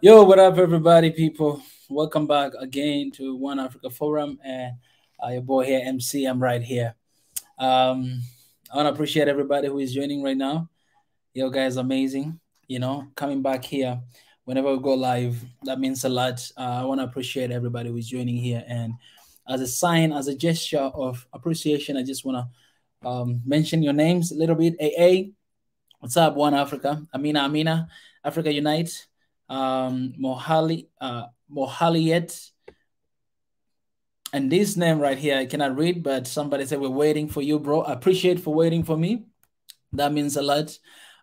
Yo, what up, everybody, people? Welcome back again to One Africa Forum, and your boy here, MC. I'm right here. I want to appreciate everybody who is joining right now. Yo, guys, amazing. Coming back here whenever we go live, that means a lot. I want to appreciate everybody who is joining here, and as a sign, as a gesture of appreciation, I just want to mention your names a little bit. AA, what's up, One Africa? Amina, Africa Unite. Mohaliet, and this name right here I cannot read, but somebody said we're waiting for you, bro. I appreciate for waiting for me. That means a lot.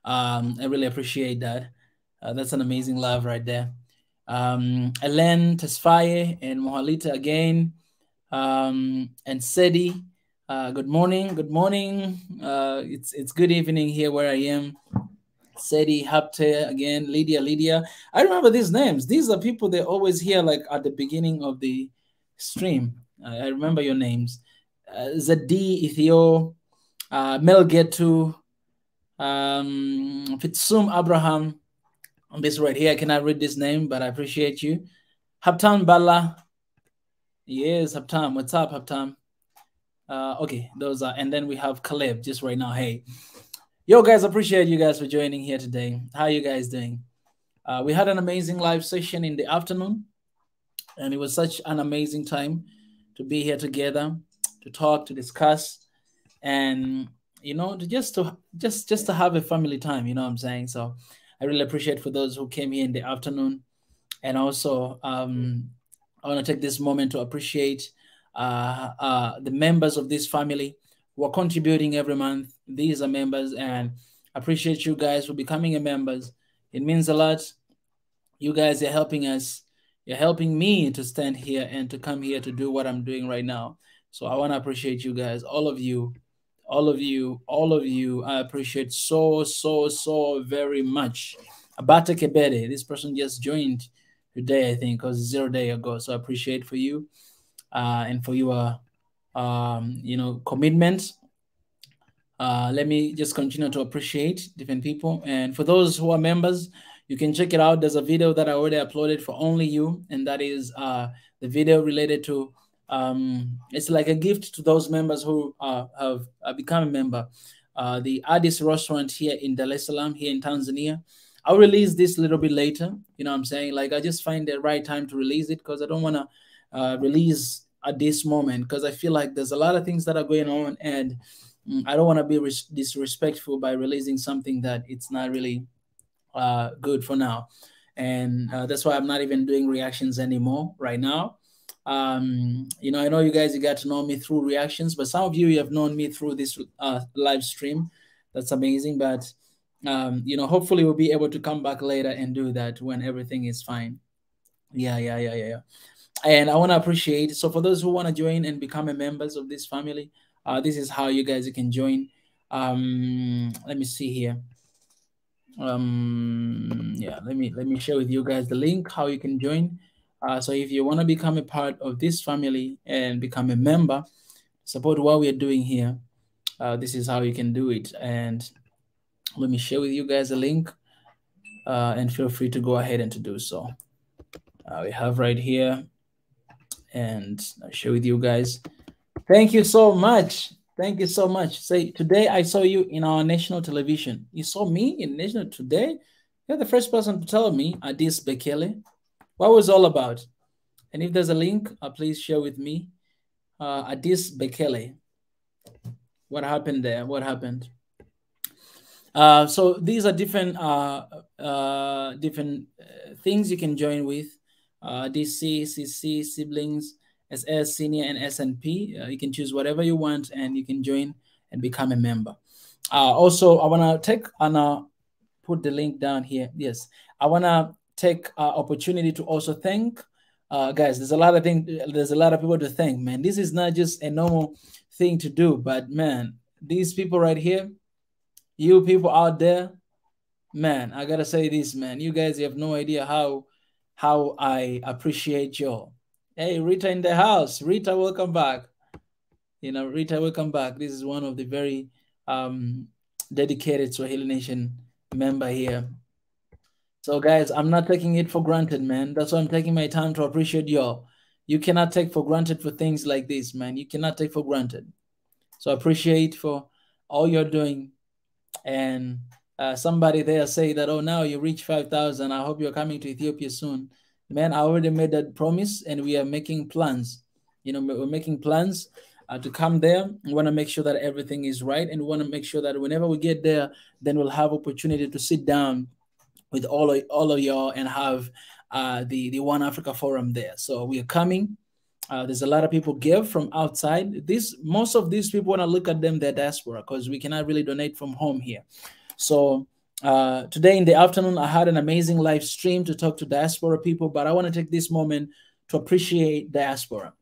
I really appreciate that. That's an amazing love right there. Elen Tesfaye and Mohalita again, and Sedi. Good morning. It's good evening here where I am. Sedi, Hapte again, Lydia. I remember these names. These are people they always hear like at the beginning of the stream. I remember your names. Zadi, Ethio, Melgetu, Fitsum Abraham. On this right here, I cannot read this name, but I appreciate you. Haptam Bala. Yes, Haptam. What's up, Haptam? Okay, those are, and then we have Caleb just right now. Hey. Yo, guys, appreciate you guys for joining here today. How are you guys doing? We had an amazing live session in the afternoon, and it was such an amazing time to be here together, to talk, to discuss, and to just to have a family time. You know what I'm saying? So I really appreciate for those who came here in the afternoon, and also I want to take this moment to appreciate the members of this family who are contributing every month. These are members, and I appreciate you guys for becoming a members. It means a lot. You guys are helping us. You're helping me to stand here and to come here to do what I'm doing right now. So I want to appreciate you guys, all of you. I appreciate so very much. Abata Kebede, this person just joined today, I think, because 0 day ago. So I appreciate for you and for your commitment. Let me just continue to appreciate different people. And for those who are members, you can check it out. There's a video that I already uploaded for only you, and that is the video related to it's like a gift to those members who have become a member. The Addis restaurant here in Dar es Salaam, here in Tanzania. I'll release this a little bit later. You know what I'm saying? Like, I just find the right time to release it because I don't want to release at this moment, because I feel like there's a lot of things that are going on, and I don't want to be disrespectful by releasing something that it's not really good for now. And that's why I'm not even doing reactions anymore right now. I know you guys, you got to know me through reactions, but some of you have known me through this live stream. That's amazing. But, hopefully we'll be able to come back later and do that when everything is fine. Yeah. And I want to appreciate, so for those who want to join and become a members of this family, this is how you guys can join. Let me see here. Let me share with you guys the link how you can join. So if you want to become a part of this family and become a member, support what we are doing here, this is how you can do it. And let me share with you guys a link, and feel free to go ahead and to do so. We have right here, and I'll share with you guys. Thank you so much. Say, today I saw you in our national television. You saw me in national today? You're the first person to tell me, Addis Bekele. What was it all about? And if there's a link, please share with me. Addis Bekele. What happened there? What happened? So these are different things you can join with. DC, CC, siblings, SS, senior, and SNP. You can choose whatever you want, and you can join and become a member. Also, I want to take and put the link down here. Yes, I want to take opportunity to also thank guys. There's a lot of things. There's a lot of people to thank, man. This is not just a normal thing to do, but man, these people right here, you people out there, man, I gotta say this, man. You guys, you have no idea how I appreciate y'all. Hey, Rita in the house. Rita, welcome back. Rita, welcome back. This is one of the very dedicated Swahili Nation member here. So, guys, I'm not taking it for granted, man. That's why I'm taking my time to appreciate y'all. You cannot take for granted for things like this, man. You cannot take for granted. So, appreciate for all you're doing. And somebody there say that, oh, now you reach 5,000. I hope you're coming to Ethiopia soon. Man, I already made that promise, and we are making plans. We're making plans to come there. We want to make sure that everything is right, and we want to make sure that whenever we get there, then we'll have opportunity to sit down with all of y'all and have the One Africa Forum there. So we are coming. There's a lot of people give from outside. Most of these people, when I look at them, they're diaspora because we cannot really donate from home here. So today in the afternoon, I had an amazing live stream to talk to diaspora people, but I want to take this moment to appreciate diaspora.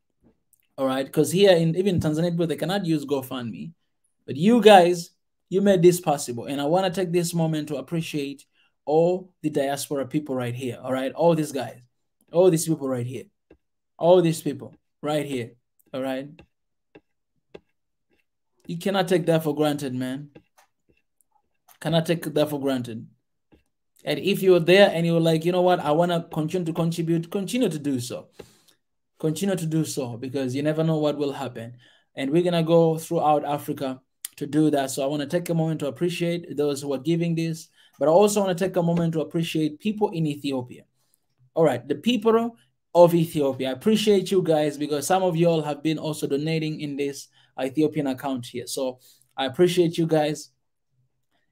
All right, because here in even Tanzania, people they cannot use GoFundMe, but you guys, you made this possible, and I want to take this moment to appreciate all the diaspora people right here. All right, all these guys, all these people right here, all these people right here. All right, you cannot take that for granted, man. Cannot take that for granted. And if you're there and you're like, you know what, I want to continue to contribute, continue to do so. Continue to do so because you never know what will happen. And we're going to go throughout Africa to do that. So I want to take a moment to appreciate those who are giving this, but I also want to take a moment to appreciate people in Ethiopia. All right, the people of Ethiopia. I appreciate you guys because some of you all have been also donating in this Ethiopian account here. So I appreciate you guys,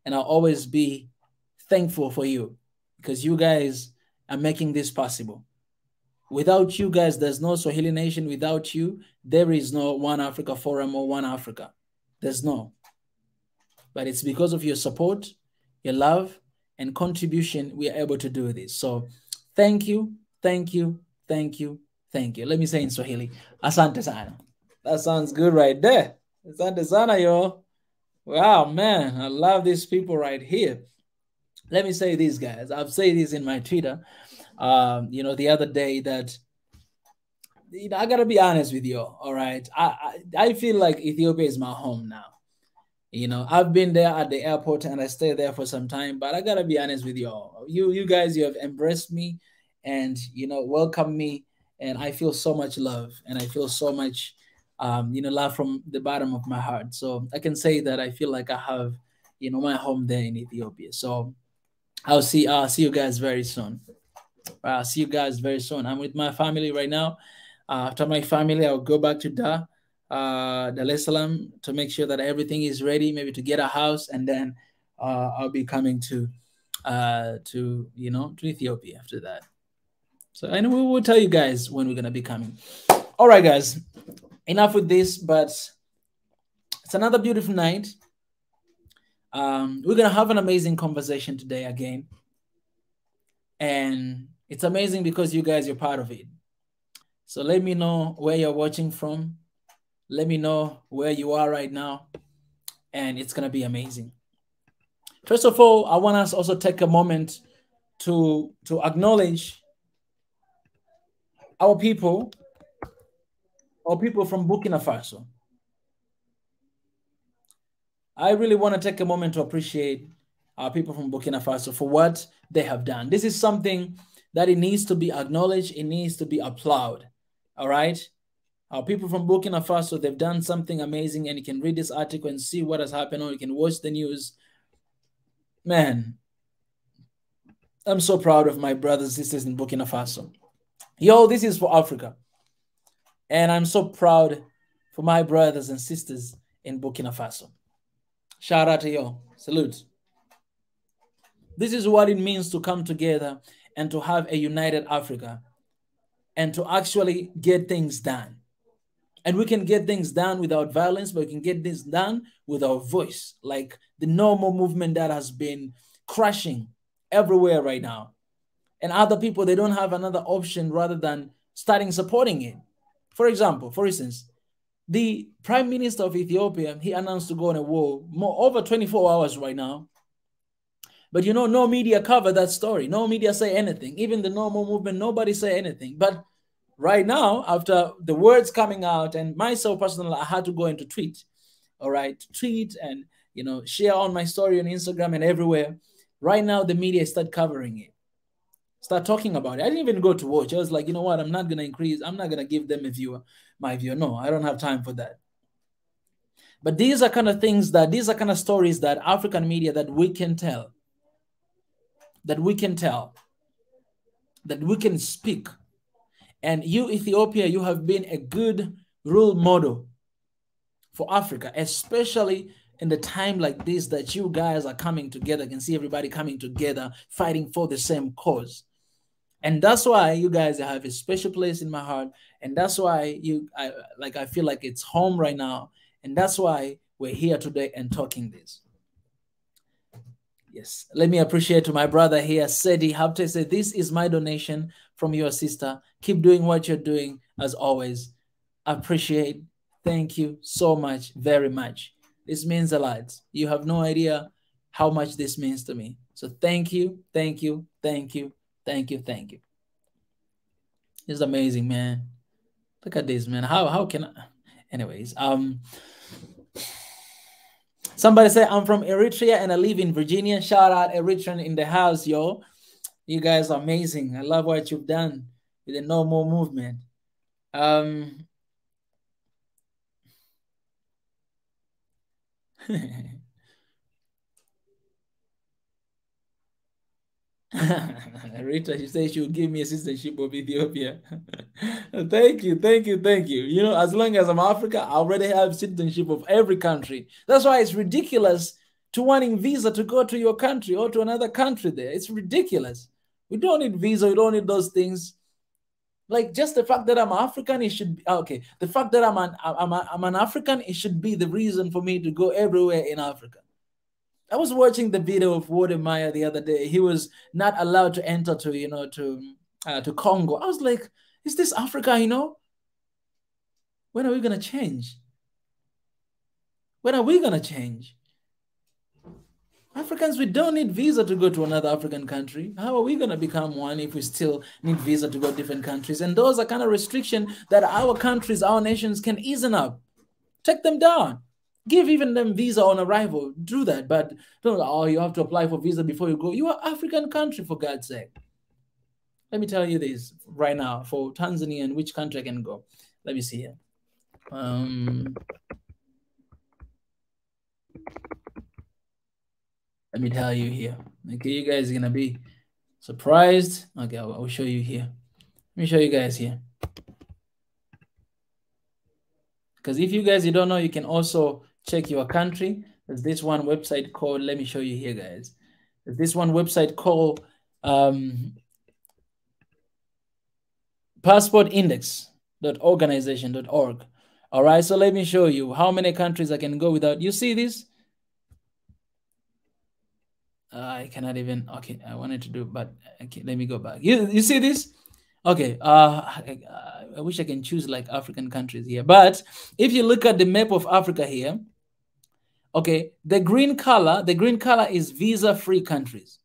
and I'll always be thankful for you because you guys are making this possible. Without you guys, there's no Swahili nation. Without you, there is no One Africa Forum or One Africa. There's no. But it's because of your support, your love, and contribution we are able to do this. So thank you, thank you, thank you, thank you. Let me say in Swahili, asante sana. That sounds good right there. Asante sana, yo. Wow, man, I love these people right here. Let me say this, guys. I've said this in my Twitter. The other day that I gotta be honest with you. All right, I feel like Ethiopia is my home now. I've been there at the airport and I stayed there for some time, but I gotta be honest with you all. You guys, you have embraced me and welcomed me, and I feel so much love and I feel so much love from the bottom of my heart. So I can say that I feel like I have my home there in Ethiopia. So I'll see you guys very soon. See you guys very soon. I'm with my family right now. After my family, I'll go back to Dar es Salaam to make sure that everything is ready, maybe to get a house, and then I'll be coming to Ethiopia after that. So, and we will tell you guys when we're gonna be coming. All right, guys, enough with this, but it's another beautiful night. We're gonna have an amazing conversation today again. And it's amazing because you guys are part of it. So let me know where you're watching from. Let me know where you are right now. And it's going to be amazing. First of all, I want us also take a moment to acknowledge our people from Burkina Faso. I really want to take a moment to appreciate our people from Burkina Faso for what they have done. This is something that it needs to be acknowledged. It needs to be applauded. All right. Our people from Burkina Faso, they've done something amazing, and you can read this article and see what has happened, or you can watch the news. Man, I'm so proud of my brothers and sisters in Burkina Faso. Yo, this is for Africa. And I'm so proud for my brothers and sisters in Burkina Faso. Shout out to you. Salute. This is what it means to come together and to have a united Africa and to actually get things done. And we can get things done without violence, but we can get this done with our voice, like the normal movement that has been crashing everywhere right now. And other people, they don't have another option rather than starting supporting it. For instance, the Prime Minister of Ethiopia, he announced to go on a war over 24 hours right now. But no media cover that story. No media say anything. Even the normal movement, nobody say anything. But right now, after the words coming out, and myself personally, I had to go into tweet. All right, tweet and share on my story on Instagram and everywhere. Right now, the media start covering it. Start talking about it. I didn't even go to watch. I was like, you know what? I'm not gonna give them my view. No, I don't have time for that. But these are kind of things these are kind of stories that African media that we can tell, that we can speak. And you, Ethiopia, you have been a good role model for Africa, especially in the time like this that you guys are coming together. I can see everybody coming together, fighting for the same cause. And that's why you guys have a special place in my heart. And that's why I feel like it's home right now. And that's why we're here today and talking this. Yes, let me appreciate to my brother here, Sedi Hapte said, this is my donation from your sister. Keep doing what you're doing as always. Appreciate. Thank you so much, very much. This means a lot. You have no idea how much this means to me. So thank you, thank you, thank you, thank you, thank you. It's amazing, man. Look at this, man. How can I? Anyways, somebody say I'm from Eritrea and I live in Virginia. Shout out Eritrean in the house, yo. You guys are amazing. I love what you've done with the No More movement. Rita, she says she will give me a citizenship of Ethiopia. Thank you, thank you, thank you. You know, as long as I'm Africa, I already have citizenship of every country. That's why it's ridiculous to wanting visa to go to your country or to another country there. It's ridiculous. We don't need visa. We don't need those things. Like just the fact that I'm African, it should be okay. The fact that I'm an African, it should be the reason for me to go everywhere in Africa. I was watching the video of Wodemaya the other day. He was not allowed to enter to Congo. I was like, is this Africa, you know? When are we going to change? When are we going to change? Africans, we don't need visa to go to another African country. How are we going to become one if we still need visa to go to different countries? And those are kind of restrictions that our countries, our nations can ease up. Take them down. Give even them visa on arrival. Do that. But don't, oh, you have to apply for visa before you go. You are African country, for God's sake. Let me tell you this right now. For Tanzania and which country I can go. Let me see here. Let me tell you here. Okay, you guys are going to be surprised. Okay, I'll show you here. Let me show you guys here. Because if you guys, you don't know, you can also check your country. There's this one website called, let me show you here, guys. There's this one website called passportindex.organization.org. All right, so let me show you how many countries I can go without. You see this? I cannot even, okay, I wanted to do, but okay, let me go back. You see this? Okay, I wish I can choose like African countries here. But if you look at the map of Africa here, okay, the green color is visa-free countries.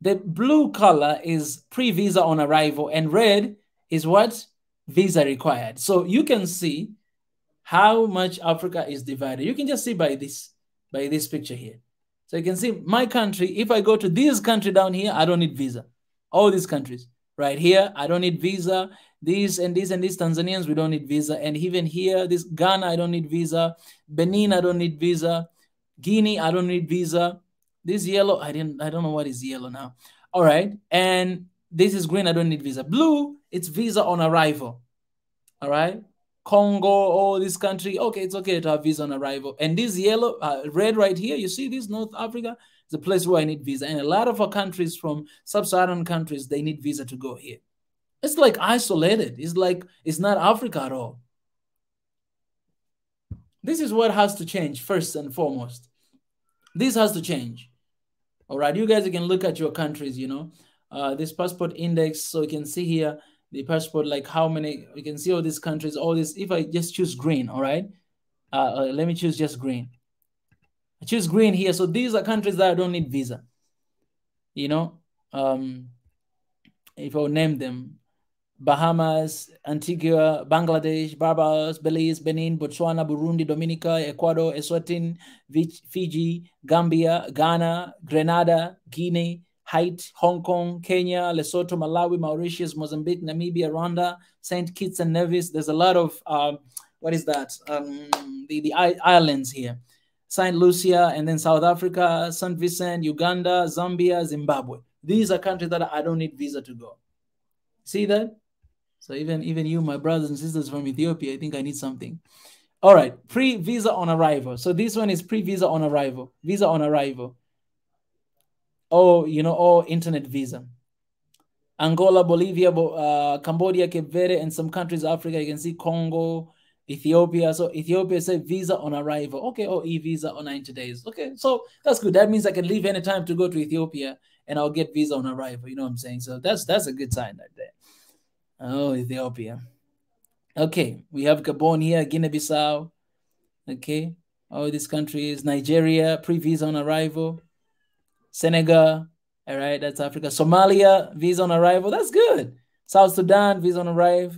The blue color is pre-visa on arrival, and red is what? Visa required. So you can see how much Africa is divided. You can just see by this picture here. So you can see my country, if I go to this country down here, I don't need visa. All these countries. Right here, I don't need visa. These and these Tanzanians, we don't need visa. And even here, this Ghana, I don't need visa. Benin, I don't need visa. Guinea, I don't need visa. This yellow, I don't know what is yellow now. All right. And this is green, I don't need visa. Blue, it's visa on arrival. All right. Congo, all this country, okay, it's okay to have visa on arrival. And this yellow, red right here, you see this, North Africa? It's a place where I need visa. And a lot of our countries from sub-Saharan countries, they need visa to go here. It's like isolated. It's like, it's not Africa at all. This is what has to change first and foremost. This has to change. All right, you guys can look at your countries, you know, this passport index. So you can see here, the passport, like how many, you can see all these countries, all this. If I just choose green, all right, let me choose just green. I choose green here. So these are countries that I don't need visa. You know, if I'll name them, Bahamas, Antigua, Bangladesh, Barbados, Belize, Benin, Botswana, Burundi, Dominica, Ecuador, Eswatini, Fiji, Gambia, Ghana, Grenada, Guinea, Haiti, Hong Kong, Kenya, Lesotho, Malawi, Mauritius, Mozambique, Namibia, Rwanda, St. Kitts and Nevis. There's a lot of what is that? The islands here. St. Lucia, and then South Africa, St. Vincent, Uganda, Zambia, Zimbabwe. These are countries that I don't need visa to go. See that? So even you, my brothers and sisters from Ethiopia, I think I need something. All right, pre-visa on arrival. So this one is pre-visa on arrival. Visa on arrival. Oh, or internet visa. Angola, Bolivia, Cambodia, Cape Verde, and some countries of Africa. You can see Congo, Ethiopia. So Ethiopia said visa on arrival. Okay, e-visa on 90 days. Okay, so that's good. That means I can leave anytime to go to Ethiopia and I'll get visa on arrival. You know what I'm saying? So that's a good sign right there. Oh, Ethiopia. Okay, we have Gabon here, Guinea-Bissau. Okay, all these countries. Nigeria, pre-visa on arrival. Senegal, all right, that's Africa. Somalia, visa on arrival. That's good. South Sudan, visa on arrival.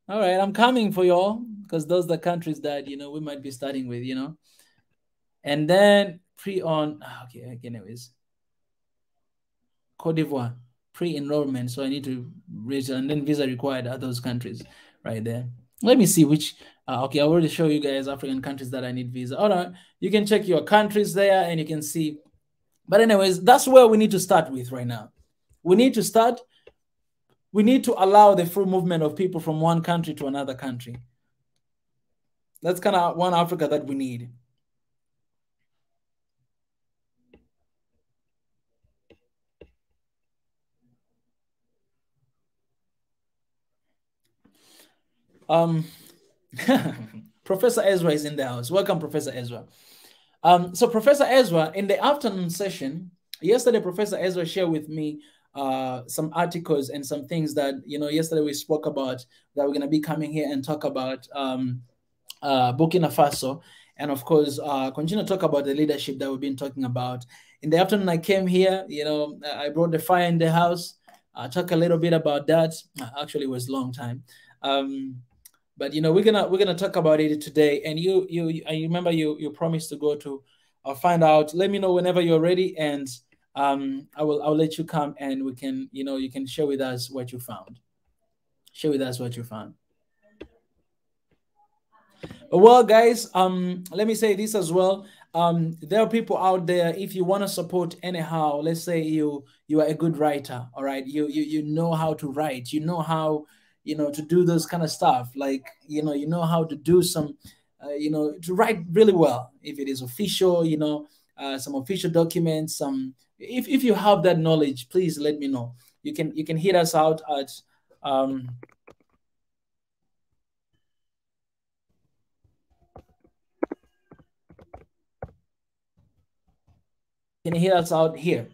All right, I'm coming for y'all because those are the countries that, we might be starting with, And then okay, anyways. Cote d'Ivoire, pre-enrollment. So I need to reach, and then visa required at those countries right there. Let me see which, okay, I already show you guys African countries that I need visa. All right, you can check your countries there and you can see. But anyways, that's where we need to start with right now. We need to allow the free movement of people from one country to another country. That's kind of one Africa that we need. Professor Ezra is in the house. Welcome, Professor Ezra. So Professor Ezra, in the afternoon session, yesterday, Professor Ezra shared with me some articles and some things that, yesterday we spoke about that we're going to be coming here and talk about Burkina Faso. And of course, continue to talk about the leadership that we've been talking about. In the afternoon, I came here, I brought the fire in the house. I talk a little bit about that. Actually, it was a long time. But we're gonna talk about it today. And I remember you promised to go to find out. Let me know whenever you're ready, and I'll let you come and we can you can share with us what you found. Share with us what you found. Well, guys, let me say this as well. There are people out there. If you want to support anyhow, let's say you are a good writer, all right. You know how to write. You know how to do those kind of stuff. Like you know how to do some, to write really well. If it is official, some official documents. Some if you have that knowledge, please let me know. You can hit us out at can hit us out here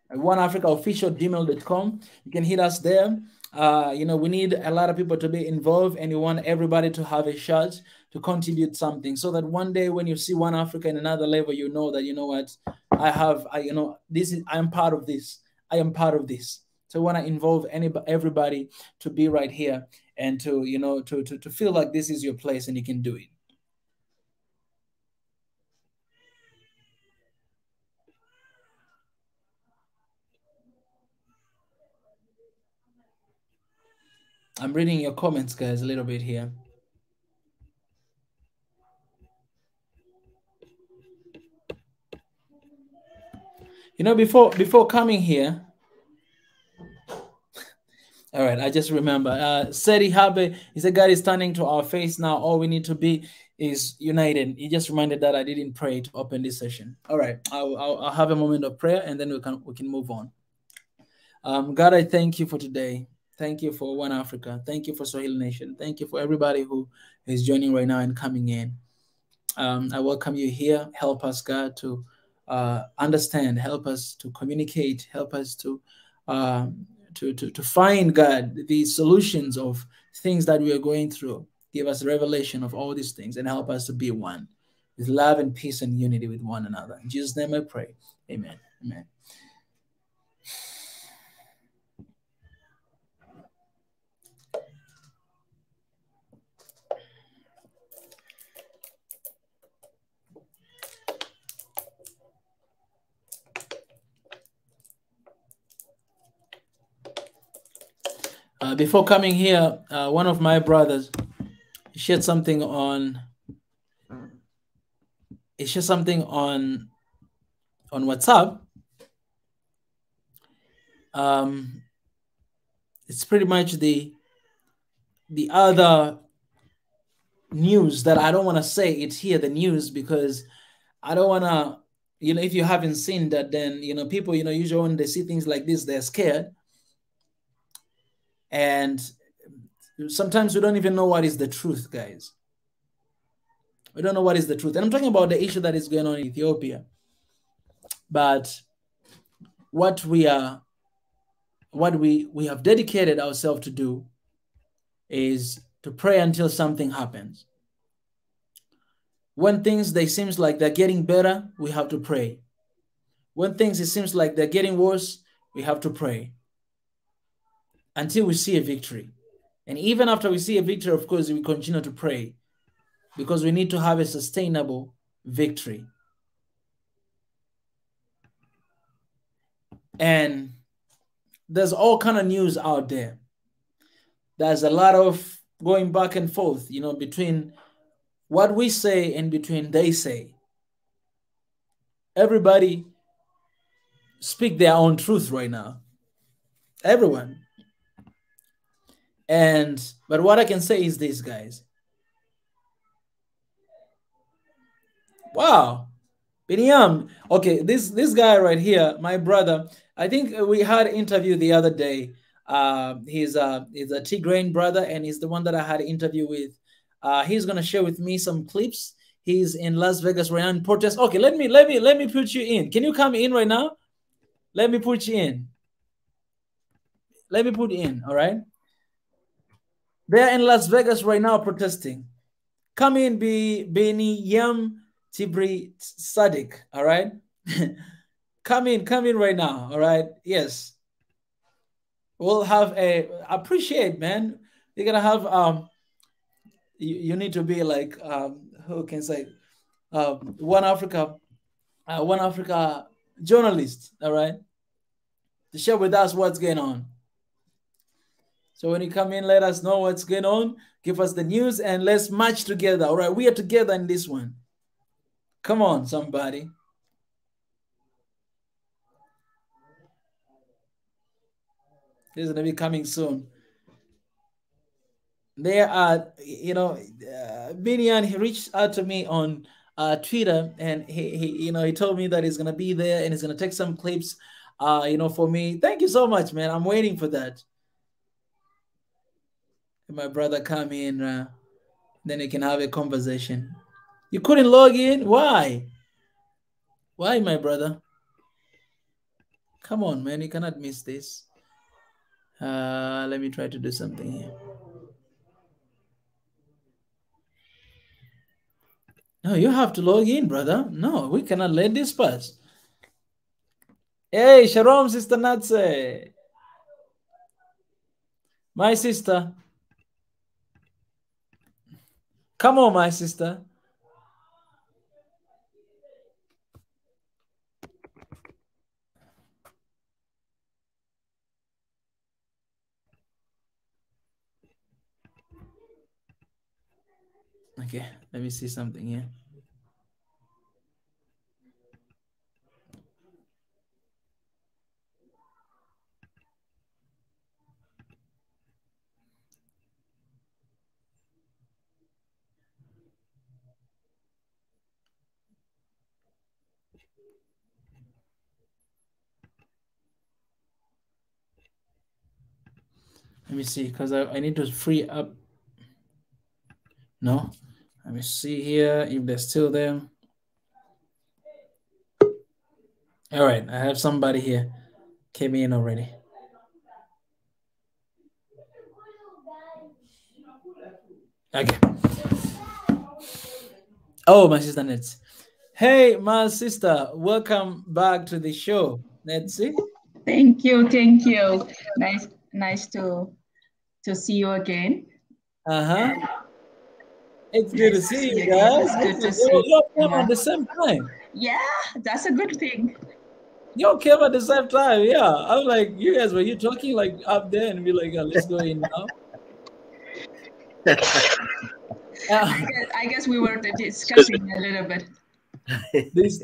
at oneafricaofficial@gmail.com. You can hit us there. We need a lot of people to be involved, and we want everybody to have a shot to contribute something, so that one day when you see One Africa in another level, you know that what I am part of this. I am part of this. So I want to involve everybody to be right here and to to feel like this is your place and you can do it. I'm reading your comments, guys, a little bit here. Before coming here, all right, I just remember. Seti Habe, he said, God is turning to our face now. All we need to be is united. He just reminded that I didn't pray to open this session. All right, I'll have a moment of prayer and then we can move on. God, I thank you for today. Thank you for One Africa. Thank you for Swahili Nation. Thank you for everybody who is joining right now and coming in. I welcome you here. Help us, God, to understand. Help us to communicate. Help us to find, God, the solutions of things that we are going through. Give us revelation of all these things and help us to be one with love and peace and unity with one another. In Jesus' name I pray. Amen. Amen. Before coming here, one of my brothers shared something on. He shared something on WhatsApp. It's pretty much the other news that I don't want to say it's here, the news, because I don't want to, if you haven't seen that, then, people, usually when they see things like this, they're scared. And sometimes we don't even know what is the truth, guys. We don't know what is the truth. And I'm talking about the issue that is going on in Ethiopia. But what we have dedicated ourselves to do is to pray until something happens. When things, they seems like they're getting better, we have to pray. When things, it seems like they're getting worse, we have to pray until we see a victory. And even after we see a victory, of course, we continue to pray because we need to have a sustainable victory. And there's all kind of news out there. There's a lot of going back and forth, between what we say and between they say. Everybody speak their own truth right now. Everyone. But what I can say is this, guys. Wow. Biniam. Okay, this guy right here, my brother, I think we had an interview the other day. He's a Tigrayan brother, and he's the one that I had an interview with. He's gonna share with me some clips. He's in Las Vegas right now in protest. Okay, let me put you in. Can you come in right now? Let me put you in. Let me put you in, all right? They're in Las Vegas right now protesting. Come in, Beni Yam Tibri Sadik, all right? Come in right now, all right? Yes. We'll have appreciate, man. You're gonna have you need to be like who can say one Africa journalist, all right? To share with us what's going on. So when you come in, let us know what's going on. Give us the news and let's march together. All right, we are together in this one. Come on, somebody. This is going to be coming soon. There are, Binian, he reached out to me on Twitter, and he told me that he's going to be there and he's going to take some clips, for me. Thank you so much, man. I'm waiting for that. My brother come in, then we can have a conversation. You couldn't log in? Why? Why, my brother? Come on, man. You cannot miss this. Let me try to do something here. No, you have to log in, brother. No, we cannot let this pass. Hey, Shalom, Sister Natse. My sister. Come on, my sister. Okay, let me see something here. Let me see, because I need to free up. No, let me see here if they're still there. All right, I have somebody here. Came in already. Okay. Oh, my sister Nets. Hey, my sister, welcome back to the show. Netsy. Thank you. Nice to see you again. It's good to see you guys. It's good to see you at the same time. Yeah, that's a good thing. Y'all came at the same time. Yeah. I was like, you guys, were you talking like up there and be like, let's go in now? I guess we were discussing a little bit. This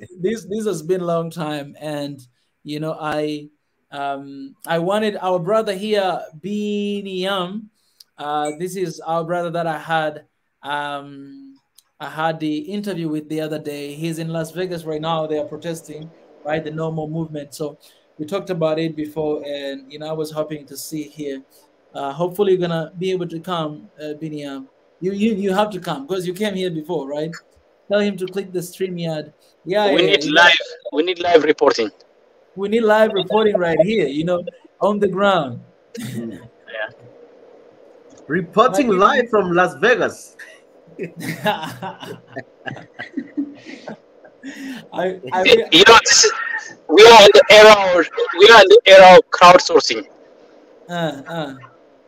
has been a long time, and you know, I wanted our brother here, Biniam. This is our brother that I had the interview with the other day. He's in Las Vegas right now. They are protesting, right, the no more movement. So we talked about it before, and you know, I was hoping to see here. Hopefully, you're gonna be able to come, Biniam. You have to come because you came here before, right? Tell him to click the StreamYard. Yeah, We yeah, need yeah. live. We need live reporting. We need live reporting right here, you know, on the ground. Yeah. Reporting live from Las Vegas. You know, we are in the era of crowdsourcing.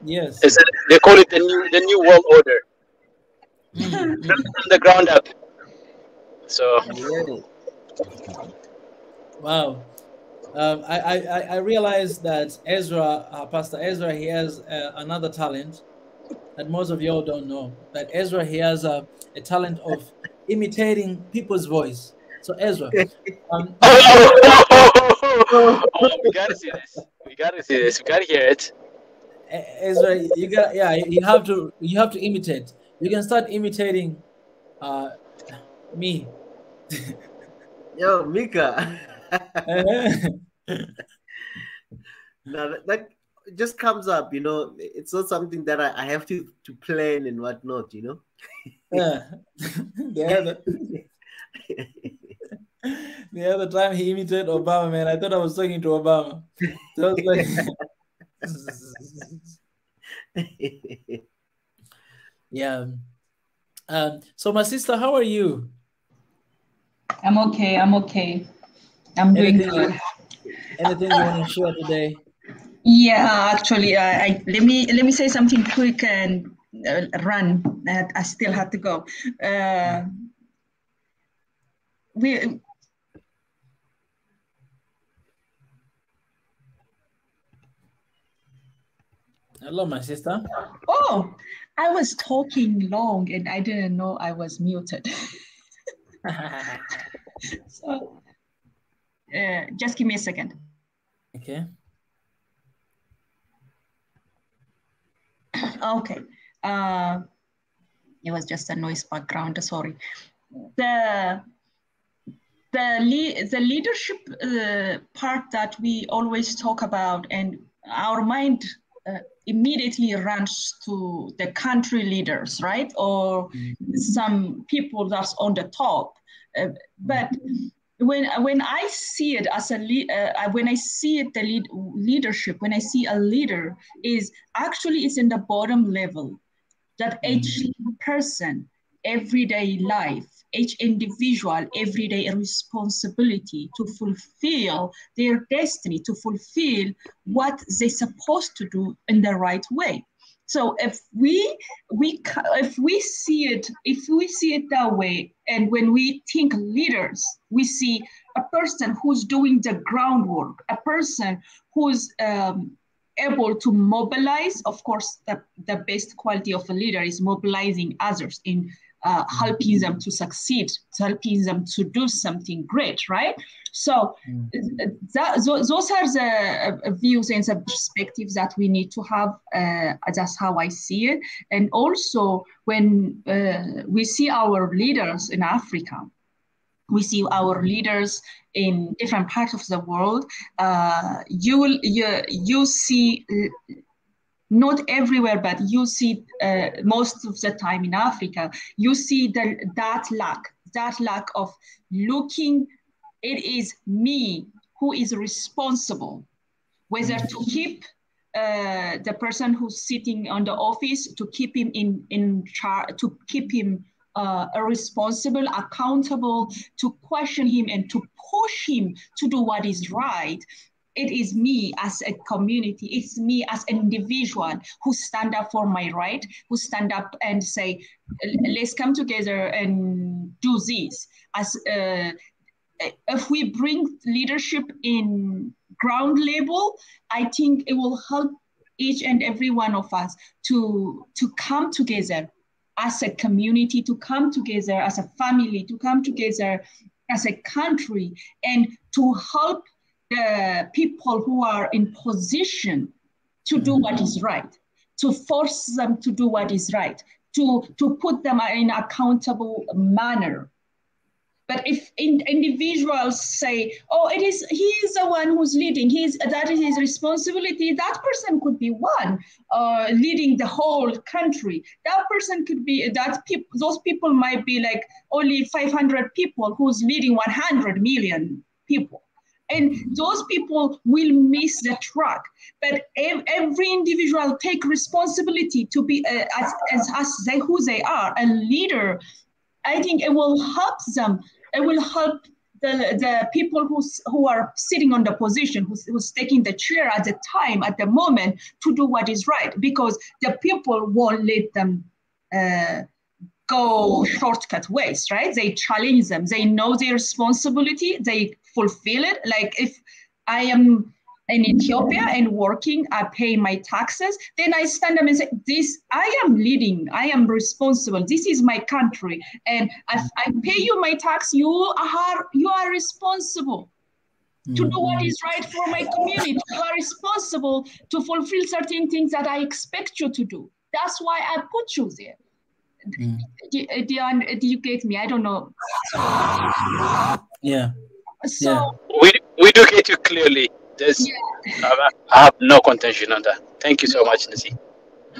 Yes. They call it the new world order. From the ground up. So. Wow. I realized that Ezra, Pastor Ezra, he has another talent that most of y'all don't know. That Ezra, he has a talent of imitating people's voice. So Ezra, We gotta see this. We gotta see this. We gotta hear it. Ezra, you have to imitate. You can start imitating me. Yo, Mika. Now that just comes up, you know. It's not something that I have to plan and whatnot, you know. The other time he imitated Obama, man, I thought I was talking to Obama. So I was like, yeah. So my sister, how are you? I'm okay. I'm doing good. Anything you want to share today? Yeah, actually, let me say something quick and run. I still have to go. Hello, my sister. Oh, I was talking long and I didn't know I was muted. So, just give me a second. Okay. Okay. It was just a noise background. Sorry. The leadership part that we always talk about, and our mind immediately runs to the country leaders, right? Or some people that's on the top. But when I see it as when I see it, the leadership, when I see a leader, is actually it's in the bottom level, that each person, everyday life, each individual, everyday responsibility to fulfill their destiny, to fulfill what they're supposed to do in the right way. So if we see it that way, and when we think leaders, we see a person who's doing the groundwork, a person who's able to mobilize. Of course, the best quality of a leader is mobilizing others in helping them to succeed, helping them to do something great, right? So those are the views and the perspectives that we need to have. That's how I see it. And also, when we see our leaders in Africa, we see our leaders in different parts of the world, you see, not everywhere, but you see most of the time in Africa, you see that lack of looking, it is me who is responsible, whether to keep the person who's sitting on the office, to keep him in charge, to keep him responsible, accountable, to question him and to push him to do what is right. It is me as a community, it's me as an individual who stand up for my right, who stand up and say, let's come together and do this. if we bring leadership in ground level, I think it will help each and every one of us to come together as a community, to come together as a family, to come together as a country, and to help the people who are in position to do what is right, to force them to do what is right, to put them in an accountable manner. But if individuals say, "Oh, he is the one who's leading. That is his responsibility," that person could be one leading the whole country. That person could be those people might be like only 500 people who's leading 100 million people. And those people will miss the track. But every individual take responsibility to be who they are, a leader. I think it will help them. It will help the people who are sitting on the position, who's taking the chair at the time, at the moment, to do what is right, because the people won't let them go shortcut ways, right? They challenge them. They know their responsibility. They fulfill it. Like if I am in Ethiopia and working, I pay my taxes, then I stand up and say, I am leading, I am responsible, this is my country, and if I pay you my tax, you are responsible to do what is right for my community. You are responsible to fulfill certain things that I expect you to do. That's why I put you there. Do you get me? I don't know. Yeah. So we do get you clearly. I have no contention on that. Thank you so much, Nasi.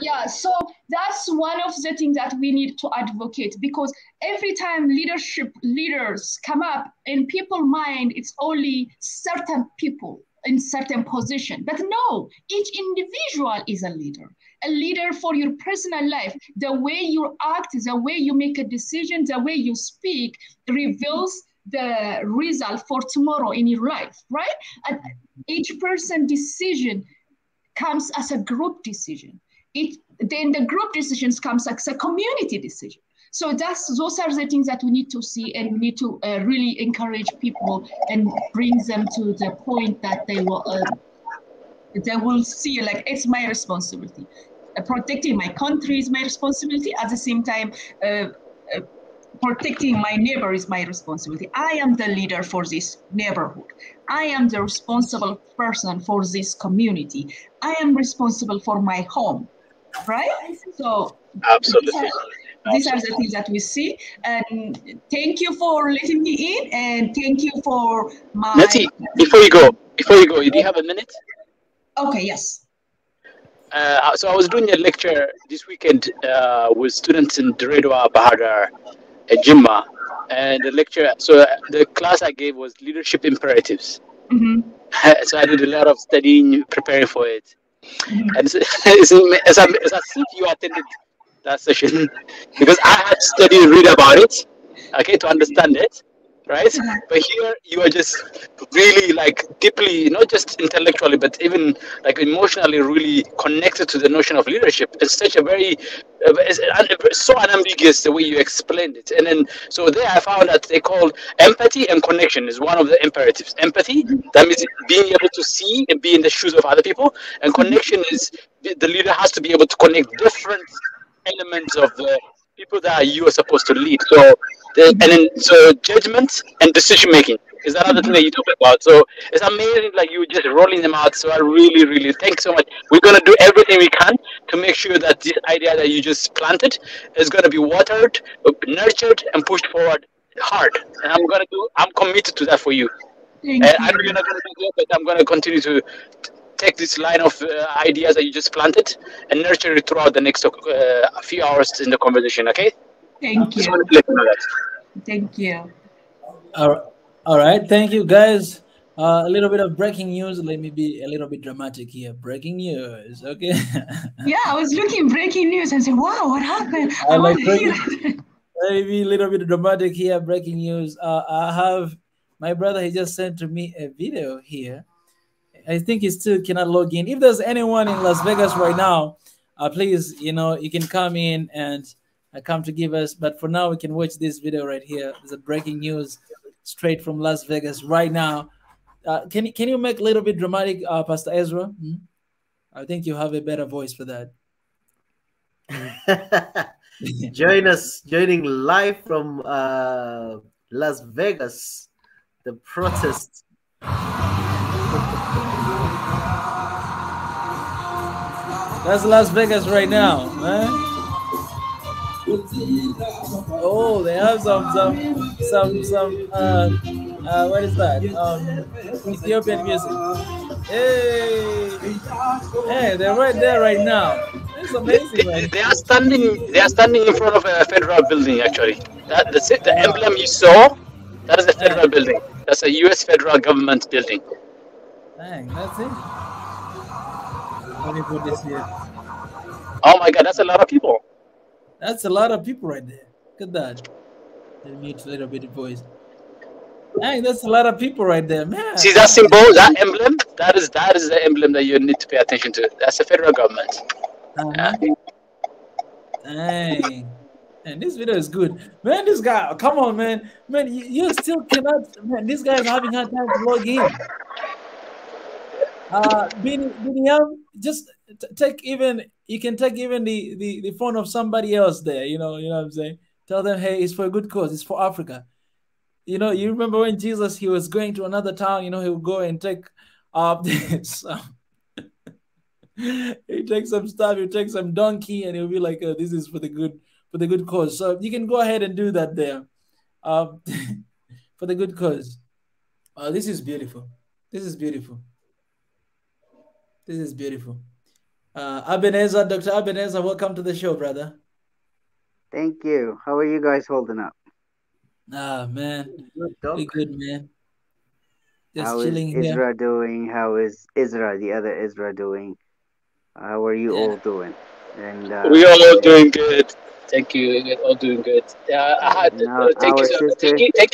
Yeah, so that's one of the things that we need to advocate, because every time leaders come up in people's mind, it's only certain people in certain position. But no, each individual is a leader for your personal life. The way you act, the way you make a decision, the way you speak reveals the result for tomorrow in your life, right? And each person decision comes as a group decision. Then the group decisions comes as a community decision. So those are the things that we need to see, and we need to really encourage people and bring them to the point that they will see, like, it's my responsibility. Protecting my country is my responsibility. At the same time, protecting my neighbor is my responsibility. I am the leader for this neighborhood. I am the responsible person for this community. I am responsible for my home, right? So absolutely. These are the things that we see. And thank you for letting me in, and thank you for my... Nati, before you go, do you have a minute? Okay, yes. So I was doing a lecture this weekend with students in Dredwa, Bahadar, Jimma, and the class I gave was leadership imperatives. Mm-hmm. So I did a lot of studying, preparing for it. Mm-hmm. And as if you attended that session, because I had to study and read about it, okay, to understand it, right? But here you are just really like deeply, not just intellectually, but even like emotionally really connected to the notion of leadership. It's such a very, so unambiguous the way you explained it. And then, so there I found that they called empathy and connection is one of the imperatives. Empathy, that means being able to see and be in the shoes of other people. And connection is the leader has to be able to connect different elements of the people that you are supposed to lead. So judgment and decision making is another thing that you talk about. So it's amazing, like you just rolling them out. So I really, really thank so much. We're gonna do everything we can to make sure that this idea that you just planted is gonna be watered, nurtured, and pushed forward hard. And I'm committed to that for you. Thank you. I know you're not gonna do it, but I'm gonna continue to take this line of ideas that you just planted and nurture it throughout the next few hours in the conversation, okay? Thank you. Just wanted to let you know that. Thank you. All right. Thank you, guys. A little bit of breaking news. Let me be a little bit dramatic here. Breaking news, okay? Yeah, I was looking breaking news and said, wow, what happened? I want to hear it. Let me be a little bit dramatic here. Breaking news. I have my brother, he just sent to me a video here. I think he still cannot log in. If there's anyone in Las Vegas right now, please, you can come in and come to give us. But for now, we can watch this video right here. There's a breaking news straight from Las Vegas right now. Can you make a little bit dramatic, Pastor Ezra? I think you have a better voice for that. Joining live from Las Vegas, the protest. That's Las Vegas right now, man. Oh, they have some what is that? Ethiopian music. Hey, they're right there right now. It's amazing, man. They are standing. They are standing in front of a federal building. Actually, that's it. The emblem you saw, that is a federal building. That's a U.S. federal government building. Dang, that's it. Let me put this here. Oh my God, that's a lot of people. That's a lot of people right there. Look at that. Let me mute a little bit of voice. Dang, that's a lot of people right there, man. See that symbol, that emblem? That is the emblem that you need to pay attention to. That's the federal government. Dang. And this video is good. Man, this guy, come on, man. Man, you still cannot, man, this guy is having hard time to log in. Biniam, just take even, you can take even the phone of somebody else there, you know what I'm saying? Tell them, hey, it's for a good cause, it's for Africa. You know, you remember when Jesus, he was going to another town, he would go and take he takes some stuff, he'll take some donkey, and he'll be like, this is for the good cause. So you can go ahead and do that there. For the good cause. This is beautiful. This is beautiful. This is beautiful. Ebenezer, Dr. Ebenezer, welcome to the show, brother. Thank you. How are you guys holding up? Man. Pretty good, man. Just How chilling is here. Isra doing? How is Isra, the other Isra, doing? How are you all doing? And we are all doing good. Thank you. We're all doing good. Thank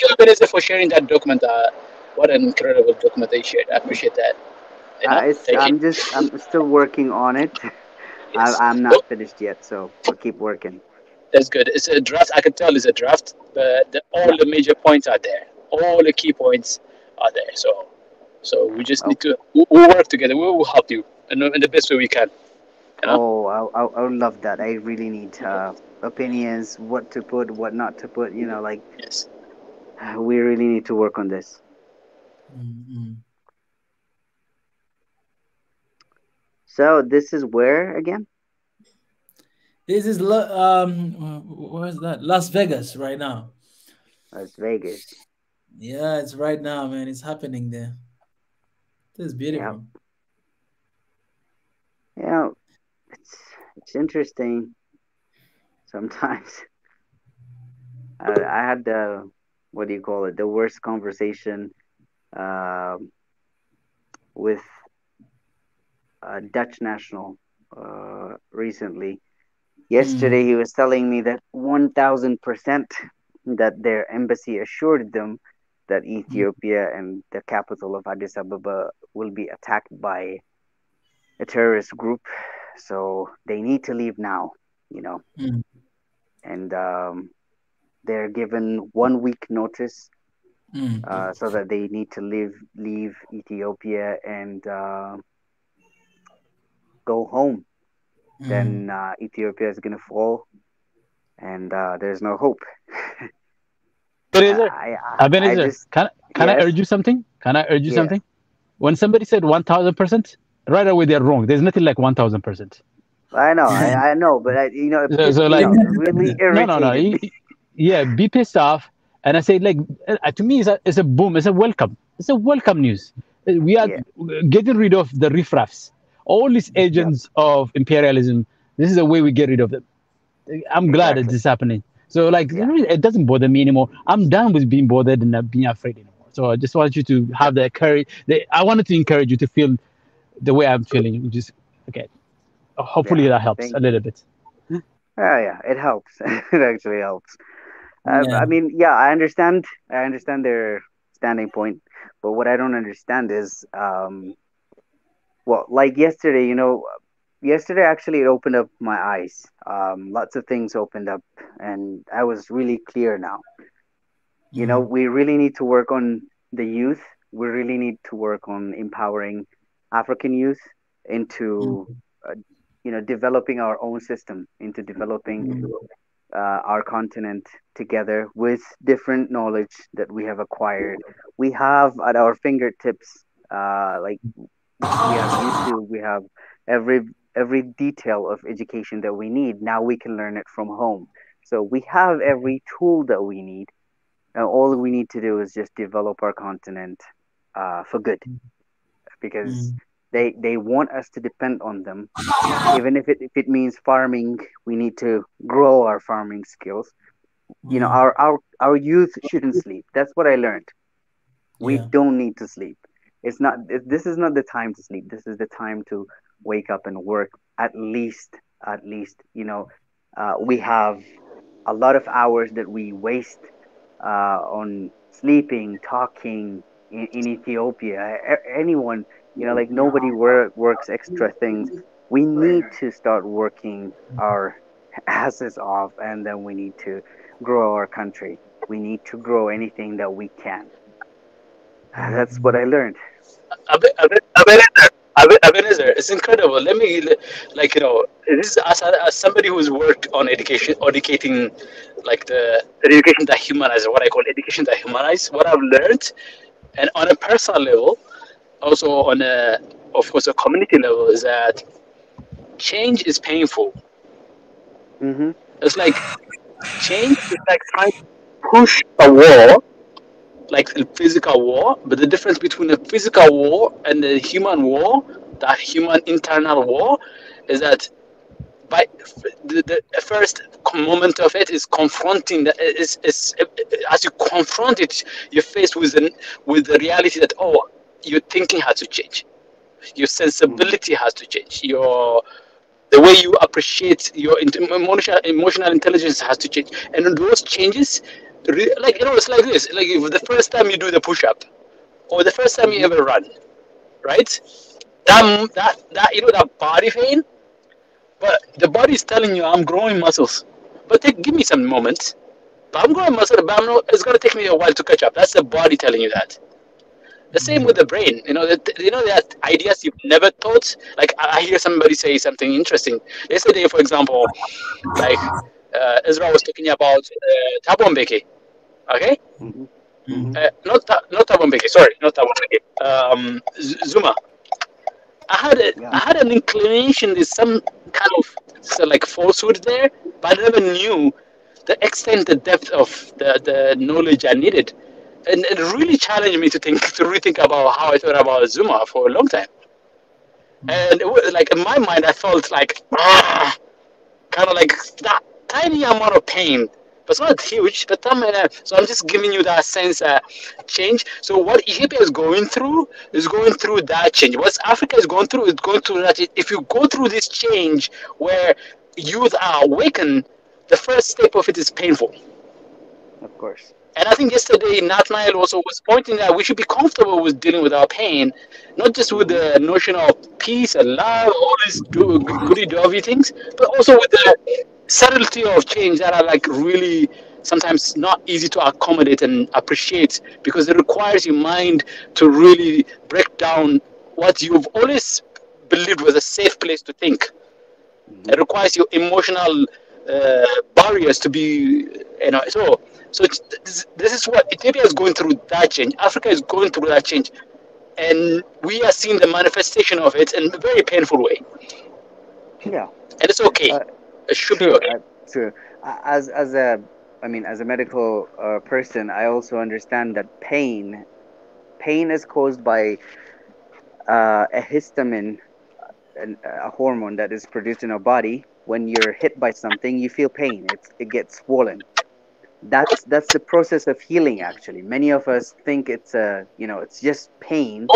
you, Ebenezer, for sharing that document. What an incredible document they shared. I appreciate that. I'm still working on it. Yes. I'm not finished yet, so I'll keep working. That's good. It's a draft. I can tell it's a draft, but all the major points are there. All the key points are there. So we just need to we'll work together. We will help you in the best way we can. You know? Oh, I would love that. I really need opinions, what to put, what not to put. Yes. We really need to work on this. Mm-hmm. So this is where again? This is where's that? Las Vegas right now. Las Vegas. Yeah, it's right now, man. It's happening there. This is beautiful. Yeah, it's interesting. Sometimes I had the the worst conversation with a Dutch national recently. Yesterday, he was telling me that 1,000% that their embassy assured them that Ethiopia and the capital of Addis Ababa will be attacked by a terrorist group. So they need to leave now, And they're given 1 week notice so that they need to leave Ethiopia and go home. Then Ethiopia is going to fall, and there's no hope. Ebenezer, can I urge you something? Can I urge you something? When somebody said 1,000%, right away they're wrong. There's nothing like 1,000%. I know, but really irritated. No. Be pissed off. And I say, to me, it's a boom. It's a welcome. It's a welcome news. We are getting rid of the riffraffs. All these agents of imperialism, this is the way we get rid of them. I'm glad that this is happening. So, it doesn't bother me anymore. I'm done with being bothered and not being afraid anymore. So I just want you to have the courage. I wanted to encourage you to feel the way I'm feeling, which is, okay. Hopefully that helps a little bit. Oh, yeah, it helps. It actually helps. I mean, I understand their standing point, but what I don't understand is, yesterday actually it opened up my eyes. Lots of things opened up, and I was really clear now. We really need to work on the youth. We really need to work on empowering African youth into, developing our own system, into developing our continent together with different knowledge that we have acquired. We have at our fingertips, like we have YouTube, we have every every detail of education that we need. Now we can learn it from home. So we have every tool that we need. All we need to do is just develop our continent for good, because they want us to depend on them. Even if it means farming, we need to grow our farming skills. Our youth shouldn't sleep. That's what I learned. We don't need to sleep. This is not the time to sleep. This is the time to wake up and work. At least we have a lot of hours that we waste on sleeping, talking in Ethiopia. Anyone, like nobody works extra things. We need to start working our asses off, and then we need to grow our country. We need to grow anything that we can. That's what I learned. Ebenezer, it's incredible. Let me, this is as somebody who's worked on education, educating, like the education that humanizes, what I call education that humanizes, what I've learned, and on a personal level, also on of course, a community level, is that change is painful. Mm-hmm. It's like change is like trying to push a wall, like a physical war, but the difference between a physical war and the human war, that human internal war, is that by the first moment of it is confronting that is as you confront it, you're faced with the reality that, oh, your thinking has to change, your sensibility has to change, the way you appreciate your emotional intelligence has to change, and those changes, it's like this. Like if the first time you do the push-up, or the first time you ever run, right? That body pain, but the body is telling you, I'm growing muscles, but give me some moments. But I'm growing muscle, but it's gonna take me a while to catch up. That's the body telling you that. The same with the brain. That ideas you've never thought. Like I hear somebody say something interesting yesterday, for example, like Ezra was talking about Thabo Mbeki. Okay, not Thabo Mbeki. Sorry, not Thabo Mbeki. Zuma. I had an inclination. There's some kind of like falsehood there, but I never knew the extent, the depth of the knowledge I needed. And it really challenged me to rethink about how I thought about Zuma for a long time. And it was like in my mind, I felt like kind of like that tiny amount of pain, but it's not huge. But so I'm just giving you that sense change. So what Ethiopia is going through that change. What Africa is going through that. If you go through this change where youth are awakened, the first step of it is painful. Of course. And I think yesterday Nathaniel also was pointing that we should be comfortable with dealing with our pain, not just with the notion of peace and love, all these goody-dovey things, but also with the subtlety of change that are like really sometimes not easy to accommodate and appreciate, because it requires your mind to really break down what you've always believed was a safe place to think. It requires your emotional barriers to be, So this is what Ethiopia is going through, that change. Africa is going through that change, and we are seeing the manifestation of it in a very painful way. Yeah, and it's okay. It should be okay. True. As a medical person, I also understand that pain is caused by a histamine, a hormone that is produced in our body. When you're hit by something, you feel pain. It gets swollen. That's the process of healing. Actually, many of us think it's just pain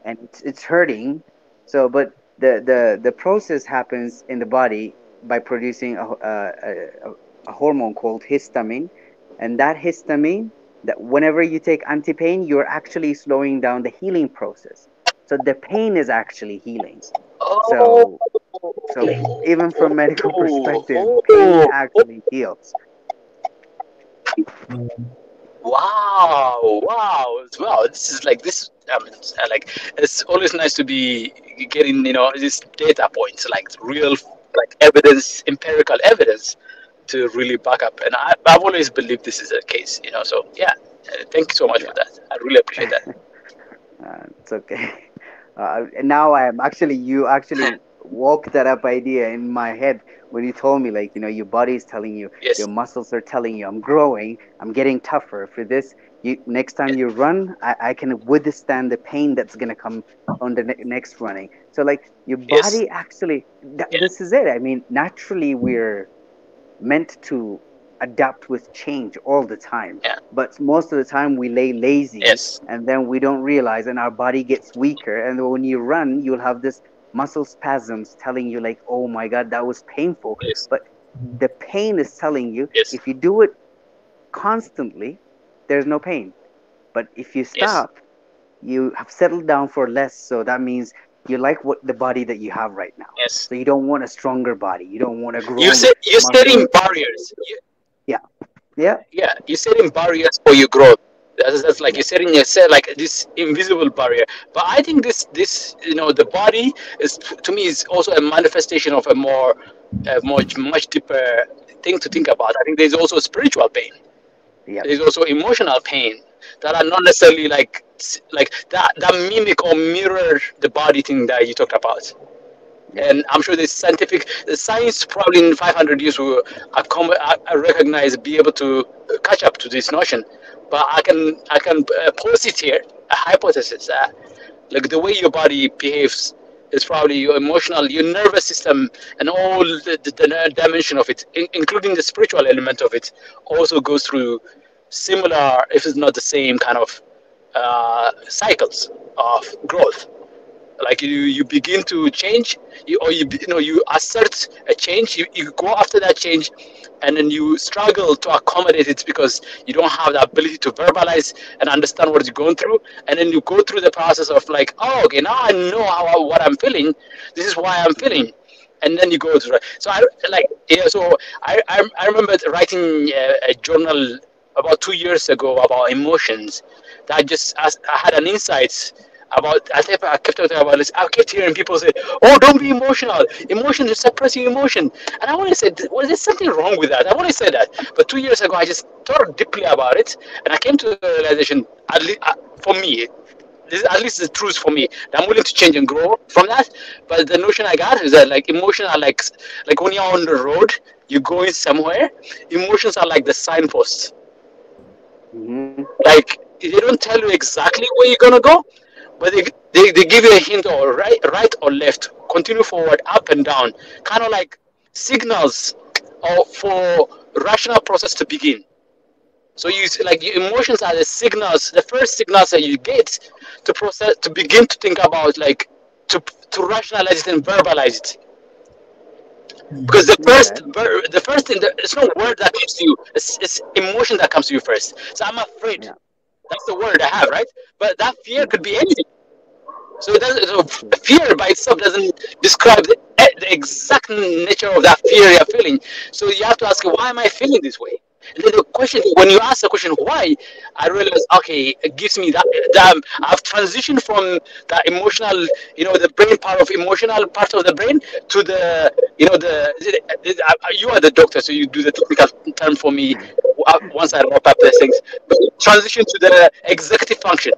and it's hurting. So, but the process happens in the body by producing a hormone called histamine, and that histamine, that whenever you take anti-pain, you're actually slowing down the healing process. So the pain is actually healing. So even from medical perspective, pain actually heals. Wow. This is like this. I mean, like it's always nice to be getting these data points, like real, like evidence, empirical evidence to really back up. And I've always believed this is the case. So yeah, thank you so much for Yeah. that. I really appreciate that. It's okay. Now I am actually, you actually woke that up idea in my head when you told me, like, your body is telling you, your Yes, muscles are telling you, I'm growing, I'm getting tougher. For this, next time yes, you run, I can withstand the pain that's gonna come on the next running. So like your yes, body actually, yeah, this is it. I mean, naturally we're meant to adapt with change all the time. yeah, But most of the time we lay lazy yes, and then we don't realize and our body gets weaker. And when you run, you'll have this muscle spasms telling you, like, oh my God, that was painful. yes, But the pain is telling you yes, if you do it constantly, there's no pain. But if you yes, stop, you have settled down for less. So that means you like what the body that you have right now. yes. So you don't want a stronger body. You don't want a You grown said you're setting muscle. barriers. Yeah. Yeah. Yeah, you're setting barriers for your growth. That's like Yeah. you're setting yourself like this invisible barrier. But I think this the body is, to me, is also a manifestation of a much deeper thing to think about. I think there's also spiritual pain. Yeah. There's also emotional pain that are not necessarily like that mimic or mirror the body thing that you talked about. Yeah. And I'm sure the science probably in 500 years will I recognize, be able to catch up to this notion. But I can posit here a hypothesis that, like, the way your body behaves is probably your emotional, your nervous system, and all the dimension of it, including the spiritual element of it, also goes through similar, if it's not the same kind of cycles of growth. Like you begin to change, you assert a change, you go after that change, and then you struggle to accommodate it because you don't have the ability to verbalize and understand what you're going through. And then you go through the process of, like, oh, okay, now I know what I'm feeling, this is why I'm Hmm. feeling. And then you go through it. So I like, yeah, so I remember writing a journal about 2 years ago about emotions, that I had an insight about. I kept talking about this. I kept hearing people say, "Oh, don't be emotional. Emotion is suppressing emotion." And I want to say, well, there's something wrong with that. I want to say that. But 2 years ago, I just thought deeply about it, and I came to the realization, at least for me, this is at least the truth for me, that I'm willing to change and grow from that. But the notion I got is that, like, emotion are like when you're on the road, you're going somewhere. Emotions are like the signposts. Hmm. Like, they don't tell you exactly where you're gonna go, but they give you a hint, or right or left, continue forward, up and down, kind of like signals or for rational process to begin. So you see, like, your emotions are the signals, the first signals that you get to process, to begin to think about, like, to rationalize it and verbalize it. Because the Okay. first thing, it's not word that comes to you, it's emotion that comes to you first. So I'm afraid. Yeah. That's the word I have, right? But that fear Yeah. could be anything. So it doesn't. So True. fear by itself doesn't describe the exact nature of that fear you're feeling. So you have to ask, why am I feeling this way? And then the question, when you ask the question why, I realize, okay, it gives me that I've transitioned from that emotional, the brain part of emotional part of the brain, to the, you are the doctor, so you do the technical term for me once I wrap up these things. But transition to the executive function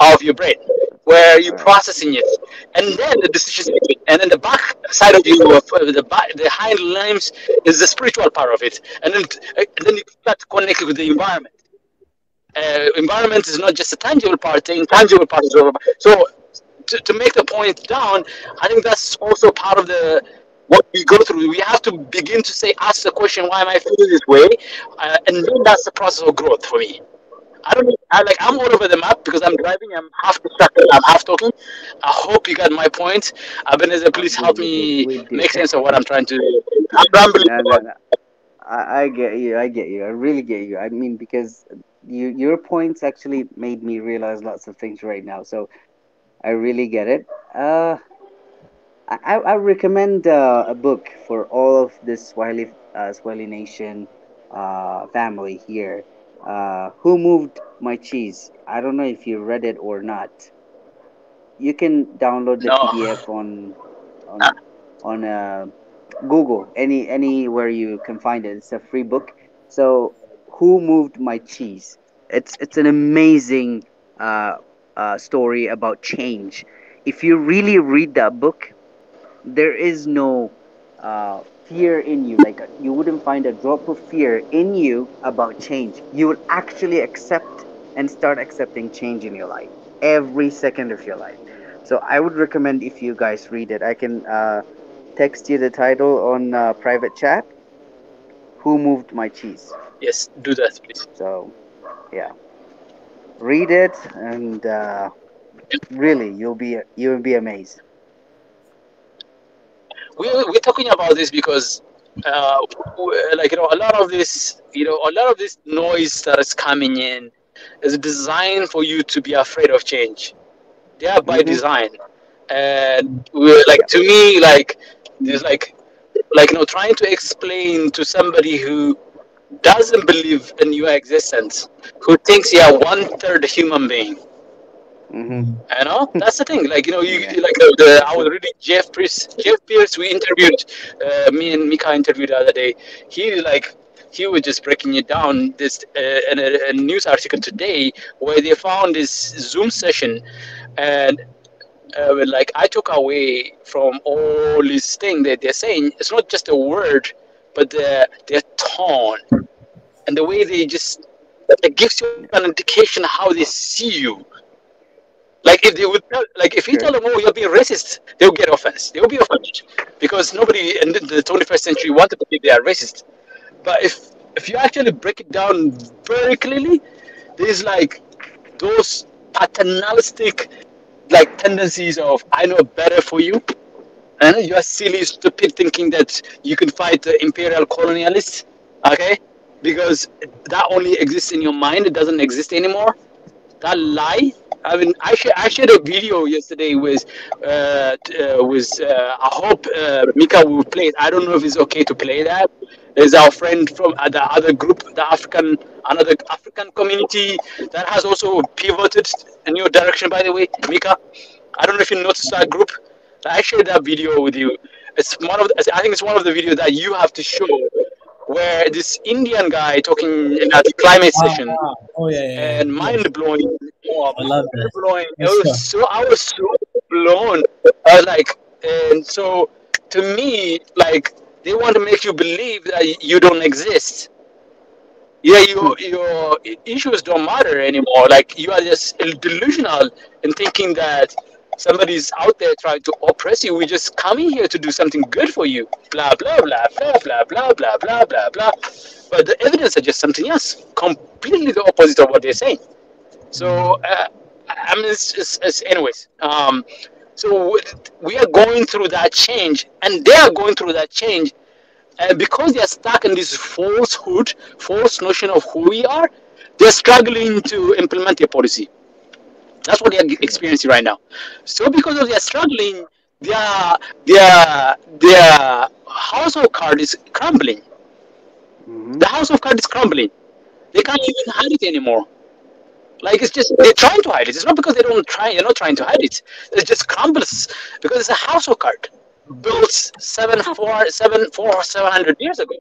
of your brain, where you're All right. processing it, and then the decisions making, and then the back side of you, the hind limbs, is the spiritual part of it, and then you start connecting with the environment. Environment is not just a tangible part; the intangible part as well. So, to make the point down, I think that's also part of the what we go through. We have to begin to ask the question, why am I feeling this way? And then that's the process of growth for me. I don't know. I'm all over the map because I'm driving. I'm half distracted. I'm half talking. I hope you got my point. Ebenezer, please help We did. me We did. make sense of what I'm trying to. I'm rambling No, no, about. no. I get you. I get you. I really get you. I mean, because your points actually made me realize lots of things right now. So I really get it. I recommend a book for all of this Swahili Nation family here. Who Moved My Cheese? I don't know if you read it or not. You can download the No. PDF on Google, anywhere you can find it. It's a free book. So, Who Moved My Cheese? It's an amazing uh, story about change. If you really read that book, there is no fear in you. Like you wouldn't find a drop of fear in you about change. You will actually accept and start accepting change in your life every second of your life. So I would recommend if you guys read it. I can text you the title on private chat. Who Moved My Cheese? Yes, do that, please. So yeah, read it and really you'll be amazed. We're talking about this because, like a lot of this, a lot of this noise that is coming in is designed for you to be afraid of change. They are by Mm-hmm. design, and we're like, to me, like there's like trying to explain to somebody who doesn't believe in your existence, who thinks you are one third human being. Mm-hmm. That's the thing. Like you Yeah. like I was reading Jeff Pierce. Jeff Pierce, we interviewed, me and Mika interviewed the other day. He like he was just breaking it down this in a news article today where they found this Zoom session, and like I took away from all this thing that they're saying. It's not just a word, but their tone and the way they just it gives you an indication how they see you. Like if they would tell, like if you Sure. tell them, "Oh, you're being racist," they'll get offense. They'll be offended because nobody in the 21st century wanted to think they are racist. But if you actually break it down very clearly, there's like those paternalistic like tendencies of "I know better for you," and you are silly, stupid, thinking that you can fight the imperial colonialists, okay? Because that only exists in your mind; it doesn't exist anymore. That lie. I mean, I shared a video yesterday I hope Mika will play it. I don't know if it's okay to play that. There's our friend from the other group, another African community that has also pivoted a new direction. By the way, Mika, I don't know if you noticed that group. I shared that video with you. I think it's one of the videos that you have to show, where this Indian guy talking at the climate session Oh yeah, yeah, yeah. and Yes. mind blowing. Oh, I love mind that. blowing. Yes, sir. I was so blown. I was like, and so to me, like they want to make you believe that you don't exist. Yeah, your issues don't matter anymore. Like you are just delusional in thinking that somebody's out there trying to oppress you. We're just coming here to do something good for you. Blah blah blah blah blah blah blah blah blah blah. But the evidence suggests something else, completely the opposite of what they're saying. So I mean, anyways. So we are going through that change, and they are going through that change, and because they are stuck in this false notion of who we are, they're struggling to implement their policy. That's what they are Sure. experiencing right now. So because of their struggling, their household card is crumbling. Mm-hmm. The house of cards is crumbling. They can't even hide it anymore. Like it's just they're trying to hide it. It's not because they're not trying to hide it. It just crumbles because it's a house of card built 700 years ago.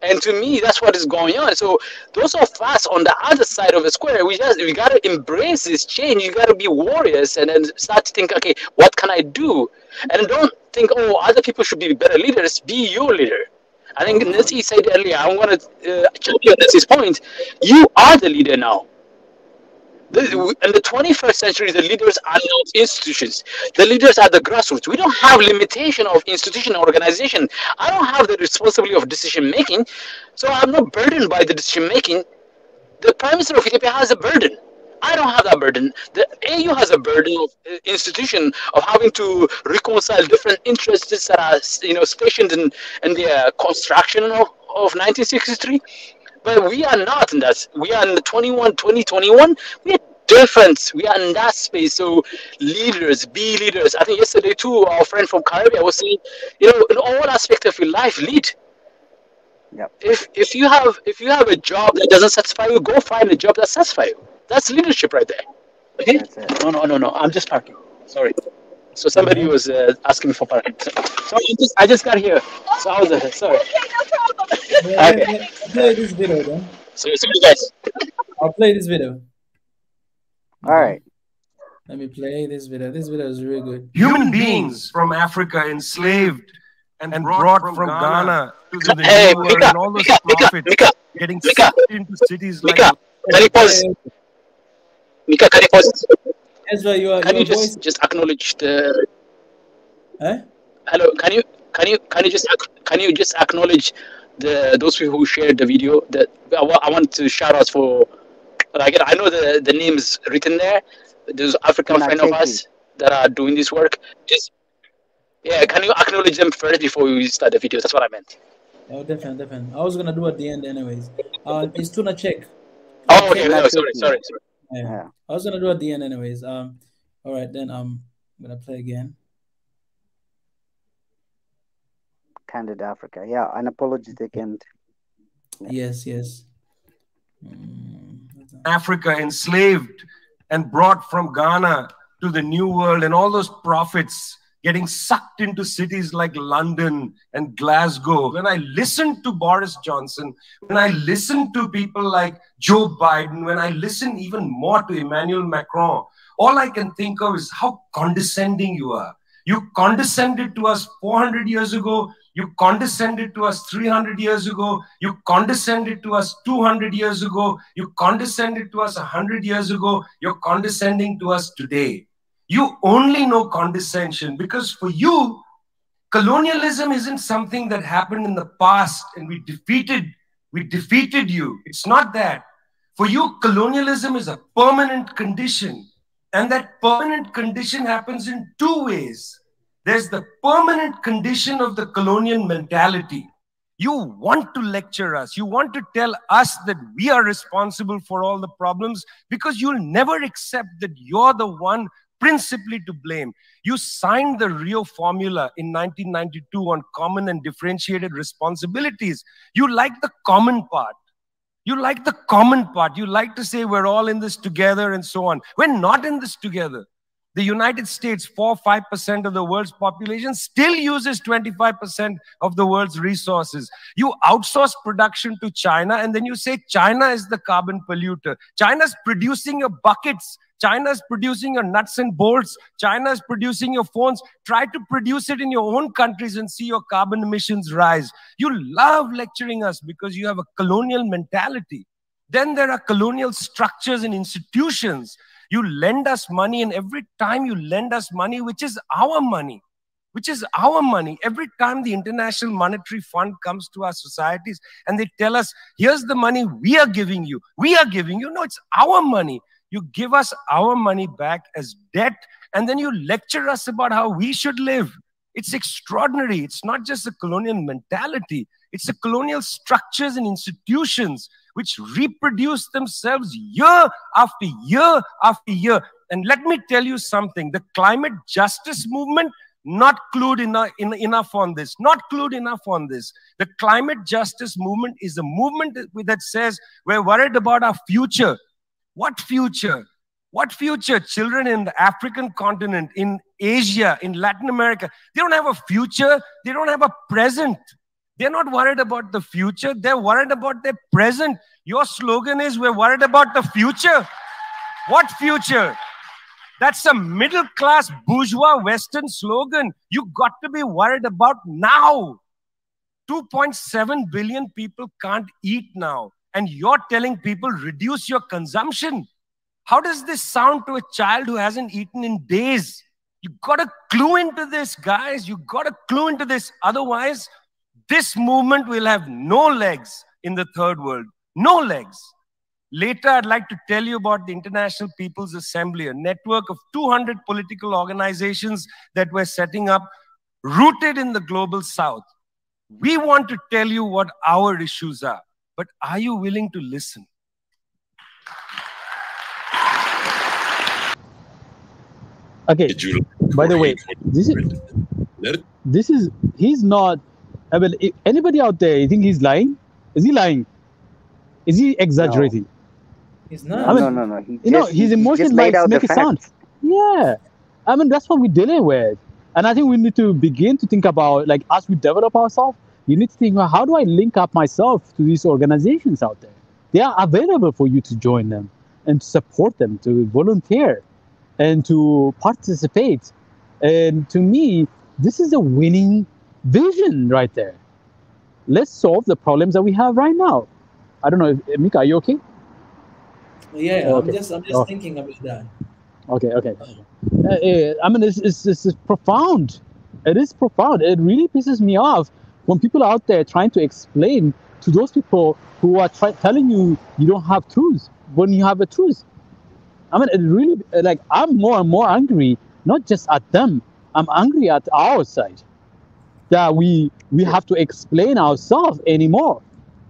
And to me, that's what is going on. So those of us on the other side of the square, we gotta embrace this change. You gotta be warriors and then start to think, okay, what can I do? And don't think, oh, other people should be better leaders. Be your leader. I think Nancy said earlier, I'm gonna champion Nancy's point. You are the leader now. In the 21st century, the leaders are not institutions. The leaders are the grassroots. We don't have limitation of institution or organization. I don't have the responsibility of decision making, so I'm not burdened by the decision making. The Prime Minister of Ethiopia has a burden. I don't have that burden. The AU has a burden of institution of having to reconcile different interests that are stationed in the construction of 1963. But we are not in that. We are in the 2021. We are different. We are in that space. So leaders, be leaders. I think yesterday too, our friend from Caribbean was saying, in all aspects of your life, lead. Yep. If you have a job that doesn't satisfy you, go find a job that satisfies you. That's leadership right there. Okay? That's it. No. I'm just parking. Sorry. So somebody was asking for parking. So I just got here. So I was sorry. Okay. I'll play this video then. So you guys. I'll play this video. All right. Let me play this video. This video is really good. Human beings from Africa enslaved and brought from Ghana to the Hey, New World, Mika, and all those profits getting Mika, sucked into cities like. Mika, can you pause? Mika, can you pause? Ezra, Can you just acknowledge the? Huh? Hello, can you just acknowledge those people who shared the video? That I want to shout out for. Like, I know the names written there. Those African friends of us that are doing this work. Can you acknowledge them first before we start the video? That's what I meant. Oh, definitely. I was gonna do at the end anyways. It's Tuna check. Oh, okay. No, sorry. Yeah. I was gonna do at the end anyways. All right, then I'm gonna play again. Candid Africa. Yeah, unapologetic and. Yeah. Yes. Africa enslaved and brought from Ghana to the New World, and all those profits getting sucked into cities like London and Glasgow. When I listen to Boris Johnson, when I listen to people like Joe Biden, when I listen even more to Emmanuel Macron, all I can think of is how condescending you are. You condescended to us 400 years ago. You condescended to us 300 years ago. You condescended to us 200 years ago. You condescended to us 100 years ago. You're condescending to us today. You only know condescension because for you, colonialism isn't something that happened in the past and we defeated you. It's not that. For you, colonialism is a permanent condition. And that permanent condition happens in two ways. There's the permanent condition of the colonial mentality. You want to lecture us. You want to tell us that we are responsible for all the problems because you'll never accept that you're the one principally to blame. You signed the Rio Formula in 1992 on common and differentiated responsibilities. You like the common part. You like the common part. You like to say we're all in this together and so on. We're not in this together. The United States, 4-5% of the world's population, still uses 25% of the world's resources. You outsource production to China, and then you say China is the carbon polluter. China's producing your buckets. China's producing your nuts and bolts. China's producing your phones. Try to produce it in your own countries and see your carbon emissions rise. You love lecturing us because you have a colonial mentality. Then there are colonial structures and institutions. You lend us money, and every time you lend us money, which is our money, every time the International Monetary Fund comes to our societies and they tell us, here's the money we are giving you. No, it's our money. You give us our money back as debt, and then you lecture us about how we should live. It's extraordinary. It's not just a colonial mentality. It's the colonial structures and institutions which reproduce themselves year after year after year. And let me tell you something. The climate justice movement, not clued enough on this. Not clued enough on this. The climate justice movement is a movement that says we're worried about our future. What future? What future? Children in the African continent, in Asia, in Latin America, they don't have a future. They don't have a present. They're not worried about the future. They're worried about their present. Your slogan is, we're worried about the future. What future? That's a middle-class bourgeois Western slogan. You got to be worried about now. 2.7 billion people can't eat now. And you're telling people, reduce your consumption. How does this sound to a child who hasn't eaten in days? You got to clue into this, guys. You got to clue into this. Otherwise, this movement will have no legs in the third world. No legs. Later, I'd like to tell you about the International People's Assembly, a network of 200 political organizations that we're setting up, rooted in the global south. We want to tell you what our issues are, but are you willing to listen? Okay, by the way, he's not I mean, anybody out there, you think he's lying? Is he lying? Is he exaggerating? He's No, not. I mean, no, no, no. He you know, just his he emotion just might laid out the make it sound. facts. Yeah. I mean, that's what we're dealing with. And I think we need to begin to think about, like, as we develop ourselves, you need to think, well, how do I link up myself to these organizations out there? They are available for you to join them and to support them, to volunteer and to participate. And to me, this is a winning vision right there. Let's solve the problems that we have right now. I don't know, Mika, are you okay? Yeah, Oh, I'm okay. just Oh, thinking about that. okay. I mean, it's profound. It is profound. It really pisses me off when people are out there trying to explain to those people who are telling you you don't have truth when you have a truth. I mean, it really, like, I'm more and more angry, not just at them. I'm angry at our side that we have to explain ourselves anymore.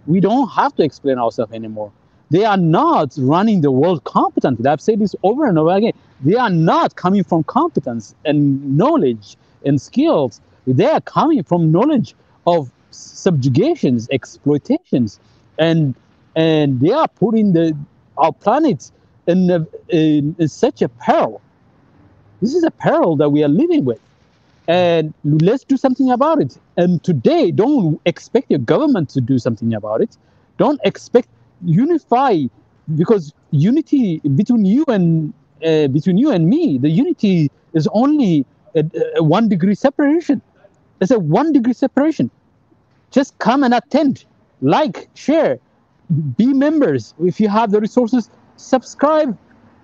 We don't have to explain ourselves anymore. They are not running the world competently. I've said this over and over again. They are not coming from competence and knowledge and skills. They are coming from knowledge of subjugations, exploitations, and they are putting our planet in such a peril. This is a peril that we are living with, and let's do something about it. And today, don't expect your government to do something about it. Don't expect unify, because unity between you and me, the unity is only a 1 degree separation. It's a 1 degree separation. Just come and attend, like, share, be members. If you have the resources, subscribe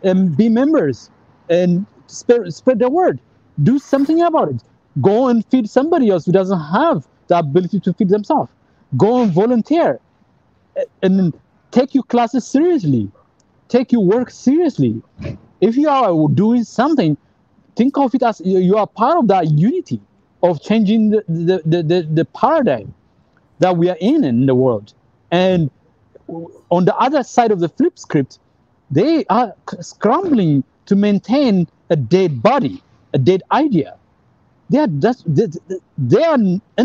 and be members, and spread the word. Do something about it. Go and feed somebody else who doesn't have the ability to feed themselves. Go and volunteer, and take your classes seriously. Take your work seriously. If you are doing something, think of it as you are part of that unity of changing the paradigm that we are in the world. And on the other side of the flip script, they are scrambling to maintain a dead body, a dead idea. They are in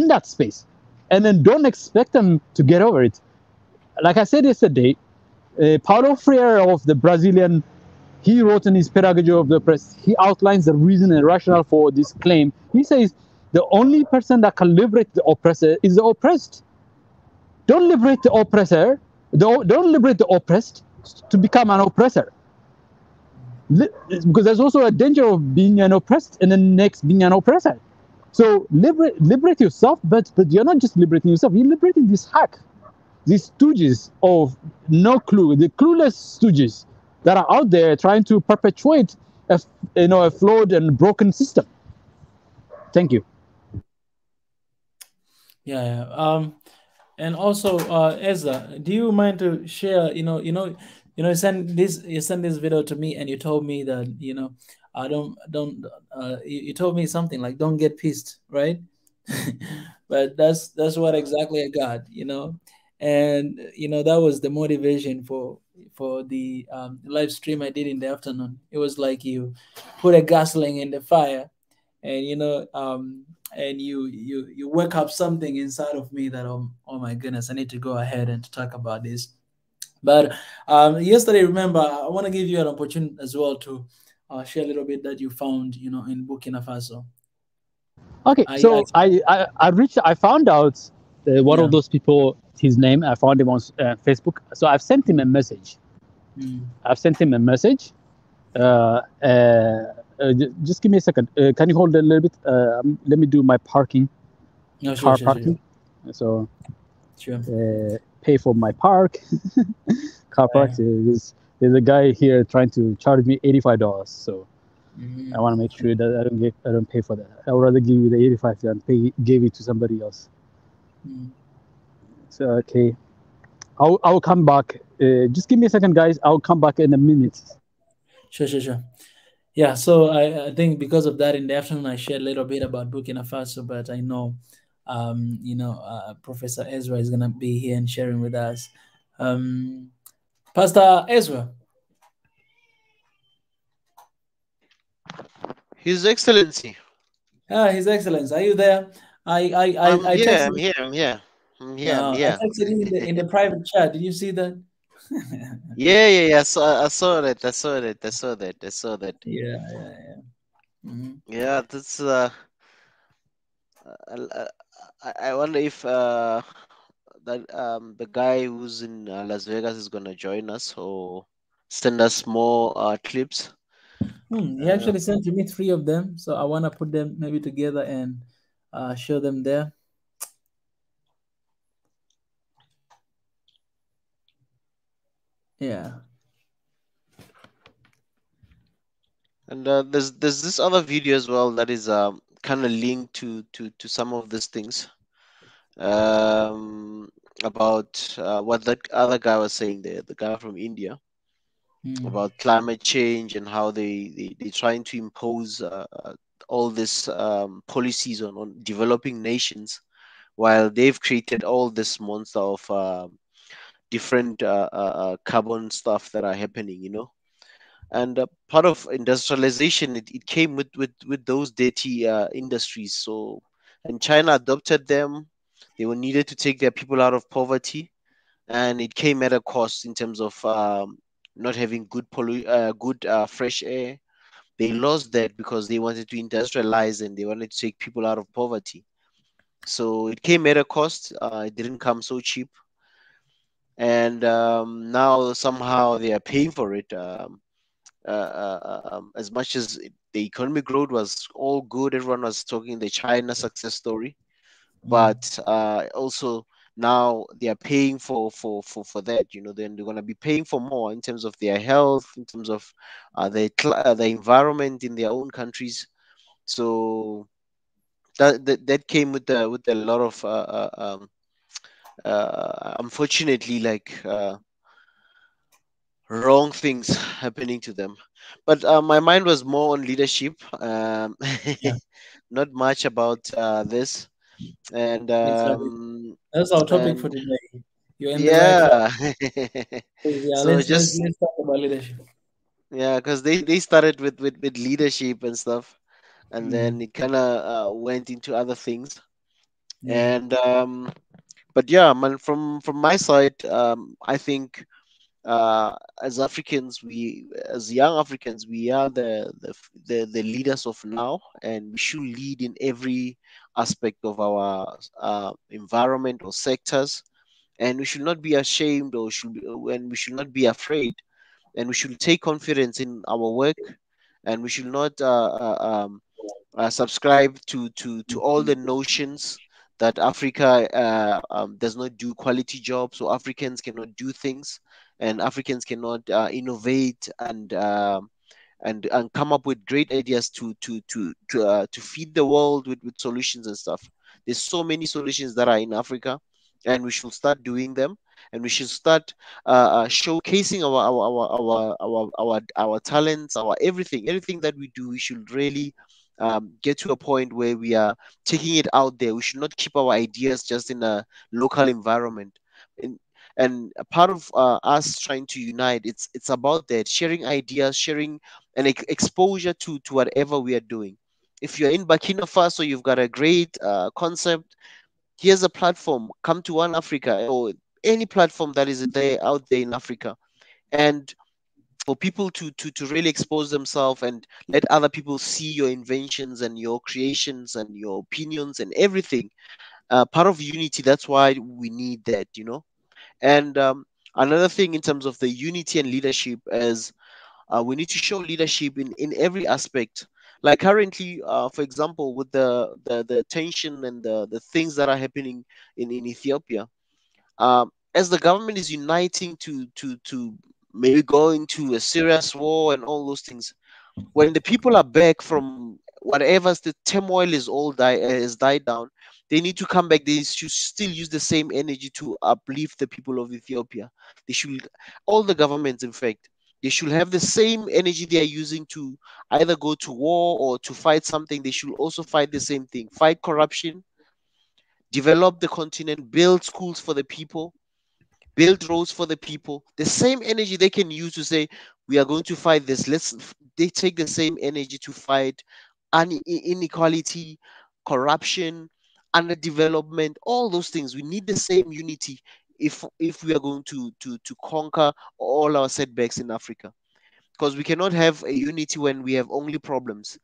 that space, and then don't expect them to get over it. Like I said yesterday, Paulo Freire of the Brazilian, he wrote in his Pedagogy of the Oppressed, he outlines the reason and rationale for this claim. He says the only person that can liberate the oppressor is the oppressed. Don't liberate the oppressor. Don't liberate the oppressed to become an oppressor. Because there's also a danger of being an oppressed and then next being an oppressor. So liberate yourself, but you're not just liberating yourself. You're liberating this hack, these stooges of no clue, the clueless stooges that are out there trying to perpetuate a flawed and broken system. Thank you. Yeah. And also, Ezra, do you mind to share? You send this video to me, and you told me that I don't. You told me something like, "Don't get pissed," right? But that's what exactly I got. And that was the motivation for the live stream I did in the afternoon. It was like you put a gasoline in the fire, and and you wake up something inside of me that, oh my goodness, I need to go ahead and to talk about this. But yesterday, remember, I want to give you an opportunity as well to share a little bit that you found in Burkina Faso. Okay, so I found out one of those people, his name, I found him on Facebook. So I've sent him a message. I've sent him a message. Just give me a second. Can you hold a little bit? Let me do my parking. Car parking. So pay for my park. Car park. There's a guy here trying to charge me $85. So I want to make sure that I don't pay for that. I would rather give you the $85 than give it to somebody else. So okay, I'll come back. Just give me a second, guys. I'll come back in a minute. Sure. Yeah, so I think because of that, in the afternoon, I shared a little bit about Burkina Faso, but I know, Professor Ezra is going to be here and sharing with us. Pastor Ezra. His Excellency. His Excellency, are you there? I here. texted. I'm here. I'm here. I'm here. I'm I here. texted you in the private chat. Did you see that? Yeah. I saw that. I saw that. I saw that. I saw that. Yeah. Mm-hmm. Yeah, that's I wonder if that the guy who's in Las Vegas is gonna join us or send us more clips. He actually sent to me 3 of them, so I want to put them maybe together and show them there. Yeah. And there's this other video as well that is kind of linked to some of these things about what that other guy was saying there, the guy from India, about climate change and how they're trying to impose all these policies on developing nations while they've created all this monster of different carbon stuff that are happening, you know. And part of industrialization, it came with those dirty industries. So, and China adopted them. They were needed to take their people out of poverty, and it came at a cost in terms of not having good fresh air. They lost that because they wanted to industrialize and they wanted to take people out of poverty. So it came at a cost. It didn't come so cheap, and now somehow they are paying for it. As much as the economic growth was all good, everyone was talking the China success story, but also now they are paying for that. You know, then they're gonna be paying for more in terms of their health, in terms of the environment in their own countries. So that came with a lot of unfortunately, like wrong things happening to them. But my mind was more on leadership, Yeah. not much about this. And Exactly. That's our topic for and today. You're in the right track. yeah, Yeah, so just let's talk about leadership. yeah, because they started with leadership and stuff, and then it kind of went into other things. Yeah. And but yeah, man, from my side, I think as Africans, as young Africans, we are the leaders of now, and we should lead in every aspect of our environment or sectors, and we should not be ashamed and we should not be afraid, and we should take confidence in our work, and we should not subscribe to all the notions that Africa does not do quality jobs, or Africans cannot do things, and Africans cannot innovate and come up with great ideas to feed the world with solutions and stuff. There's so many solutions that are in Africa, and we should start doing them, and we should start showcasing our talents, our everything that we do. We should really get to a point where we are taking it out there. We should not keep our ideas just in a local environment. And a part of us trying to unite, it's about that, sharing ideas, sharing and exposure to whatever we are doing. If you're in Burkina Faso, you've got a great concept. Here's a platform. Come to One Africa or any platform that is there out there in Africa, and for people to really expose themselves and let other people see your inventions and your creations and your opinions and everything. Part of unity. That's why we need that, you know. And another thing in terms of the unity and leadership is we need to show leadership in every aspect. Like currently, for example, with the tension and the things that are happening in Ethiopia, as the government is uniting to maybe go into a serious war and all those things, when the people are back from whatever the turmoil is died down, they need to come back. They should still use the same energy to uplift the people of Ethiopia. They should, all the governments, in fact, they should have the same energy they are using to either go to war or to fight something. They should also fight the same thing: fight corruption, develop the continent, build schools for the people, build roads for the people. The same energy they can use to say we are going to fight this, they take the same energy to fight inequality, corruption, underdevelopment, all those things. We need the same unity if we are going to conquer all our setbacks in Africa, because we cannot have a unity when we have only problems,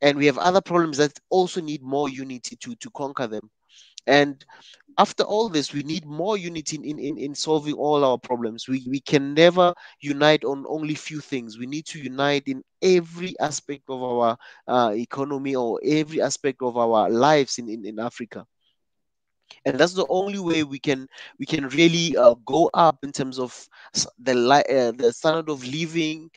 and we have other problems that also need more unity to conquer them. And after all this, we need more unity in solving all our problems. We can never unite on only few things. We need to unite in every aspect of our economy, or every aspect of our lives in Africa. And that's the only way we can really go up in terms of the standard of living,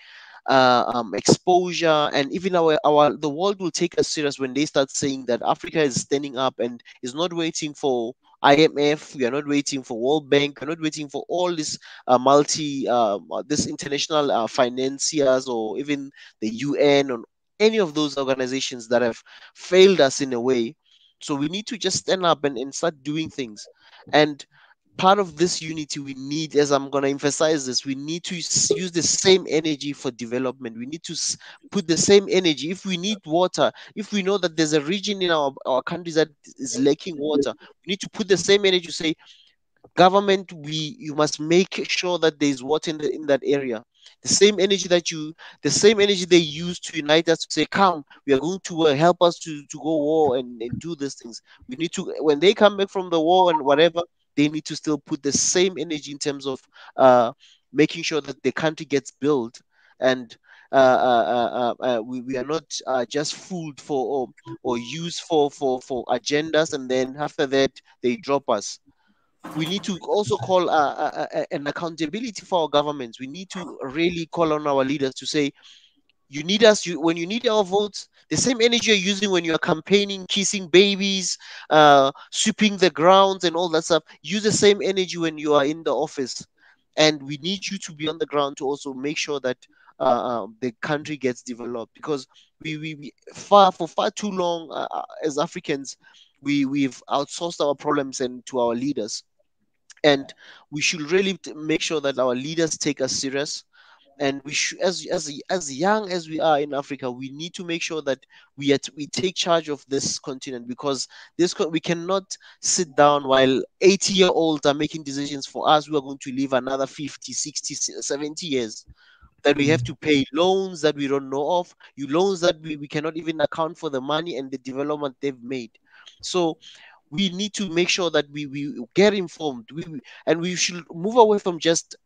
exposure, and even our the world will take us serious when they start saying that Africa is standing up and is not waiting for IMF. We are not waiting for World Bank. We're not waiting for all this this international financiers, or even the UN, or any of those organizations that have failed us in a way. So we need to just stand up and start doing things. And part of this unity, we need, as I'm going to emphasize this, we need to use the same energy for development. We need to put the same energy. If we need water, if we know that there's a region in our countries that is lacking water, we need to put the same energy to say, government, you must make sure that there's water in that area. The same energy they use to unite us, to say, come, we are going to help us to go war and do these things. We need to, when they come back from the war and whatever, they need to still put the same energy in terms of making sure that the country gets built. And we are not just fooled for, or used for agendas, and then after that they drop us. We need to also call an accountability for our governments. We need to really call on our leaders to say, you need us, when you need our votes, the same energy you're using when you're campaigning, kissing babies, sweeping the grounds and all that stuff, use the same energy when you are in the office. And we need you to be on the ground to also make sure that the country gets developed, because we for far too long, as Africans, we've outsourced our problems and to our leaders. And we should really make sure that our leaders take us serious. And we should, as young as we are in Africa, we need to make sure that we take charge of this continent, because we cannot sit down while 80-year-olds are making decisions for us. We are going to live another 50, 60, 70 years, that we have to pay loans that we don't know of, loans that we cannot even account for the money and the development they've made. So we need to make sure that we get informed, and we should move away from just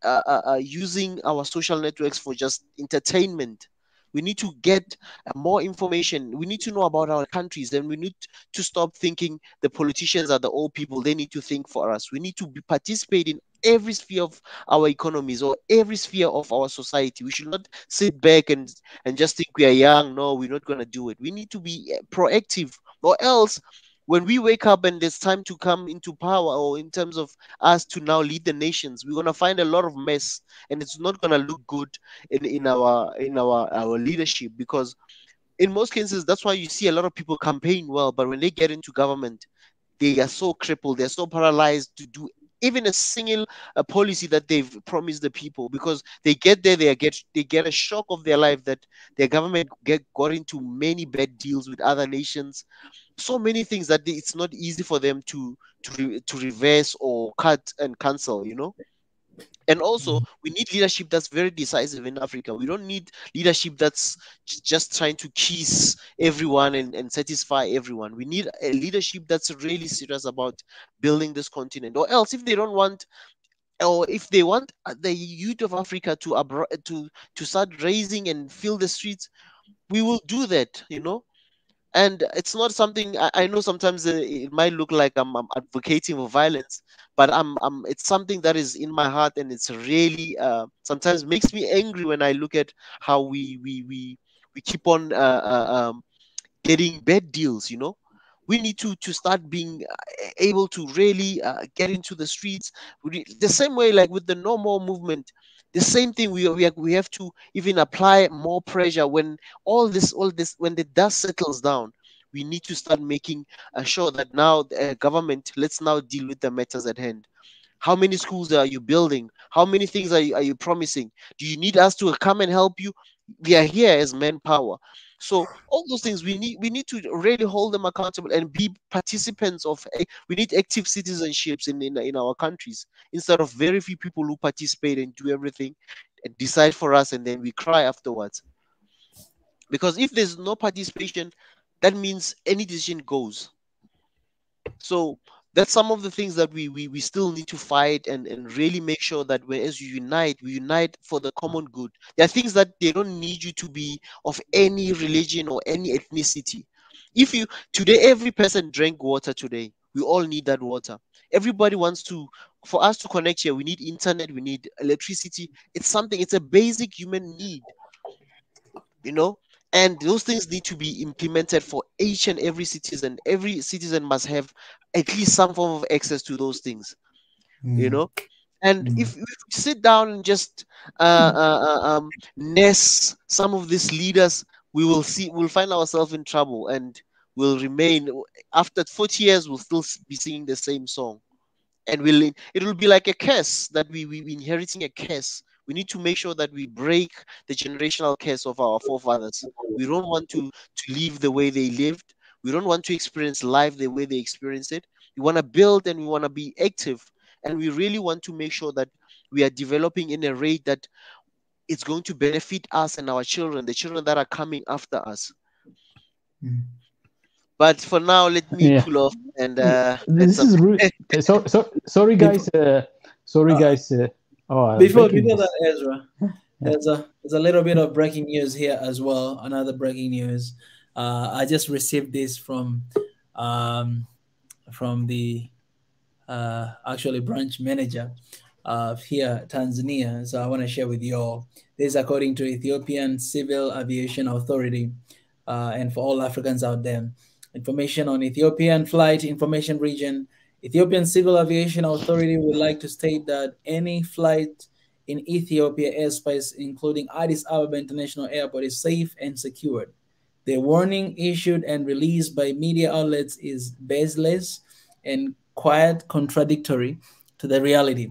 using our social networks for just entertainment. We need to get more information. We need to know about our countries, and we need to stop thinking the politicians are the old people. They need to think for us. We need to participate in every sphere of our economies, or every sphere of our society. We should not sit back and just think we are young. No, we're not going to do it. We need to be proactive, or else when we wake up and it's time to come into power, or in terms of us to now lead the nations, we're going to find a lot of mess, and it's not going to look good in our leadership. Because in most cases, that's why you see a lot of people campaign well, but when they get into government, they are so crippled, they're so paralyzed to do even a single policy that they've promised the people, because they get there, they get a shock of their life that their government got into many bad deals with other nations, so many things that it's not easy for them to reverse or cut and cancel. And also, we need leadership that's very decisive in Africa. We don't need leadership that's just trying to kiss everyone and satisfy everyone. We need a leadership that's really serious about building this continent. Or else, if they don't want, or if they want the youth of Africa to start raising and fill the streets, we will do that. And it's not something, I know sometimes it might look like I'm advocating for violence, but it's something that is in my heart, and it's really sometimes makes me angry when I look at how we keep on getting bad deals. We need to start being able to really get into the streets the same way, like with the No More movement. The same thing, we have to even apply more pressure when all this when the dust settles down. We need to start making sure that now government, let's now deal with the matters at hand. How many schools are you building? How many things are you promising? Do you need us to come and help you? We are here as manpower. So all those things we need to really hold them accountable and be participants of. We need active citizenships in our countries, instead of very few people who participate and do everything and decide for us, and then we cry afterwards. Because if there's no participation, that means any decision goes. So that's some of the things that we still need to fight and really make sure that as we unite for the common good. There are things that they don't need you to be of any religion or any ethnicity. If you today, every person drank water today. We all need that water. Everybody wants to, for us to connect here, we need internet, we need electricity. It's a basic human need, you know, and those things need to be implemented for each and every citizen. Every citizen must have at least some form of access to those things, you know. And if we sit down and just nest some of these leaders, we'll find ourselves in trouble, and we'll remain, after 40 years we'll still be singing the same song, and it will be like a curse that we inheriting a curse. We need to make sure that we break the generational curse of our forefathers. We don't want to live the way they lived. We don't want to experience life the way they experienced it. We want to build and we want to be active, and we really want to make sure that we are developing in a rate that it's going to benefit us and our children, the children that are coming after us. But for now, let me cool off and this is really sorry guys. Sorry guys. Before that, Ezra, there's a little bit of breaking news here as well. Another breaking news. I just received this from the actually branch manager here, Tanzania. So I want to share with you all. This is according to Ethiopian Civil Aviation Authority, and for all Africans out there. Information on Ethiopian Flight Information Region. Ethiopian Civil Aviation Authority would like to state that any flight in Ethiopia airspace, including Addis Ababa International Airport, is safe and secured. The warning issued and released by media outlets is baseless and quite contradictory to the reality.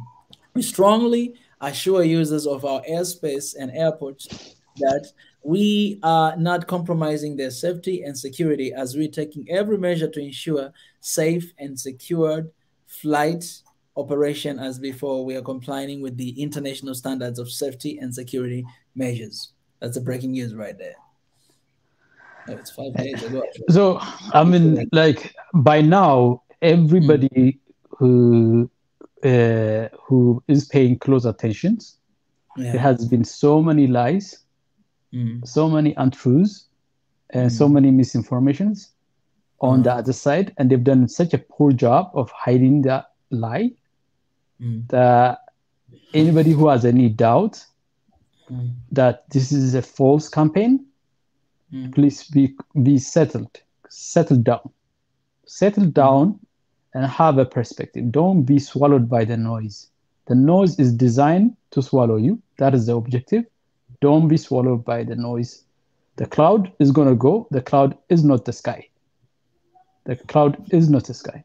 We strongly assure users of our airspace and airports that we are not compromising their safety and security, as we're taking every measure to ensure safe and secured flight operation as before. We are complying with the international standards of safety and security measures. That's the breaking news right there. Oh, it's 5 days ago. So, I mean, like, by now, everybody who is paying close attention, there has been so many lies, so many untruths, and so many misinformations on the other side, and they've done such a poor job of hiding that lie that anybody who has any doubt that this is a false campaign, please be settle down and have a perspective. Don't be swallowed by the noise. The noise is designed to swallow you. That is the objective. Don't be swallowed by the noise. The cloud is going to go. The cloud is not the sky. The cloud is not the sky.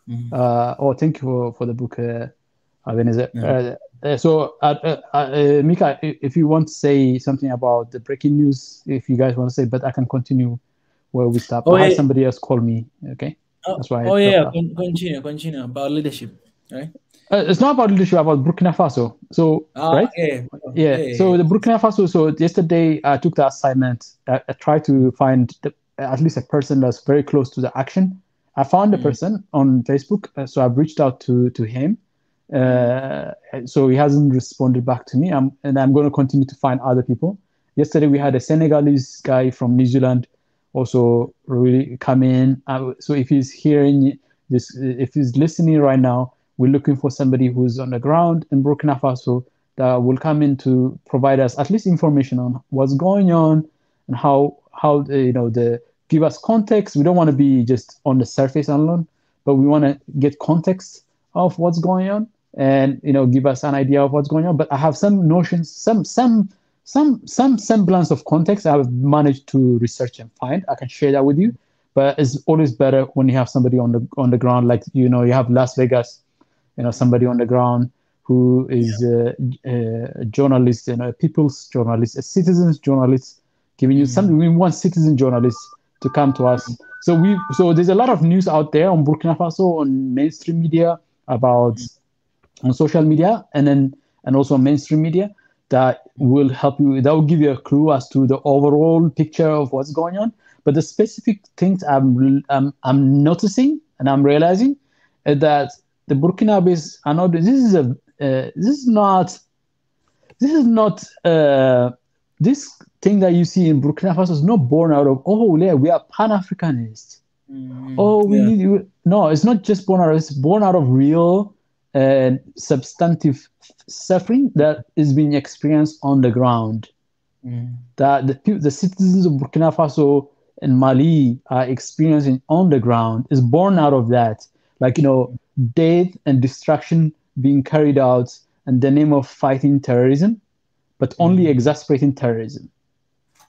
Thank you for the book, Ebenezer. So, Mika, if you want to say something about the breaking news, if you guys want to say, but I can continue where we stopped. I had somebody else call me, okay? That's why. Continue about leadership, right? It's not about leadership, about Burkina Faso. So, right? Yeah. So the Burkina Faso. So yesterday I took the assignment. I tried to find at least a person that's very close to the action. I found a person on Facebook, so I've reached out to him. So he hasn't responded back to me, and I'm going to continue to find other people. Yesterday we had a Senegalese guy from New Zealand also really come in. So if he's hearing this, if he's listening right now, we're looking for somebody who's on the ground in Burkina Faso that will come in to provide us at least information on what's going on and how give us context. We don't want to be just on the surface alone, but we want to get context of what's going on and give us an idea of what's going on. But I have some notions, some semblance of context I've managed to research and find. I can share that with you. But it's always better when you have somebody on the ground, like you have Las Vegas, somebody on the ground who is a journalist, a people's journalist, a citizen's journalist, giving you something. We want citizen journalists to come to us. So there's a lot of news out there on Burkina Faso, on mainstream media, about on social media, and also mainstream media, that will help you. That will give you a clue as to the overall picture of what's going on. But the specific things I'm noticing and I'm realizing is that the Burkinabes are not. This thing that you see in Burkina Faso is not born out of, oh yeah, we are Pan-Africanists. No, it's not just born out of. It's born out of real substantive suffering that is being experienced on the ground. That the citizens of Burkina Faso and Mali are experiencing on the ground is born out of that. Like, death and destruction being carried out in the name of fighting terrorism, but only exasperating terrorism.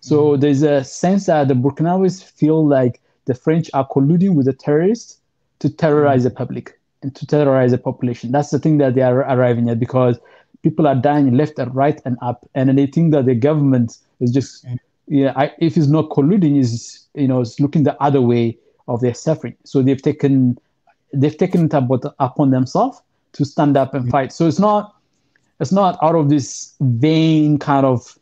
So there's a sense that the Burkinabes feel like the French are colluding with the terrorists to terrorize the public and to terrorize the population. That's the thing that they are arriving at, because people are dying left and right and up, and they think that the government is just, if it's not colluding, is looking the other way of their suffering. So they've taken it upon themselves to stand up and fight. So it's not out of this vain kind of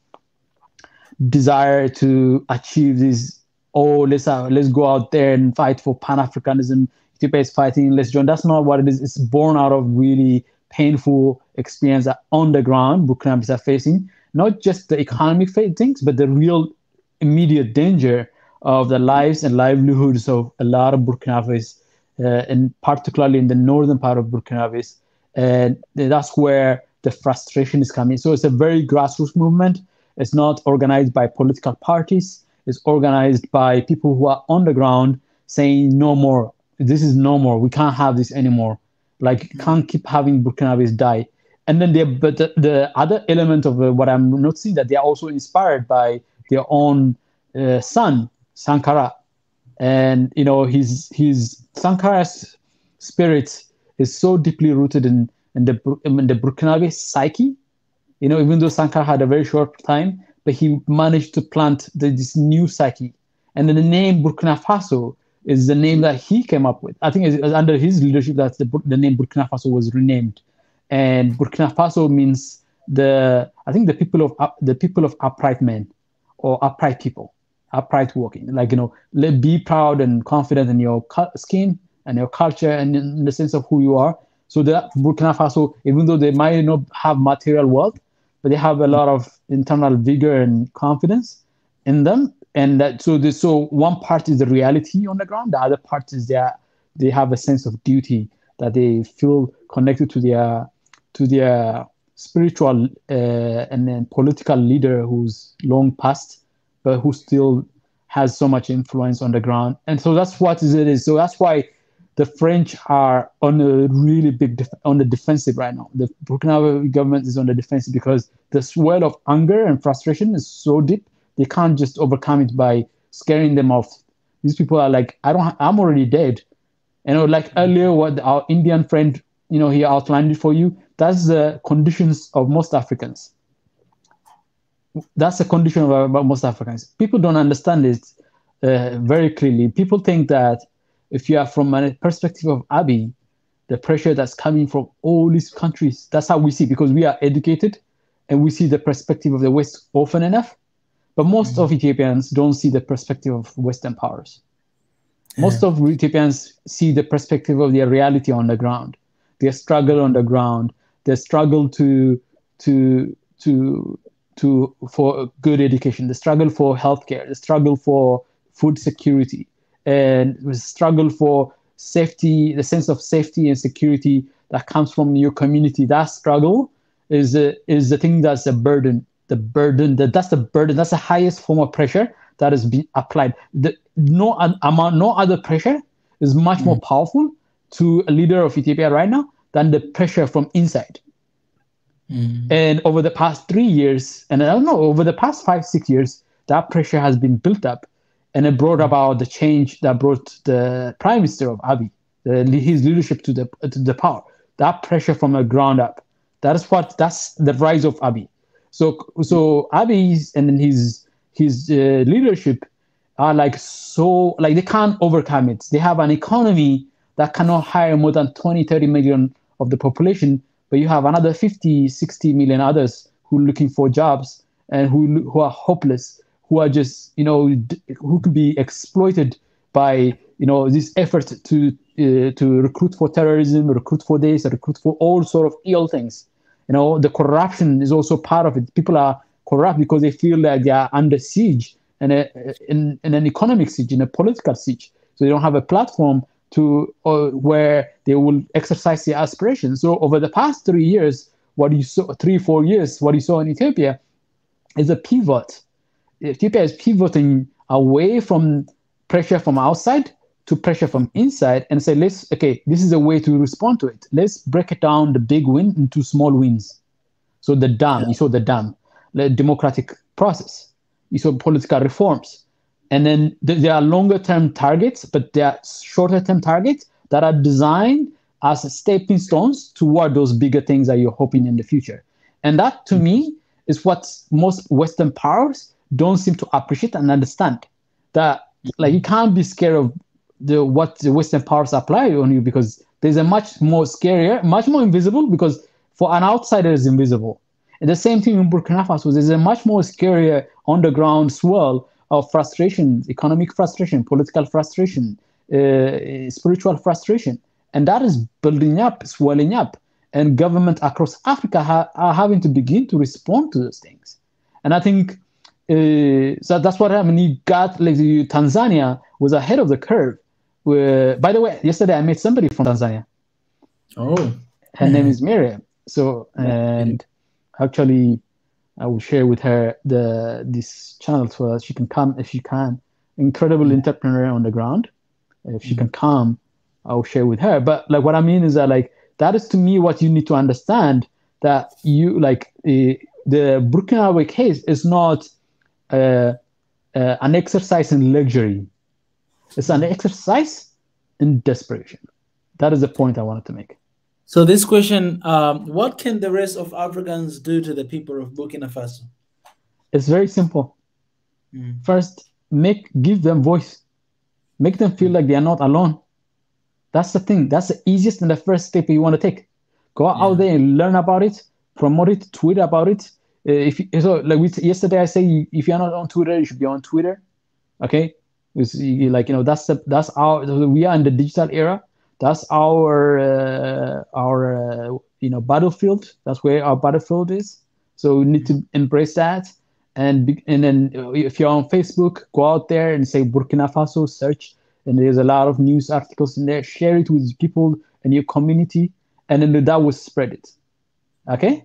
desire to achieve this. Oh, let's go out there and fight for Pan-Africanism. Ethiopia is fighting. Let's join. That's not what it is. It's born out of really painful experience that on the ground Burkinabes are facing. Not just the economic things, but the real immediate danger of the lives and livelihoods of a lot of Burkinabes, and particularly in the northern part of Burkinabes. And that's where the frustration is coming. So it's a very grassroots movement. It's not organized by political parties. It's organized by people who are on the ground saying, no more. This is no more. We can't have this anymore. Like, can't keep having Burkinabes die. And then the other element of what I'm noticing, that they are also inspired by their own son, Sankara. And, his Sankara's spirit is so deeply rooted in the Burkinabe psyche. Even though Sankara had a very short time, but he managed to plant this new psyche. And then the name Burkina Faso is the name that he came up with. I think it was under his leadership that the name Burkina Faso was renamed. And Burkina Faso means the people of upright men, or upright people, upright walking. Like, be proud and confident in your skin and your culture and in the sense of who you are. So the Burkina Faso, even though they might not have material wealth, but they have a lot of internal vigor and confidence in them. And so one part is the reality on the ground. The other part is they have a sense of duty, that they feel connected to their spiritual and then political leader who's long passed, but who still has so much influence on the ground. And so that's what it is. So that's why the French are on a really on the defensive right now. The Burkina government is on the defensive because the swell of anger and frustration is so deep. They can't just overcome it by scaring them off. These people are like, I'm already dead. Like earlier, what our Indian friend, he outlined it for you. That's the conditions of most Africans. That's the condition of most Africans. People don't understand it very clearly. People think that if you are from a perspective of Abiy, the pressure that's coming from all these countries, that's how we see, because we are educated and we see the perspective of the West often enough. But most of Ethiopians don't see the perspective of Western powers. Most of Ethiopians see the perspective of their reality on the ground, their struggle on the ground, their struggle for good education, the struggle for healthcare, the struggle for food security, and the struggle for safety, the sense of safety and security that comes from your community. That struggle is the thing that's a burden. That's the highest form of pressure that is being applied. No other pressure is much more powerful to a leader of Ethiopia right now than the pressure from inside. And over the past 3 years, and I don't know, over the past 5-6 years, that pressure has been built up, and it brought about the change that brought the Prime Minister of Abiy, his leadership to the power. That pressure from the ground up. That's the rise of Abiy. So Abiy and his his leadership are like so, like they can't overcome it. They have an economy that cannot hire more than 20, 30 million of the population, but you have another 50, 60 million others who are looking for jobs and who are hopeless, who are just, who could be exploited by, this effort to recruit for terrorism, recruit for this, recruit for all sort of ill things. The corruption is also part of it. People are corrupt because they feel that they are under siege and in an economic siege, in a political siege. So they don't have a platform to where they will exercise their aspirations. So over the past 3 years, 4 years, what you saw in Ethiopia is a pivot. Ethiopia is pivoting away from pressure from outside to pressure from inside and say, this is a way to respond to it. Let's break it down, the big win, into small wins. So the dam, you saw the dam, the democratic process. You saw political reforms. And then there are longer-term targets, but there are shorter-term targets that are designed as stepping stones toward those bigger things that you're hoping in the future. And that, to me, is what most Western powers don't seem to appreciate and understand. That, like, you can't be scared of what the Western powers apply on you, because there's a much more scarier, much more invisible, because for an outsider it's invisible. And the same thing in Burkina Faso, there's a much more scarier underground swirl of frustration, economic frustration, political frustration, spiritual frustration. And that is building up, swelling up. And governments across Africa are having to begin to respond to those things. And I think, so that's what happened. You got, like, Tanzania was ahead of the curve. By the way, yesterday I met somebody from Tanzania. Oh. Her name is Miriam. So, and actually, I will share with her this channel so that she can come if she can. Incredible entrepreneur on the ground. If she can come, I'll share with her. But like, what I mean is that, like, that is to me what you need to understand, that you, like, the Burkina case is not an exercise in luxury. It's an exercise in desperation. That is the point I wanted to make. So this question, what can the rest of Africans do to the people of Burkina Faso? It's very simple. First, give them voice. Make them feel like they are not alone. That's the thing. That's the easiest and the first step you want to take. Go out there and learn about it, promote it, tweet about it. Yesterday I say, if you're not on Twitter, you should be on Twitter. Okay? It's like, that's our, we are in the digital era. That's our battlefield. That's where our battlefield is. So we need to embrace that. And then if you're on Facebook, go out there and say Burkina Faso, search. And there's a lot of news articles in there. Share it with people in your community, and then that will spread it. Okay,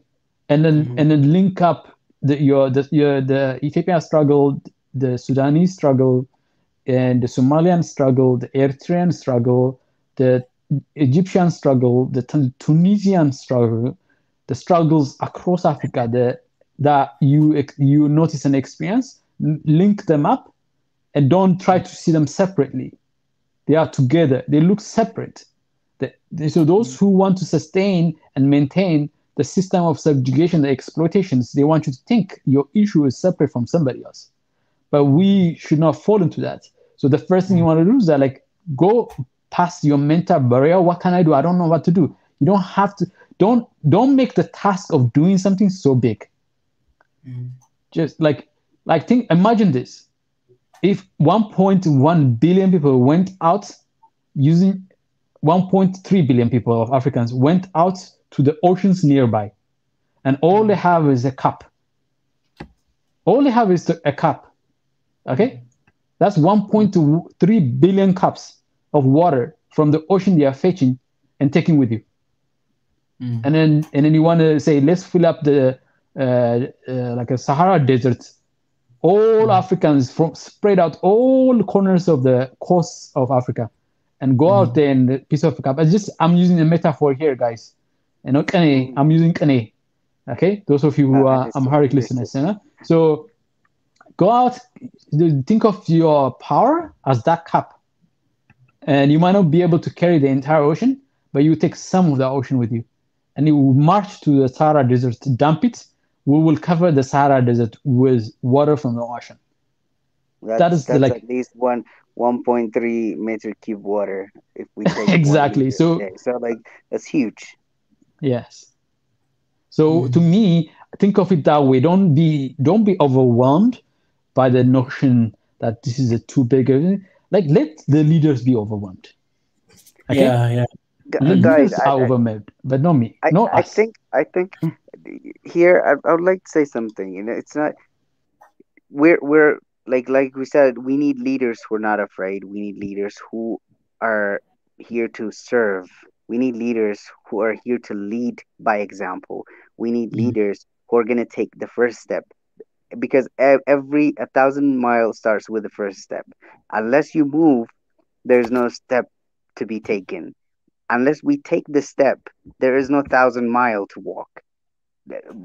and then link up the Ethiopian struggle, the Sudanese struggle, and the Somalian struggle, the Eritrean struggle, the Egyptian struggle, the Tunisian struggle, the struggles across Africa that you notice and experience. Link them up, and don't try to see them separately. They are together. They look separate. So those who want to sustain and maintain the system of subjugation, the exploitations, they want you to think your issue is separate from somebody else. But we should not fall into that. So the first thing you want to do is that, like, go past your mental barrier. What can I do? I don't know what to do. You don't have to. Don't make the task of doing something so big. Just imagine this. If 1.1 billion people went out, using 1.3 billion people of Africans went out to the oceans nearby, and all they have is a cup. All they have is a cup. Okay? That's 1.3 billion cups of water from the ocean they are fetching and taking with you. And then you want to say, let's fill up the like a Sahara desert. All Africans spread out all corners of the coast of Africa, and go out there in the piece of a cup. I'm using a metaphor here, guys. And okay, I'm using kane. Okay, those of you who are Amharic listeners, so go out. Think of your power as that cup, and you might not be able to carry the entire ocean, but you take some of the ocean with you, and you will march to the Sahara Desert to dump it. We will cover the Sahara Desert with water from the ocean. That's like at least 1.3 meter cube water if we take 1 exactly. liter So a day. So like that's huge. yes. So to me, think of it that way. Don't be overwhelmed by the notion that this is a too big of it. Like let the leaders be overwhelmed. Okay? Yeah. The Guys, leaders are overwhelmed, but not me, not us. I think here I would like to say something. You know, it's not we're like we said, we need leaders who are not afraid. We need leaders who are here to serve. We need leaders who are here to lead by example. We need leaders who are going to take the first step, because every 1,000 miles starts with the first step. Unless you move, there's no step to be taken. Unless we take the step, there is no 1,000 mile to walk.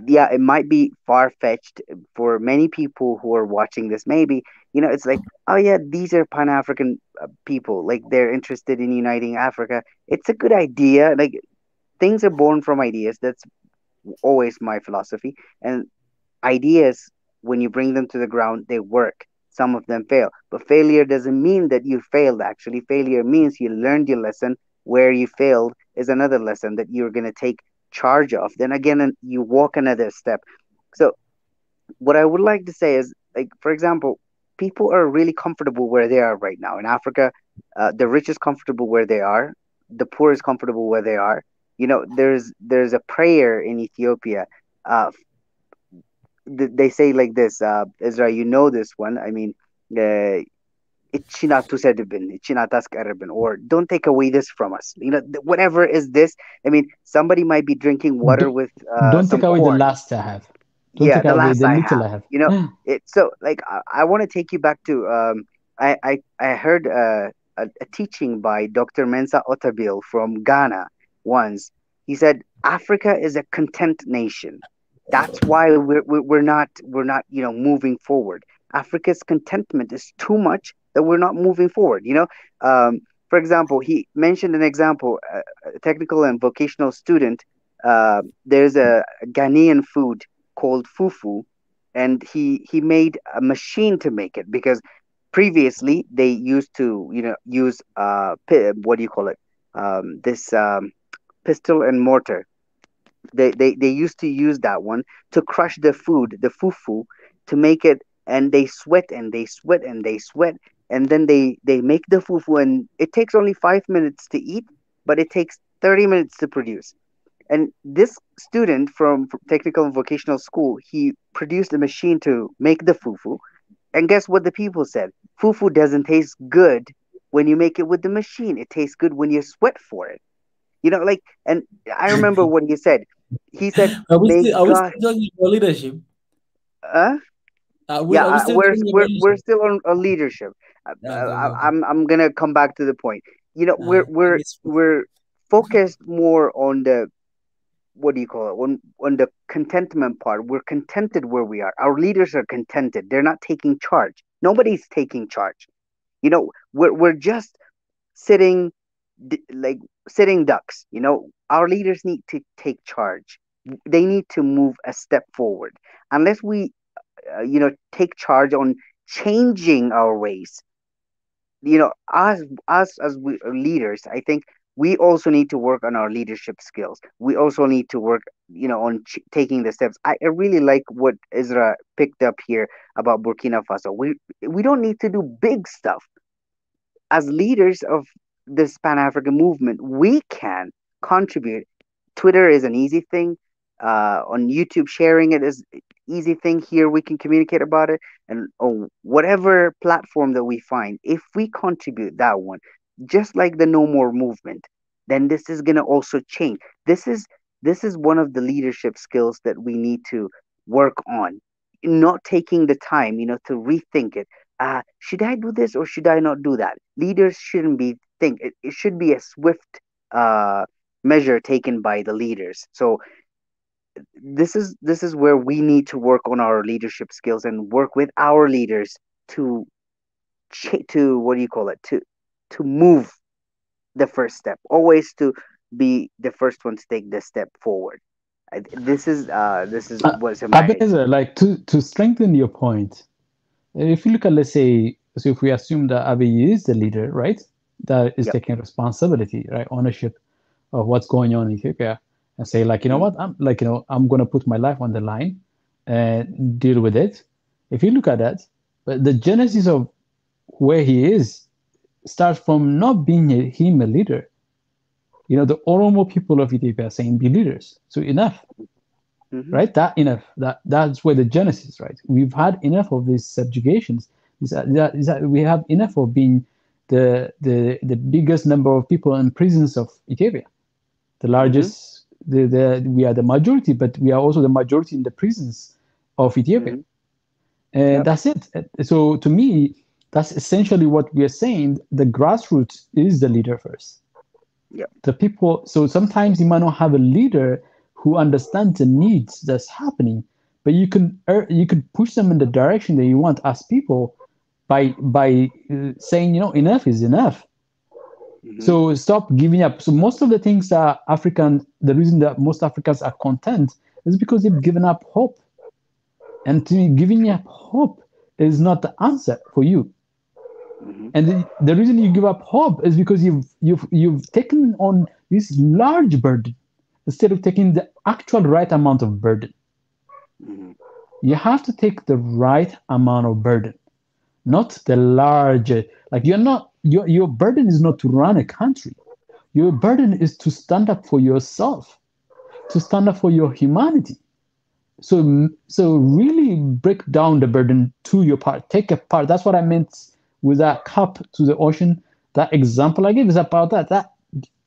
Yeah, it might be far fetched for many people who are watching this. Maybe, it's like, oh yeah, these are Pan African people. Like they're interested in uniting Africa. It's a good idea. Like things are born from ideas. That's always my philosophy. And ideas, when you bring them to the ground, they work. Some of them fail, but failure doesn't mean that you failed. Actually, failure means you learned your lesson. Where you failed is another lesson that you're going to take charge of. Then again, and you walk another step. So what I would like to say is, like, for example, people are really comfortable where they are right now in Africa. The rich is comfortable where they are. The poor is comfortable where they are. There's a prayer in Ethiopia. They say like this, Ezra, you know this one. I mean, "Itchina tusedibin, itchina taskaribin," or don't take away this from us. Whatever is this. I mean, somebody might be drinking water Don't, with don't some take away the corn. last I have. Don't Yeah, take the away last the I little have. I have. So like I want to take you back to I heard a teaching by Dr. Mensa Otabil from Ghana once. He said Africa is a content nation. That's why we're not moving forward. Africa's contentment is too much that we're not moving forward. For example, he mentioned an example, a technical and vocational student. There's a Ghanaian food called fufu, and he made a machine to make it, because previously they used to use what do you call it, this pistol and mortar. They used to use that one to crush the food, the fufu, to make it, and they sweat and they sweat and they sweat, and then they make the fufu, and it takes only 5 minutes to eat, but it takes 30 minutes to produce. And this student from technical and vocational school, he produced a machine to make the fufu. And guess what the people said? Fufu doesn't taste good when you make it with the machine. It tastes good when you sweat for it. Like, and I remember what he said. He said, "May Are we God, still talking about leadership? uh, yeah, Are we still we're talking about we're we're leadership? still on leadership. Go. I'm gonna come back to the point. Uh, We're it's- we're focused more on the, what do you call it, on the contentment part. We're contented where we are. Our leaders are contented. They're not taking charge. Nobody's taking charge. We're just sitting, like sitting ducks. Our leaders need to take charge. They need to move a step forward. Unless we take charge on changing our ways, us as we are leaders, I think we also need to work on our leadership skills. We also need to work on taking the steps. I really like what Ezra picked up here about Burkina Faso. We don't need to do big stuff. As leaders of this Pan-African movement, we can contribute. Twitter is an easy thing. On YouTube, sharing it is easy thing. Here we can communicate about it, and on whatever platform that we find, if we contribute that one, just like the No More movement, then this is gonna also change. This is one of the leadership skills that we need to work on. Not taking the time, to rethink it. Should I do this or should I not do that? Leaders shouldn't be think. It should be a swift measure taken by the leaders. So this is where we need to work on our leadership skills and work with our leaders to to, what do you call it, to move the first step, always to be the first one to take the step forward. This is what's in my Abeza, like to strengthen your point, if you look at, let's say, so if we assume that Abiy is the leader, right, that is Yep. taking responsibility, right, ownership of what's going on in Ethiopia, and say, like, you know what, I'm going to put my life on the line and deal with it. If you look at that, but the genesis of where he is starts from not being him a leader. You know, the Oromo people of Ethiopia are saying be leaders. So enough, right? That's where the genesis, right? We've had enough of these subjugations. We have enough of being the biggest number of people in prisons of Ethiopia, the largest. We are the majority, but we are also the majority in the prisons of Ethiopia. And that's it. So to me, that's essentially what we are saying. The grassroots is the leader first. The people. So sometimes you might not have a leader who understands the needs that's happening, but you can push them in the direction that you want as people by saying, enough is enough. So stop giving up. So most of the things that the reason that most Africans are content is because they've given up hope. And to me, giving up hope is not the answer for you. And the reason you give up hope is because you've taken on this large burden instead of taking the actual right amount of burden. You have to take the right amount of burden, not the large. Like your burden is not to run a country. Your burden is to stand up for yourself, to stand up for your humanity. So really break down the burden to your part. Take a part. That's what I meant with that cup to the ocean. That example I gave is about that. That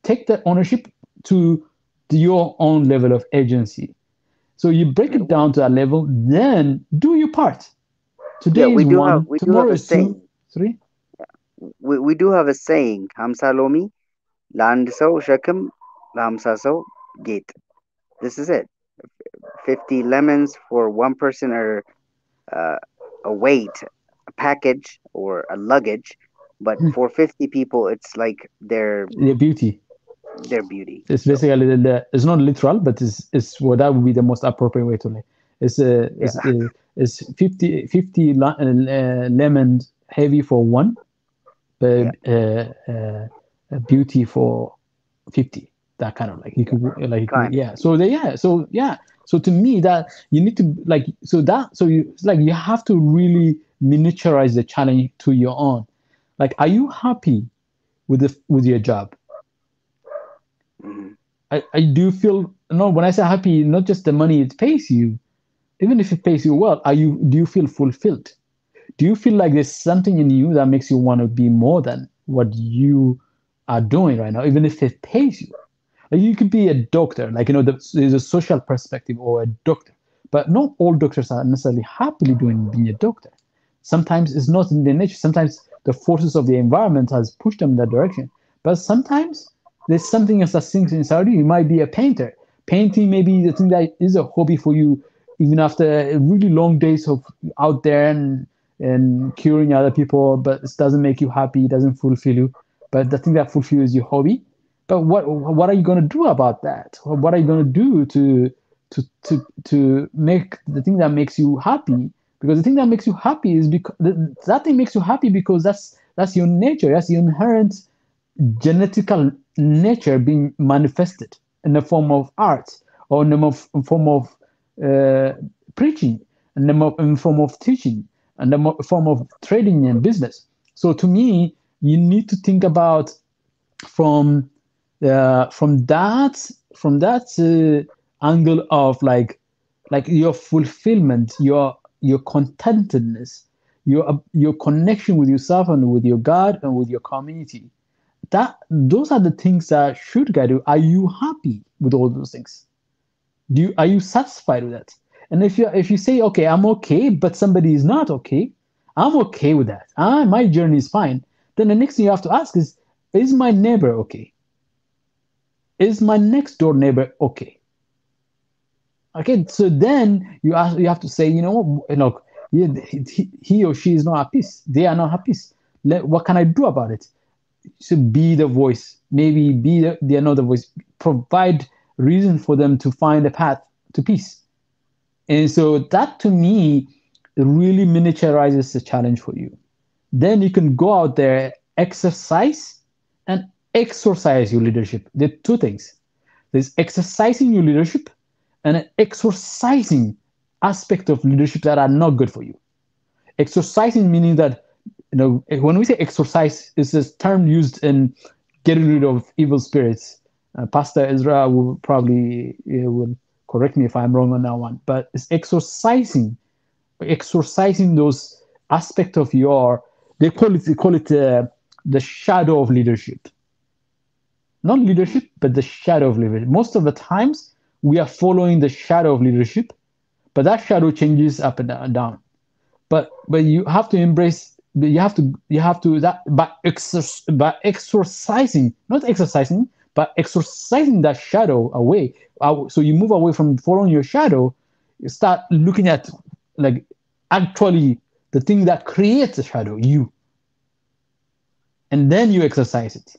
take the ownership to your own level of agency. So you break it down to that level, then do your part. Today is one, tomorrow is two, three. We do have a saying, Hamsa Lomi, Land So Shakum, Lamsa So Gate. This is it. 50 lemons for one person are a weight, a package, or a luggage. But for 50 people, it's like their beauty. Their beauty. It's basically it's not literal, but it's what that would be the most appropriate way to live. It's 50 lemons heavy for one, but beauty for 50. That kind of So to me, that you need to you have to really miniaturize the challenge to your own. Like, are you happy with your job? I do feel when I say happy, not just the money it pays you, even if it pays you well, do you feel fulfilled? Do you feel like there's something in you that makes you want to be more than what you are doing right now, even if it pays you? Like, you could be a doctor, there's a social perspective, or a doctor, but not all doctors are necessarily happily being a doctor. Sometimes it's not in their nature. Sometimes the forces of the environment has pushed them in that direction. But sometimes there's something else that sinks inside you. You might be a painter. Painting may be the thing that is a hobby for you, even after really long days of out there and curing other people, but it doesn't make you happy, it doesn't fulfill you. But the thing that fulfills your hobby. But what are you going to do about that? What are you going to do to make the thing that makes you happy? Because the thing that makes you happy is because that thing makes you happy because that's your nature. That's your inherent genetical nature being manifested in the form of art, or in the form of preaching, in the form of teaching, and the form of trading and business. So to me, you need to think about from that angle of like your fulfillment, your contentedness, your connection with yourself and with your God and with your community. Those are the things that should guide you. Are you happy with all those things? Are you satisfied with that? And if you say, okay, I'm okay, but somebody is not okay, I'm okay with that. My journey is fine. Then the next thing you have to ask is my neighbor okay? Is my next door neighbor okay? Okay, so then you have to say, look, he or she is not at peace. They are not at peace. What can I do about it? So be the voice. Maybe be the another voice. Provide reason for them to find a path to peace. And so that, to me, it really miniaturizes the challenge for you. Then you can go out there, exercise and exercise your leadership. There are two things. There's exercising your leadership and an exercising aspect of leadership that are not good for you. Exercising meaning that, when we say exercise, it's a term used in getting rid of evil spirits. Pastor Ezra will probably will correct me if I'm wrong on that one, but it's exercising those aspects of your, they call it the shadow of leadership. Not leadership, but the shadow of leadership. Most of the times we are following the shadow of leadership, but that shadow changes up and down. But you have to embrace. You have to that by exercising, not exercising, but exercising that shadow away. So you move away from following your shadow. You start looking at like actually the thing that creates the shadow, you, and then you exercise it.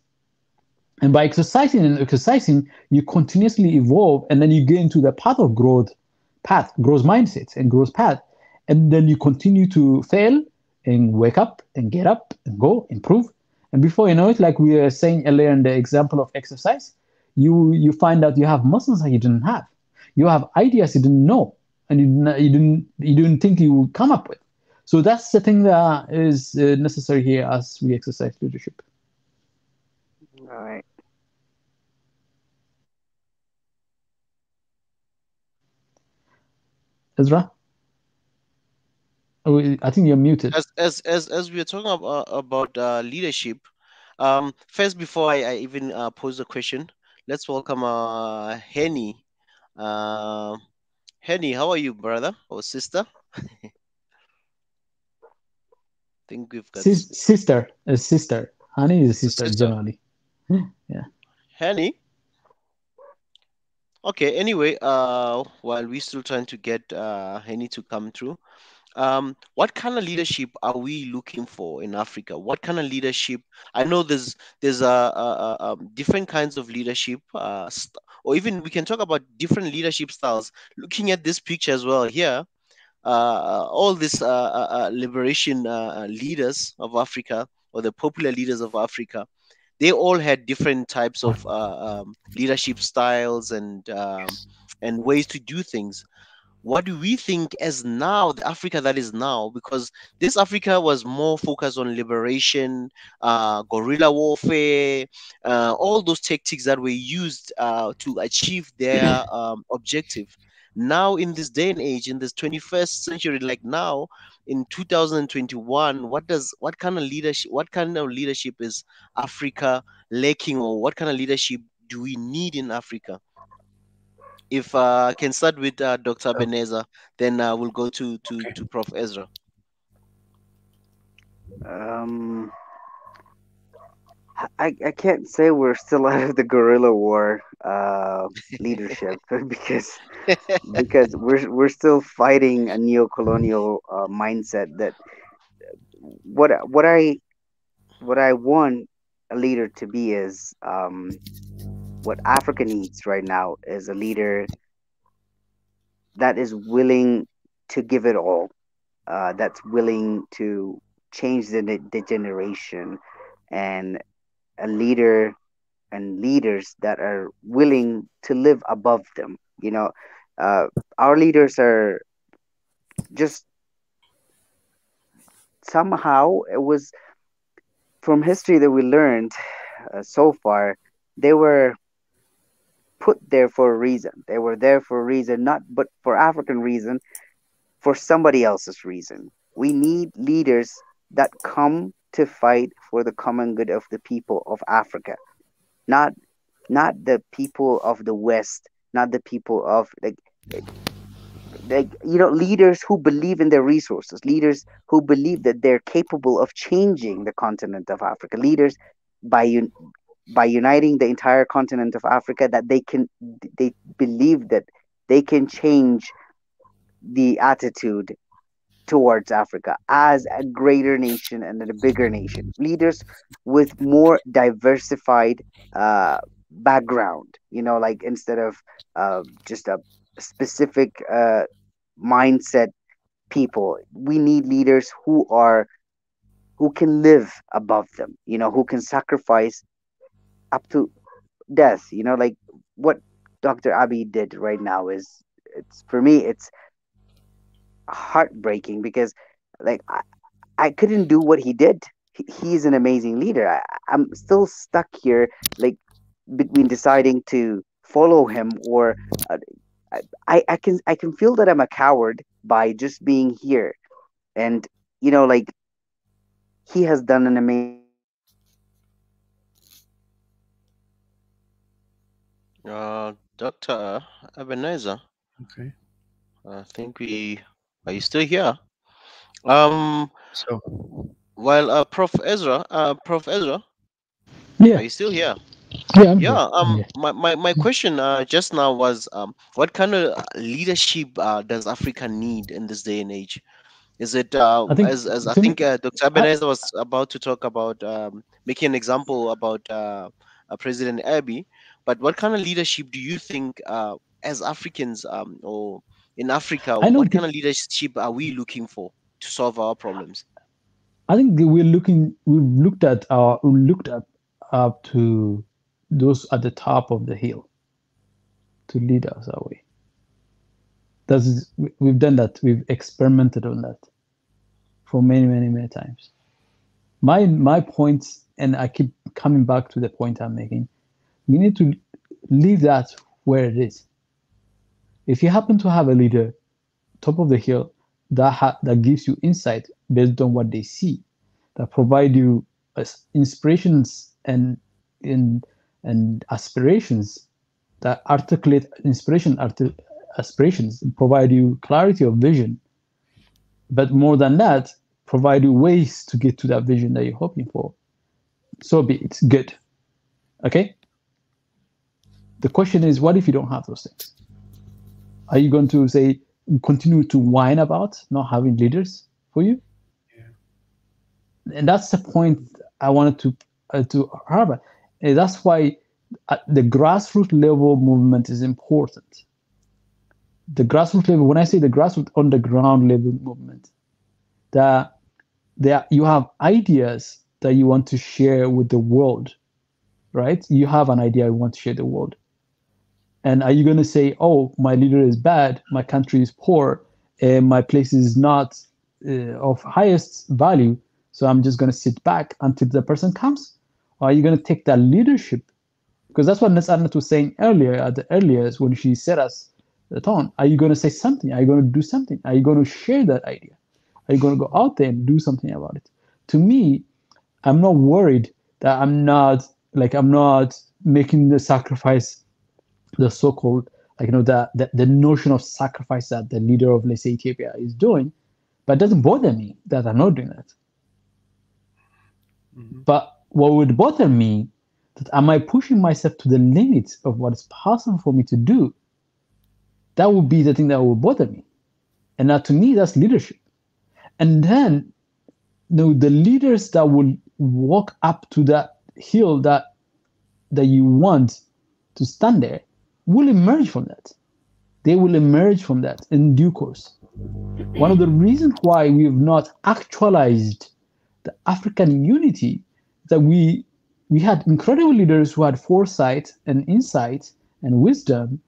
And by exercising, you continuously evolve, and then you get into the path of growth mindset and growth path. And then you continue to fail and wake up and get up and go, improve. And before you know it, like we were saying earlier in the example of exercise, you find out you have muscles that you didn't have. You have ideas you didn't know, and you didn't think you would come up with. So that's the thing that is necessary here as we exercise leadership. All right. Ezra, I think you're muted. As we are talking about leadership, first before I even pose a question, let's welcome Henny. Henny, how are you, brother or sister? Think we've got sister. Honey is a sister generally. Yeah. Henny. Okay. Anyway, while we're still trying to get Henny to come through, what kind of leadership are we looking for in Africa? What kind of leadership? I know there's different kinds of leadership, or even we can talk about different leadership styles. Looking at this picture as well here, all these liberation leaders of Africa, or the popular leaders of Africa, they all had different types of leadership styles and ways to do things. What do we think as now, the Africa that is now? Because this Africa was more focused on liberation, guerrilla warfare, all those tactics that were used to achieve their objective. Now, in this day and age, in this 21st century, like now in 2021, what kind of leadership is Africa lacking, or what kind of leadership do we need in Africa? If I can start with Dr. Ebenezer, then we'll go to Prof. Ezra. I can't say we're still out of the guerrilla war leadership because we're still fighting a neo-colonial mindset that what I want a leader to be is what Africa needs right now is a leader that is willing to give it all, that's willing to change the generation, and a leader and leaders that are willing to live above them. Our leaders are just somehow, it was from history that we learned so far, they were put there for a reason. They were there for a reason, not but for African reason, for somebody else's reason. We need leaders that come to fight for the common good of the people of Africa, not the people of the West, not the people of leaders who believe in their resources, leaders who believe that they're capable of changing the continent of Africa, leaders by uniting the entire continent of Africa, that they believe that they can change the attitude towards Africa as a greater nation and a bigger nation. Leaders with more diversified background, like instead of just a specific mindset people. We need leaders who can live above them, who can sacrifice up to death, like what Dr. Abiy did right now it's for me, it's heartbreaking because like I couldn't do what he did. He's an amazing leader. I'm still stuck here, like between deciding to follow him or I can feel that I'm a coward by just being here. And like he has done an amazing Dr. Ebenezer, Okay. I think are you still here? Um, So, while Prof. Ezra, Yeah, are you still here? yeah, I'm here. Yeah. I'm here. My question just now was what kind of leadership does Africa need in this day and age? Is it I think as I to me, think Dr. I, Ebenezer was about to talk about making an example about President Abiy, but what kind of leadership do you think as Africans or in Africa, I what don't kind think. of leadership are we looking for to solve our problems? I think that we looked up to those at the top of the hill to lead us our way. We've done that. We've experimented on that for many, many, many times. My point, and I keep coming back to the point I'm making. We need to leave that where it is. If you happen to have a leader top of the hill that gives you insight based on what they see, that provide you inspirations and aspirations, that articulate aspirations, provide you clarity of vision, but more than that, provide you ways to get to that vision that you're hoping for. So be it. Good. Okay. The question is, what if you don't have those things? Are you going to say continue to whine about not having leaders for you? And that's the point I wanted to harbor. And that's why the grassroots level movement is important. The grassroots level, when I say the grassroots underground level movement, that you have ideas that you want to share with the world, right? You have an idea you want to share with the world. And are you going to say, oh, my leader is bad, my country is poor, and my place is not of highest value, so I'm just going to sit back until the person comes? Or are you going to take that leadership? Because that's what Ms. Arnett was saying earlier, at the earliest, when she set us the tone. Are you going to say something? Are you going to do something? Are you going to share that idea? Are you going to go out there and do something about it? To me, I'm not worried that I'm not making the sacrifice, the so-called, the notion of sacrifice that the leader of, let's say, Ethiopia is doing, but it doesn't bother me that I'm not doing that. Mm-hmm. But what would bother me, that am I pushing myself to the limits of what is possible for me to do? That would be the thing that would bother me. And now to me, that's leadership. And then the leaders that will walk up to that hill that you want to stand there will emerge from that. They will emerge from that in due course. One of the reasons why we have not actualized the African unity is that we had incredible leaders who had foresight and insight and wisdom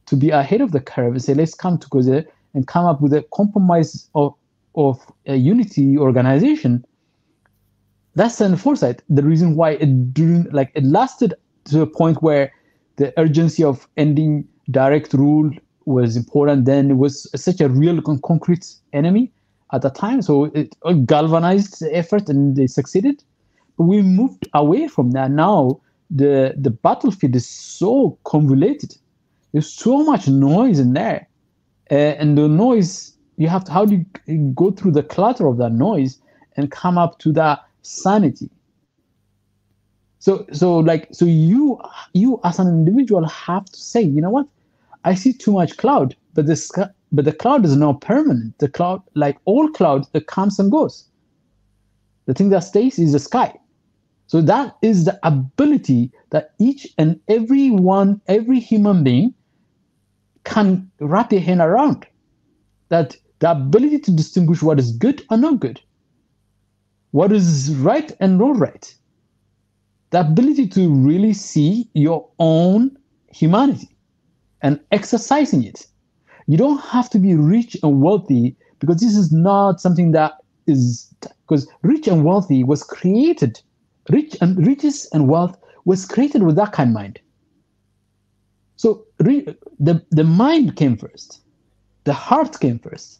to be ahead of the curve and say, let's come together and come up with a compromise of a unity organization. That's an foresight. The reason why it lasted to a point where the urgency of ending direct rule was important. Then it was such a real concrete enemy at the time. So it galvanized the effort and they succeeded. But we moved away from that. Now the battlefield is so convoluted. There's so much noise in there. And the noise, how do you go through the clutter of that noise and come up to that sanity? So you as an individual have to say, you know what? I see too much cloud, but the cloud is not permanent. The cloud, like all clouds, it comes and goes. The thing that stays is the sky. So that is the ability that each and every human being can wrap their hand around. That the ability to distinguish what is good or not good, what is right and not right, the ability to really see your own humanity and exercising it. You don't have to be rich and wealthy, because this is not something that is, because rich and wealthy was created, riches and wealth was created with that kind of mind. So the mind came first, the heart came first,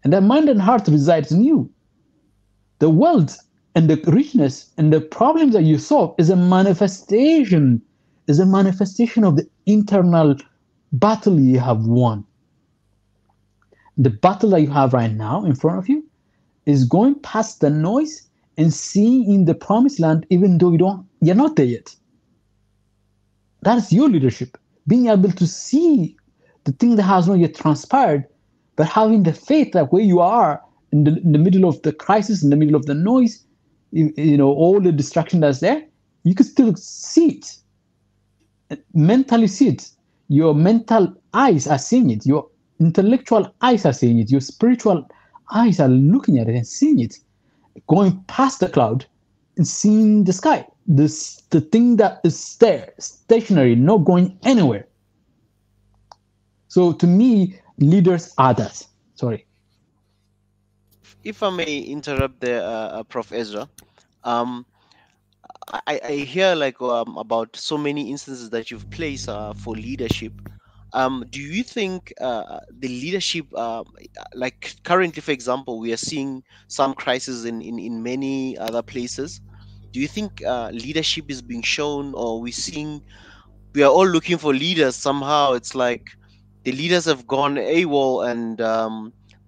and that mind and heart resides in you. The wealth and the richness and the problems that you solve is a manifestation of the internal battle you have won. The battle that you have right now in front of you is going past the noise and seeing in the promised land, even though you're not there yet. That is your leadership. Being able to see the thing that has not yet transpired, but having the faith that where you are in the middle of the crisis, in the middle of the noise, all the distraction that's there, you can still see it, mentally see it. Your mental eyes are seeing it. Your intellectual eyes are seeing it. Your spiritual eyes are looking at it and seeing it, going past the cloud and seeing the sky. The thing that is there, stationary, not going anywhere. So to me, leaders are that. Sorry. If I may interrupt there, Prof. Ezra, I hear about so many instances that you've placed for leadership. Do you think the leadership, like currently, for example, we are seeing some crises in many other places? Do you think leadership is being shown, or we are all looking for leaders somehow? It's like the leaders have gone AWOL, and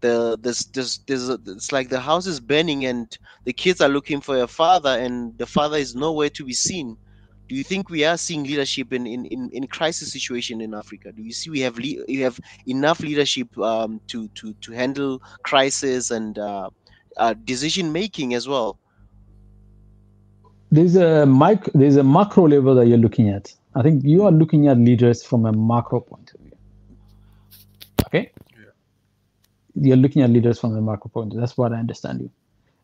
it's like the house is burning and the kids are looking for a father, and the father is nowhere to be seen. Do you think we are seeing leadership in crisis situation in Africa? Do you see we have enough leadership to handle crisis and decision making as well? There's a macro level that you're looking at. I think you are looking at leaders from a macro point of view. Okay? Yeah. You're looking at leaders from a macro point of view. That's what I understand you.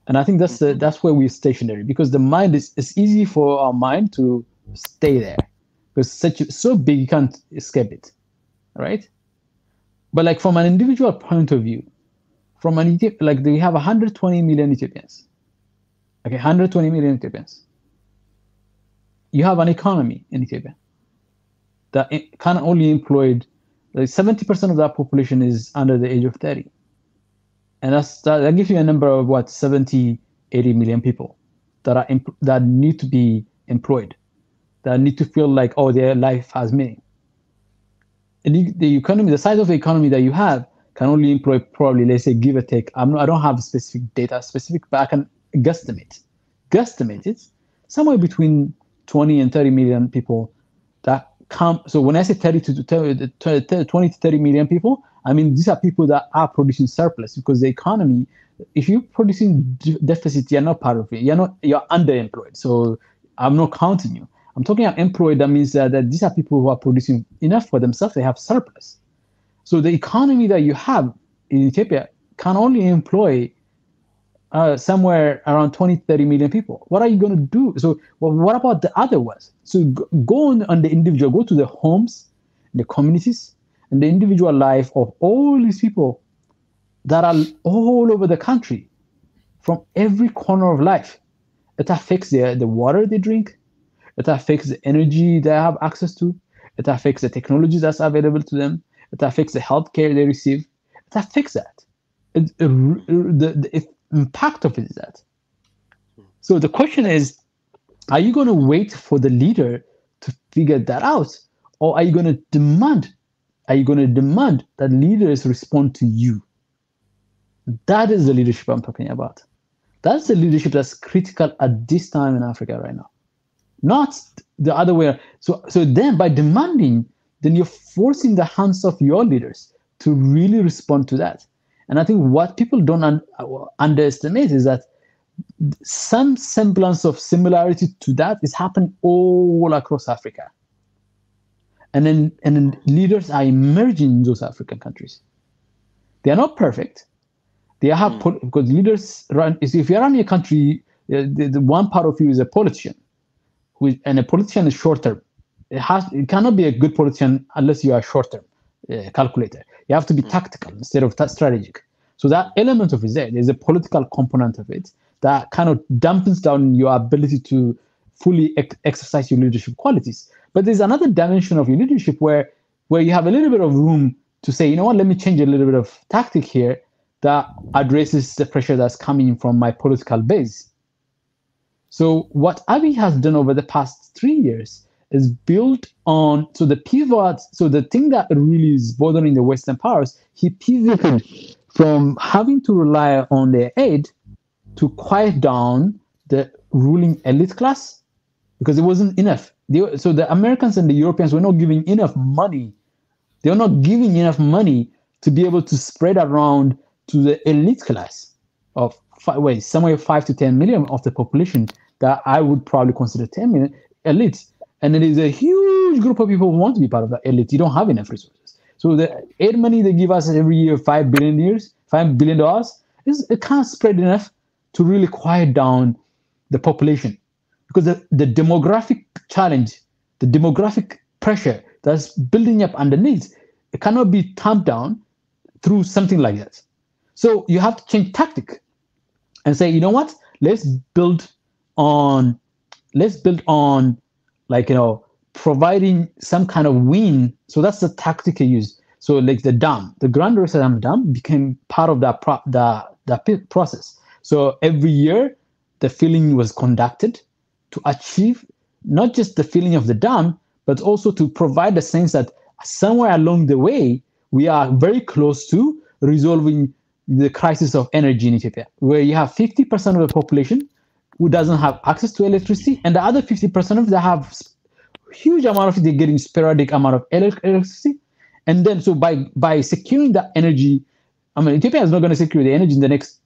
And I think that's where we're stationary, because the mind it's easy for our mind to stay there, because it's so big you can't escape it, right? But like from an individual point of view, they have 120 million Ethiopians. Okay, 120 million Ethiopians. You have an economy in Ethiopia that can only employed, like 70% of that population is under the age of 30. And that gives you a number of 70, 80 million people that need to be employed, that need to feel like, oh, their life has meaning. And the economy, the size of the economy that you have, can only employ probably, let's say, give or take. I don't have specific data, but I can guesstimate it somewhere between 20 and 30 million people that come. So when I say 20 to 30 million people, I mean, these are people that are producing surplus, because the economy, if you're producing deficit, you're not part of it. You're underemployed. So I'm not counting you. I'm talking about employed. That means that these are people who are producing enough for themselves. They have surplus. So the economy that you have in Ethiopia can only employ somewhere around 20, 30 million people. What are you going to do? So what about the other ones? So go on the individual, go to the homes, the communities, and the individual life of all these people that are all over the country, from every corner of life. It affects the water they drink. It affects the energy they have access to. It affects the technology that's available to them. It affects the healthcare they receive. It affects that. The impact of it is that. So the question is, are you going to wait for the leader to figure that out? Or are you going to demand that leaders respond to you? That is the leadership I'm talking about. That's the leadership that's critical at this time in Africa right now. Not the other way. So then by demanding, then you're forcing the hands of your leaders to really respond to that. And I think what people don't underestimate is that some semblance of similarity to that is happening all across Africa. And then leaders are emerging in those African countries. They are not perfect. They have because leaders run. If you're running a country, the one part of you is a politician, and a politician is short term. It cannot be a good politician unless you are short term calculator. You have to be tactical instead of strategic. So that element of it, there's a political component of it that kind of dampens down your ability to fully exercise your leadership qualities. But there's another dimension of your leadership where you have a little bit of room to say, you know what, let me change a little bit of tactic here that addresses the pressure that's coming from my political base. So what Abiy has done over the past 3 years is built on, so the pivot, so the thing that really is bothering the Western powers, he pivoted from having to rely on their aid to quiet down the ruling elite class because it wasn't enough. So the Americans and the Europeans were not giving enough money. They were not giving enough money to be able to spread around to the elite class of somewhere 5 to 10 million of the population that I would probably consider 10 million elites. And it is a huge group of people who want to be part of that elite. You don't have enough resources. So the aid money they give us every year, $5 billion, it can't spread enough to really quiet down the population. Because the demographic challenge, the demographic pressure that's building up underneath, it cannot be tamped down through something like that. So you have to change tactic and say, you know what, let's build on like, providing some kind of win. So that's the tactic you use. So like the Grand Rotterdam Dam became part of that process. So every year the filling was conducted to achieve not just the filling of the dam, but also to provide the sense that somewhere along the way, we are very close to resolving the crisis of energy in Ethiopia, where you have 50% of the population who doesn't have access to electricity, and the other 50% of them have huge amount of it, they're getting sporadic amount of electricity. And then so by securing that energy, Ethiopia is not going to secure the energy in the next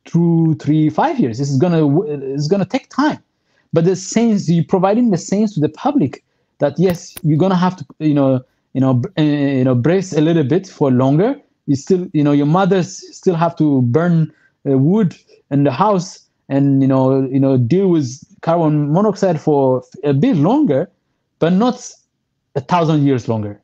2, 3, 5 years. It's gonna take time. But the sense, you're providing the sense to the public that yes, you're gonna have to brace a little bit for longer. You still, your mothers still have to burn wood in the house and deal with carbon monoxide for a bit longer, but not 1,000 years longer.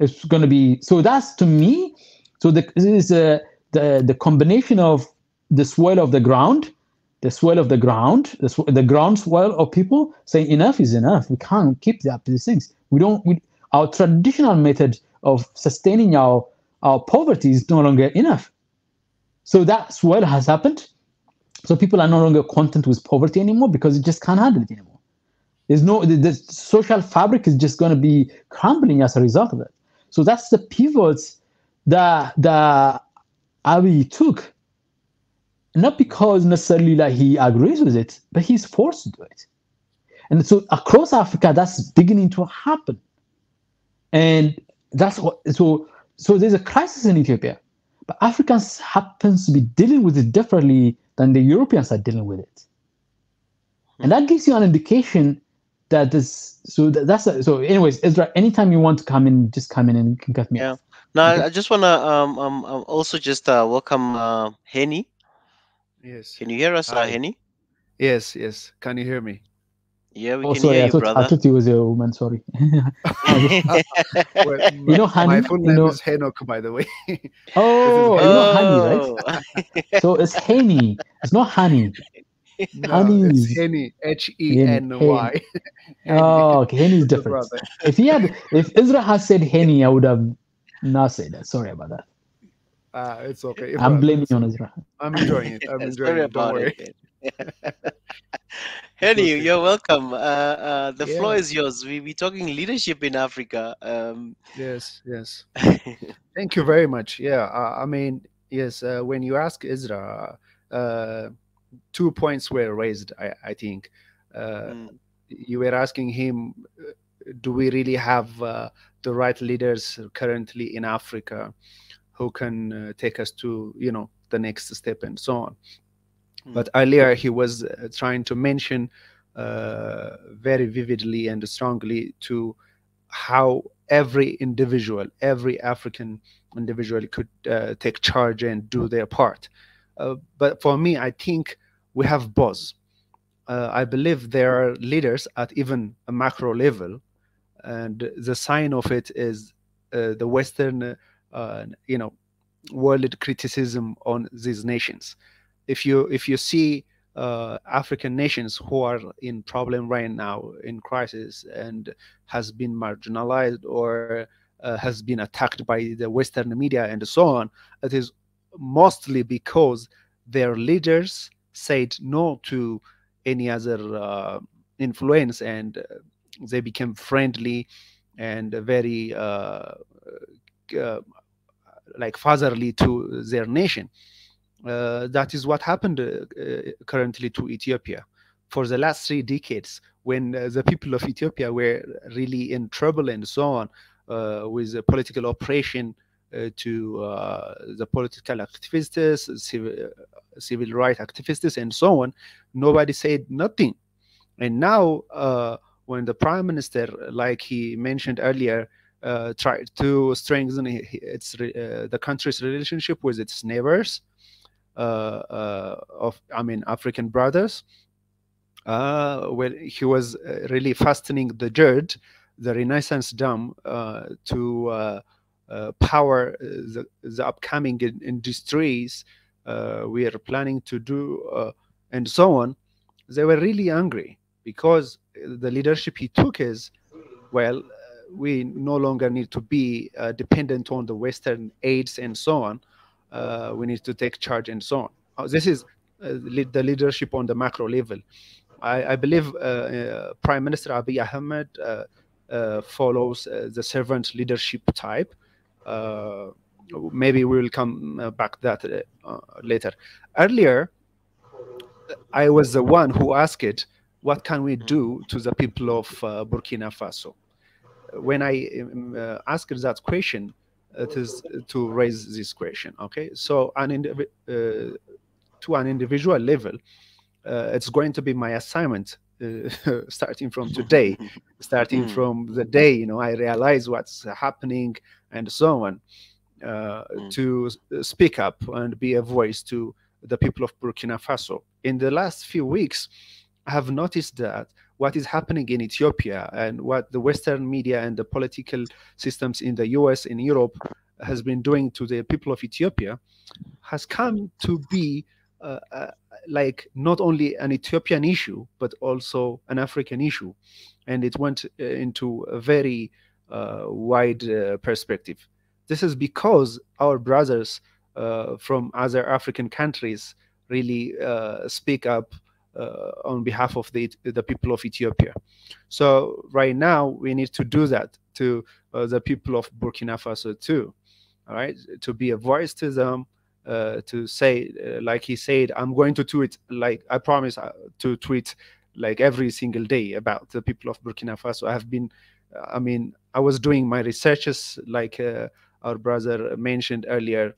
It's going to be so. That's to me. So this is the combination of the swell of the ground, the ground swell of people saying enough is enough. We can't keep these things. Our traditional method of sustaining our poverty is no longer enough. So that swell has happened. So people are no longer content with poverty anymore because it just can't handle it anymore. The social fabric is just going to be crumbling as a result of it. So that's the pivots that Abiy took. Not because necessarily that he agrees with it, but he's forced to do it. And so across Africa, that's beginning to happen. And that's what, so there's a crisis in Ethiopia, but Africans happens to be dealing with it differently than the Europeans are dealing with it. And that gives you an indication that so anyways, Ezra, anytime you want to come in, just come in and you can cut me off. Now, okay? I just want to also just welcome Henny. Yes. Can you hear us, Hi. Henny? Yes. Can you hear me? Yeah, we Oh, can sorry, hear you, brother. I thought he was a woman. Sorry. Well, Honey, my full name is Henok, by the way. Oh, Honey, right? So it's Henny. It's not Honey. No, Honey it's is Henny. H-E-N-Y. Oh, okay. Henny is different. If Israel had said Henny, I would have not said that. Sorry about that. It's okay. I'm blaming you on Israel. I'm enjoying it. I'm enjoying Sorry it. Don't about worry. it. Henny, you're welcome. The floor Yeah. is yours. We're talking leadership in Africa. Yes. Thank you very much. Yeah, yes, when you ask Ezra, 2 points were raised, I think. You were asking him, do we really have the right leaders currently in Africa who can take us to, the next step and so on. But earlier he was trying to mention very vividly and strongly to how every individual, every African individually could take charge and do their part. But for me, I think we have both. I believe there are leaders at even a macro level, and the sign of it is the Western, world criticism on these nations. If you see African nations who are in problem right now, in crisis, and has been marginalized or has been attacked by the Western media and so on, it is mostly because their leaders said no to any other influence, and they became friendly and very like fatherly to their nation. That is what happened currently to Ethiopia. For the last 3 decades, when the people of Ethiopia were really in trouble and so on, with the political oppression to the political activists, civil rights activists, and so on, nobody said nothing. And now, when the prime minister, like he mentioned earlier, tried to strengthen the country's relationship with its neighbors, African brothers, where he was really fastening the GERD, the Renaissance Dam, to power the upcoming industries we are planning to do, and so on. They were really angry because the leadership he took is, well, we no longer need to be dependent on the Western aids and so on. We need to take charge and so on. This is the leadership on the macro level. I believe Prime Minister Abiy Ahmed follows the servant leadership type. Maybe we will come back that later. Earlier, I was the one who asked, what can we do to the people of Burkina Faso? When I asked that question, it is to raise this question. Okay, so to an individual level, it's going to be my assignment, starting from today, starting from the day I realize what's happening and so on, to speak up and be a voice to the people of Burkina Faso. In the last few weeks, I have noticed that what is happening in Ethiopia and what the Western media and the political systems in the US and Europe has been doing to the people of Ethiopia has come to be like not only an Ethiopian issue, but also an African issue. And it went into a very wide perspective. This is because our brothers from other African countries really speak up on behalf of the people of Ethiopia. So right now we need to do that to the people of Burkina Faso too, all right? To be a voice to them, to say, like he said, I'm going to tweet, like I promise to tweet like every single day about the people of Burkina Faso. I have been, I was doing my researches like our brother mentioned earlier,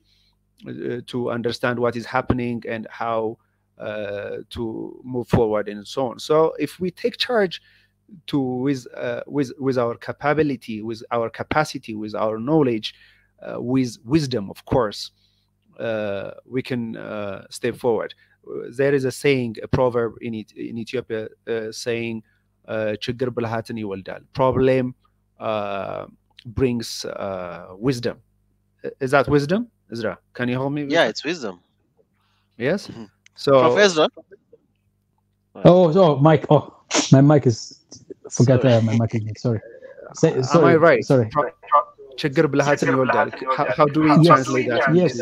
to understand what is happening and how to move forward and so on. So if we take charge with our capability, with our capacity, with our knowledge, with wisdom, of course, we can step forward. There is a saying, a proverb in Ethiopia saying, "ችግር ብልሃትን ይወልዳል." Problem brings wisdom. Is that wisdom, Ezra? Can you help me? Yeah, it's wisdom. Yes. So, Professor. Oh, Mike. Oh, my mic is. Forgot my mic again. Sorry. Sorry. Am I right? Sorry. ችግር ብልሃትን ይወልዳል. How do we translate that? Yes.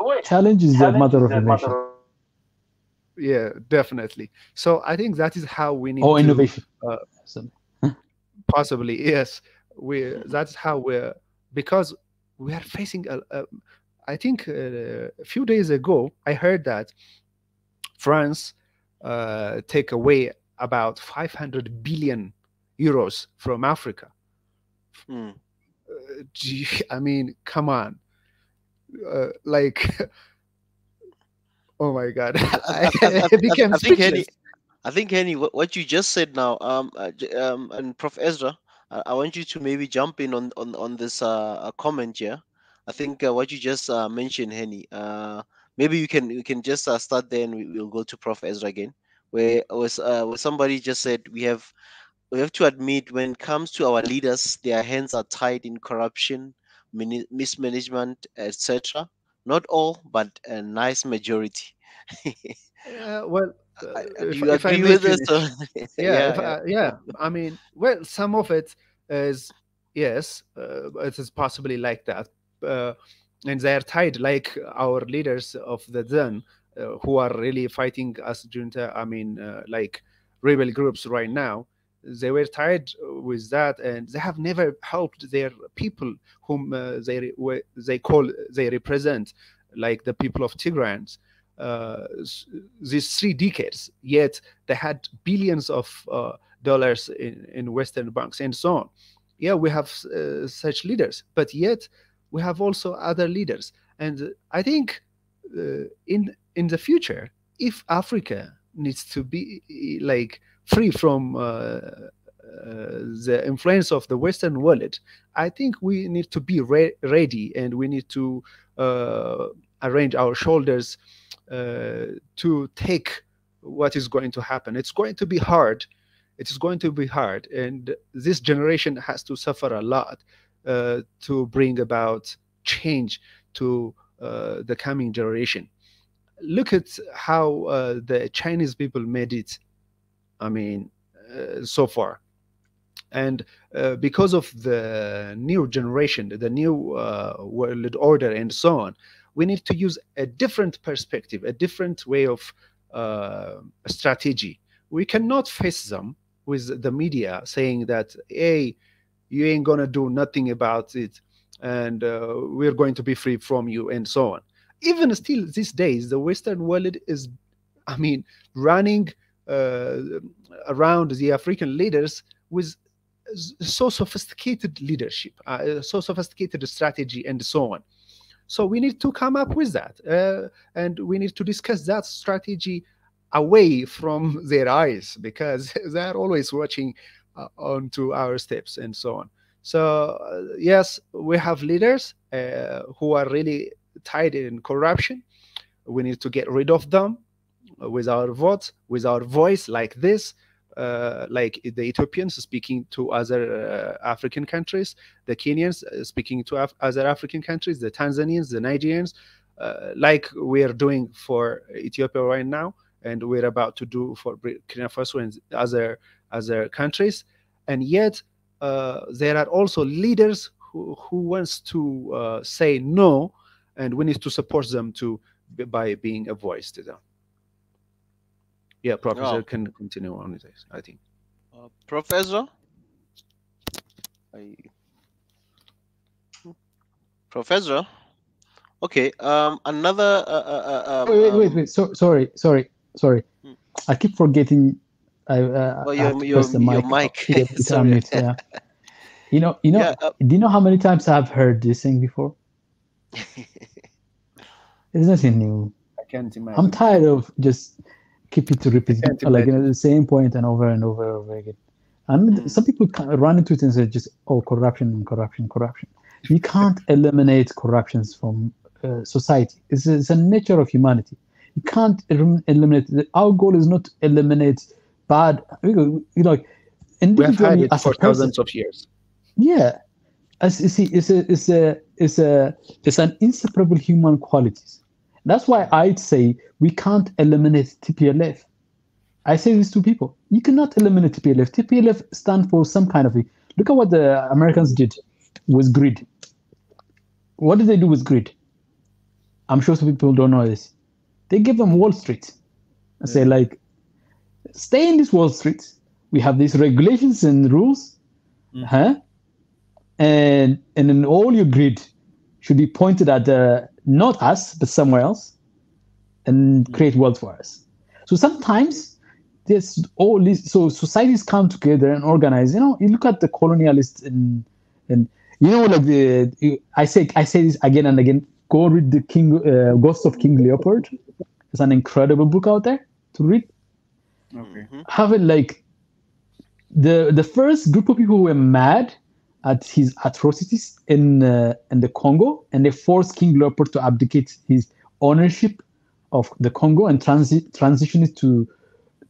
Wait. Challenge is the mother of innovation. Yeah, definitely. So I think that is how we need to innovation. Possibly, yes. That's how we're, because we are facing I think a few days ago I heard that France take away about 500 billion euros from Africa. Come on, like oh my God. I became speechless. I think Henny, what you just said now, and Prof. Ezra, I want you to maybe jump in on this comment here. I think what you just mentioned, Henny. Maybe you can just start there, and we'll go to Prof Ezra again, where somebody just said we have to admit, when it comes to our leaders, their hands are tied in corruption, mismanagement, etc. Not all, but a nice majority. Well, Do you if I agree may with this? finish, Yeah. yeah. I mean, well, some of it is, yes, it is possibly like that, and they are tied like our leaders of the then, who are really fighting as junta. I mean, like rebel groups right now. They were tied with that, and they have never helped their people, whom they represent, like the people of Tigrans. These 3 decades, yet they had billions of dollars in Western banks and so on. Yeah, we have such leaders, but yet we have also other leaders. And I think in the future, if Africa needs to be like free from the influence of the Western world, I think we need to be ready, and we need to arrange our shoulders to take what is going to happen. It's going to be hard. It is going to be hard, and this generation has to suffer a lot to bring about change to the coming generation. Look at how the Chinese people made it. I mean, so far. And because of the new generation, the new world order, and so on, we need to use a different perspective, a different way of strategy. We cannot face them with the media saying that, hey, you ain't gonna do nothing about it, and we're going to be free from you, and so on. Even still these days, the Western world is, I mean, running around the African leaders with so sophisticated leadership, so sophisticated strategy, and so on. So we need to come up with that, and we need to discuss that strategy away from their eyes, because they are always watching onto our steps and so on. So yes, we have leaders who are really tied in corruption. We need to get rid of them with our votes, with our voice, like this. Like the Ethiopians speaking to other African countries, the Kenyans speaking to other African countries, the Tanzanians, the Nigerians, like we are doing for Ethiopia right now, and we're about to do for Burkina Faso and other countries. And yet there are also leaders who wants to say no, and we need to support them by being a voice to them. Yeah, Professor can continue on with this, I think. Professor? Professor? Okay, another... wait. Sorry. I keep forgetting I have to press the mic. Sorry. Yeah. You know, do you know how many times I've heard this thing before? It's nothing new. I can't imagine. I'm tired of just keep it to repeat like the same point and over and over again. And some people run into it and say just corruption. You can't eliminate corruptions from society. It's a nature of humanity. You can't eliminate. Our goal is not to eliminate bad. You know, individually as for thousands of years. Yeah, as you see, it's an inseparable human qualities. That's why I'd say we can't eliminate TPLF. I say this to people. You cannot eliminate TPLF. TPLF stands for some kind of... Look at what the Americans did with greed. What did they do with greed? I'm sure some people don't know this. They gave them Wall Street and say, like, stay in this Wall Street. We have these regulations and rules. And then all your greed should be pointed at not us, but somewhere else, and create wealth for us. So sometimes there's all these, so societies come together and organize. You know, you look at the colonialists and you know, like I say this again and again. Go read the Ghost of King Leopold. It's an incredible book out there to read. Okay. Have it like the first group of people who were mad at his atrocities in the Congo, and they forced King Leopold to abdicate his ownership of the Congo and transition it to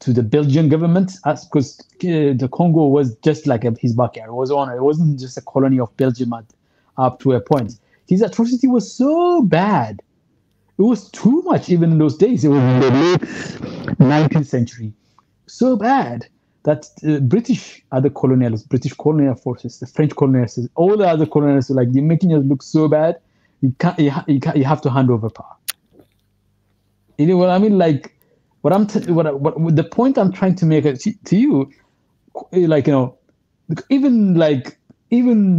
the Belgian government, because the Congo was just like his backyard. It was owner. It wasn't just a colony of Belgium up to a point. His atrocity was so bad. It was too much even in those days. It was in the late 19th century. So bad that British colonial forces, the French colonialists, all the other colonialists were like, you're making us look so bad. You have to hand over power. You know what I mean? Like, what the point I'm trying to make to you, like, you know, even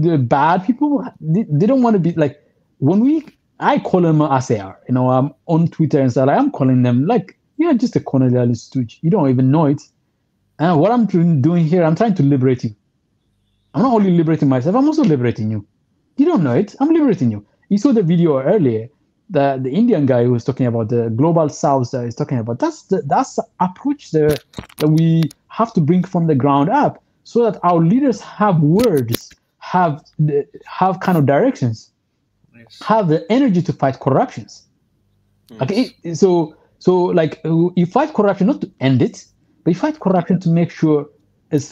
the bad people, they don't want to be like, I call them as they are. You know, I'm on Twitter and stuff. I'm calling them like, you're just a colonialist stooge. You don't even know it. And what I'm doing here, I'm trying to liberate you. I'm not only liberating myself, I'm also liberating you. You don't know it. I'm liberating you. You saw the video earlier, the Indian guy who was talking about the global south that is talking about. That's the approach that we have to bring from the ground up, so that our leaders have words, have kind of directions, have the energy to fight corruptions. Yes. Okay, so like you fight corruption not to end it, but you fight corruption to make sure it's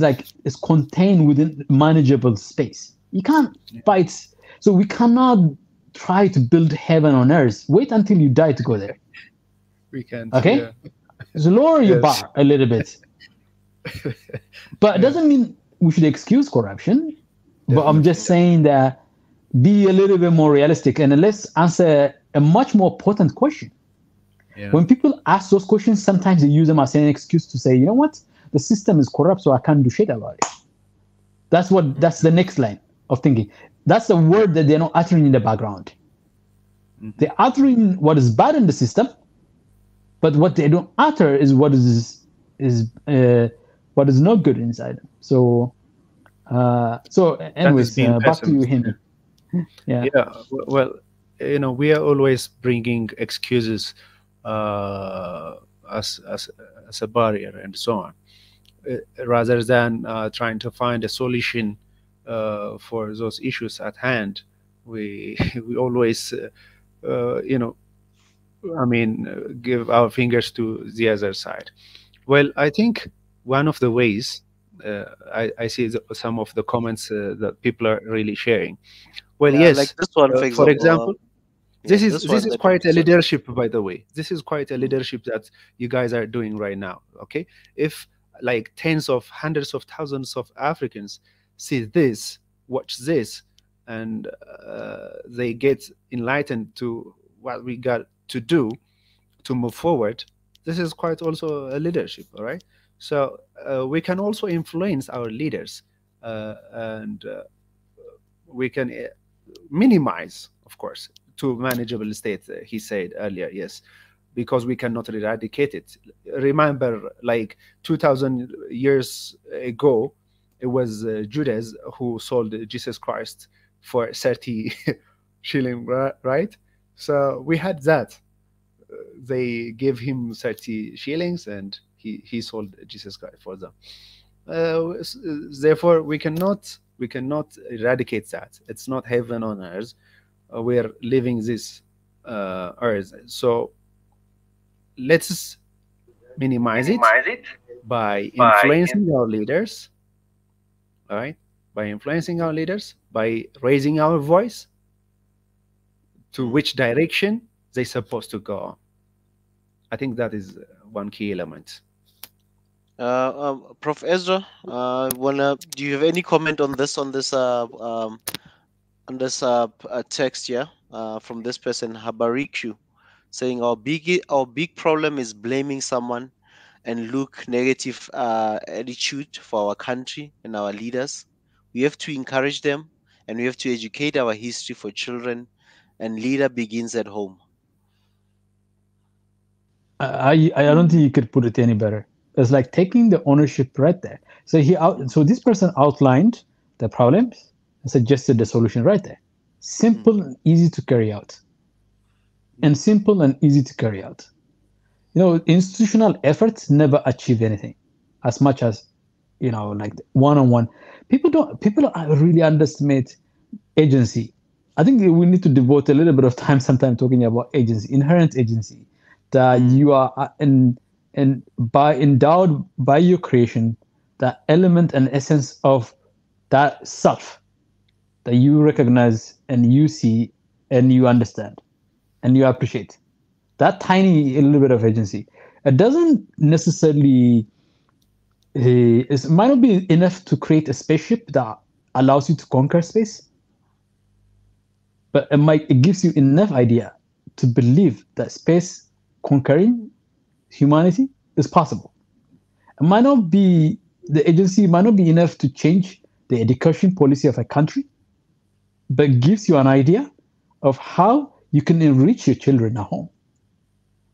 contained within manageable space. You can't fight. So we cannot try to build heaven on earth. Wait until you die to go there. We can't. Okay? Yeah. So lower your bar a little bit. But it doesn't mean we should excuse corruption. But I'm just saying that be a little bit more realistic and let's answer a much more potent question. Yeah. When people ask those questions, sometimes they use them as an excuse to say, you know what? The system is corrupt, so I can't do shit about it. That's the next line of thinking. That's the word that they're not uttering in the background. Mm-hmm. They're uttering what is bad in the system, but what they don't utter is what is not good inside them. So anyways, back to you, Henry. Yeah. Well, you know, we are always bringing excuses as a barrier and so on, rather than trying to find a solution for those issues at hand. We always give our fingers to the other side. Well, I think one of the ways I see some of the comments that people are really sharing. Well, yes, like this one, for example, this is quite a leadership, by the way. This is quite a leadership that you guys are doing right now. Okay, if like hundreds of thousands of Africans see this, watch this, and they get enlightened to what we got to do to move forward, this is quite also a leadership. All right, so we can also influence our leaders, and we can minimize, of course, to manageable state, he said earlier. Yes, because we cannot eradicate it. Remember, like 2,000 years ago, it was Judas who sold Jesus Christ for 30 shilling, right? So we had that. They gave him 30 shillings and he sold Jesus Christ for them. Therefore, we cannot eradicate that. It's not heaven on earth. We're living this earth. So let's minimize it by influencing our leaders. All right, by influencing our leaders, by raising our voice to which direction they're supposed to go. I think that is one key element. Prof. Ezra, do you have any comment on this text here from this person, Habariku, saying our big problem is blaming someone and look negative attitude for our country and our leaders. We have to encourage them and we have to educate our history for children, and leader begins at home. I don't think you could put it any better. It's like taking the ownership right there. So this person outlined the problems and suggested the solution right there. Simple and easy to carry out. And simple and easy to carry out. You know, institutional efforts never achieve anything as much as like one-on-one. People really underestimate agency. I think we need to devote a little bit of time sometime talking about agency, inherent agency, that you are endowed by your creation, that element and essence of that self that you recognize and you see and you understand and you appreciate. That tiny little bit of agency. It doesn't necessarily, it might not be enough to create a spaceship that allows you to conquer space, but it gives you enough idea to believe that space conquering humanity is possible. The agency might not be enough to change the education policy of a country, but gives you an idea of how you can enrich your children at home.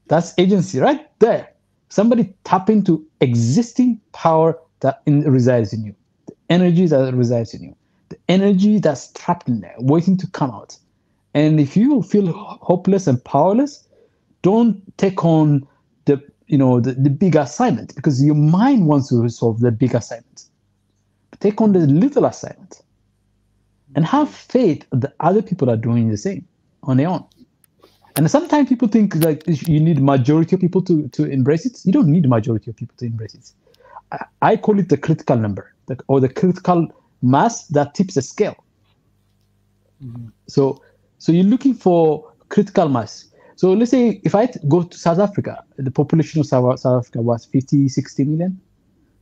That's agency right there. Somebody tap into existing power that resides in you, the energy that resides in you, the energy that's trapped in there, waiting to come out. And if you feel hopeless and powerless, don't take on the big assignment, because your mind wants to resolve the big assignment. Take on the little assignment and have faith that other people are doing the same on their own. And sometimes people think like you need majority of people to embrace it. You don't need majority of people to embrace it. I call it the critical number, or the critical mass that tips the scale. Mm-hmm. So you're looking for critical mass. So let's say if I go to South Africa, the population of South Africa was 50, 60 million,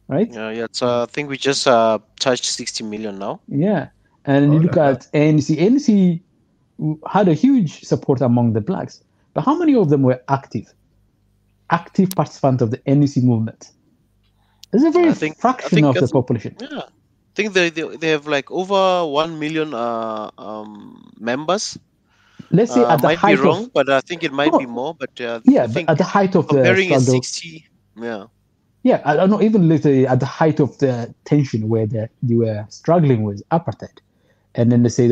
right? Yeah. I think we just touched 60 million now. Yeah. And you look at ANC. ANC had a huge support among the blacks, but how many of them were active participants of the NEC movement? It's a very fraction of the population. Yeah, I think they have like over 1 million members. Let's say at the height be wrong, but I think it might be more. But I think at the height of comparing the struggle, 60, yeah. Yeah, I don't know. Even later, at the height of the tension where they were struggling with apartheid, and then they say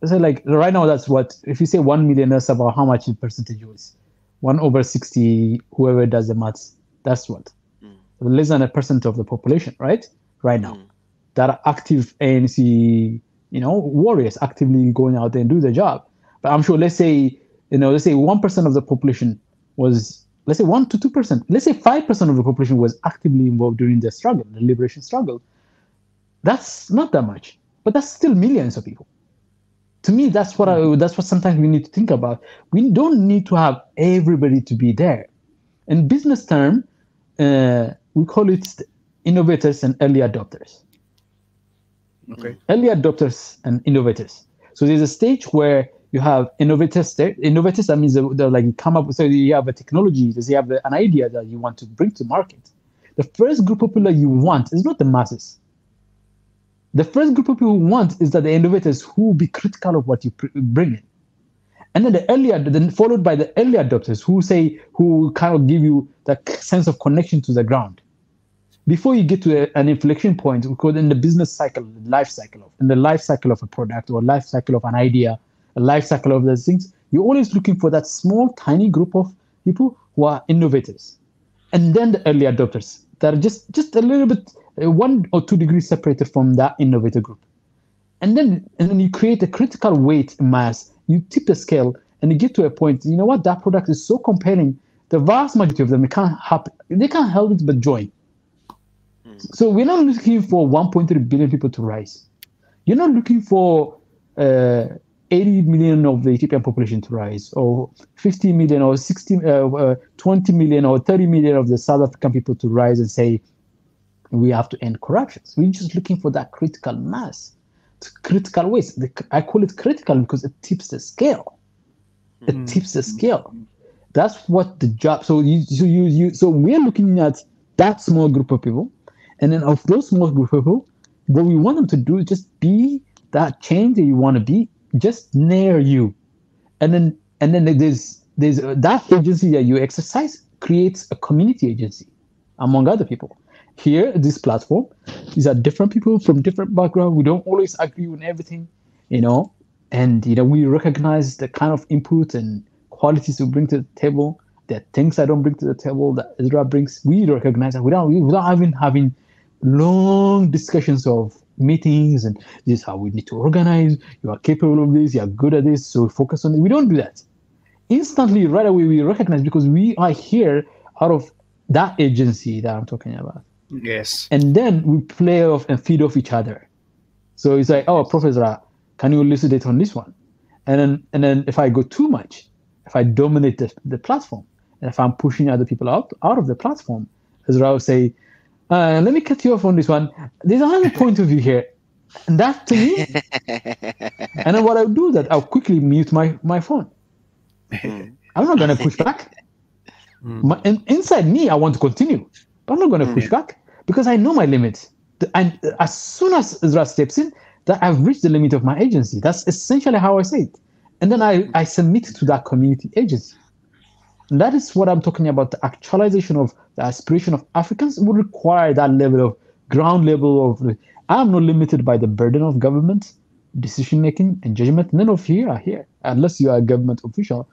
like right now that's what, if you say 1 million, that's about how much the percentage was 1/60. Whoever does the maths, that's what less than 1% of the population, right now, that are active ANC, warriors actively going out there and do their job. But I'm sure, let's say 1% of the population was, let's say 1 to 2%, let's say 5% of the population was actively involved during the struggle, the liberation struggle. That's not that much, but that's still millions of people. To me, that's what sometimes we need to think about. We don't need to have everybody to be there. In business term, we call it innovators and early adopters. Okay. Early adopters and innovators. So there's a stage where you have innovators there. Innovators, that means they're like, you come up with, so you have a technology, you have an idea that you want to bring to market. The first group of people you want is not the masses. The first group of people you want is that the innovators who will be critical of what you bring in. And then then followed by the early adopters who kind of give you that sense of connection to the ground. Before you get to an inflection point, because in the business cycle, the life cycle of a product or life cycle of an idea, a life cycle of those things, you're always looking for that small, tiny group of people who are innovators. And then the early adopters that are just a little bit, 1 or 2 degrees separated from that innovator group. And then you create a critical weight mass, you tip the scale, and you get to a point, you know what, that product is so compelling, the vast majority of them, they can't help it but join. So we're not looking for 1.3 billion people to rise. You're not looking for 80 million of the Ethiopian population to rise, or 50 million, or 20 million, or 30 million of the South African people to rise and say, we have to end corruption. So we're just looking for that critical mass, critical waste. I call it critical because it tips the scale. It tips the scale. That's what the job. So we're looking at that small group of people. And then of those small group of people, what we want them to do is just be that change that you want to be, just near you. And then there's that agency that you exercise creates a community agency among other people. Here, this platform, these are different people from different backgrounds. We don't always agree on everything, and we recognize the kind of input and qualities we bring to the table. There are things I don't bring to the table that Ezra brings. We recognize that without even having long discussions of meetings and this is how we need to organize. You are capable of this, you are good at this, so focus on it. We don't do that. Instantly, right away, we recognize because we are here out of that agency that I'm talking about. Yes. And then we play off and feed off each other. So it's like, oh, Professor, can you elucidate on this one? And then if I go too much, if I dominate the platform, and if I'm pushing other people out of the platform, Ezra will say, let me cut you off on this one. There's another point of view here. And that to me, and then what I'll do that, I'll quickly mute my phone. I'm not going to push back. And inside me, I want to continue. But I'm not going to push back because I know my limits. And as soon as Ezra steps in, that I've reached the limit of my agency. That's essentially how I say it. And then I submit to that community agency. And that is what I'm talking about. The actualization of the aspiration of Africans would require that level of ground level of. I'm not limited by the burden of government, decision making, and judgment. None of you are here, unless you are a government official,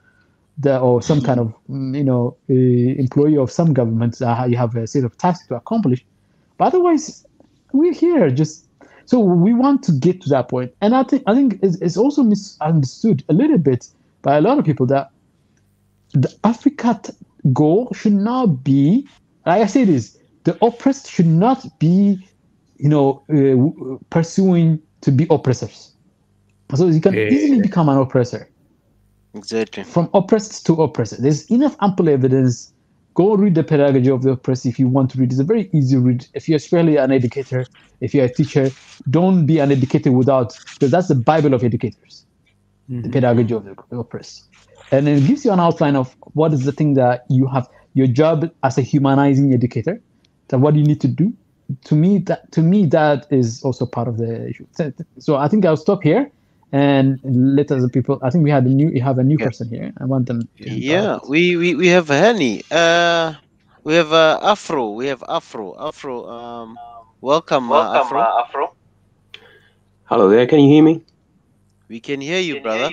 or some kind of employee of some government. You have a set of tasks to accomplish. But otherwise, we're here just. So we want to get to that point, and I think it's also misunderstood a little bit by a lot of people that the Africa goal should not be, like I say this, the oppressed should not be, pursuing to be oppressors. So you can easily become an oppressor. Exactly. From oppressed to oppressor. There's enough ample evidence. Go read the Pedagogy of the Oppressed if you want to read. It's a very easy read. If you're especially an educator, if you're a teacher, don't be an educator because that's the Bible of educators, the Pedagogy of the Oppressed. And it gives you an outline of what is the thing that you have, your job as a humanizing educator, that what you need to do. To me, that is also part of the issue. So I think I'll stop here and let other people. I think you have a new person here. I want them. Yeah, we have Hani. We have Afro. We have Afro. Afro. Welcome, Afro. Hello there. Can you hear me? We can hear you, brother.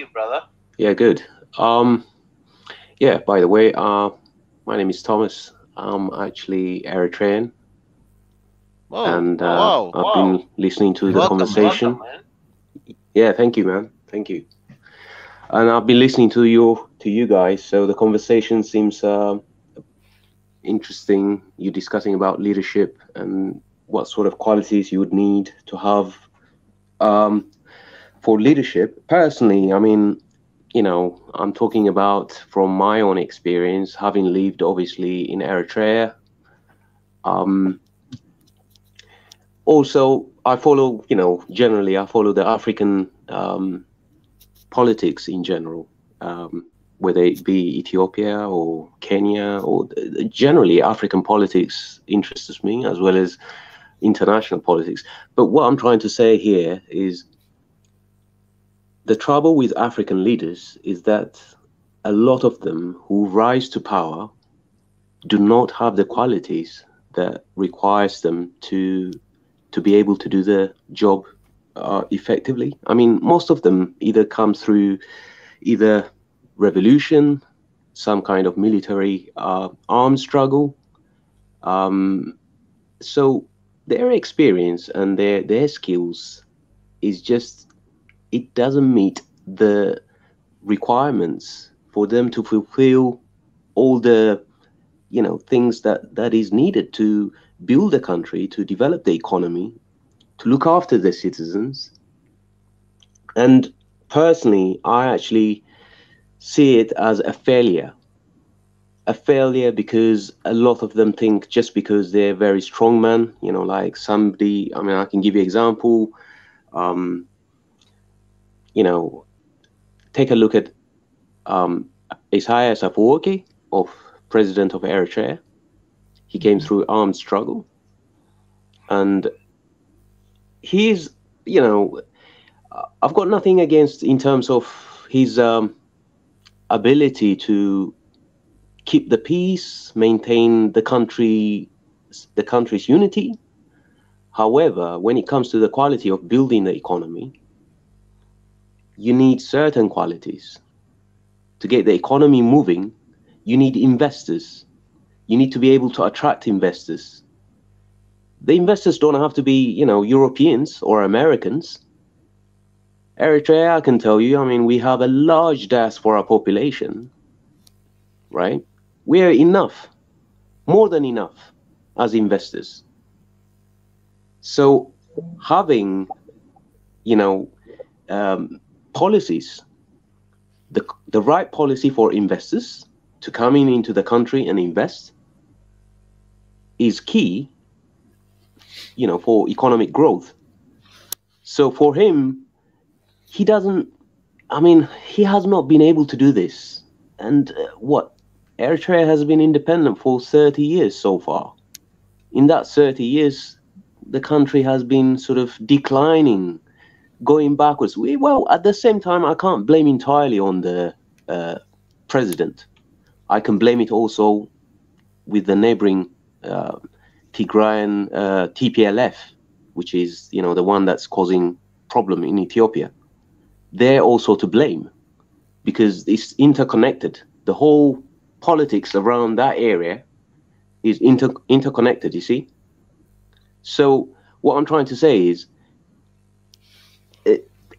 Yeah, good. Yeah. By the way, my name is Thomas. I'm actually Eritrean. Oh, and wow. I've been listening to the conversation. Yeah, thank you, man. Thank you. And I've been listening to you guys. So the conversation seems interesting. You're discussing about leadership and what sort of qualities you would need to have for leadership. Personally, I mean, I'm talking about from my own experience, having lived obviously in Eritrea. Also, I follow, generally I follow the African politics in general, whether it be Ethiopia or Kenya, or generally African politics interests me, as well as international politics. But what I'm trying to say here is the trouble with African leaders is that a lot of them who rise to power do not have the qualities that requires them to be able to do the job effectively. I mean, most of them either come through either revolution, some kind of military arms struggle. So their experience and their skills is just, it doesn't meet the requirements for them to fulfill all the things that is needed to build a country, to develop the economy, to look after the citizens. And personally, I actually see it as a failure because a lot of them think just because they're very strong men, like somebody, I mean, I can give you an example. Take a look at Isaias Afwerki, president of Eritrea. He came through armed struggle, and he's, I've got nothing against in terms of his ability to keep the peace, maintain the country's unity. However, when it comes to the quality of building the economy, you need certain qualities. To get the economy moving, you need investors. You need to be able to attract investors. The investors don't have to be, Europeans or Americans. Eritrea, I can tell you, I mean, we have a large diaspora population, right? We are enough, more than enough as investors. So having, policies, the right policy for investors to come into the country and invest is key, for economic growth. So for him, he has not been able to do this. And Eritrea has been independent for 30 years so far. In that 30 years, the country has been sort of declining, going backwards. At the same time, I can't blame entirely on the president. I can blame it also with the neighboring Tigrayan TPLF, which is, the one that's causing problem in Ethiopia. They're also to blame because it's interconnected. The whole politics around that area is interconnected, you see? So what I'm trying to say is,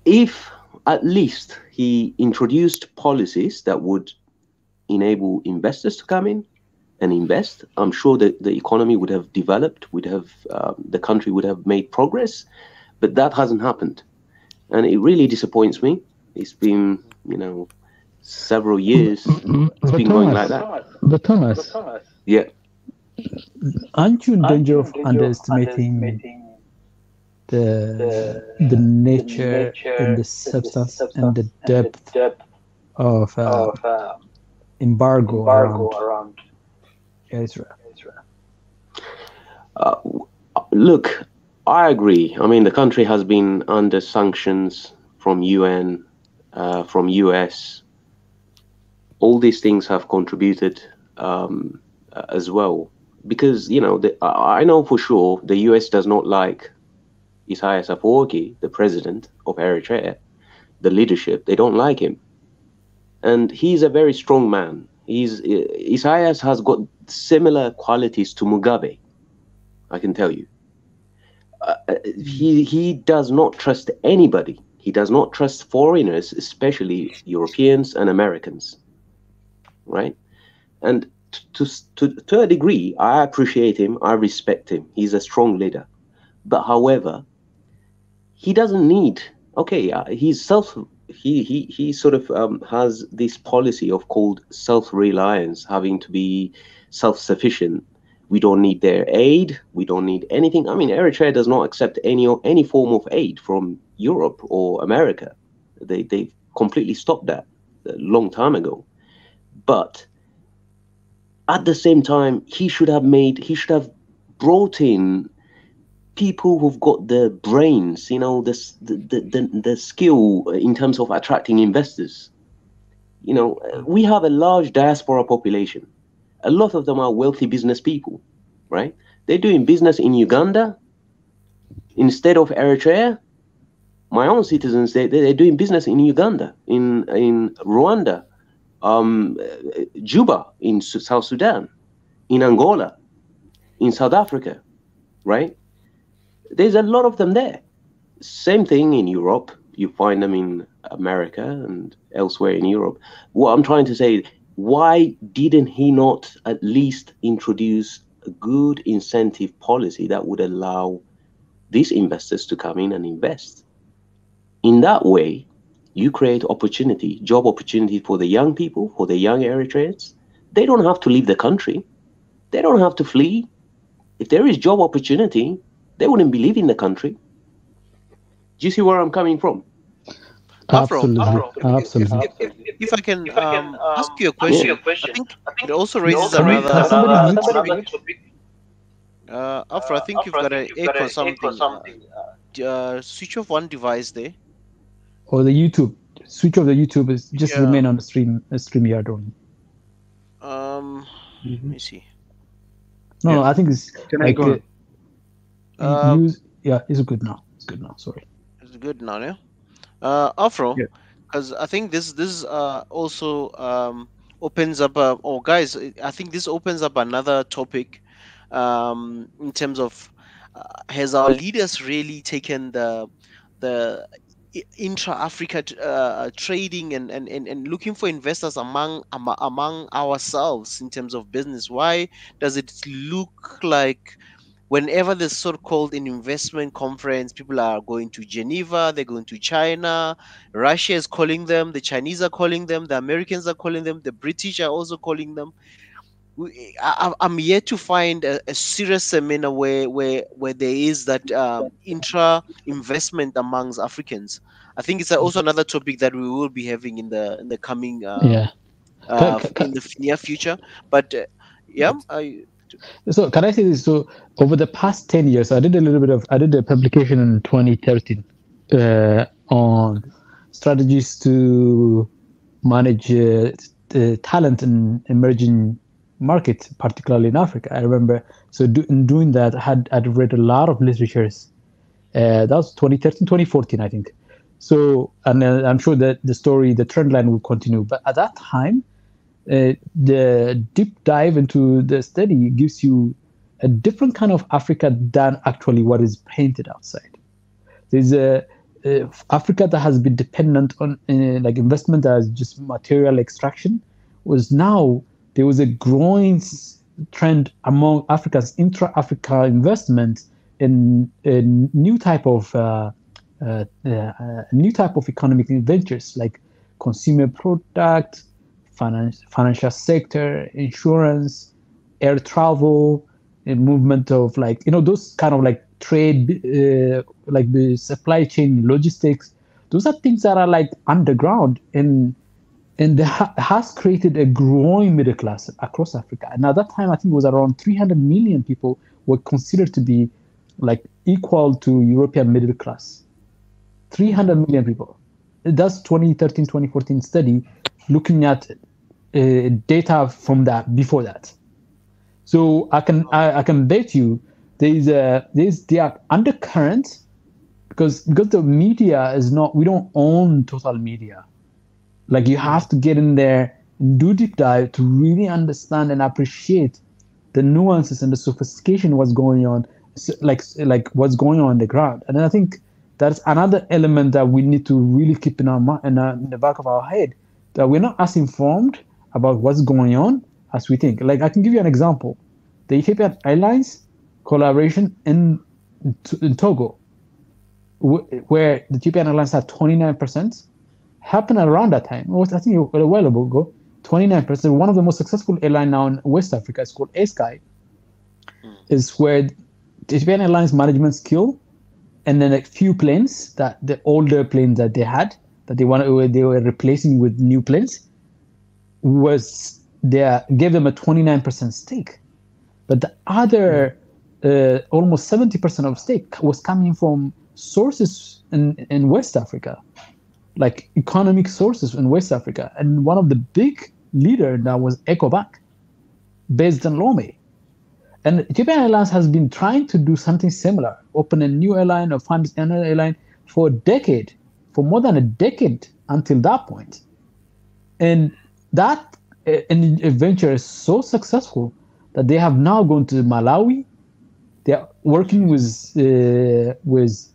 if at least he introduced policies that would enable investors to come in and invest, I'm sure that the economy would have developed, the country would have made progress, but that hasn't happened. And it really disappoints me. It's been, several years. It's been going like that. But Thomas, yeah, aren't you in danger of underestimating the nature and the substance and the depth of embargo around Israel? Look, I agree. I mean, the country has been under sanctions from UN, from US. All these things have contributed as well. Because, I know for sure the US does not like Isaias Afwerki, the president of Eritrea, the leadership. They don't like him. And he's a very strong man. Isaias has got similar qualities to Mugabe, I can tell you. He does not trust anybody. He does not trust foreigners, especially Europeans and Americans, right? And to a degree, I appreciate him. I respect him. He's a strong leader. But however, he doesn't need. Okay, he sort of has this policy of called self-reliance, having to be self-sufficient. We don't need their aid. We don't need anything. I mean, Eritrea does not accept any form of aid from Europe or America. They completely stopped that a long time ago. But at the same time, he should have brought in people who've got the brains, the skill in terms of attracting investors. We have a large diaspora population. A lot of them are wealthy business people, right? They're doing business in Uganda instead of Eritrea. My own citizens, they're doing business in Uganda, in Rwanda, Juba, in South Sudan, in Angola, in South Africa, right? There's a lot of them there. Same thing in Europe. You find them in America and elsewhere in Europe. What I'm trying to say, why didn't he not at least introduce a good incentive policy that would allow these investors to come in and invest? In that way, you create opportunity, job opportunity for the young people, for the young Eritreans. They don't have to leave the country. They don't have to flee. If there is job opportunity, they wouldn't be leaving the country. Do you see where I'm coming from? Absolutely. If I can ask you a question, I think it also raises another topic. Afro, I think you've got an echo something. Switch off one device there. Or the YouTube. Switch off the YouTube is just remain on the StreamYard only. Let me see. No, I think it's Can I go on? It's good now. It's good now. Sorry. It's good now, yeah. Afro, because I think this also opens up. Guys, I think this opens up another topic in terms of has our leaders really taken the intra-Africa trading and looking for investors among ourselves in terms of business? Why does it look like whenever there's so-called an investment conference, people are going to Geneva, they're going to China, Russia is calling them, the Chinese are calling them, the Americans are calling them, the British are also calling them. I'm yet to find a serious seminar where there is that intra investment amongst Africans. I think it's also another topic that we will be having in the coming in the near future. But so can I say this? So over the past 10 years, I did a publication in 2013 on strategies to manage the talent in emerging markets, particularly in Africa. I remember, so in doing that, I'd read a lot of literatures. That was 2013, 2014, I think. So, and I'm sure that the trend line will continue. But at that time, the deep dive into the study gives you a different kind of Africa than actually what is painted outside. There's a Africa that has been dependent on like investment as just material extraction there was a growing trend among Africa's intra-Africa investment in a new type of economic ventures like consumer product, financial sector, insurance, air travel, a movement of those kind of like trade, like the supply chain logistics. Those are things that are like underground and has created a growing middle class across Africa. And at that time, I think it was around 300 million people were considered to be like equal to European middle class. 300 million people. That's 2013, 2014 study looking at data from that before that. So I can bet you there are undercurrents because the media is not, we don't own total media. Like you have to get in there and do deep dive to really understand and appreciate the nuances and the sophistication of what's going on, like what's going on the ground. And then I think that's another element that we need to really keep in the back of our head, that we're not as informed about what's going on as we think. Like I can give you an example. The Ethiopian Airlines collaboration in Togo, where the Ethiopian Airlines had 29%, happened around that time. I think a while ago, 29%. One of the most successful airlines now in West Africa is called Sky, is where the Ethiopian Airlines management skill and then a few planes, that the older planes that they had, that they were replacing with new planes, gave them a 29% stake. But the other almost 70% of stake was coming from sources in West Africa, like economic sources in West Africa. And one of the big leader that was EcoBank, based in Lomé. And Ethiopian Airlines has been trying to do something similar, open a new airline or fund another airline for more than a decade until that point. And that venture is so successful that they have now gone to Malawi. They are working with the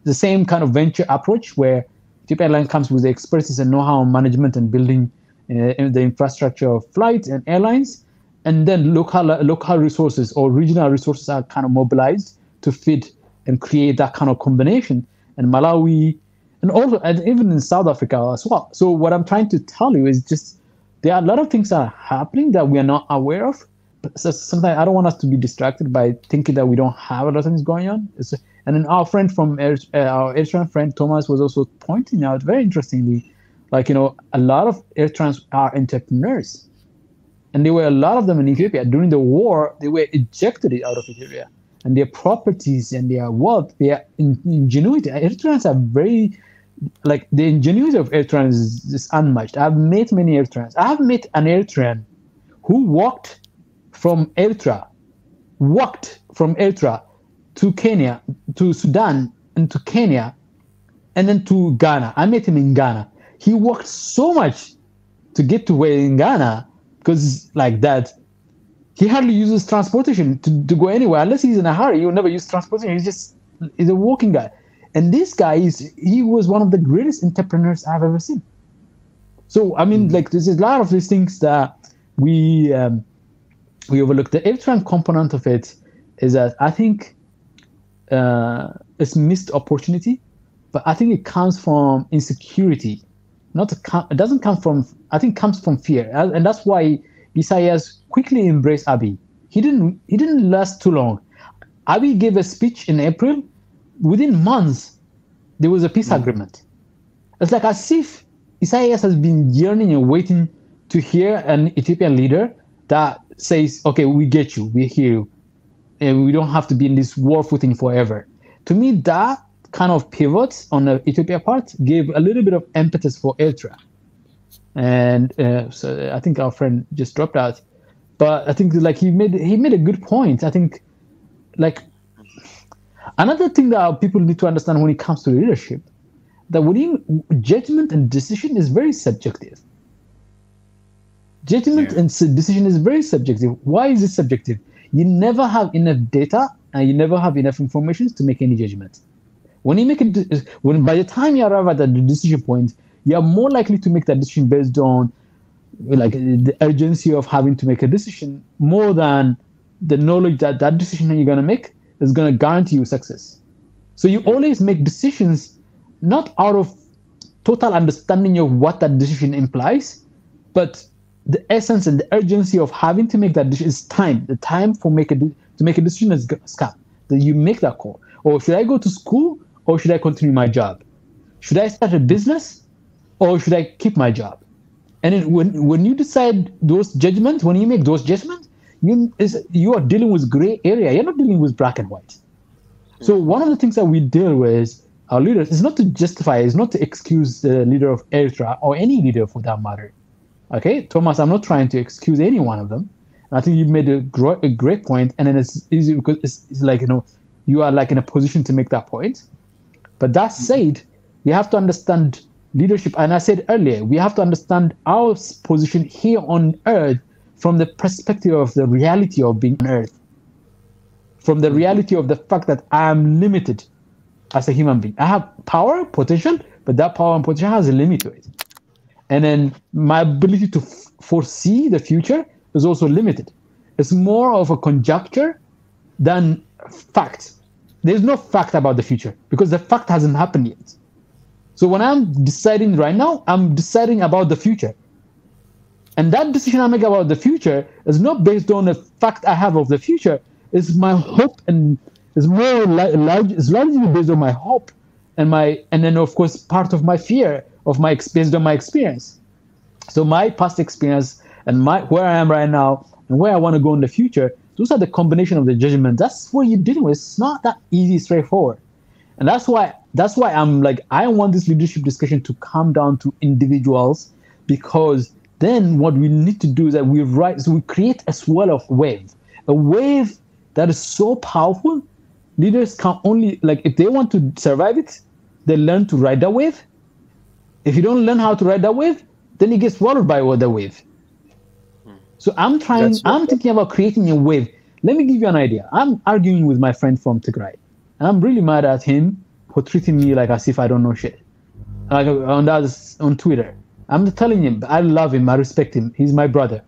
same kind of venture approach where Ethiopian Airlines comes with the expertise and know-how on management and building the infrastructure of flights and airlines, and then local resources or regional resources are kind of mobilized to feed and create that kind of combination. And Malawi, and even in South Africa as well. So what I'm trying to tell you is just there are a lot of things that are happening that we are not aware of. But sometimes I don't want us to be distracted by thinking that we don't have a lot of things going on. And then our friend our Eritrean friend Thomas was also pointing out very interestingly, a lot of Eritreans are entrepreneurs. And there were a lot of them in Ethiopia. During the war, they were ejected out of Ethiopia. And their properties and their wealth, their ingenuity. Eritreans are very, the ingenuity of Eritreans is unmatched. I've met many Eritreans. I have met an Eritrean who walked from Eritrea to Kenya, to Sudan, and to Kenya, and then to Ghana. I met him in Ghana. He walked so much to get to where in Ghana, because like that, he hardly uses transportation to go anywhere unless he's in a hurry. He'll never use transportation. He's a walking guy. And this guy he was one of the greatest entrepreneurs I've ever seen. So I mean, like there's a lot of these things that we overlook. The Eritrean component of it is that I think it's missed opportunity, but I think it comes from insecurity. It doesn't come from. I think it comes from fear, and that's why Isaias quickly embraced Abiy. He didn't last too long. Abiy gave a speech in April. Within months, there was a peace agreement. It's like as if Isaias has been yearning and waiting to hear an Ethiopian leader that says, okay, we get you, we hear you, and we don't have to be in this war footing forever. To me, that kind of pivot on the Ethiopia part gave a little bit of impetus for Eritrea. And so I think our friend just dropped out. But I think like he made a good point. I think like another thing that people need to understand when it comes to leadership, that judgment and decision is very subjective. Judgment and decision is very subjective. Why is it subjective? You never have enough data and you never have enough information to make any judgment. By the time you arrive at the decision point, you are more likely to make that decision based on like the urgency of having to make a decision more than the knowledge that that decision you're going to make is going to guarantee you success. So you always make decisions not out of total understanding of what that decision implies, but the essence and the urgency of having to make that decision is time. The time to make a decision is scarce. That you make that call. Or should I go to school or should I continue my job? Should I start a business or should I keep my job? And then when you decide those judgments, when you make those judgments, you are dealing with gray area. You're not dealing with black and white. So one of the things that we deal with our leaders is not to justify, is not to excuse the leader of Eritrea or any leader for that matter. Okay, Thomas, I'm not trying to excuse any one of them. I think you've made a great point, and then it's easy because it's like, you are like in a position to make that point. But that said, we have to understand leadership. And I said earlier, we have to understand our position here on Earth from the perspective of the reality of being on Earth, from the reality of the fact that I am limited as a human being. I have power, potential, but that power and potential has a limit to it. And then my ability to foresee the future is also limited. It's more of a conjecture than fact. There's no fact about the future because the fact hasn't happened yet. So when I'm deciding right now, I'm deciding about the future. And that decision I make about the future is not based on the fact I have of the future. It's my hope, and it's largely based on my hope and then of course part of my fear based on my experience. So my past experience and where I am right now and where I want to go in the future, those are the combination of the judgment. That's what you're dealing with. It's not that easy, straightforward. And that's why I'm like, I want this leadership discussion to come down to individuals, because then what we need to do is that we create a swell of wave, a wave that is so powerful. Leaders can only, like, if they want to survive it, they learn to ride that wave. If you don't learn how to ride that wave, then you get swallowed by the wave. So I'm thinking about creating a wave. Let me give you an idea. I'm arguing with my friend from Tigray, and I'm really mad at him for treating me like as if I don't know shit. Like on Twitter. I'm telling him, I love him, I respect him. He's my brother.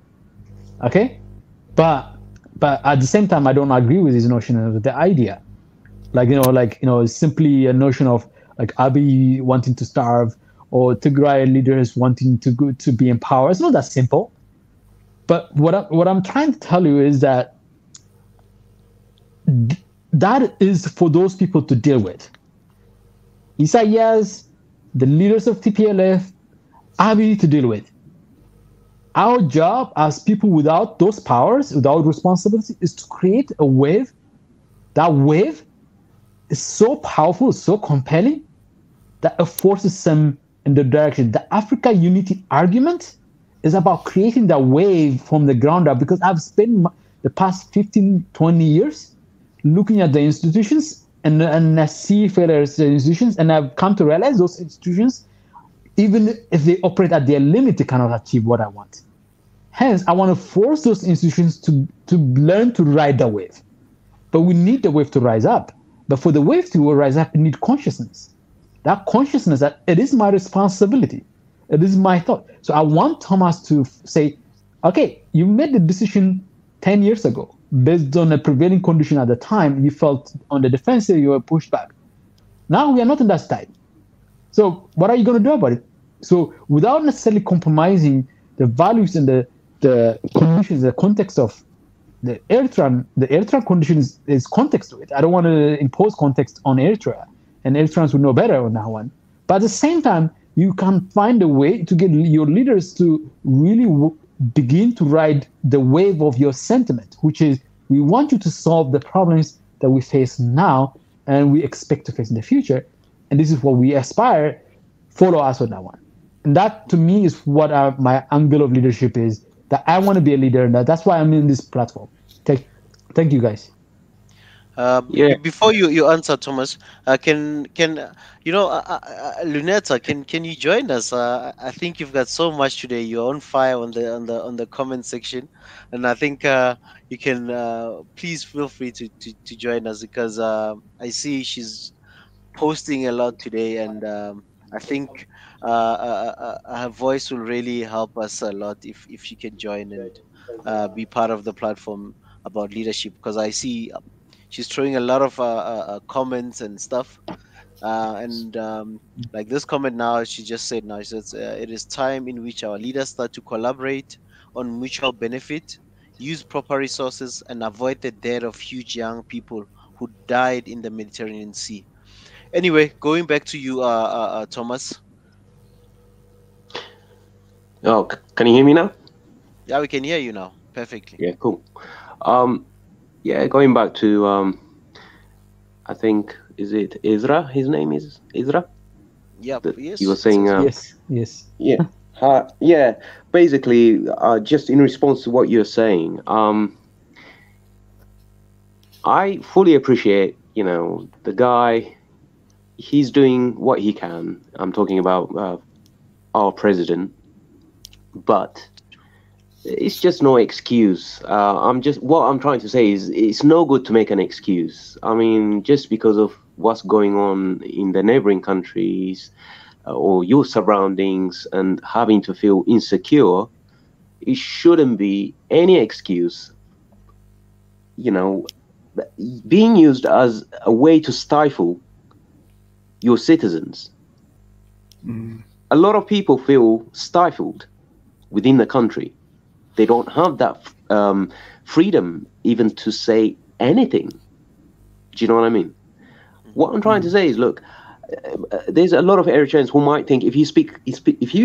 Okay? But at the same time, I don't agree with his notion of the idea. It's simply a notion of like Abiy wanting to starve or Tigray leaders wanting to be in power. It's not that simple. But what I'm trying to tell you is that that is for those people to deal with. Isaias, the leaders of TPLF, Abiy to deal with. Our job as people without those powers, without responsibility, is to create a wave. That wave is so powerful, so compelling, that it forces them in the direction. The Africa unity argument is about creating that wave from the ground up, because I've spent the past 15, 20 years looking at the institutions and I see failures in institutions, and I've come to realize those institutions, even if they operate at their limit, they cannot achieve what I want. Hence, I want to force those institutions to learn to ride the wave. But we need the wave to rise up. But for the wave to rise up, we need consciousness. That consciousness that it is my responsibility. It is my thought. So I want Thomas to say, okay, you made the decision 10 years ago based on a prevailing condition at the time. You felt on the defensive, you were pushed back. Now we are not in that state. So what are you going to do about it? So without necessarily compromising the values and the conditions, the context of the Eritrean condition is context to it. I don't want to impose context on Eritrea, and Eritreans will know better on that one. But at the same time, you can find a way to get your leaders to really begin to ride the wave of your sentiment, which is we want you to solve the problems that we face now and we expect to face in the future. And this is what we aspire. Follow us on that one. And that, to me, is what my angle of leadership is, that I want to be a leader, and that's why I'm in this platform. Thank you, guys. Before you answer, Thomas, can Luneta, can you join us? I think you've got so much today. You're on fire on the comment section, and I think you can please feel free to join us, because I see she's posting a lot today, and I think her voice will really help us a lot if she can join and be part of the platform about leadership, because I see she's throwing a lot of comments and stuff, and like this comment now, she just said now, she says, it is time in which our leaders start to collaborate on mutual benefit, use proper resources, and avoid the death of huge young people who died in the Mediterranean Sea. Anyway, going back to you, Thomas. Oh, can you hear me now? Yeah, we can hear you now perfectly. Yeah, cool. Yeah, going back to I think, is it Ezra? His name is Ezra? Yeah, yes. You were saying yes. Yeah. Yeah, basically, just in response to what you're saying, I fully appreciate, the guy, he's doing what he can. I'm talking about our president, but it's just no excuse. What I'm trying to say is it's no good to make an excuse. I mean, just because of what's going on in the neighboring countries or your surroundings and having to feel insecure, it shouldn't be any excuse, being used as a way to stifle your citizens. A lot of people feel stifled within the country. They don't have that freedom even to say anything. Do you know what I mean? What I'm trying to say is, look, there's a lot of Eritreans who might think if you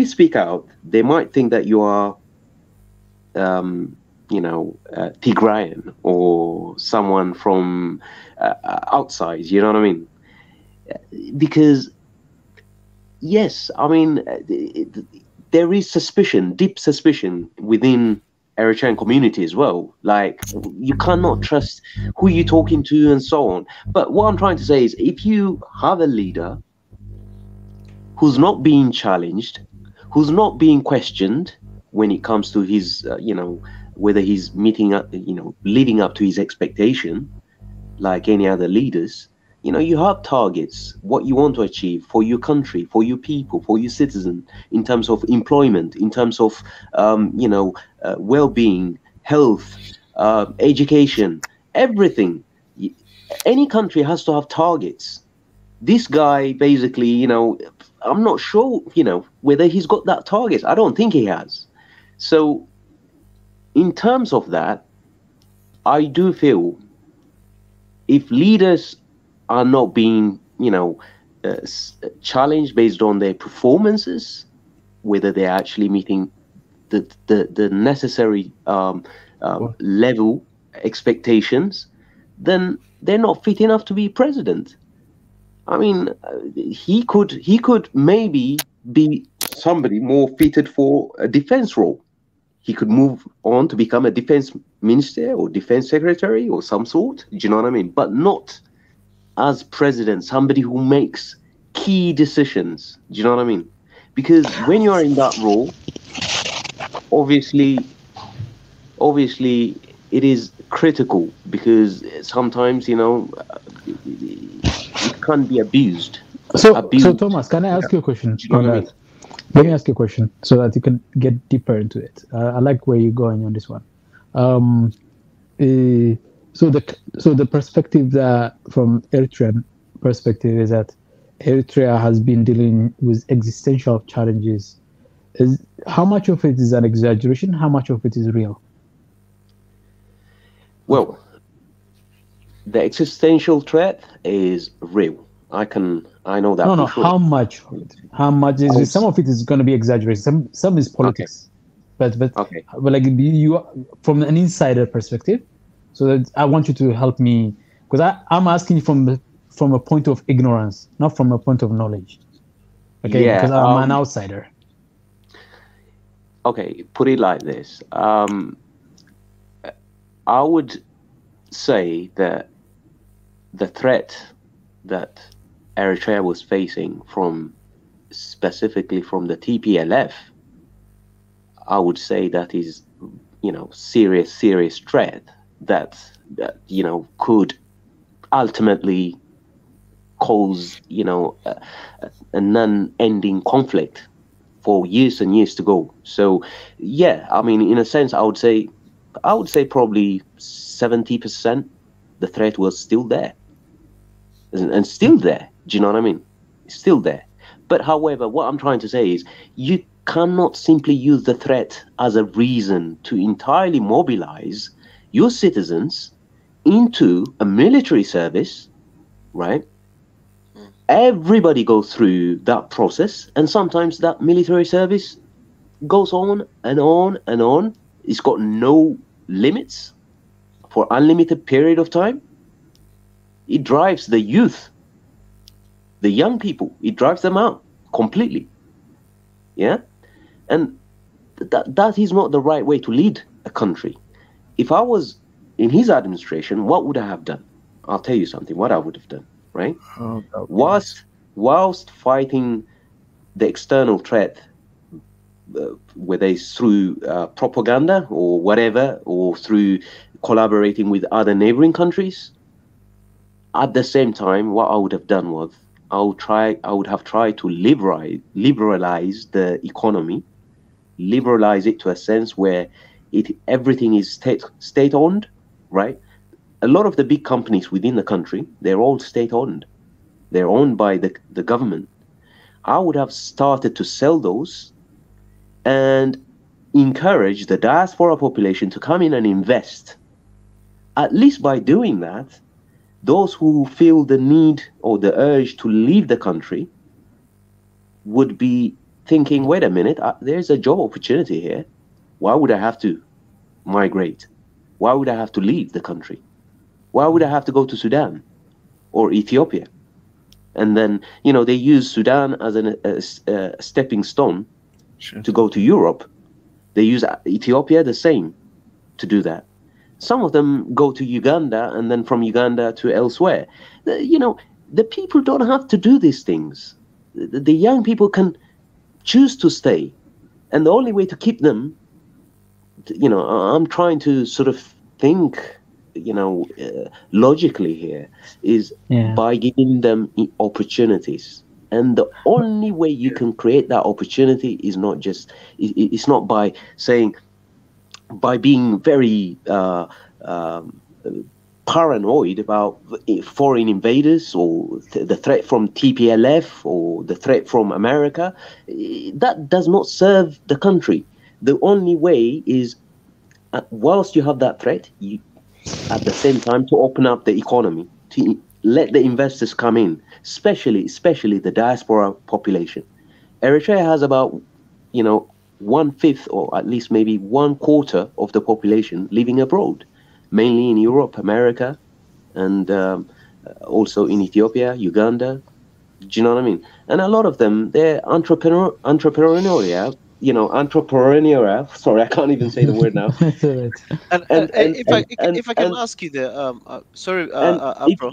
speak out, they might think that you are, Tigrayan or someone from outside. You know what I mean? Because yes, I mean, there is suspicion, deep suspicion within Eritrean community as well. Like, you cannot trust who you're talking to and so on. But what I'm trying to say is, if you have a leader who's not being challenged, who's not being questioned when it comes to his, whether he's meeting up, living up to his expectation, like any other leaders, you have targets, what you want to achieve for your country, for your people, for your citizen, in terms of employment, in terms of, well-being, health, education, everything. Any country has to have targets. This guy, basically, I'm not sure, whether he's got that target. I don't think he has. So, in terms of that, I do feel if leaders are not being, challenged based on their performances, whether they're actually meeting the necessary level expectations, then they're not fit enough to be president. I mean, he could maybe be somebody more fitted for a defense role. He could move on to become a defense minister or defense secretary or some sort. Do you know what I mean? But not as president, somebody who makes key decisions. Do you know what I mean? Because when you are in that role, obviously obviously it is critical because sometimes, you know, it can't be abused. So Thomas, can I ask you a question on that? Let me ask you a question so that you can get deeper into it. I like where you're going on this one. So the perspective that from Eritrean perspective is that Eritrea has been dealing with existential challenges. How much of it is an exaggeration? How much of it is real? Well, the existential threat is real. I know that. No. Sure. How much of it? How much is some of it is going to be exaggerated? Some is politics, okay. but like you from an insider perspective. So that I want you to help me because I'm asking from a point of ignorance, not from a point of knowledge. Okay, yeah, because I'm an outsider. Okay, put it like this. I would say that the threat that Eritrea was facing specifically from the TPLF, I would say that is, you know, serious threat that you know, could ultimately cause, you know, a non-ending conflict for years and years to go. So yeah, I mean, in a sense, I would say probably 70% the threat was still there and still there. Do you know what I mean? It's still there. But however, what I'm trying to say is you cannot simply use the threat as a reason to entirely mobilize your citizens into a military service, right? Everybody goes through that process, and sometimes that military service goes on and on and on. It's got no limits for unlimited period of time. It drives the youth, the young people, it drives them out completely. Yeah? And that is not the right way to lead a country. If I was in his administration, what would I have done? I'll tell you something, what I would have done, right? Whilst fighting the external threat, whether it's through propaganda or whatever, or through collaborating with other neighboring countries, at the same time, what I would have done was I would have tried to liberalize the economy, liberalize it to a sense where everything is state-owned, right? A lot of the big companies within the country, they're all state-owned. They're owned by the government. I would have started to sell those and encourage the diaspora population to come in and invest. At least by doing that, those who feel the need or the urge to leave the country would be thinking, wait a minute, there's a job opportunity here. Why would I have to migrate? Why would I have to leave the country? Why would I have to go to Sudan or Ethiopia? And then, you know, they use Sudan as a stepping stone to go to Europe. They use Ethiopia the same to do that. Some of them go to Uganda and then from Uganda to elsewhere. You know, the people don't have to do these things. The young people can choose to stay. And the only way to keep them, you know, I'm trying to sort of think, you know, logically here, is by giving them opportunities. And the only way you can create that opportunity is not just, it's not by saying, by being very paranoid about foreign invaders or the threat from TPLF or the threat from America. That does not serve the country. The only way is, whilst you have that threat, you, at the same time, to open up the economy, to let the investors come in, especially the diaspora population. Eritrea has about, you know, 1/5 or at least maybe 1/4 of the population living abroad, mainly in Europe, America, and also in Ethiopia, Uganda. Do you know what I mean? And a lot of them, they're entrepreneurial. You know, entrepreneurial. Sorry, I can't even say the word now. And if I can ask you there, sorry,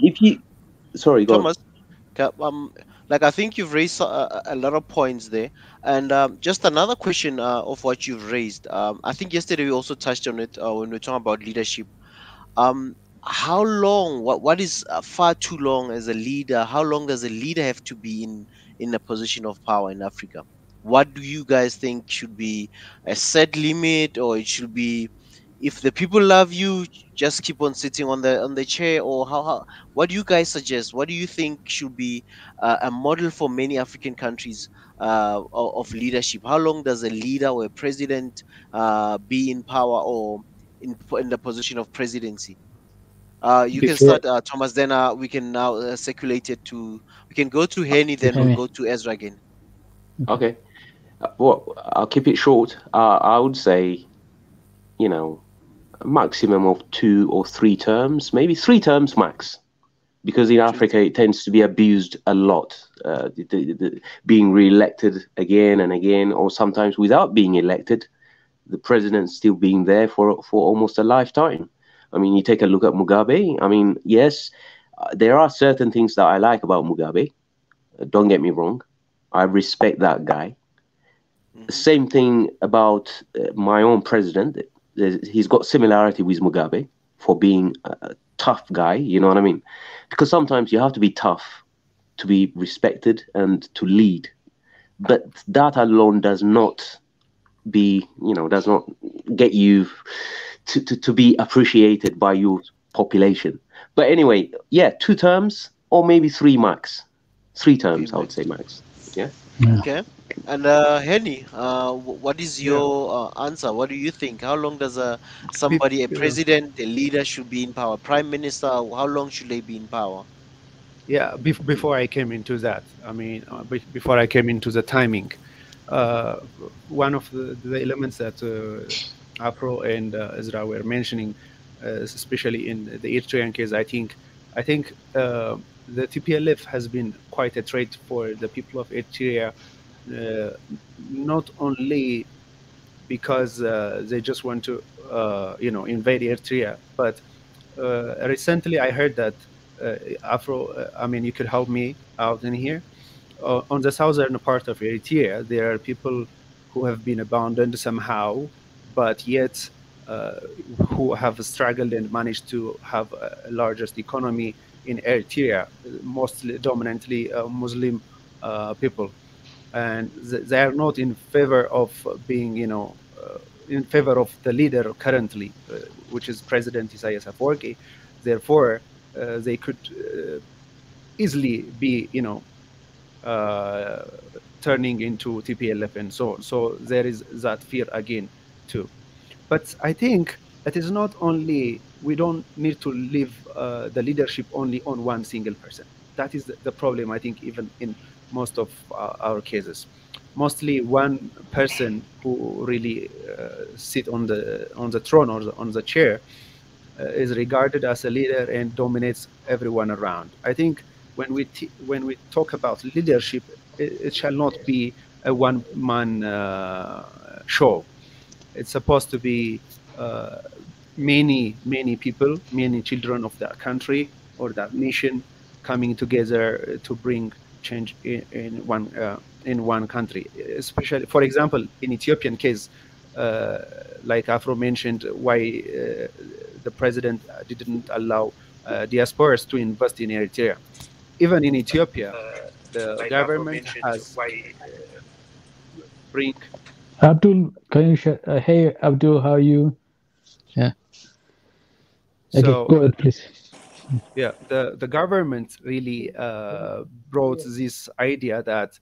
if you, sorry, go Thomas, Like I think you've raised a lot of points there, and just another question of what you've raised. I think yesterday we also touched on it when we were talking about leadership. Um, how long? What is far too long as a leader? How long does a leader have to be in a position of power in Africa? What do you guys think should be a set limit, or it should be, if the people love you, just keep on sitting on the chair, or how? What do you guys suggest? What do you think should be a model for many African countries of leadership? How long does a leader or a president be in power, or in the position of presidency? You can Before start, Thomas. Then we can now circulate it to. We can go to Henny, then we'll go to Ezra again. Okay. Well, I'll keep it short. I would say, you know, a maximum of 2 or 3 terms, maybe 3 terms max, because in Africa it tends to be abused a lot, being re-elected again and again, or sometimes without being elected, the president still being there for almost a lifetime. I mean, you take a look at Mugabe. I mean, yes, there are certain things that I like about Mugabe. Don't get me wrong. I respect that guy. Same thing about my own president. He's got similarity with Mugabe for being a tough guy. You know what I mean? Because sometimes you have to be tough to be respected and to lead. But that alone does not get you to be appreciated by your population. But anyway, yeah, 2 terms or maybe 3 max. 3 terms, I would say max. Yeah. Okay. And Henny, what is your answer? What do you think? How long does a president, a leader should be in power? Prime minister, how long should they be in power? Yeah, before I came into that, I mean, before I came into the timing, one of the elements that Afro and Ezra were mentioning, especially in the Eritrean case, I think the TPLF has been quite a threat for the people of Eritrea, not only because they just want to, invade Eritrea, but recently I heard that Afro, I mean, you could help me out in here. On the southern part of Eritrea, there are people who have been abandoned somehow, but yet who have struggled and managed to have a largest economy in Eritrea, mostly dominantly Muslim people, and they are not in favor of being, in favor of the leader currently, which is President Isaias Afwerki. Therefore, they could easily be, turning into TPLF and so on. So there is that fear again too. But I think it is not only, we don't need to leave the leadership only on one single person. That is the problem, I think, even in most of our cases. Mostly one person who really sit on the throne or on the chair is regarded as a leader and dominates everyone around. I think when we talk about leadership, it shall not be a one-man show. It's supposed to be many people, many children of that country or that nation coming together to bring change in one country. Especially, for example, in Ethiopian case, like Afro mentioned, why the president didn't allow diasporas to invest in Eritrea. Even in Ethiopia, the government has bring. Abdul, can you share? Hey, Abdul, how are you? Yeah. Okay, So, go ahead, please. Yeah, the government really brought this idea that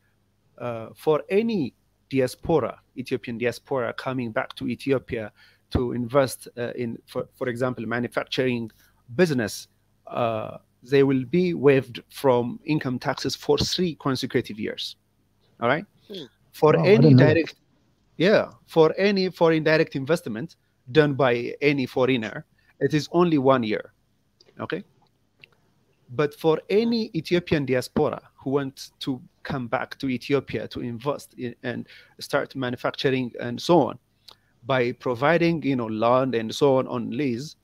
for any diaspora, Ethiopian diaspora coming back to Ethiopia to invest in, for example, manufacturing business, they will be waived from income taxes for 3 consecutive years. All right. For any direct, for any foreign direct investment done by any foreigner, it is only 1 year. Okay. But for any Ethiopian diaspora who wants to come back to Ethiopia to invest in and start manufacturing and so on, by providing land and so on lease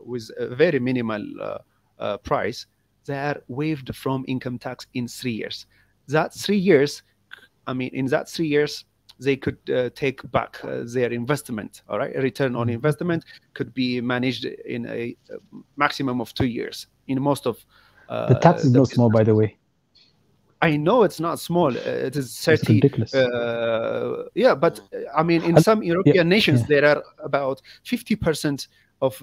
with a very minimal price, they are waived from income tax in 3 years. That 3 years, I mean, in that 3 years, they could take back their investment. All right, return on investment could be managed in a maximum of 2 years. In most of the tax is not small, by the way. I know it's not small. It is 30. It's ridiculous. Yeah, but I mean, in some European nations, there are about 50% of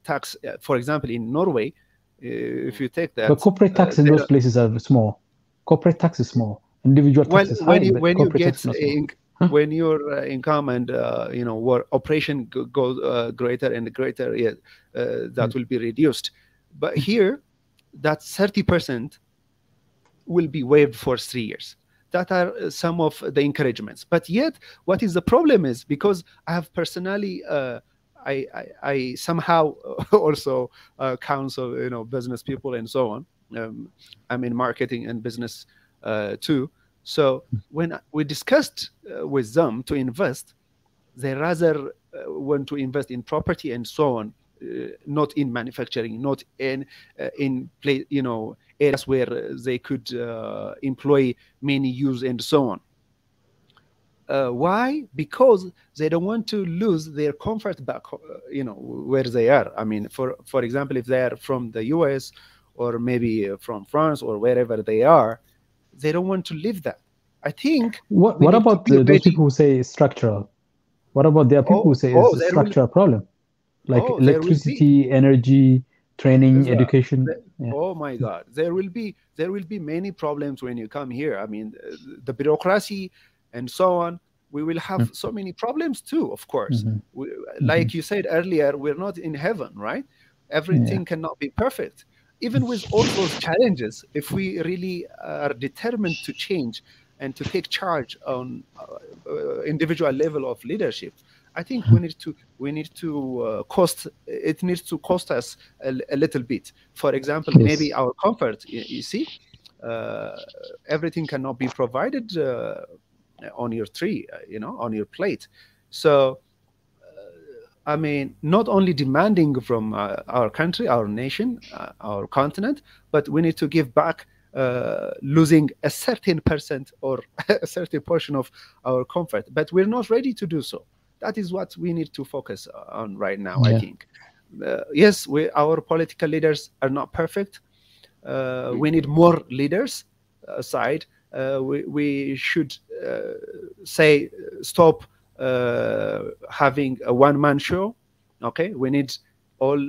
tax. For example, in Norway, if you take that, but corporate tax in those places are small. Corporate tax is small. Individual tax is high. When you get when your income and you know, where operation goes greater and greater, yeah, that will be reduced. But here, that 30% will be waived for 3 years. That are some of the encouragements. But yet, what is the problem is, because I have personally, I somehow also counsel, you know, business people and so on. I'm in marketing and business too. So when we discussed with them to invest, they rather want to invest in property and so on, not in manufacturing, not in you know, areas where they could employ many youth and so on. Why? Because they don't want to lose their comfort back, you know, where they are. I mean, for example, if they are from the US or maybe from France or wherever they are, they don't want to live that. I think. What about those people who say it's structural? What about there are people who say it's a structural problem, like electricity, energy, training, education? Yeah. Oh my God, there will be many problems when you come here. I mean, the bureaucracy and so on. We will have so many problems too, of course. Like you said earlier, we're not in heaven, right? Everything cannot be perfect. Even with all those challenges, if we really are determined to change and to take charge on individual level of leadership, I think it needs to cost us a little bit. For example, maybe our comfort. You see, everything cannot be provided on your tree, you know, on your plate. So, I mean, not only demanding from our country, our nation, our continent, but we need to give back, losing a certain percent or a certain portion of our comfort. But we're not ready to do so. That is what we need to focus on right now, I think. Yes, our political leaders are not perfect. We need more leaders aside. We should say stop having a one-man show. Okay, we need all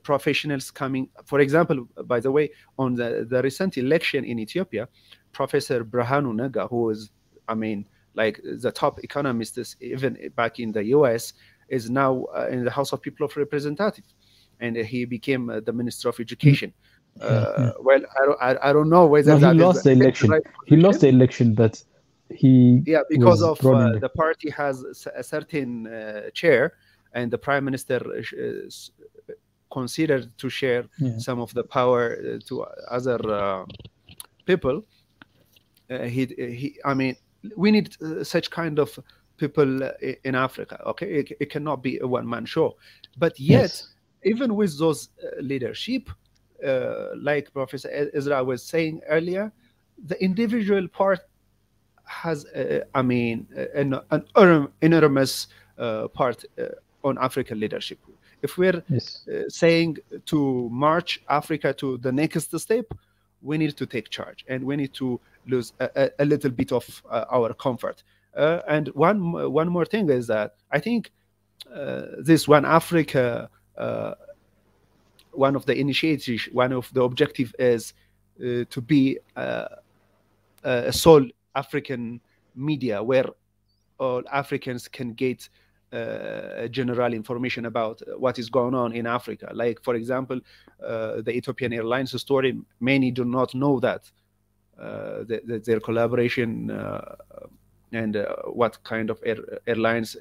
professionals coming. For example, by the way, on the recent election in Ethiopia, Professor Brahanu Nega, who is, I mean, like the top economist even back in the US, is now in the House of People of Representatives, and he became the Minister of Education. Well, I don't know whether he lost the election. Right, he lost the election, but he because of the party has a certain chair, and the Prime Minister considered to share some of the power to other people. I mean, we need such kind of people in Africa. Okay, it cannot be a one-man show, but yet even with those leadership, like Professor Ezra was saying earlier, the individual part has, I mean, an enormous part on African leadership. If we're saying to march Africa to the next step, we need to take charge, and we need to lose a little bit of our comfort. And one more thing is that I think this One Africa, one of the initiatives, one of the objective is to be a sole African media where all Africans can get general information about what is going on in Africa. Like, for example, the Ethiopian Airlines story, many do not know that their collaboration and what kind of airlines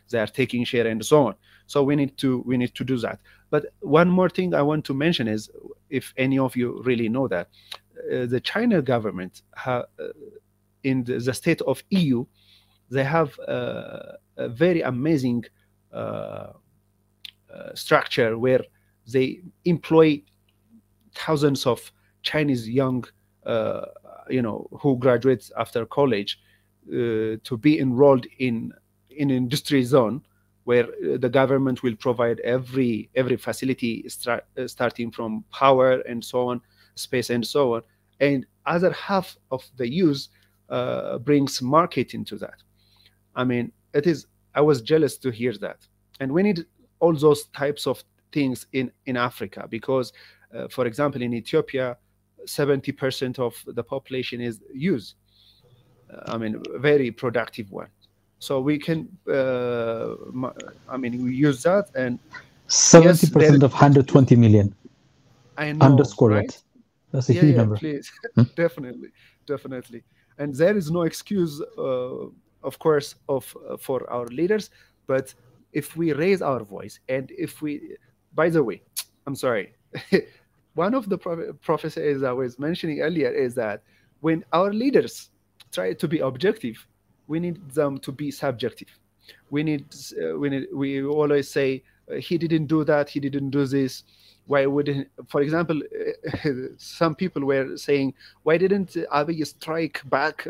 they are taking share and so on. So we need to do that. But one more thing I want to mention is, if any of you really know that, the China government in the state of EU, they have a very amazing structure where they employ thousands of Chinese young, who graduate after college to be enrolled in industry zone, where the government will provide every facility starting from power and so on, space and so on, and other half of the use brings market into that. I mean, I was jealous to hear that, and we need all those types of things in Africa, because for example, in Ethiopia, 70% of the population is youth. Very productive one. So we can, we use that, and 70% of 120 million. I know. Underscore right? that. That's a huge number. Please, definitely. And there is no excuse, of course, for our leaders. But if we raise our voice, and if we, by the way, I'm sorry, one of the prophecies I was mentioning earlier is that when our leaders try to be objective, we need them to be subjective. We always say, he didn't do that, he didn't do this. Why wouldn't, for example, some people were saying, why didn't Abiy strike back?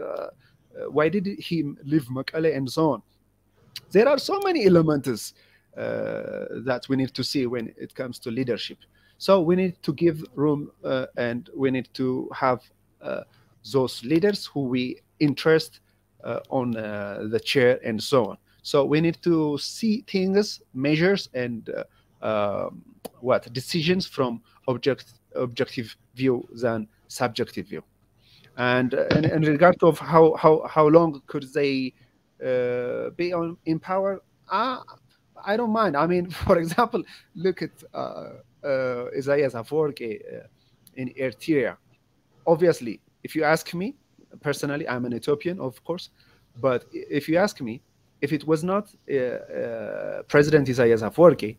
Why did he leave Mekelle and so on? There are so many elements that we need to see when it comes to leadership. So we need to give room, and we need to have those leaders who we interest on the chair and so on. So we need to see things, measures, and decisions from objective view than subjective view. And in regard of how long could they be in power, I don't mind. I mean, for example, look at Isaias Afwerki in Eritrea. Obviously, if you ask me personally, I'm an Ethiopian, of course, but if you ask me, if it was not President Isaias Afwerki,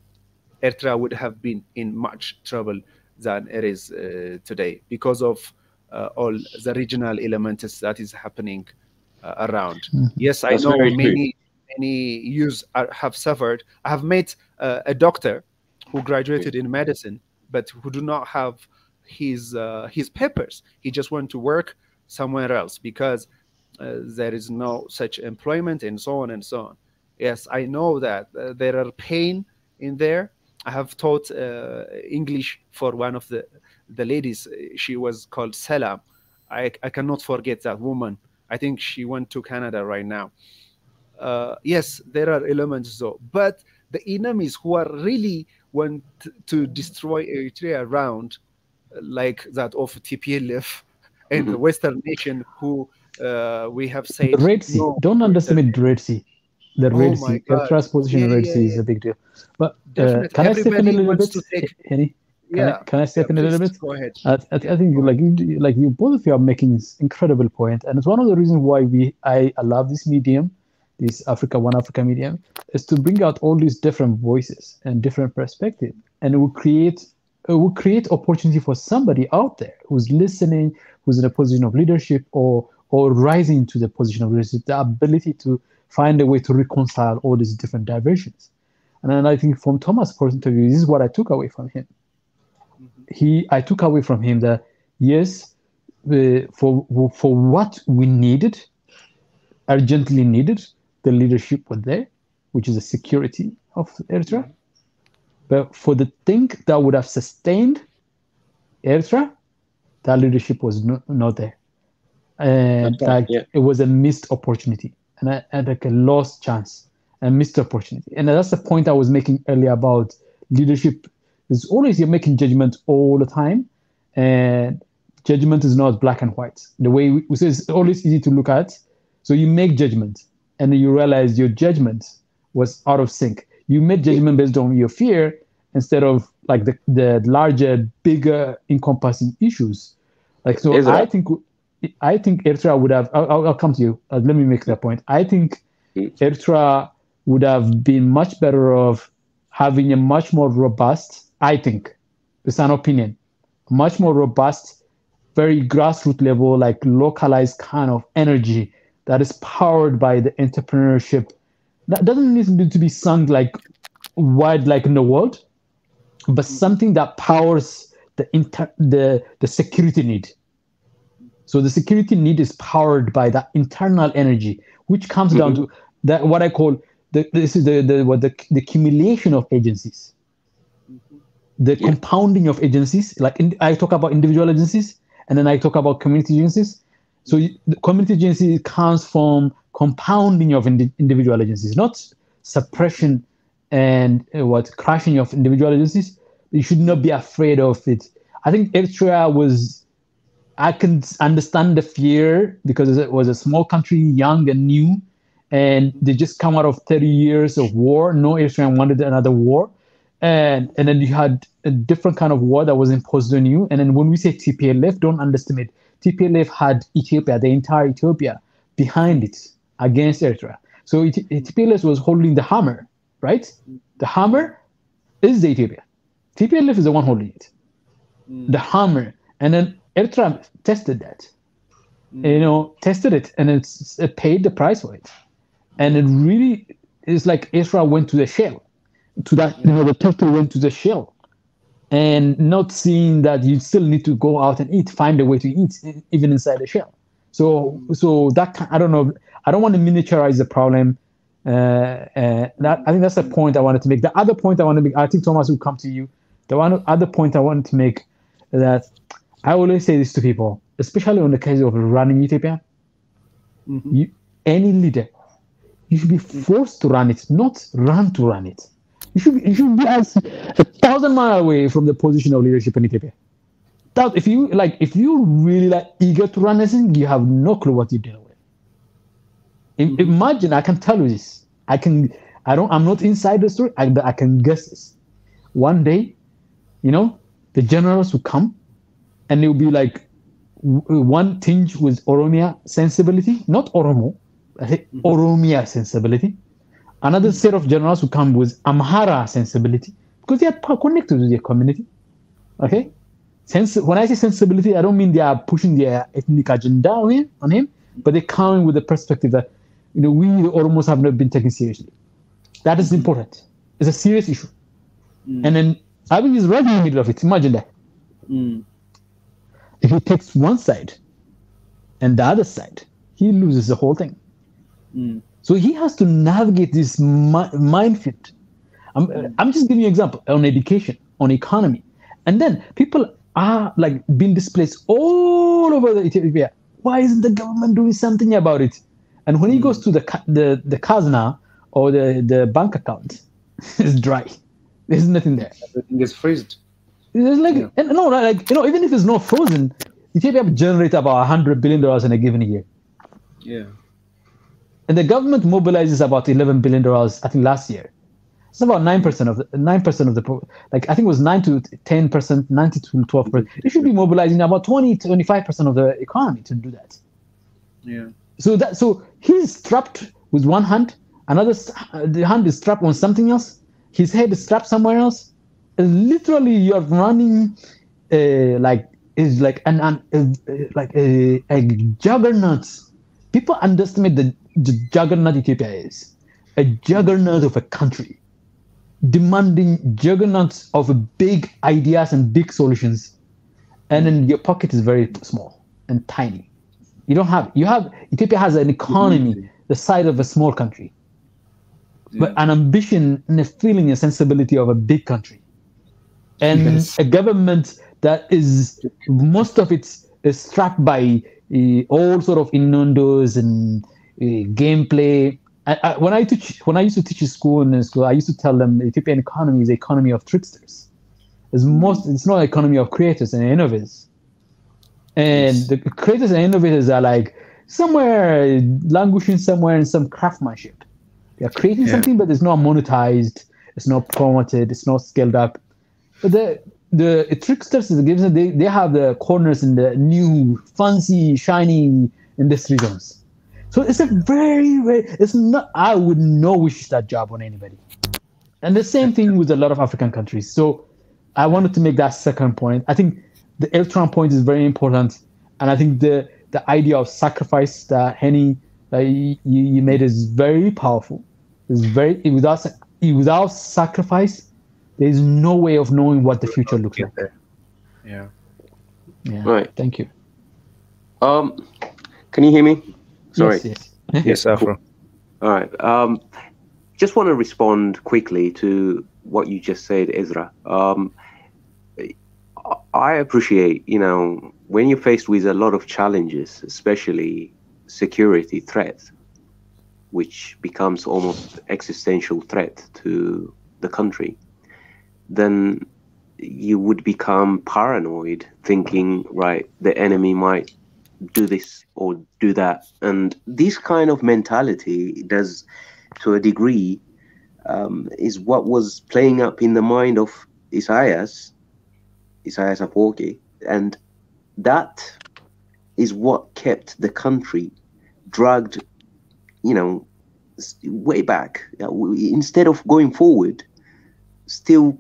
Eritrea would have been in much trouble than it is today, because of all the regional elements that is happening around. Yes, I know many youths have suffered. I have met a doctor who graduated in medicine, but who do not have his papers. He just went to work somewhere else because there is no such employment, and so on and so on. Yes, I know that there are pain in there. I have taught English for one of the ladies. She was called Salam. I cannot forget that woman. I think she went to Canada right now. Yes, there are elements though, but the enemies who are really want to destroy Eritrea around, like that of TPLF and the Western nation, who we have said, the Red Sea. No, don't underestimate the Red Sea. The Red Sea, Eritrea's position in the Red Sea is a big deal. But can I step in a little bit, Henny? Can I step in a little bit? Go ahead. I think like you both of you are making incredible point, and it's one of the reasons why I love this medium, this One Africa medium, is to bring out all these different voices and different perspectives, and it will create opportunity for somebody out there who's listening, who's in a position of leadership or rising to the position of leadership, the ability to find a way to reconcile all these different diversions. And then I think from Thomas' point of view, this is what I took away from him. I took away from him that yes, for what we needed, urgently needed, the leadership was there, which is the security of Eritrea. But for the thing that would have sustained Eritrea, that leadership was not there. And it was a missed opportunity, and like a lost chance, a missed opportunity. And that's the point I was making earlier about leadership. Is always you're making judgment all the time, and judgment is not black and white. The way we say it's always easy to look at. So you make judgment, and then you realize your judgment was out of sync. You made judgment based on your fear instead of like the larger, bigger, encompassing issues. Like so, I think Eritrea would have. I'll come to you. Let me make that point. I think Eritrea would have been much better off having a much more robust. I think it's an opinion, much more robust, very grassroots level, like localized kind of energy that is powered by the entrepreneurship. That doesn't need to be sung like wide, like in the world, but something that powers the security need. So the security need is powered by that internal energy, which comes down to that what I call the accumulation of agencies, the compounding of agencies. Like I talk about individual agencies, and then I talk about community agencies. So the community agency comes from compounding of individual agencies, not suppression and crashing of individual agencies. You should not be afraid of it. I think Eritrea I can understand the fear because it was a small country, young and new, and they just come out of 30 years of war. No Eritrean wanted another war. And then you had a different kind of war that was imposed on you. And then when we say TPLF, don't underestimate. TPLF had Ethiopia, the entire Ethiopia, behind it against Eritrea. So TPLF was holding the hammer, right? The hammer is the Ethiopia. TPLF is the one holding it. The hammer. And then Eritrea tested that. Tested it, and it paid the price for it. And it really is like Eritrea went to the shell. The turtle went to the shell, and not seeing that you still need to go out and eat, find a way to eat even inside the shell. So that I don't know. I don't want to miniaturize the problem. I think that's the point I wanted to make. The other point I want to make, I think Thomas will come to you. Other point I wanted to make is that I always say this to people, especially on the case of running Ethiopia. Any leader, you should be forced to run it, not run to run it. You should be as 1,000 miles away from the position of leadership in Ethiopia. If you're really eager to run this thing, you have no clue what you're dealing with. Imagine, I can tell you this. I'm not inside the story, but I can guess this. One day, the generals will come, and it will be like one tinge with Oromia sensibility, not Oromo, I think Oromia sensibility. Another set of generals will come with Amhara sensibility because they are connected to their community. Okay? When I say sensibility, I don't mean they are pushing their ethnic agenda on him, but they're coming with the perspective that we, the Oromos, have not been taken seriously. That is important. It's a serious issue. And then Abiy is right in the middle of it. Imagine that. If he takes one side and the other side, he loses the whole thing. So he has to navigate this minefield. I'm just giving you an example on education, on economy. And then people are being displaced all over Ethiopia. Why isn't the government doing something about it? And when he goes to the Kazna or the bank account, it's dry. There's nothing there. Everything is freezed. It's even if it's not frozen, Ethiopia generates about $100 billion in a given year. Yeah. And the government mobilizes about $11 billion, I think, last year. It's about 9% of the I think it was 9 to 10%, 9 to 12%. It should be mobilizing about 20 to 25% of the economy to do that. Yeah. So he's strapped with one hand, the hand is strapped on something else, his head is strapped somewhere else. And literally, you're running a juggernaut. People underestimate the juggernaut Ethiopia is. A juggernaut of a country, demanding juggernauts of big ideas and big solutions, and then your pocket is very small and tiny. Ethiopia has an economy the size of a small country, but an ambition and a feeling, a sensibility of a big country, and a government that is, most of it is strapped by all sort of innuendos and gameplay. When I used to teach in school, I used to tell them the Ethiopian economy is an economy of tricksters. It's not an economy of creators and innovators. And the creators and innovators are somewhere languishing somewhere in some craftsmanship. They are creating something, but it's not monetized, it's not promoted, it's not scaled up. But the tricksters, they have the corners in the new, fancy, shiny industry zones. So it's a I would not wish that job on anybody. And the same thing with a lot of African countries. So I wanted to make that second point. I think the Eritrean point is very important. And I think the idea of sacrifice that Henny, you made is very powerful. It's without sacrifice, there is no way of knowing what the future looks like. Yeah. Yeah. Right. Thank you. Can you hear me? Sorry. Yes. Yes, Afro. All right. Just want to respond quickly to what you just said, Ezra. I appreciate, when you're faced with a lot of challenges, especially security threats, which becomes almost existential threat to the country, then you would become paranoid, thinking, right, the enemy might do this or do that. And this kind of mentality does, to a degree, is what was playing up in the mind of Isaias Afwerki, and that is what kept the country dragged, way back. Instead of going forward, still,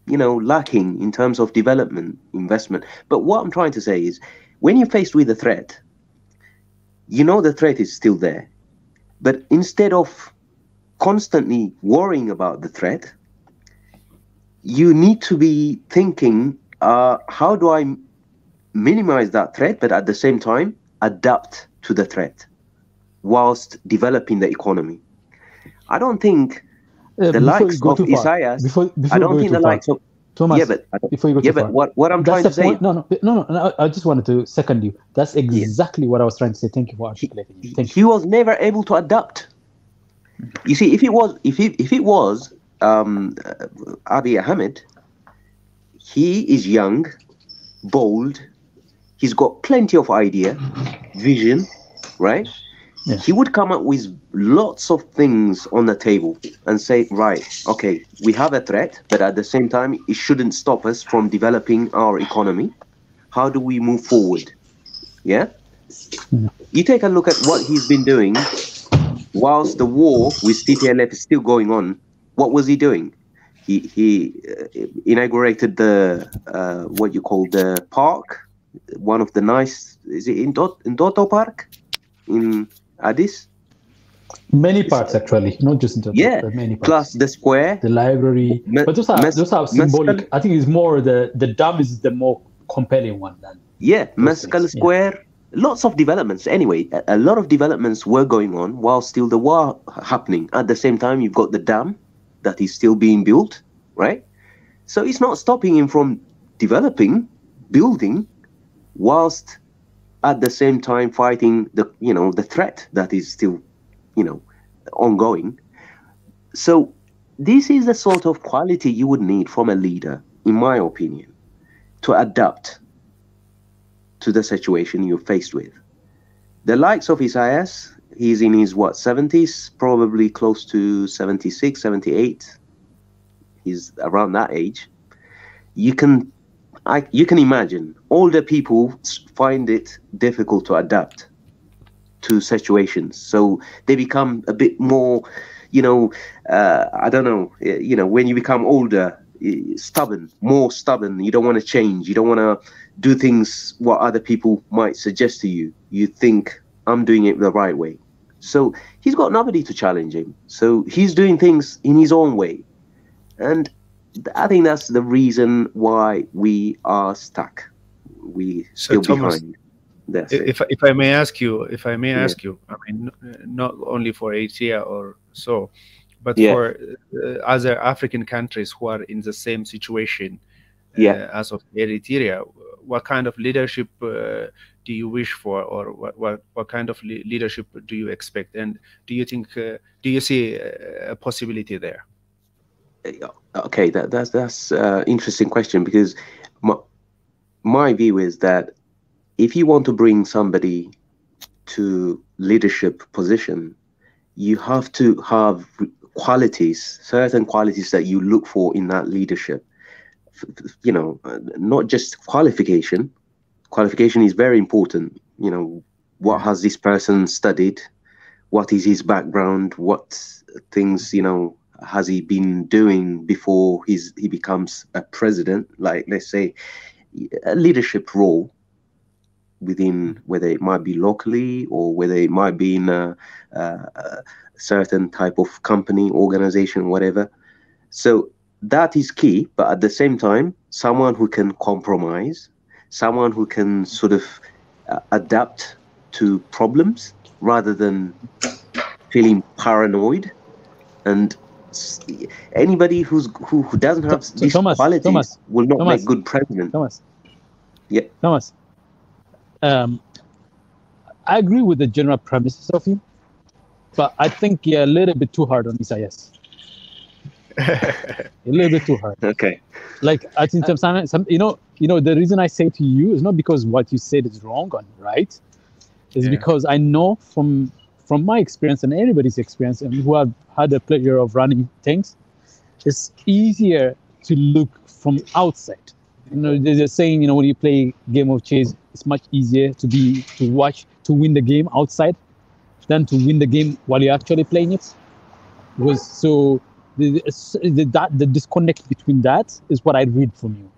lacking in terms of development, investment. But what I'm trying to say is, when you're faced with a threat, the threat is still there. But instead of constantly worrying about the threat, you need to be thinking, how do I minimize that threat, but at the same time adapt to the threat whilst developing the economy? I don't think the likes of Isaias. I don't think the likes of Thomas. Yeah, but before you go too far, what I'm trying to say. No. I just wanted to second you. That's exactly what I was trying to say. Thank you for articulating it. He was never able to adapt. You see, if it was Abiy Ahmed, he is young, bold, he's got plenty of idea, vision, right? Yeah. He would come up with lots of things on the table and say, right, okay, we have a threat, but at the same time, it shouldn't stop us from developing our economy. How do we move forward? Yeah? You take a look at what he's been doing whilst the war with TPLF is still going on. What was he doing? He inaugurated the what you call the park, one of the nice, is it in Doto Park in Addis? Many parks, actually, not just in Doto, but many parks. Plus the square, the library. But those are symbolic. I think it's more the dam is the more compelling one than. Yeah, Mescal Square. Lots of developments. Anyway, a lot of developments were going on while still the war happening. At the same time, you've got the dam that is still being built, right? So it's not stopping him from developing, building, whilst at the same time fighting the threat that is still, ongoing. So this is the sort of quality you would need from a leader, in my opinion, to adapt to the situation you're faced with. The likes of Isaias, he's in his 70s, probably close to 76, 78. He's around that age. You can imagine older people find it difficult to adapt to situations, so they become a bit more, I don't know, when you become older, more stubborn. You don't want to change. You don't want to do things what other people might suggest to you. You think, I'm doing it the right way. So he's got nobody to challenge him. So he's doing things in his own way. And I think that's the reason why we are stuck. We still behind. That's if I may ask you, I mean, not only for Eritrea or so, but for other African countries who are in the same situation as of Eritrea, what kind of leadership do you wish for, or what kind of leadership do you expect, and do you think do you see a possibility there? Okay, that's an interesting question, because my view is that if you want to bring somebody to leadership position, you have to have certain qualities that you look for in that leadership. Not just qualification. Qualification is very important. What has this person studied? What is his background? What things, has he been doing before he becomes a president? Like, let's say, a leadership role within, whether it might be locally or whether it might be in a certain type of company, organization, whatever. So that is key. But at the same time, someone who can compromise, someone who can sort of adapt to problems rather than feeling paranoid. And anybody who doesn't have these qualities will not make good president. Yeah. Thomas, I agree with the general premises of you, but I think you're a little bit too hard on Isaias. A little bit too hard. Okay. Like I think sometimes, you know, the reason I say to you is not because what you said is wrong or right. Is because I know from my experience and everybody's experience, and who have had the pleasure of running things, it's easier to look from outside. You know, there's a saying, you know, when you play game of chess, it's much easier to win the game outside than to win the game while you're actually playing it. Because so the disconnect between that is what I read from you.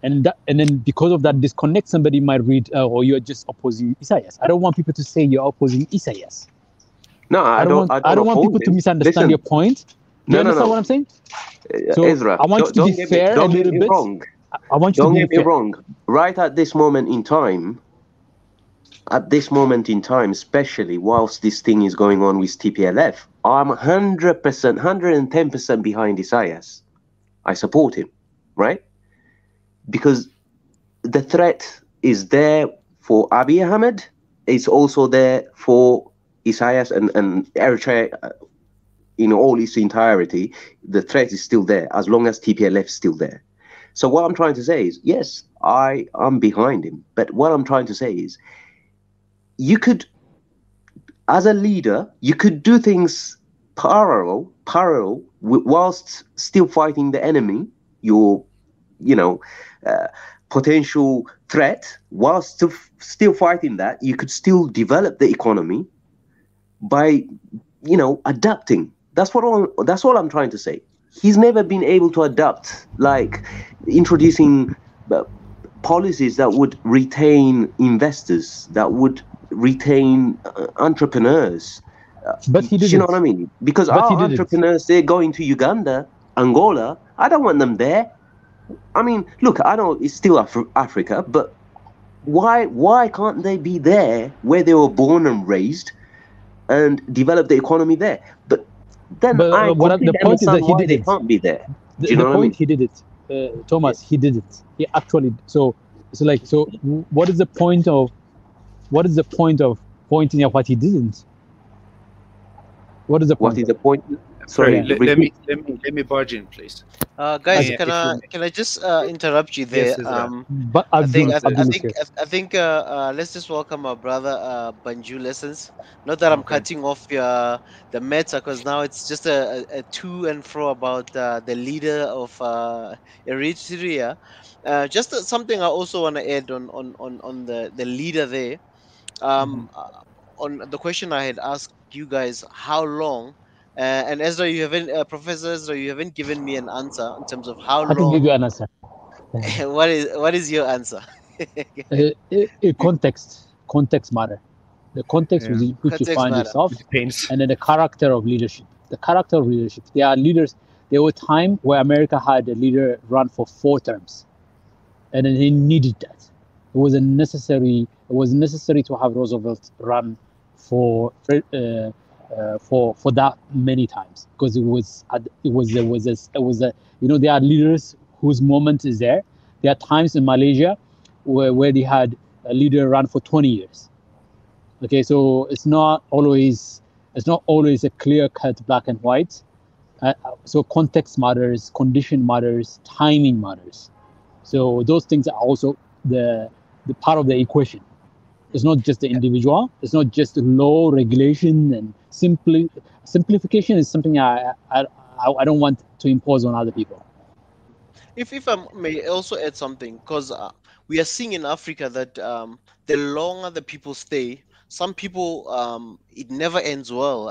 And then because of that disconnect, somebody might read, or you're just opposing Isaias. I don't want people to say you're opposing Isaias. No, I don't want people to misunderstand your point. Do you understand what I'm saying? So Ezra, I want you to be fair a little bit. Wrong. I want you don't to be get me fair. wrong. Right at this moment in time, especially whilst this thing is going on with TPLF, I'm 100%, 110% behind Isaias. I support him, right? Because the threat is there for Abiy Ahmed. It's also there for Isaias and Eritrea in all its entirety. The threat is still there as long as TPLF is still there. So what I'm trying to say is, yes, I'm behind him. But what I'm trying to say is, you could, as a leader, you could do things parallel whilst still fighting the enemy, your, potential threat. Whilst still fighting that, you could still develop the economy by, adapting. That's all I'm trying to say. He's never been able to adapt, like introducing policies that would retain investors, that would retain entrepreneurs. But he didn't. You know what I mean? Because our entrepreneurs, they're going to Uganda, Angola. I don't want them there. I mean, look, I know it's still Africa, but why can't they be there where they were born and raised and develop the economy there? But then the point is that he did it. Can't be there. Do you know what I mean? He did it, Thomas. He did it. He actually. So what is the point of pointing out what he didn't? What is the point? What is the point? Sorry, let me barge in, please. Guys, can I just interrupt you there? Yes, but I think let's just welcome our brother Banju Lessons. Not that I'm cutting off the matter, because now it's just a to and fro about the leader of Eritrea. Just something I also want to add on the leader there. On the question I had asked you guys, how long? And Ezra, Professor Ezra, you haven't given me an answer in terms of how long. I can give you an answer. What is your answer? Context matter. The context in which you find yourself, and then the character of leadership. The character of leadership. There are leaders. There was a time where America had a leader run for 4 terms, and then he needed that. It was necessary to have Roosevelt run for that many times, because there are leaders whose moment is there. There are times in Malaysia where they had a leader run for 20 years. Okay, so it's not always a clear-cut black and white. So context matters, condition matters, timing matters. So those things are also the part of the equation. It's not just the individual. It's not just law, regulation, and simplification is something I don't want to impose on other people. If I may also add something, because we are seeing in Africa that the longer the people stay, some people it never ends well.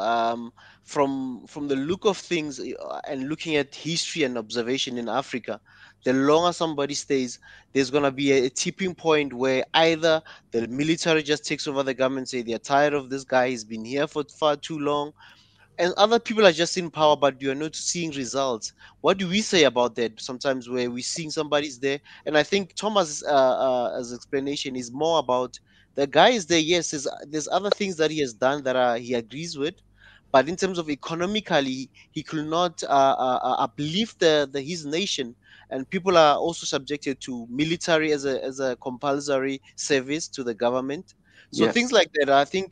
From the look of things and looking at history and observation in Africa, the longer somebody stays, there's going to be a tipping point where either the military just takes over the government, say they're tired of this guy, he's been here for far too long, and other people are just in power, but you're not seeing results. What do we say about that? Sometimes where we're seeing somebody's there, and I think Thomas' as explanation is more about the guy is there. Yes, there's other things that he has done that he agrees with, but in terms of economically, he could not uplift his nation, and people are also subjected to military as a compulsory service to the government. So Yes. things like that. I think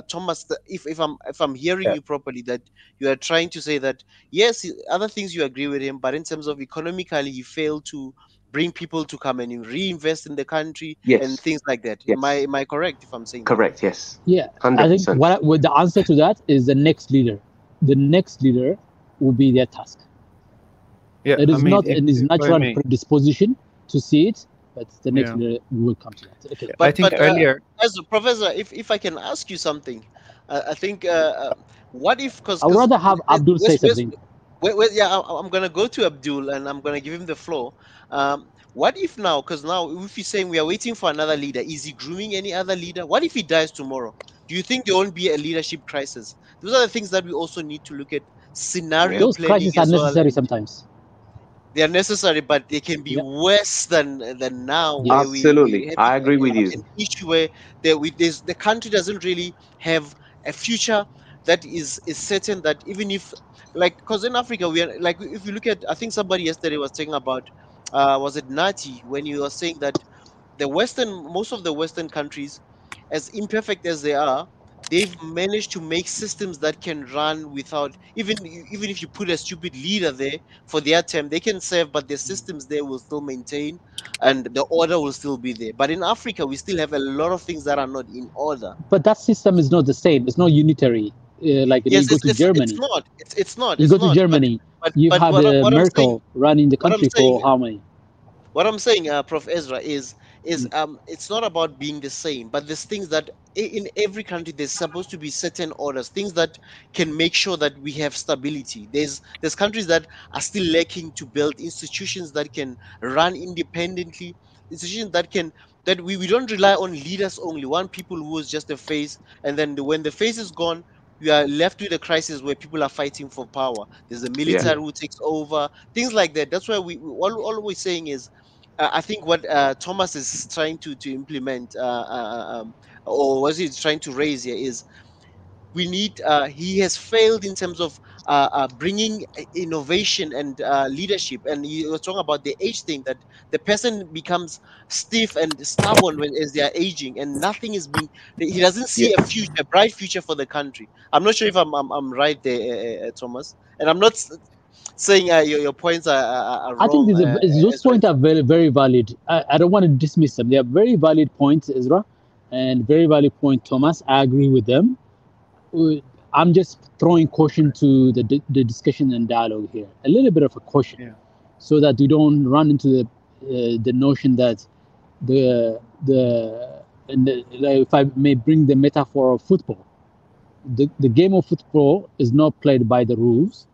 Thomas, if I'm hearing you properly, that you are trying to say that yes, other things you agree with him, but in terms of economically, he failed to bring people to come and reinvest in the country and Yes. things like that. Yes. Am I correct if I'm saying that? Correct. Yes. Yeah, 100%. I think what the answer to that is the next leader. The next leader will be their task. Yeah, It is not in his natural me, predisposition to see it, but the next leader will come to that. Okay. I think earlier, as a professor, if I can ask you something, I think what if I would rather have Abdul say something. Yeah, I'm gonna go to Abdul and I'm gonna give him the floor. What if now, because now if you're saying we are waiting for another leader, is he grooming any other leader? What if he dies tomorrow? Do you think there won't be a leadership crisis? Those are the things that we also need to look at scenario Those planning crises are as well. necessary sometimes. They are necessary, but they can be worse than now. Where Absolutely, I agree with you. An issue where the country doesn't really have a future that is certain. That even if, like, because in Africa we are like, if you look at, I think somebody yesterday was talking about, was it Nati, when you were saying that most of the Western countries, as imperfect as they are, they've managed to make systems that can run without even if you put a stupid leader there for their term, they can serve, but the systems there will still maintain and the order will still be there. But in Africa, we still have a lot of things that are not in order. But that system is not the same. It's not unitary. Like yes, you go to Germany. It's not. You go to Germany. You've had Merkel running the country for how many? What I'm saying, Prof. Ezra, is it's not about being the same, but there's things that in every country there's supposed to be certain orders, things that can make sure that we have stability. There's countries that are still lacking to build institutions that can run independently, institutions that we don't rely on leaders only, one people who is just a face, and then when the face is gone, we are left with a crisis where people are fighting for power. There's a military who takes over, things like that. That's why we all we're saying is, I think what Thomas is trying to implement, or was he trying to raise here, is we need. He has failed in terms of bringing innovation and leadership. And you were talking about the age thing, that the person becomes stiff and stubborn as they are aging, and nothing is being. He doesn't see a future, a bright future for the country. I'm not sure if I'm right there, Thomas, and I'm not saying your points are wrong. I think those points are very, very valid. I don't want to dismiss them. They are very valid points, Ezra, and very valid point, Thomas. I agree with them. I'm just throwing caution to the discussion and dialogue here. A little bit of a caution, so that we don't run into the notion that if I may bring the metaphor of football, the game of football is not played by the rules.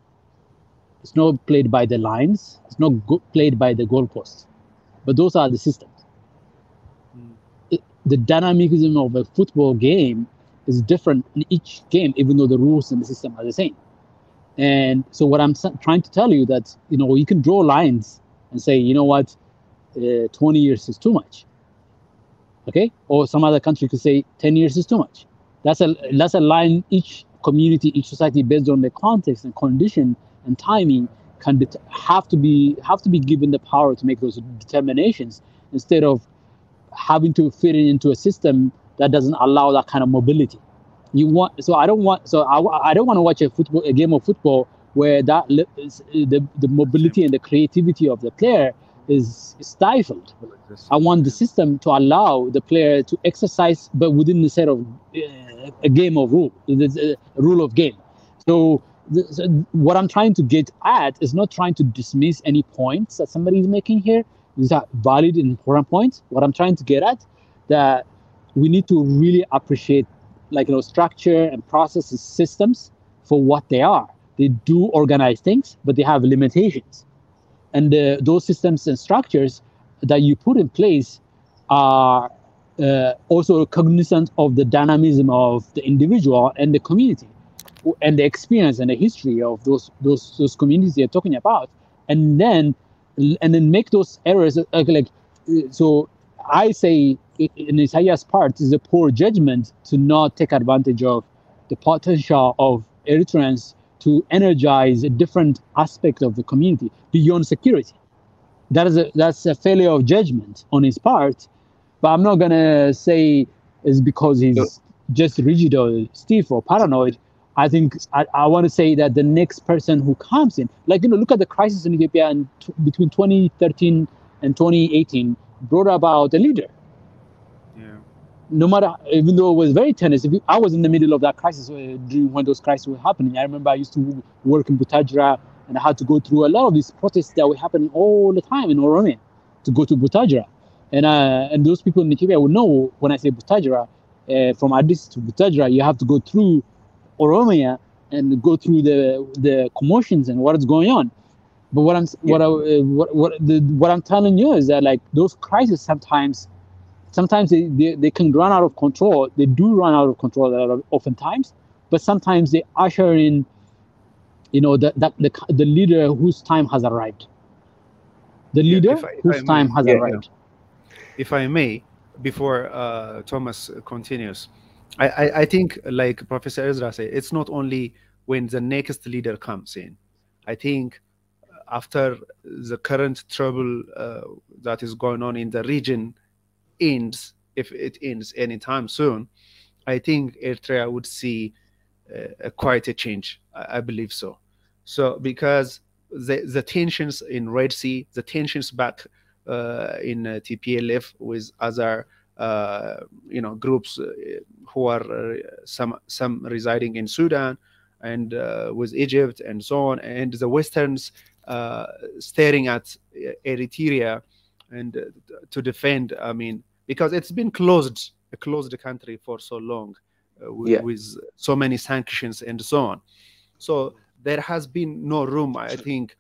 It's not played by the lines. It's not played by the goalposts. But those are the systems. The dynamism of a football game is different in each game, even though the rules and the system are the same. And so what I'm trying to tell you that, you can draw lines and say, you know what, 20 years is too much. Okay? Or some other country could say 10 years is too much. That's a line each community, each society, based on the context and condition and timing, have to be given the power to make those determinations, instead of having to fit it into a system that doesn't allow that kind of mobility. I don't want to watch a game of football where the mobility and the creativity of the player is stifled. I want the system to allow the player to exercise, but within the set of a game of rule, a rule of game. So what I'm trying to get at is not trying to dismiss any points that somebody is making here. These are valid and important points. What I'm trying to get at, that we need to really appreciate, structure and process and systems for what they are. They do organize things, but they have limitations. And those systems and structures that you put in place are also cognizant of the dynamism of the individual and the community. and the experience and the history of those communities they're talking about, and then make those errors so I say in Isaiah's part is a poor judgment to not take advantage of the potential of Eritreans to energize a different aspect of the community beyond security. That's a failure of judgment on his part, but I'm not gonna say it's because he's just rigid or stiff or paranoid. I think I want to say that the next person who comes in, look at the crisis in Ethiopia between 2013 and 2018, brought about a leader. Yeah. No matter, even though it was very tense, I was in the middle of that crisis during when those crises were happening. I remember I used to work in Butajra, and I had to go through a lot of these protests that were happening all the time in Oromia to go to Butajra. And those people in Ethiopia would know when I say Butajra, from Addis to Butajra, you have to go through Oromia and go through the commotions and what is going on. But what I'm telling you is that those crises sometimes they can run out of control. They do run out of control oftentimes, but sometimes they usher in, the leader whose time has arrived. The leader whose time has arrived. If I may, before Thomas continues, I think, like Professor Ezra said, it's not only when the next leader comes in. I think after the current trouble that is going on in the region ends, if it ends anytime soon, I think Eritrea would see quite a change. I believe so. So because the tensions in Red Sea, the tensions back in TPLF with other groups who are some residing in Sudan and with Egypt and so on, and the Westerns staring at Eritrea and to defend. I mean, because it's been a closed country for so long with so many sanctions and so on. So there has been no room, I think,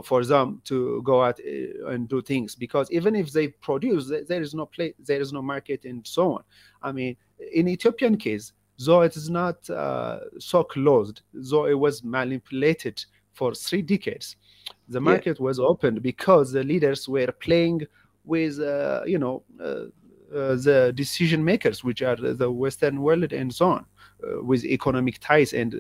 for them to go out and do things, because even if they produce, there is no place, there is no market and so on. I mean, in Ethiopian case, though it is not so closed, though it was manipulated for 3 decades, the market was opened because the leaders were playing with, the decision makers, which are the Western world and so on, with economic ties and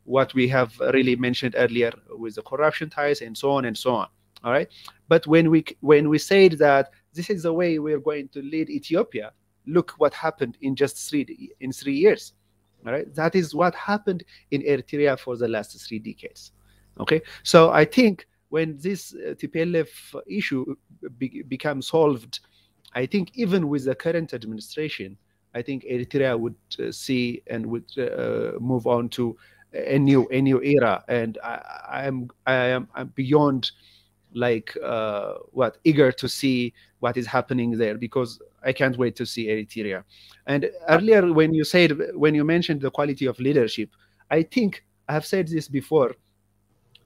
what we have really mentioned earlier with the corruption ties and so on and so on. All right. But when we said that this is the way we're going to lead Ethiopia, look what happened in just 3 years. All right. That is what happened in Eritrea for the last 3 decades. Okay. So I think when this TPLF issue becomes solved, I think even with the current administration, I think Eritrea would see and would move on to a new era. And I am beyond eager to see what is happening there, because I can't wait to see Eritrea. And earlier when you mentioned the quality of leadership, I think I have said this before,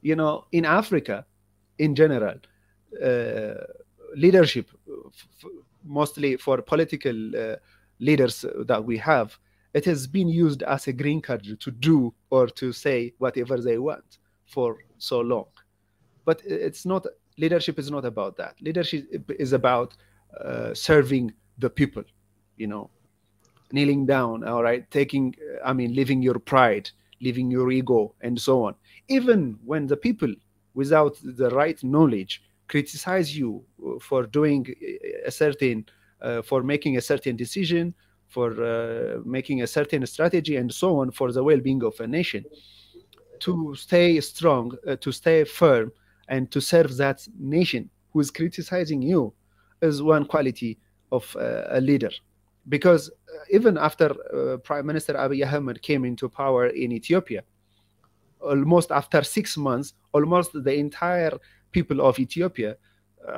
in Africa in general, leadership, mostly for political leaders that we have, it has been used as a green card to do or to say whatever they want for so long. But it's not, leadership is not about that. Leadership is about serving the people, kneeling down, all right, leaving your pride, leaving your ego and so on. Even when the people without the right knowledge criticize you for doing a certain, for making a certain decision, for making a certain strategy and so on for the well-being of a nation, to stay strong, to stay firm, and to serve that nation who is criticizing you is one quality of a leader. Because even after Prime Minister Abiy Ahmed came into power in Ethiopia, almost after 6 months, almost the entire people of Ethiopia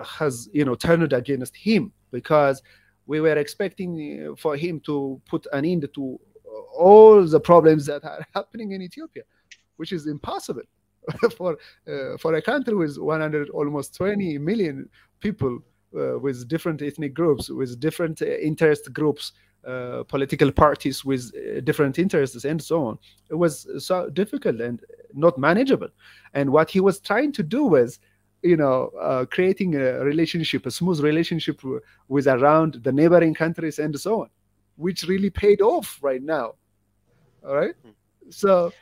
has turned against him, because we were expecting for him to put an end to all the problems that are happening in Ethiopia, which is impossible for a country with almost 20 million people, with different ethnic groups, with different interest groups political parties with different interests and so on. It was so difficult and not manageable. And what he was trying to do was, creating a relationship, a smooth relationship with around the neighboring countries and so on, which really paid off right now. All right. So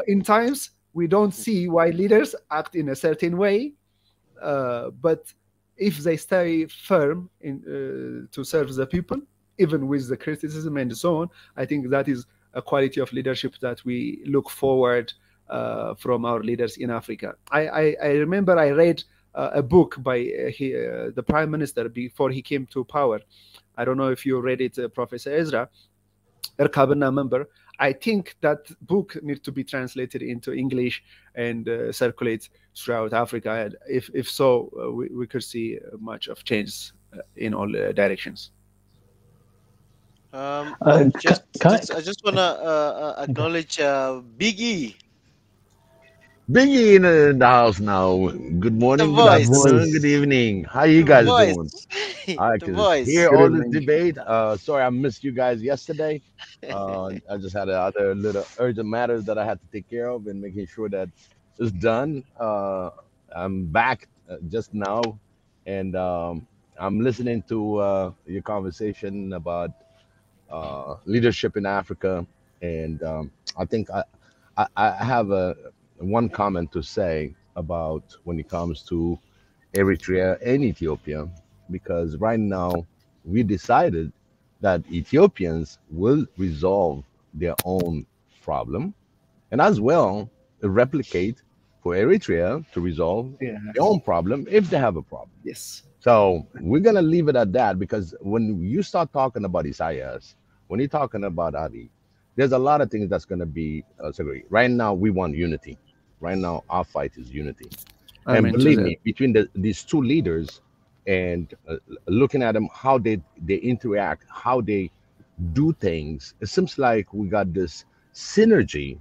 in times we don't see why leaders act in a certain way, but if they stay firm to serve the people, even with the criticism and so on, I think that is a quality of leadership that we look forward from our leaders in Africa. I remember I read a book by the Prime Minister before he came to power. I don't know if you read it, Professor Ezra, Erkabina member. I think that book needs to be translated into English and circulate throughout Africa. And if so, we could see much of change in all directions. I just want to acknowledge Biggie. Biggie in the house now. Good morning, good afternoon, good evening. How you guys doing? I can hear all this debate. Sorry I missed you guys yesterday. I just had other little urgent matters that I had to take care of and making sure that it's done. I'm back just now, and I'm listening to your conversation about leadership in Africa, and I think I have one comment to say about when it comes to Eritrea and Ethiopia, because right now we decided that Ethiopians will resolve their own problem, and as well replicate for Eritrea to resolve their own problem if they have a problem. Yes. So we're gonna leave it at that, because when you start talking about Isaias, when you're talking about Adi, there's a lot of things that's gonna be segregated. Right now we want unity. Right now our fight is unity. And believe me, between these two leaders and looking at them, how they interact, how they do things, it seems like we got this synergy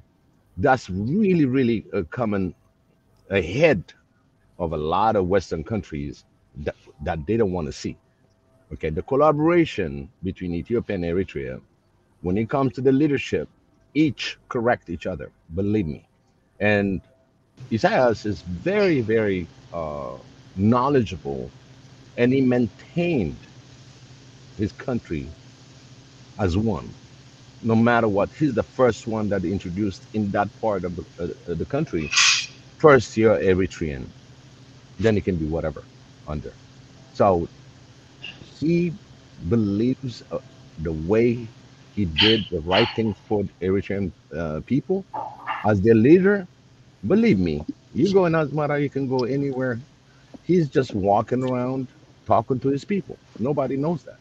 that's really, really coming ahead of a lot of Western countries that they don't want to see. Okay, the collaboration between Ethiopia and Eritrea, when it comes to the leadership, each correct each other, believe me. And Isaias is very, very knowledgeable, and he maintained his country as one, no matter what. He's the first one that introduced in that part of the country. First year Eritrean, then it can be whatever under. So he believes the way he did the right thing for Eritrean people as their leader. Believe me, you go in Asmara, you can go anywhere. He's just walking around talking to his people. Nobody knows that.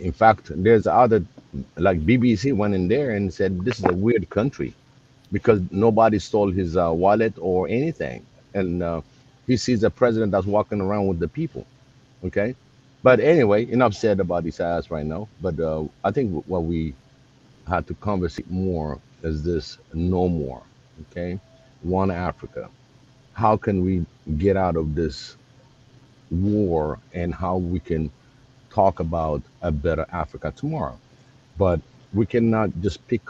In fact, there's other, like BBC went in there and said, this is a weird country because nobody stole his wallet or anything. And he sees a president that's walking around with the people. Okay. But anyway, enough said about Isaias right now. But I think what we had to conversate more is this: no more. Okay. One Africa. How can we get out of this war, and how we can talk about a better Africa tomorrow? But we cannot just pick.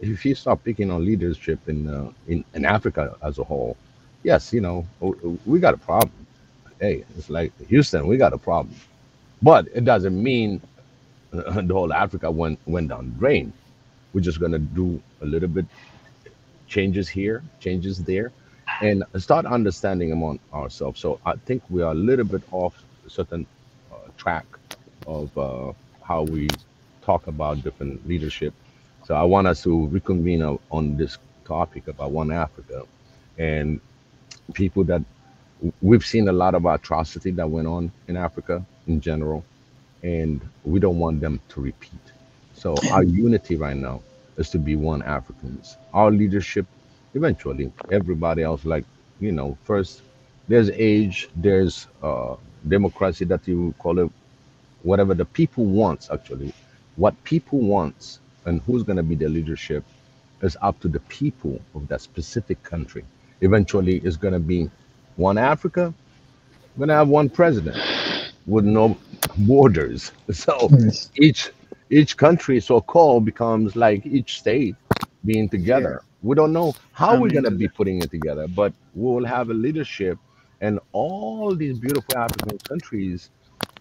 If you start picking on leadership in Africa as a whole, yes, we got a problem. Hey, it's like Houston, we got a problem. But it doesn't mean the whole Africa went down the drain. We're just gonna do a little bit changes here, changes there, and start understanding among ourselves. So I think we are a little bit off a certain track of how we talk about different leadership. So I want us to reconvene on this topic about One Africa, and people that we've seen a lot of atrocity that went on in Africa in general, and we don't want them to repeat. So our unity right now is to be one Africans. Our leadership, eventually, everybody else, first there's age, there's democracy, that you call it, whatever the people wants. Actually, what people wants and who's going to be the leadership is up to the people of that specific country. Eventually, it's going to be one Africa. We're going to have one president with no borders. So each each country so-called becomes like each state being together. We don't know how we're going to be putting it together, but we will have a leadership and all these beautiful African countries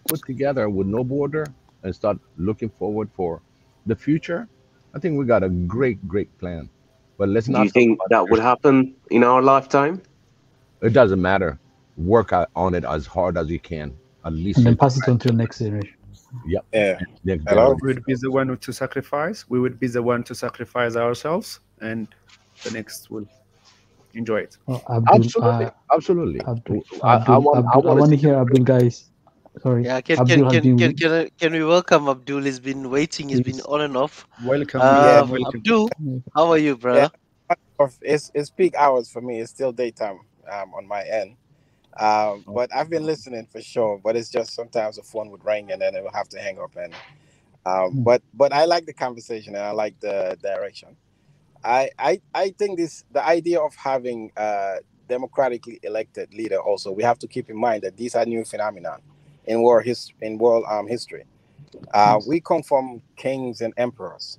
put together with no border and start looking forward for the future. I think we got a great, great plan. But let's Do you not talk think about that will happen in our lifetime? it. Doesn't matter. Work on it as hard as you can. At least And for then your pass it on to the grandchildren. next generation. Yep. Yeah. Next Hello? We would be the one to sacrifice. We would be the one to sacrifice ourselves, and the next will enjoy it. Oh, Abdul, Absolutely. Absolutely. Abdul, I Abdul, want Abdul, I to want to see hear Abdul, guys. Sorry, Yeah, Abdul has been. can we welcome Abdul? He's been waiting. He's been Please. on and off. Welcome, Yeah. welcome. Abdul, how are you, Yeah. brother? It's peak hours for me. It's still daytime on my end. But I've been listening for sure. But it's just sometimes the phone would ring and then it will have to hang up. And but I like the conversation and I like the direction. I think the idea of having a democratically elected leader also, we have to keep in mind that these are new phenomenon in world history. We come from kings and emperors.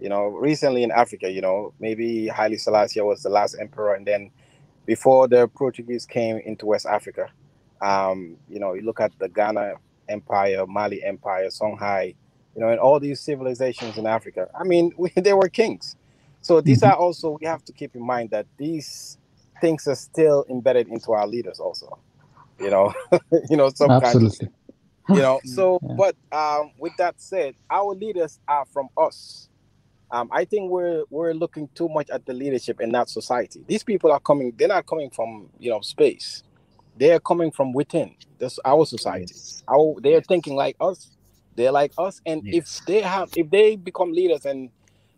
Recently in Africa, maybe Haile Selassie was the last emperor, and then before the Portuguese came into West Africa, you look at the Ghana Empire, Mali Empire, Songhai, and all these civilizations in Africa. I mean, they were kings. So these are also, we have to keep in mind that these things are still embedded into our leaders also, subconsciously. Absolutely. So, Yeah. but with that said, our leaders are from us. I think we're looking too much at the leadership and not society. These people are coming, they're not coming from, space. They're coming from within. That's our society. Yes. They're thinking like us. They're like us. And Yes. if they become leaders and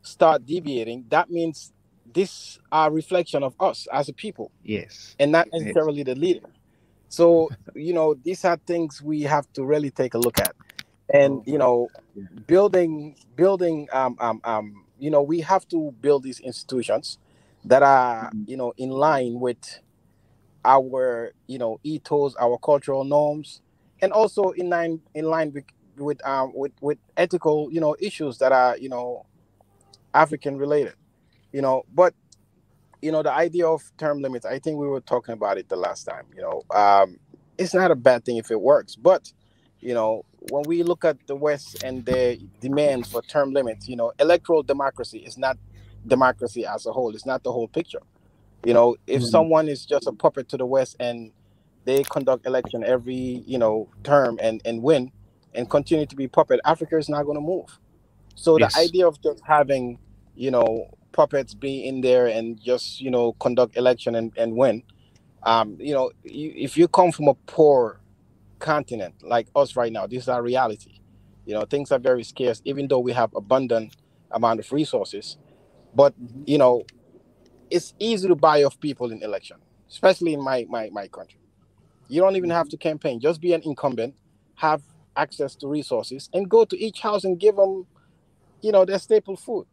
start deviating, that means this are reflection of us as a people Yes. and not Yes. necessarily the leader. So, these are things we have to really take a look at. And, building, we have to build these institutions that are, in line with our, ethos, our cultural norms, and also in line with ethical, issues that are, African related, but the idea of term limits, I think we were talking about it the last time. It's not a bad thing if it works, but when we look at the West and their demands for term limits, electoral democracy is not democracy as a whole. It's not the whole picture. If someone is just a puppet to the West and they conduct election every term and win and continue to be puppet, Africa is not going to move. So the Yes. idea of just having puppets be in there and just conduct election and win, if you come from a poor continent like us right now, this is our reality. Things are very scarce, even though we have abundant amount of resources. But it's easy to buy off people in election, especially in my country. You don't even have to campaign; just be an incumbent, have access to resources, and go to each house and give them their staple food.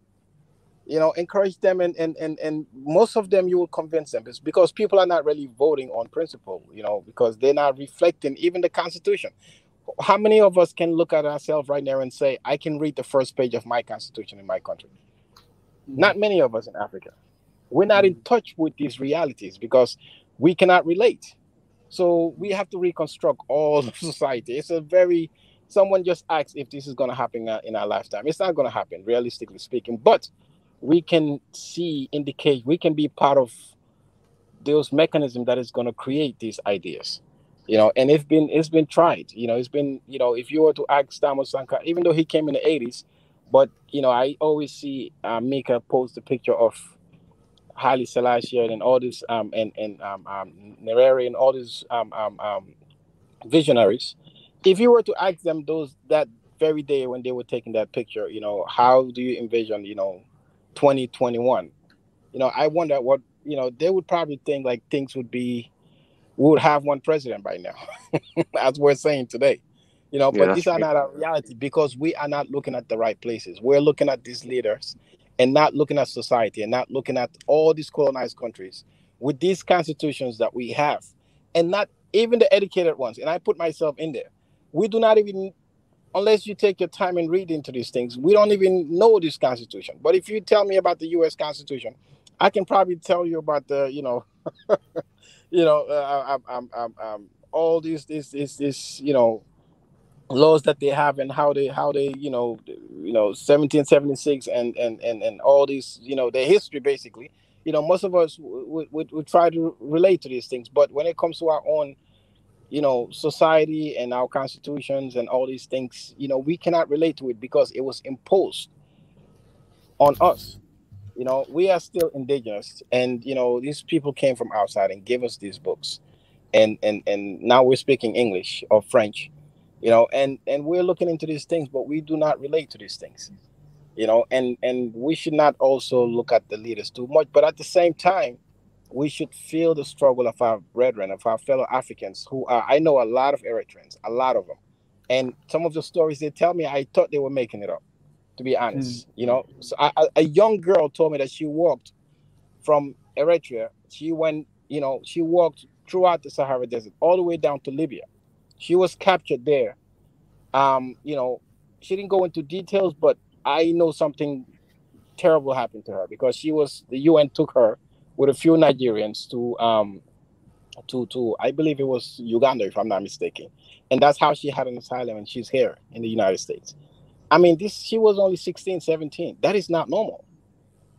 Encourage them, and most of them you will convince them. It's because people are not really voting on principle, because they're not reflecting even the Constitution. How many of us can look at ourselves right now and say, I can read the first page of my Constitution in my country? Not many of us in Africa. We're not in touch with these realities because we cannot relate. So we have to reconstruct all of society. Someone just asked if this is going to happen in our lifetime. It's not going to happen, realistically speaking, but we can indicate, we can be part of those mechanisms that is going to create these ideas, and it's been tried, it's been, if you were to ask Stamo Sankara, even though he came in the 80s, but, I always see Mika post a picture of Haile Selassie and all this, and Nyerere and all these visionaries. If you were to ask them that very day when they were taking that picture, how do you envision, 2021? I wonder what, they would probably think like things we would have one president by now, as we're saying today, Yeah, but that's these are true. not our reality because we are not looking at the right places. We're looking at these leaders and not looking at society and not looking at all these colonized countries with these constitutions that we have, and not even the educated ones. And I put myself in there. We do not even unless you take your time and read into these things, we don't even know this Constitution. But if you tell me about the U.S. Constitution, I can probably tell you about the, all these laws that they have and how they 1776 and all these, their history basically. Most of us would try to relate to these things, but when it comes to our own society and our constitutions and all these things, we cannot relate to it because it was imposed on us. We are still indigenous, and these people came from outside and gave us these books, and now we're speaking English or French, and we're looking into these things, but we do not relate to these things, and we should not also look at the leaders too much, but at the same time we should feel the struggle of our brethren, of our fellow Africans who are, I know a lot of Eritreans, a lot of them. And some of the stories they tell me, I thought they were making it up, to be honest. So a young girl told me that she walked from Eritrea. She went, she walked throughout the Sahara Desert, all the way down to Libya. She was captured there. She didn't go into details, but I know something terrible happened to her because the UN took her with a few Nigerians to I believe it was Uganda, if I'm not mistaken. And that's how she had an asylum, and she's here in the United States. I mean, she was only 16, 17. That is not normal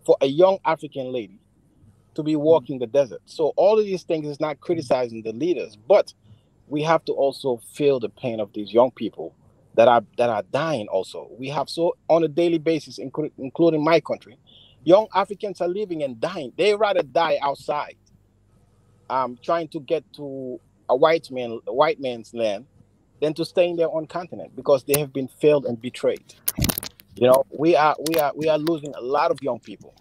for a young African lady to be walking the desert. So all of these things is not criticizing the leaders, but we have to also feel the pain of these young people that are dying also. We have on a daily basis, including my country, young Africans are living and dying. They rather die outside, trying to get to a white man's land, than to stay in their own continent because they have been failed and betrayed. We are losing a lot of young people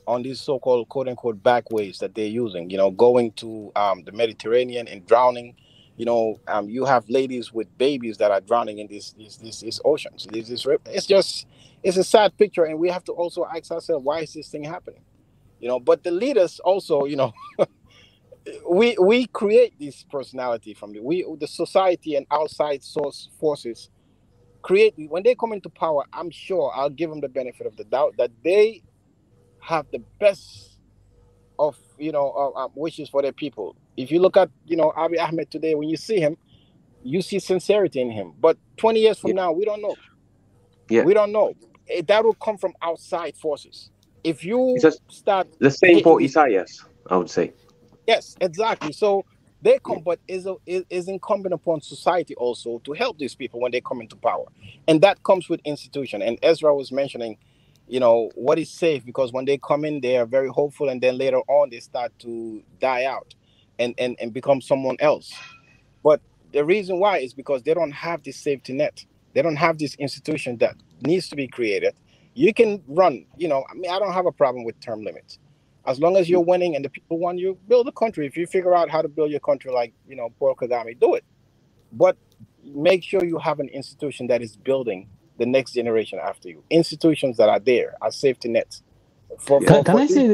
on these so-called quote unquote back ways that they're using. Going to the Mediterranean and drowning. You have ladies with babies that are drowning in these oceans. It's a sad picture, and we have to also ask ourselves, why is this thing happening? But the leaders also, we create this personality from the society and outside source forces create. When they come into power, I'm sure I'll give them the benefit of the doubt that they have the best of wishes for their people. If you look at Abiy Ahmed today, when you see him, you see sincerity in him. But 20 years from now, we don't know. Yeah, we don't know. That will come from outside forces. If you start the same for Isaias, I would say. Yes, exactly. So they come, but is incumbent upon society also to help these people when they come into power, and that comes with institution. And Ezra was mentioning, what is safe, because when they come in, they are very hopeful, and then later on they start to die out and become someone else. But the reason why is because they don't have this safety net. They don't have this institution that needs to be created. You can run, I don't have a problem with term limits. As long as you're winning and the people want you, build a country. If you figure out how to build your country like, Paul Kagame, do it. But make sure you have an institution that is building the next generation after you. Institutions that are there are safety nets. Can I say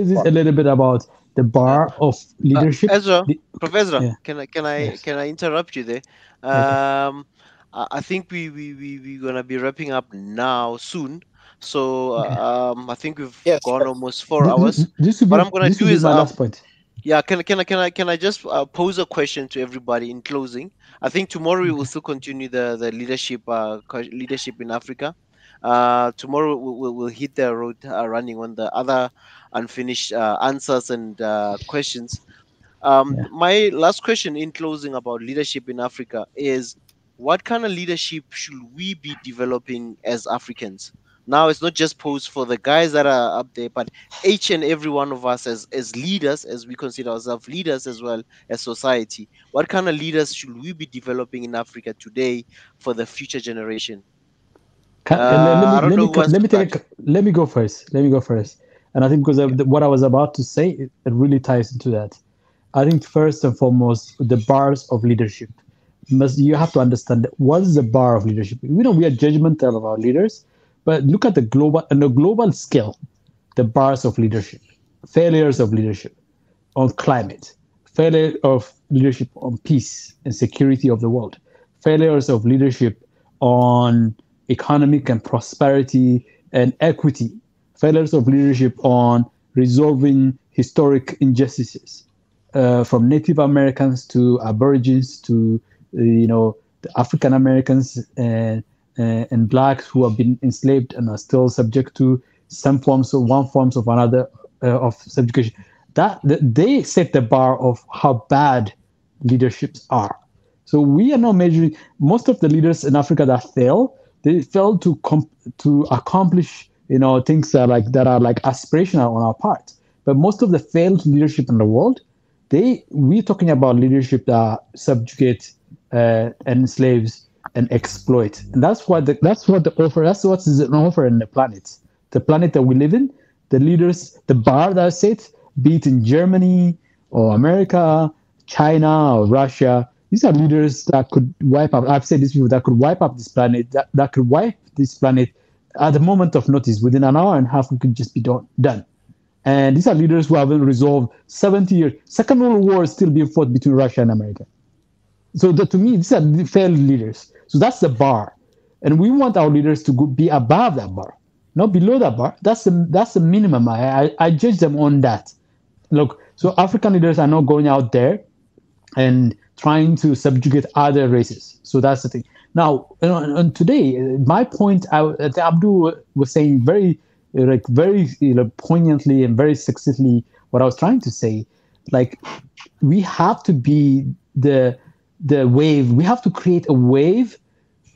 this a little bit about the bar of leadership? Ezra, Professor, can I interrupt you there? I think we're gonna be wrapping up now soon. So I think we've gone almost 4 hours. What I'm gonna do is my last point. Yeah, can I just pose a question to everybody in closing? I think tomorrow we will still continue the leadership in Africa. Tomorrow we'll hit the road running on the other unfinished answers and questions. My last question in closing about leadership in Africa is, what kind of leadership should we be developing as Africans? Now, it's not just posed for the guys that are up there, but each and every one of us as leaders, as we consider ourselves leaders as well as society. What kind of leaders should we be developing in Africa today for the future generation? Let me go first. And I think because what I was about to say, it really ties into that. I think first and foremost, the bars of leadership. You have to understand what is the bar of leadership. We are judgmental of our leaders, but look at the global scale, the bars of leadership, failures of leadership on climate, failure of leadership on peace and security of the world, failures of leadership on economic and prosperity and equity, failures of leadership on resolving historic injustices, from Native Americans to Aborigines to the African Americans and blacks who have been enslaved and are still subject to some forms of another of subjugation. That they set the bar of how bad leaderships are. So we are not measuring. Most of the leaders in Africa that fail, they fail to accomplish things that are like aspirational on our part. But most of the failed leadership in the world, we're talking about leadership that subjugate, enslaves, and exploit. And that's what's an offer in the planet. The planet that we live in, the leaders, the bar that are set, be it in Germany or America, China or Russia, these are leaders that could wipe up. I've said these people that could wipe up this planet, that could wipe this planet at the moment of notice. Within an hour and a half, we could just be done. And these are leaders who haven't resolved 70 years. Second World War is still being fought between Russia and America. So to me, these are failed leaders. So that's the bar. And we want our leaders to be above that bar, not below that bar. That's the minimum. I judge them on that. Look, so African leaders are not going out there and trying to subjugate other races. So that's the thing. Now, and today, my point, Abdul was saying very poignantly and very succinctly what I was trying to say. Like, we have to be the wave. We have to create a wave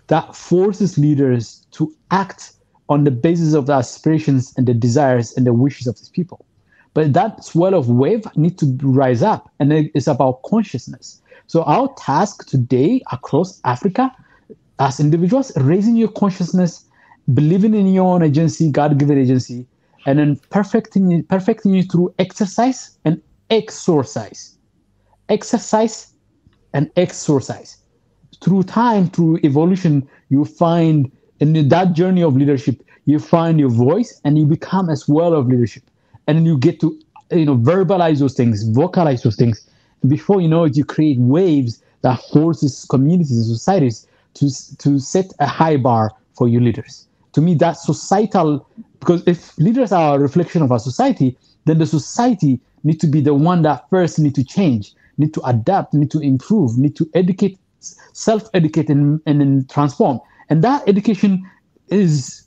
that forces leaders to act on the basis of the aspirations and the desires and the wishes of these people. But that swell of wave needs to rise up, and it's about consciousness. So our task today across Africa, as individuals, raising your consciousness, believing in your own agency, God-given agency, and then perfecting it through exercise and exercise. Exercise and exercise. Through time, through evolution, you find, in that journey of leadership, you find your voice and you become as well of leadership. And you get to verbalize those things, vocalize those things. And before you know it, you create waves that forces communities and societies to set a high bar for your leaders. To me, that's societal, because if leaders are a reflection of our society, then the society needs to be the one that first need to change, need to adapt, need to improve, need to educate, self-educate and then transform. And that education is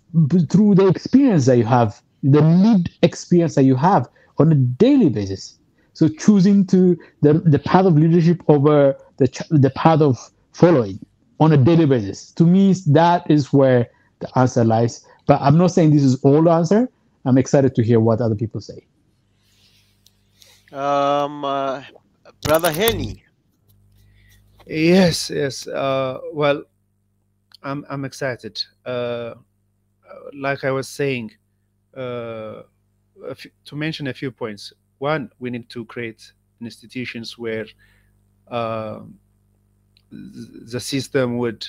through the experience that you have, the lived experience that you have on a daily basis. So choosing to the path of leadership over the path of following on a daily basis. To me, that is where the answer lies. But I'm not saying this is all the answer. I'm excited to hear what other people say. Brother Henny. Yes. Well, I'm excited. Like I was saying, to mention a few points. One, we need to create institutions where the system would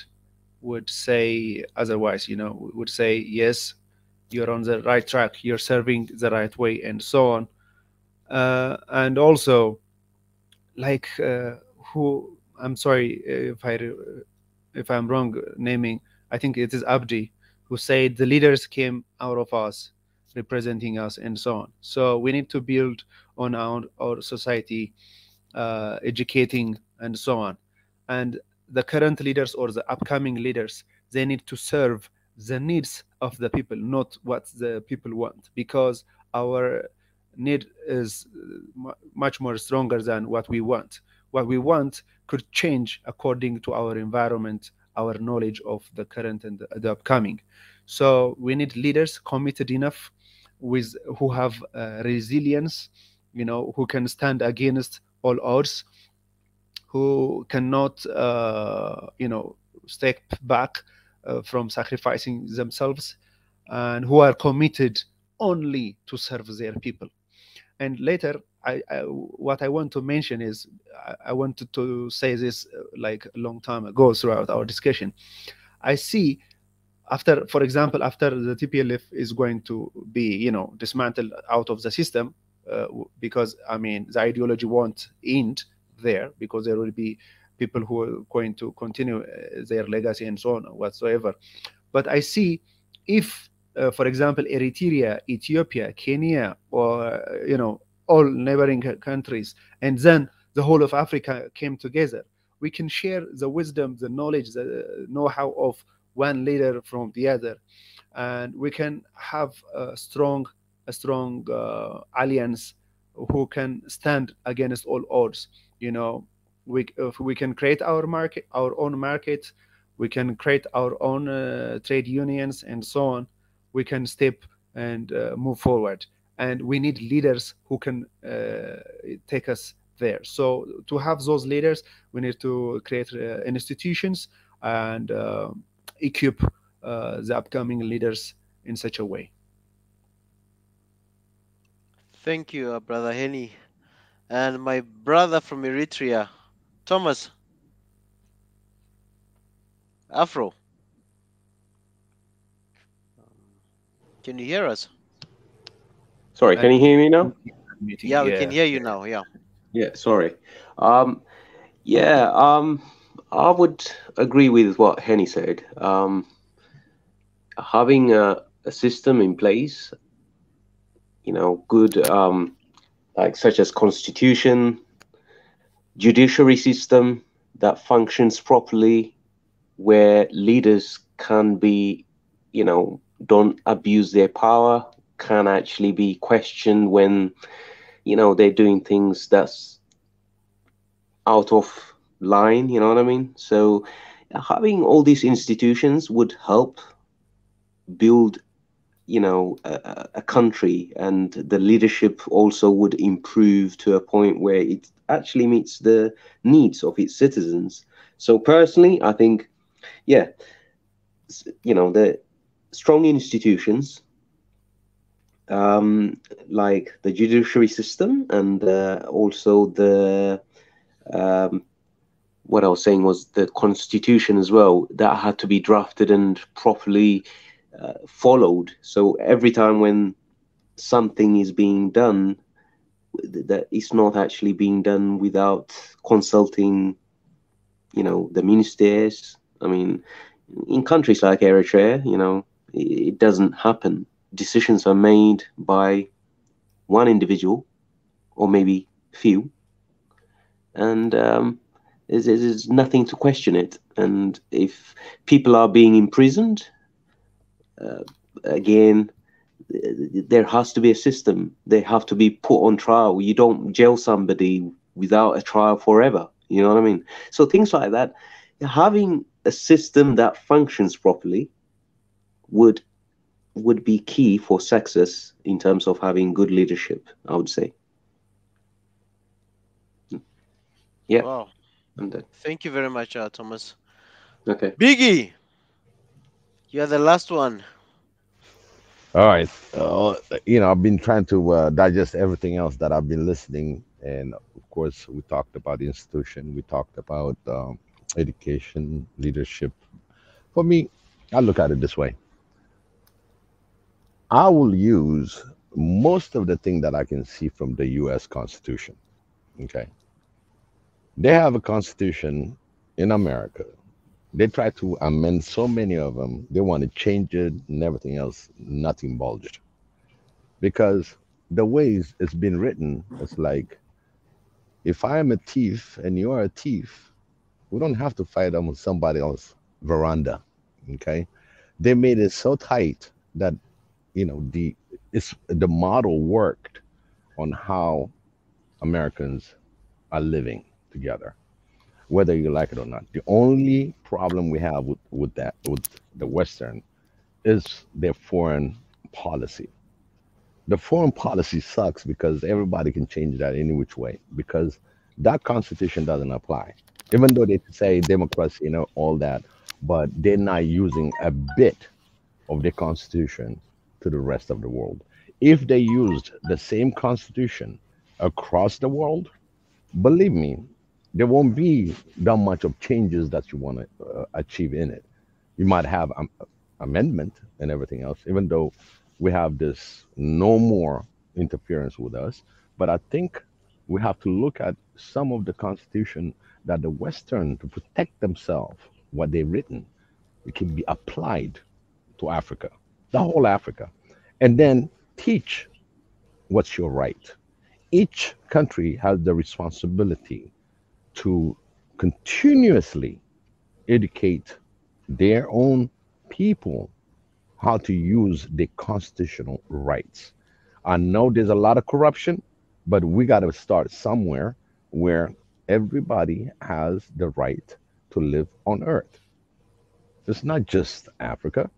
say otherwise, would say, yes, you're on the right track, you're serving the right way, and so on. And also, like, I'm sorry if I'm wrong naming, I think it is Abdi, who said the leaders came out of us, representing us, and so on. So we need to build on our society, educating, and so on. And the current leaders or the upcoming leaders, they need to serve the needs of the people, not what the people want, because our need is much more stronger than what we want. What we want could change according to our environment, our knowledge of the current and the upcoming. So we need leaders committed enough, who have resilience, who can stand against all odds, who cannot step back from sacrificing themselves, and who are committed only to serve their people. And later, what I want to mention is, I wanted to say this like a long time ago throughout our discussion. I see, for example, after the TPLF is going to be, dismantled out of the system, because the ideology won't end there, because there will be people who are going to continue their legacy and so on whatsoever. But I see if, for example, Eritrea, Ethiopia, Kenya, or all neighboring countries, and then the whole of Africa came together, we can share the wisdom, the knowledge, the know-how of one leader from the other, and we can have a strong alliance who can stand against all odds. If we can create our own market, we can create our own trade unions and so on. We can step and move forward, and we need leaders who can take us there. So to have those leaders, we need to create institutions and equip the upcoming leaders in such a way. Thank you, Brother Henny. And my brother from Eritrea, Thomas. Afro. Can you hear us? Sorry, can you hear me now? Yeah, we can hear you now. Yeah. Yeah, sorry. I would agree with what Henny said. Having a system in place, good, like such as constitution, judiciary system that functions properly, where leaders can be, don't abuse their power, can actually be questioned when, they're doing things that's out of line, you know what I mean? So having all these institutions would help build, a country, and the leadership also would improve to a point where it actually meets the needs of its citizens. So personally, I think, the strong institutions, like the judiciary system, and also the what I was saying was the constitution as well, that had to be drafted and properly followed. So every time when something is being done, that it's not actually being done without consulting, the ministers. I mean, in countries like Eritrea, it doesn't happen. Decisions are made by one individual, or maybe few, and there's nothing to question it. And if people are being imprisoned, again, there has to be a system. They have to be put on trial. You don't jail somebody without a trial forever. You know what I mean? So things like that, having a system that functions properly would be key for success in terms of having good leadership, I would say. Yeah. Wow. Thank you very much, Thomas. Okay. Biggie, you are the last one. All right. I've been trying to digest everything else that I've been listening. And of course, we talked about the institution. We talked about education, leadership. For me, I look at it this way. I will use most of the thing that I can see from the U.S. Constitution. Okay. They have a constitution in America. They try to amend so many of them. They want to change it and everything else, nothing bulged. Because the ways it's been written, it's like, if I am a thief and you are a thief, we don't have to fight on somebody else's veranda. Okay. They made it so tight that, the model worked on how Americans are living together, whether you like it or not. The only problem we have with the Western is their foreign policy. The foreign policy sucks because everybody can change that any which way, because that constitution doesn't apply. Even though they say democracy, all that, but they're not using a bit of the constitution to the rest of the world. If they used the same constitution across the world, believe me, there won't be that much of changes that you want to achieve in it. You might have amendment and everything else, even though we have this no more interference with us. But I think we have to look at some of the constitution that the Western, to protect themselves, what they've written, it can be applied to Africa, the whole Africa, and then teach what's your right. Each country has the responsibility to continuously educate their own people how to use their constitutional rights. I know there's a lot of corruption, but we got to start somewhere where everybody has the right to live on earth. It's not just Africa,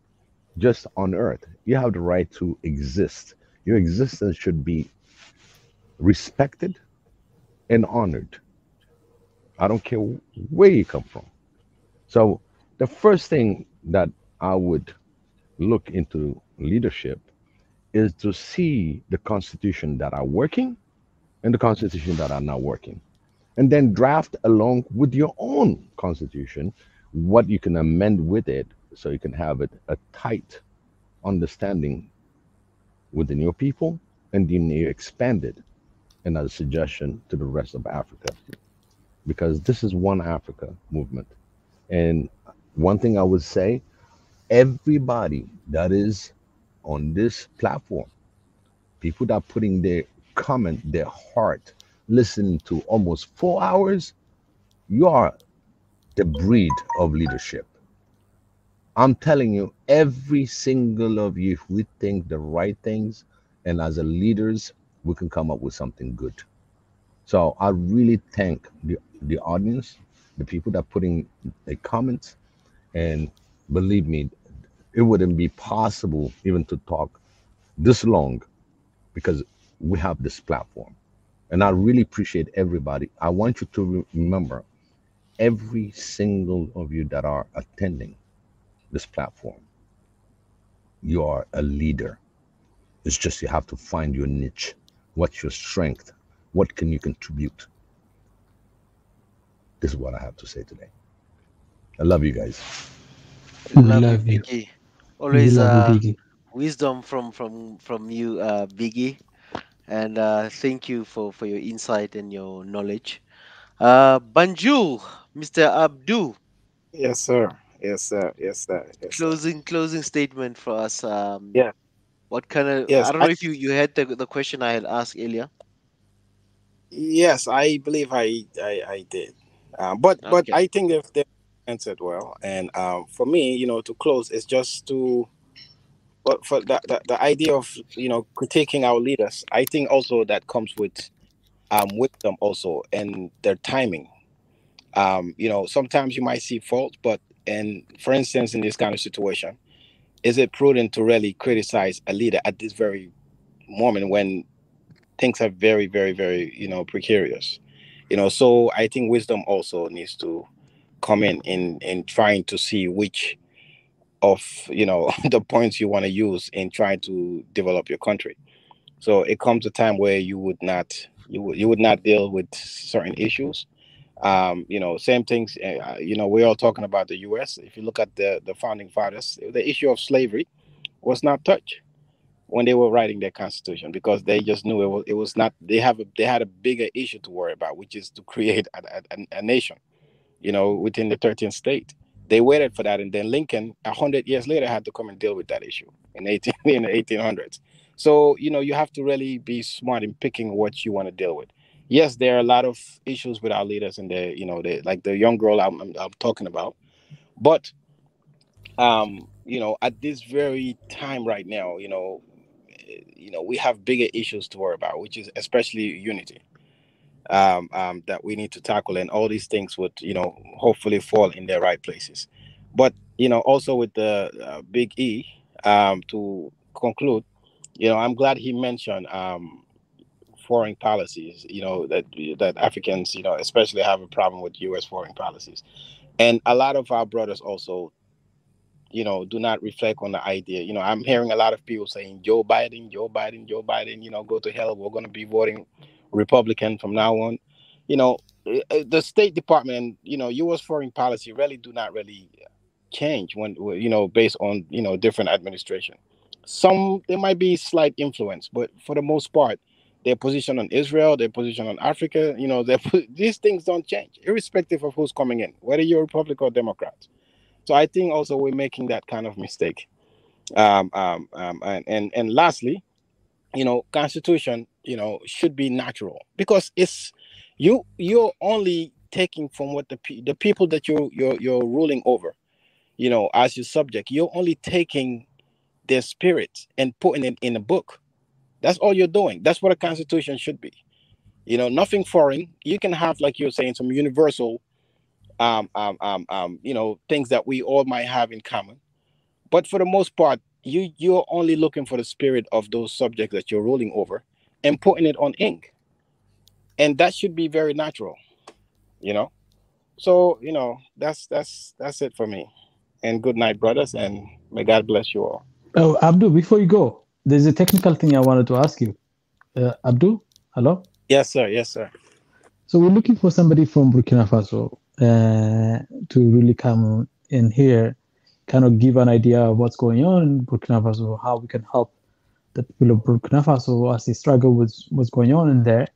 just on earth. You have the right to exist. Your existence should be respected and honored. I don't care where you come from. So, the first thing that I would look into leadership is to see the constitution that are working and the constitution that are not working. And then draft along with your own constitution what you can amend with it so you can have it a tight understanding within your people, and then you expand it another suggestion to the rest of Africa, because this is one Africa movement. And one thing I would say, everybody that is on this platform, people that are putting their comment, their heart, listening to almost 4 hours, you are the breed of leadership. I'm telling you, every single of you, if we think the right things, and as a leaders, we can come up with something good. So I really thank the audience, the people that putting a comment, and believe me, it wouldn't be possible even to talk this long because we have this platform. And I really appreciate everybody. I want you to remember, every single of you that are attending this platform, you are a leader. It's just you have to find your niche. What's your strength? What can you contribute? This is what I have to say today. I love you guys. Love you, Biggie. Always love you, Biggie. wisdom from you, Biggie. And thank you for your insight and your knowledge. Banjul, Mr. Abdu, Yes, sir. Yes, sir. Yes, sir. Yes, sir. closing statement for us. Yeah. What kind of, Yes. I don't know if you had the question I had asked earlier. Yes, I believe I did. But Okay. I think if they answered well, and for me, to close is just to, but for the idea of critiquing our leaders, I think also that comes with wisdom also and their timing. Sometimes you might see fault, but and for instance, in this kind of situation, is it prudent to really criticize a leader at this very moment when things are very, very, very, precarious? So I think wisdom also needs to come in trying to see which of the points you want to use in trying to develop your country. So it comes a time where you would not deal with certain issues. Same things. We're all talking about the U.S. If you look at the founding fathers, the issue of slavery was not touched when they were writing their constitution, because they just knew it was not. They had a bigger issue to worry about, which is to create a nation. Within the 13th state. They waited for that, and then Lincoln, 100 years later, had to come and deal with that issue in the 1800s. So you have to really be smart in picking what you want to deal with. Yes, there are a lot of issues with our leaders, and they like the young girl I'm talking about, but at this very time right now, we have bigger issues to worry about, which is especially unity. That we need to tackle, and all these things would hopefully fall in their right places. But also with the big E, to conclude, I'm glad he mentioned foreign policies, that Africans especially have a problem with US foreign policies, and a lot of our brothers also do not reflect on the idea. I'm hearing a lot of people saying Joe Biden, Joe Biden, Joe Biden, go to hell, we're going to be voting Republican from now on. The State Department and US foreign policy really do not really change when based on different administration. There might be slight influence, but for the most part their position on Israel, their position on Africa. You know, these things don't change, irrespective of who's coming in, whether you're Republican or Democrat. So I think also we're making that kind of mistake. And lastly, you know, Constitution, you know, should be natural, because it's you're only taking from what the people that you're ruling over, you know, as your subject. You're only taking their spirit and putting it in a book. That's all you're doing. That's what a constitution should be. You know, nothing foreign. You can have, like you're saying, some universal, you know, things that we all might have in common. But for the most part, you're only looking for the spirit of those subjects that you're ruling over and putting it on ink. And that should be very natural, you know. So, you know, that's it for me. And good night, brothers, and may God bless you all. Oh, Abdul, before you go, there's a technical thing I wanted to ask you. Abdul, hello? Yes, sir. Yes, sir. So we're looking for somebody from Burkina Faso to really come in here, kind of give an idea of what's going on in Burkina Faso, how we can help the people of Burkina Faso as they struggle with what's going on in there.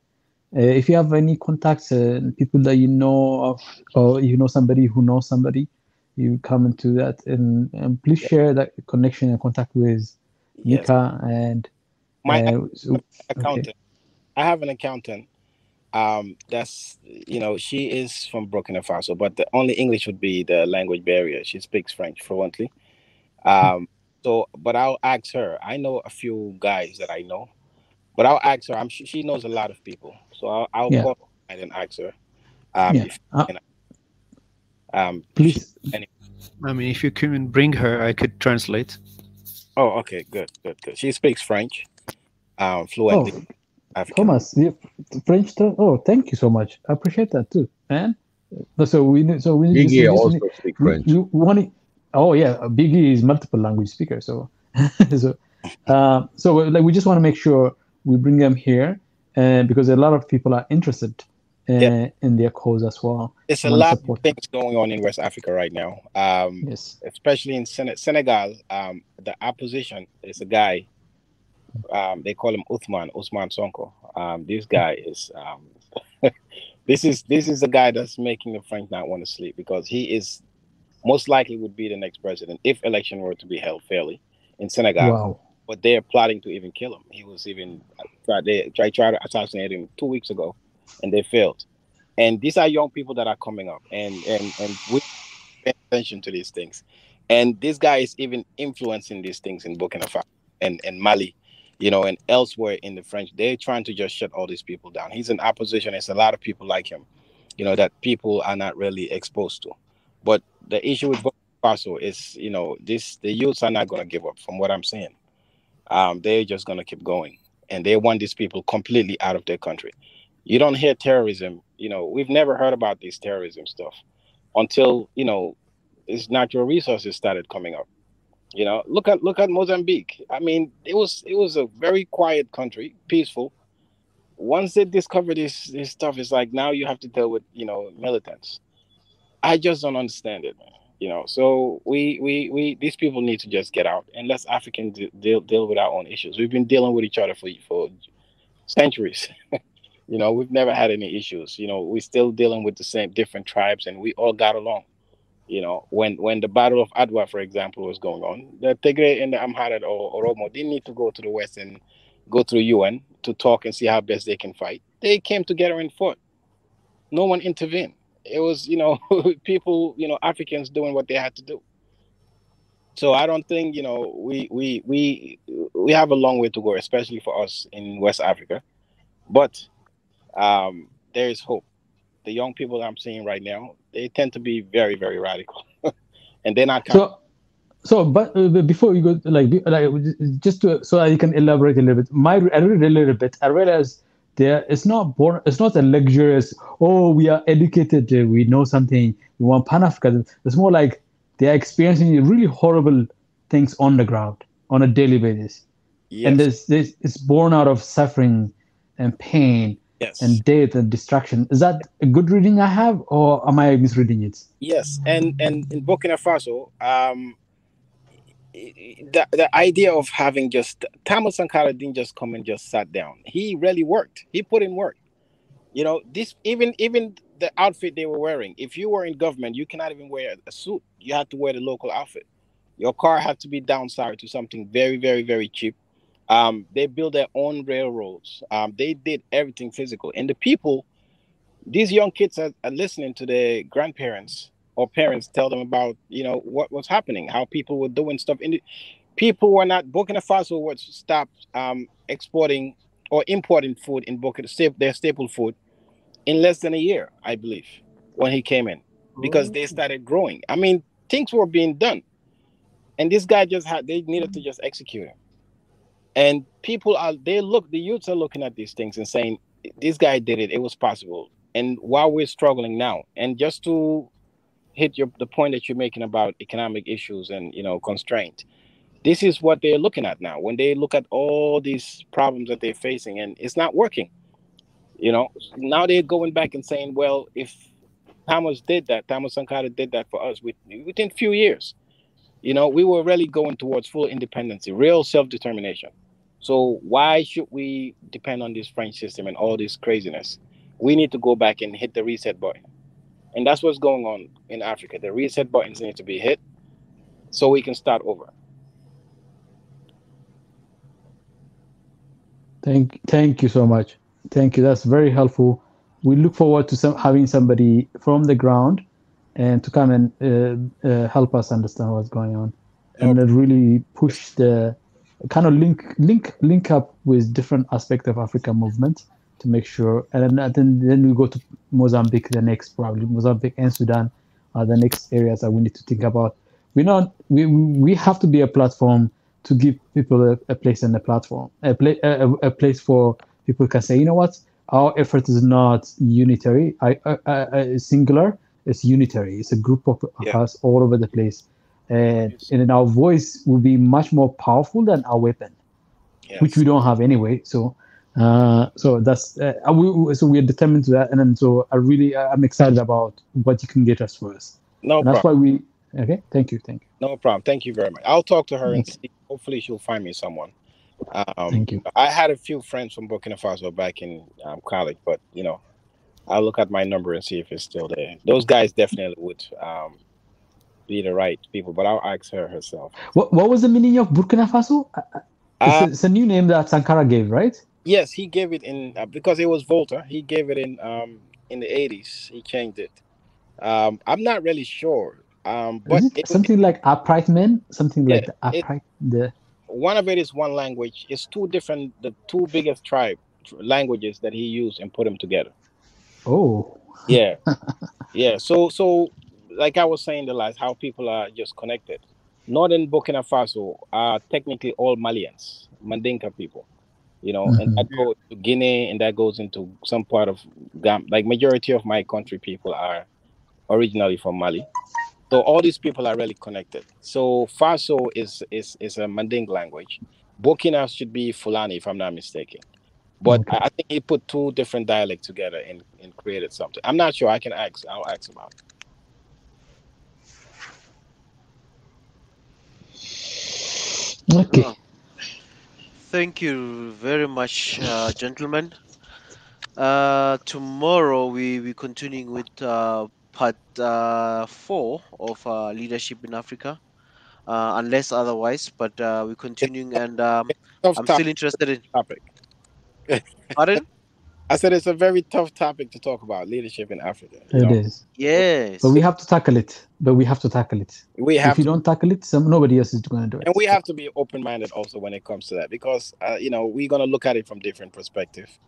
If you have any contacts, people that you know of, or you know somebody who knows somebody, you come into that, and please share that connection and contact with Mika and my accountant. Okay. I have an accountant. That's, you know, she is from Burkina Faso, but the only English would be the language barrier. She speaks French fluently. So, but I'll ask her. I know a few guys that I know, but I'll ask her. She knows a lot of people, so I'll call her and ask her. Please. I mean, if you can bring her, I could translate. Oh, okay, good. She speaks French, fluently. Thomas, French. Oh, thank you so much. I appreciate that too, man. So we need. Biggie also speak French. Oh yeah, Biggie is multiple language speaker. So, so like we just want to make sure we bring them here, because a lot of people are interested in their cause as well. It's a lot of things going on in West Africa right now. Yes, especially in Senegal. The opposition is a guy. They call him Ousmane Sonko. This guy is this is the guy that's making the French not want to sleep, because he is most likely would be the next president if election were to be held fairly in Senegal. Wow. But they're plotting to even kill him. He was even they tried to assassinate him 2 weeks ago, and they failed. And these are young people that are coming up, and we pay attention to these things. And this guy is even influencing these things in Burkina Faso and Mali, you know, and elsewhere in the French. They're trying to just shut all these people down. He's in opposition. There's a lot of people like him, you know, that people are not really exposed to. But the issue with Burkina Faso is, you know, the youths are not going to give up, from what I'm saying. They're just going to keep going. And they want these people completely out of their country. You don't hear terrorism. You know, we've never heard about this terrorism stuff until, you know, these natural resources started coming up. You know, look at Mozambique. I mean, it was a very quiet country, peaceful. Once they discover this stuff, it's like now you have to deal with, you know, militants. I just don't understand it, man. You know, so we these people need to just get out and let Africans deal with our own issues. We've been dealing with each other for centuries. You know, we've never had any issues. You know, we're still dealing with the same different tribes, and we all got along. You know, when the Battle of Adwa, for example, was going on, the Tigray and the Amhara or Oromo didn't need to go to the West and go through UN to talk and see how best they can fight. They came together and fought. No one intervened. It was, you know, people, you know, Africans doing what they had to do. So I don't think, you know, we have a long way to go, especially for us in West Africa. But there is hope. The young people I'm seeing right now, they tend to be very, very radical, and they're not. But before you go, just so you can elaborate a little bit. I read a little bit. I realized it's not a luxurious. Oh, we are educated. We know something. We want Pan-Africanism. It's more like they are experiencing really horrible things on the ground on a daily basis, and it's born out of suffering and pain. Yes. And death and destruction. Is that a good reading I have, or am I misreading it? Yes, and in Burkina Faso, the idea of having just Thomas Sankara didn't just come and just sat down. He really worked. He put in work. You know, this even the outfit they were wearing. If you were in government, you cannot even wear a suit. You had to wear the local outfit. Your car had to be downsized to something very, very, very cheap. They built their own railroads. They did everything physical. And the people, these young kids are listening to their grandparents or parents tell them about, you know, what was happening, how people were doing stuff. People were not, Burkina Faso was stopped exporting or importing food in Burkina, their staple food, in less than a year, I believe, when he came in, because they started growing. I mean, things were being done. And this guy they needed to just execute him. And people the youths are looking at these things and saying, this guy did it, it was possible. And while we're struggling now, and just to hit the point that you're making about economic issues and, you know, constraint, this is what they're looking at now. When they look at all these problems that they're facing and it's not working, you know, now they're going back and saying, well, if Thomas Sankara did that for us within a few years, you know, we were really going towards full independence, real self-determination. So why should we depend on this French system and all this craziness? We need to go back and hit the reset button. And that's what's going on in Africa. The reset buttons need to be hit so we can start over. Thank you so much. Thank you. That's very helpful. We look forward to having somebody from the ground and to come and help us understand what's going on, and really push the kind of link up with different aspects of Africa movement to make sure. And then we go to Mozambique, probably Mozambique and Sudan are the next areas that we need to think about. We have to be a platform to give people a place in the platform, a place for people can say, you know what, our effort is not unitary, singular. It's unitary. It's a group of us all over the place, and then our voice will be much more powerful than our weapon, which we don't have anyway. So that's so we are determined to that, and then so I'm excited about what you can get us first. No problem. That's why we. Okay, thank you. No problem. Thank you very much. I'll talk to her and see. Hopefully, she'll find me someone. Thank you. I had a few friends from Burkina Faso back in college, but you know, I'll look at my number and see if it's still there. Those guys definitely would be the right people, but I'll ask her herself. What was the meaning of Burkina Faso? It's a new name that Sankara gave, right? Yes, he gave it in because it was Volta. He gave it in the 80s. He changed it. I'm not really sure. But something like upright men, something like the upright. One of it is one language. It's the two biggest languages that he used and put them together. Oh. Yeah. Yeah. So like I was saying how people are just connected. Northern Burkina Faso are technically all Malians, Mandinka people, you know, and that goes to Guinea and that goes into some part of Gambia. Like majority of my country people are originally from Mali. So all these people are really connected. So Faso is a Manding language. Burkina should be Fulani, if I'm not mistaken. But I think he put two different dialects together and created something. I'm not sure. I'll ask about it. Okay. Thank you very much, gentlemen. Tomorrow we continuing with part 4 of leadership in Africa, unless otherwise. But we're continuing, and I'm still interested in topic. Pardon? I said it's a very tough topic to talk about, leadership in Africa. It is. Yes. But we have to tackle it. If you don't tackle it, nobody else is going to do it. And we have to be open-minded also when it comes to that, because you know, we're going to look at it from different perspectives.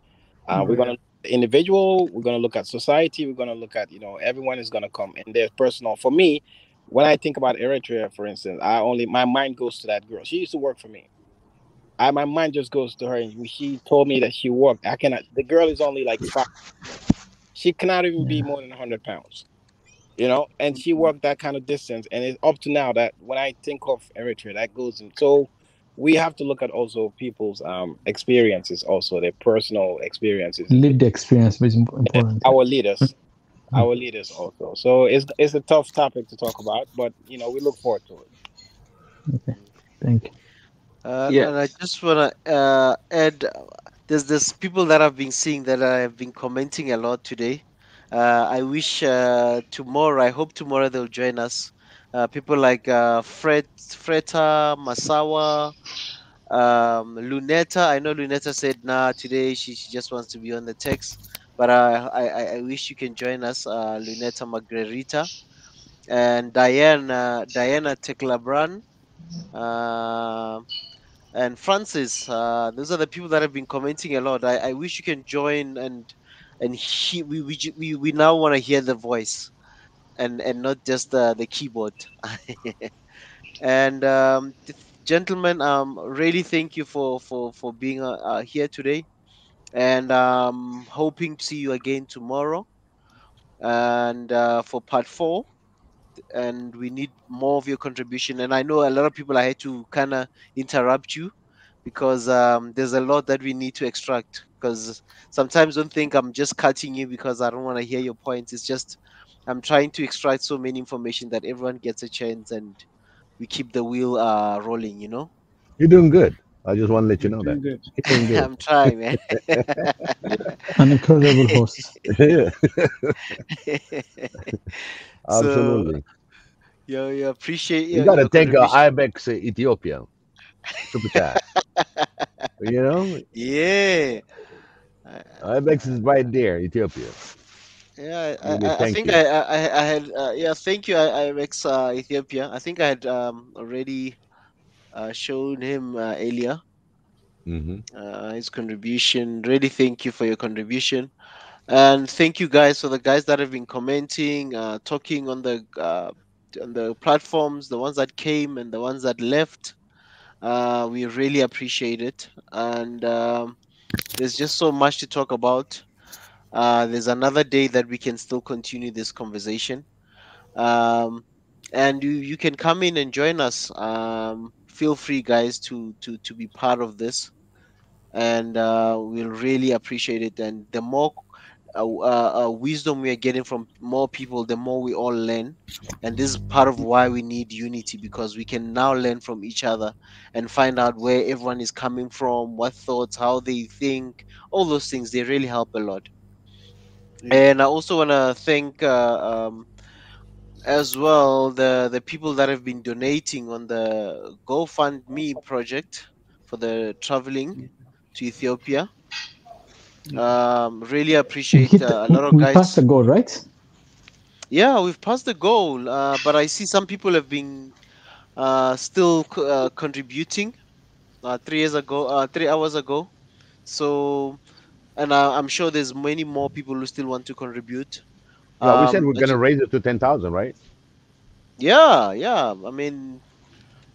We're going to look at the individual, we're going to look at society, we're going to look at, you know, everyone is going to come and there's personal. For me, when I think about Eritrea, for instance, my mind goes to that girl. She used to work for me. My mind just goes to her, and she told me that she worked. The girl is only like 5. She cannot even be more than 100 pounds, you know, and she worked that kind of distance. And it's up to now that when I think of Eritrea, that goes in. So we have to look at also people's experiences, also their personal experiences. Lived experience is important. Our leaders also. So it's a tough topic to talk about, but, you know, we look forward to it. Okay. Thank you. Yeah. And I just want to add, there's people that I've been seeing that I have been commenting a lot today. I wish tomorrow, I hope tomorrow they'll join us. People like Freta, Masawa, Luneta. I know Luneta said, nah, today she just wants to be on the text. But I wish you can join us, Luneta Margarita and Diana Teklabran. And Francis, those are the people that have been commenting a lot. I wish you can join and we now want to hear the voice and not just the keyboard. And gentlemen, really thank you for being here today, and hoping to see you again tomorrow and for part 4. And we need more of your contribution. And I know a lot of people, I had to kind of interrupt you because there's a lot that we need to extract. Because sometimes don't think I'm just cutting you because I don't want to hear your points. It's just I'm trying to extract so many information that everyone gets a chance and we keep the wheel rolling, you know. You're doing good. I just want to let you You're know doing that. good. You're doing good. I'm trying, man. An incredible host. Yeah. So Absolutely. you appreciate You got to your thank contribution. Ibex Ethiopia. Super chat. You know, Yeah. Ibex is right there, Ethiopia. Yeah, Really, I thank think you. I had yeah, thank you, IMX Ethiopia. I think I had already shown him earlier Hmm. his contribution. Really thank you for your contribution, and thank you guys for the guys that have been commenting, talking on the platforms, the ones that came and the ones that left. We really appreciate it, and there's just so much to talk about. There's another day that we can still continue this conversation. Um, and you can come in and join us. Feel free, guys, to be part of this, and we'll really appreciate it. And the more wisdom we are getting from more people, the more we all learn. And this is part of why we need unity, because we can now learn from each other and find out where everyone is coming from, what thoughts, how they think, all those things. They really help a lot. And I also want to thank as well the people that have been donating on the GoFundMe project for the traveling to Ethiopia. Really appreciate a lot of We passed the guys. goal, right? Yeah, we've passed the goal, but I see some people have been still contributing 3 years ago, 3 hours ago. So, and I'm sure there's many more people who still want to contribute. Yeah, we said we're I gonna raise it to 10,000, right? yeah. I mean,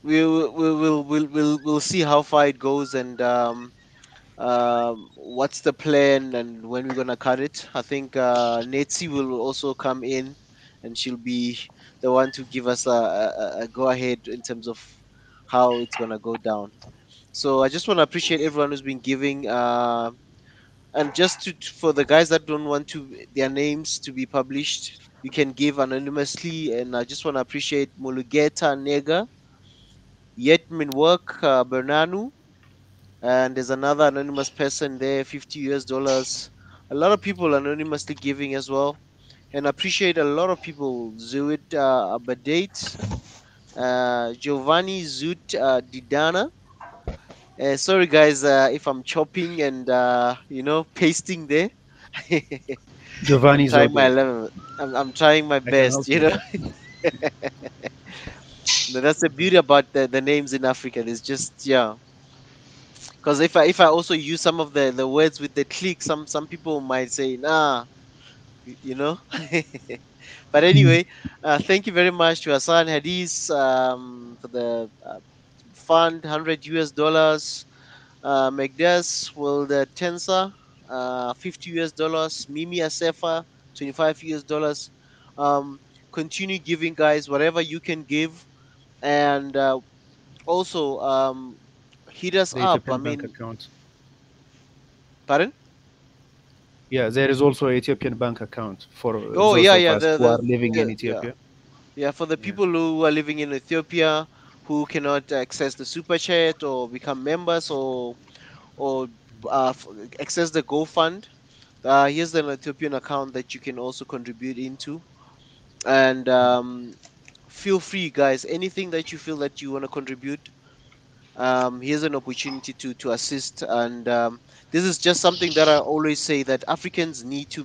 we'll see how far it goes, and what's the plan and when we're gonna cut it. I think Netsi will also come in, and she'll be the one to give us a go ahead in terms of how it's gonna go down. So I just want to appreciate everyone who's been giving. And just for the guys that don't want to their names to be published, you can give anonymously. And I just want to appreciate Mulugeta Nega, Yetmin Work, Bernanu, and there's another anonymous person there, $50. A lot of people anonymously giving as well, and I appreciate a lot of people. Zuid Abadate, Giovanni Zut Didana. Sorry guys, if I'm chopping and pasting there. I'm Giovanni is trying my okay. level. I'm trying my I can best, help you. No, that's the beauty about the names in Africa. There's just because if I also use some of the words with the click, some people might say, nah, you know. But anyway, thank you very much to Hassan Hadis for the fund, $100. Megdas will the Tensa, $50. Mimi Asefa, $25. Continue giving, guys, whatever you can give, and also hit us The up. I Ethiopian bank mean, account. pardon? Yeah, there is also Ethiopian bank account for Oh those yeah, of yeah. us who are living in Yeah. Ethiopia. Yeah, for the Yeah. people who are living in Ethiopia, who cannot access the super chat or become members or access the GoFund, here's an Ethiopian account that you can also contribute into. And feel free, guys. Anything that you feel that you want to contribute, here's an opportunity to assist. And this is just something that I always say, that Africans need to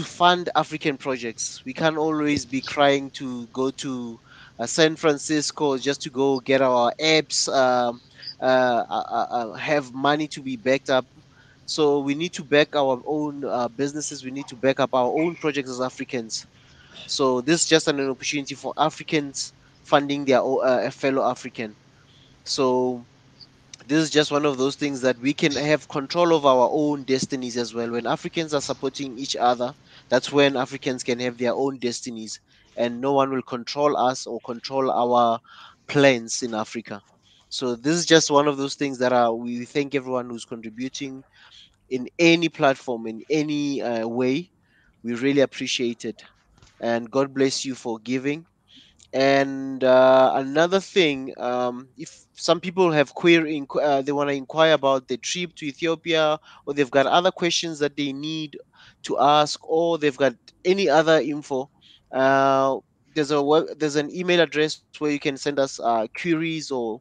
fund African projects. We can't always be crying to go to San Francisco just to go get our apps, have money to be backed up. So we need to back our own businesses. We need to back up our own projects as Africans. So this is just an opportunity for Africans funding their a fellow African. So this is just one of those things that we can have control of our own destinies as well. When Africans are supporting each other, that's when Africans can have their own destinies, and no one will control us or control our plans in Africa. So this is just one of those things that we thank everyone who's contributing in any platform, in any way. We really appreciate it, and God bless you for giving. And another thing, if some people have they want to inquire about the trip to Ethiopia, or they've got other questions that they need to ask, or they've got any other info, uh, there's an email address where you can send us queries or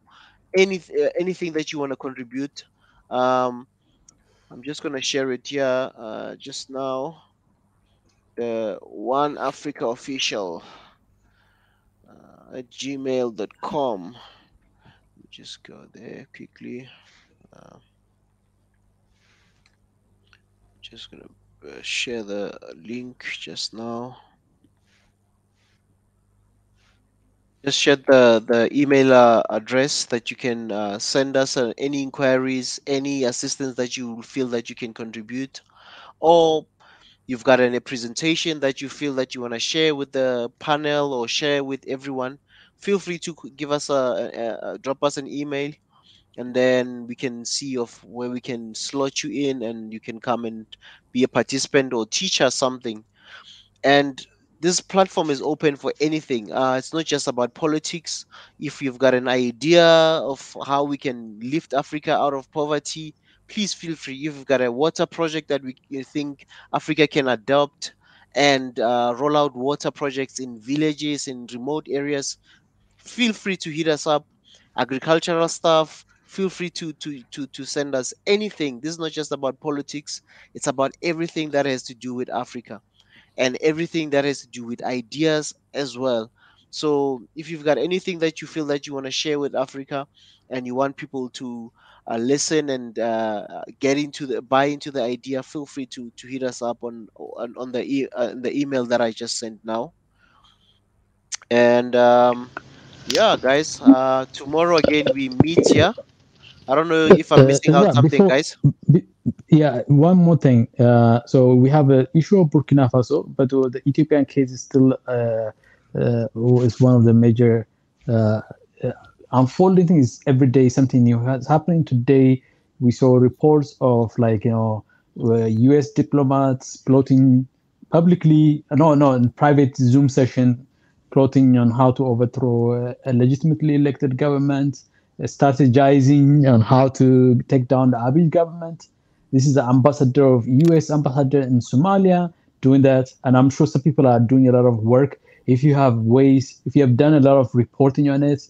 anything that you want to contribute. Um, I'm just gonna share it here just now. The One Africa Official at gmail.com. Just go there quickly. Just gonna share the link just now. Just share the email address that you can send us any inquiries, any assistance that you feel that you can contribute, or you've got a presentation that you feel that you want to share with the panel or share with everyone. Feel free to give us drop us an email, and then we can see of where we can slot you in, and you can come and be a participant or teach us something. And this platform is open for anything. It's not just about politics. If you've got an idea of how we can lift Africa out of poverty, please feel free. If you've got a water project that you think Africa can adopt and roll out water projects in villages, in remote areas, feel free to hit us up. Agricultural stuff, feel free to send us anything. This is not just about politics, it's about everything that has to do with Africa and everything that has to do with ideas as well. So if you've got anything that you feel that you want to share with Africa, and you want people to listen and buy into the idea, feel free to hit us up on the email that I just sent now. And yeah, guys, tomorrow again we meet here. I don't know if I'm missing out something, guys. Yeah, one more thing. So we have an issue of Burkina Faso, but the Ethiopian case is still is one of the major unfolding things. Every day something new is happening. Today we saw reports of U.S. diplomats plotting publicly, in private Zoom session, plotting on how to overthrow a legitimately elected government, strategizing on how to take down the Abiy government. This is the ambassador of U.S. ambassador in Somalia doing that, and I'm sure some people are doing a lot of work. If you have done a lot of reporting on it,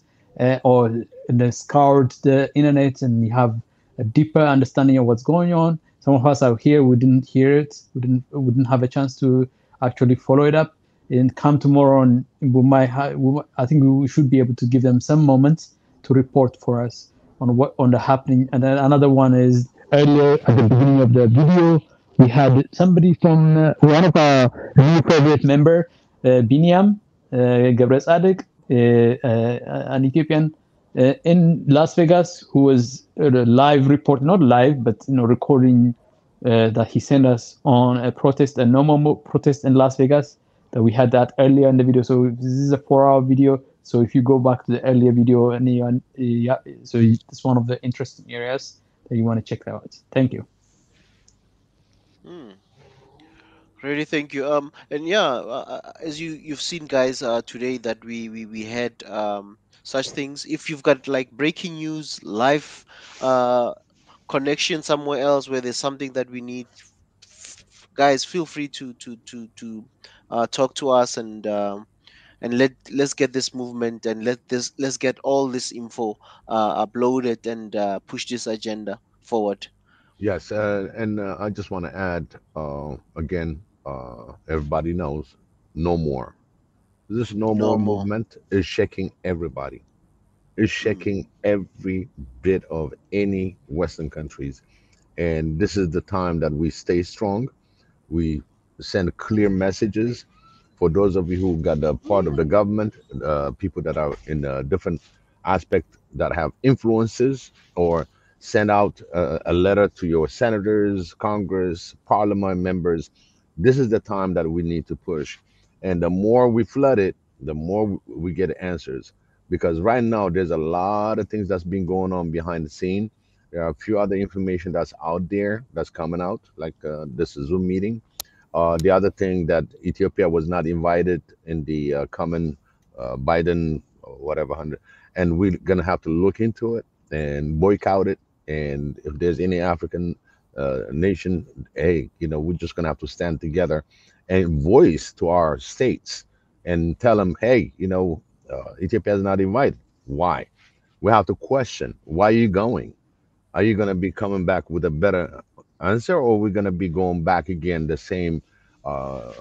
or scoured the internet and you have a deeper understanding of what's going on, some of us out here, we didn't hear it, we didn't have a chance to actually follow it up. And come tomorrow, and I think we should be able to give them some moments to report for us on the happening. And then another one is earlier at the beginning of the video, we had somebody from one of our new favorite member, Biniam Gebres Adek, an Ethiopian in Las Vegas, who was live report, not live, but recording that he sent us on a protest, a normal protest in Las Vegas. That we had that earlier in the video. So this is a 4-hour video. So if you go back to the earlier video, so it's one of the interesting areas that you want to check out. Thank you. Really, thank you. And yeah, as you've seen, guys, today that we had such things. If you've got like breaking news, live connection somewhere else where there's something that we need, guys, feel free to talk to us, and let's get this movement, and let's get all this info uploaded, and push this agenda forward. Yes, and I just want to add again, everybody knows no more. This no No more more. movement is shaking everybody. It's shaking every bit of any Western countries. And this is the time that we stay strong. We send clear messages for those of you who got the part of the government, people that are in a different aspect that have influences, or send out a letter to your senators, Congress, Parliament members. This is the time that we need to push, and the more we flood it, the more we get answers. Because right now there's a lot of things that's been going on behind the scene. There are a few other information that's out there that's coming out, like this Zoom meeting. The other thing that Ethiopia was not invited in the common Biden or whatever 100, and we're gonna have to look into it and boycott it. And if there's any African nation, hey, we're just gonna have to stand together and voice to our states and tell them, hey, Ethiopia is not invited. Why? We have to question. Why are you going? Are you going to be coming back with a better answer, or are we going to be going back again the same uh,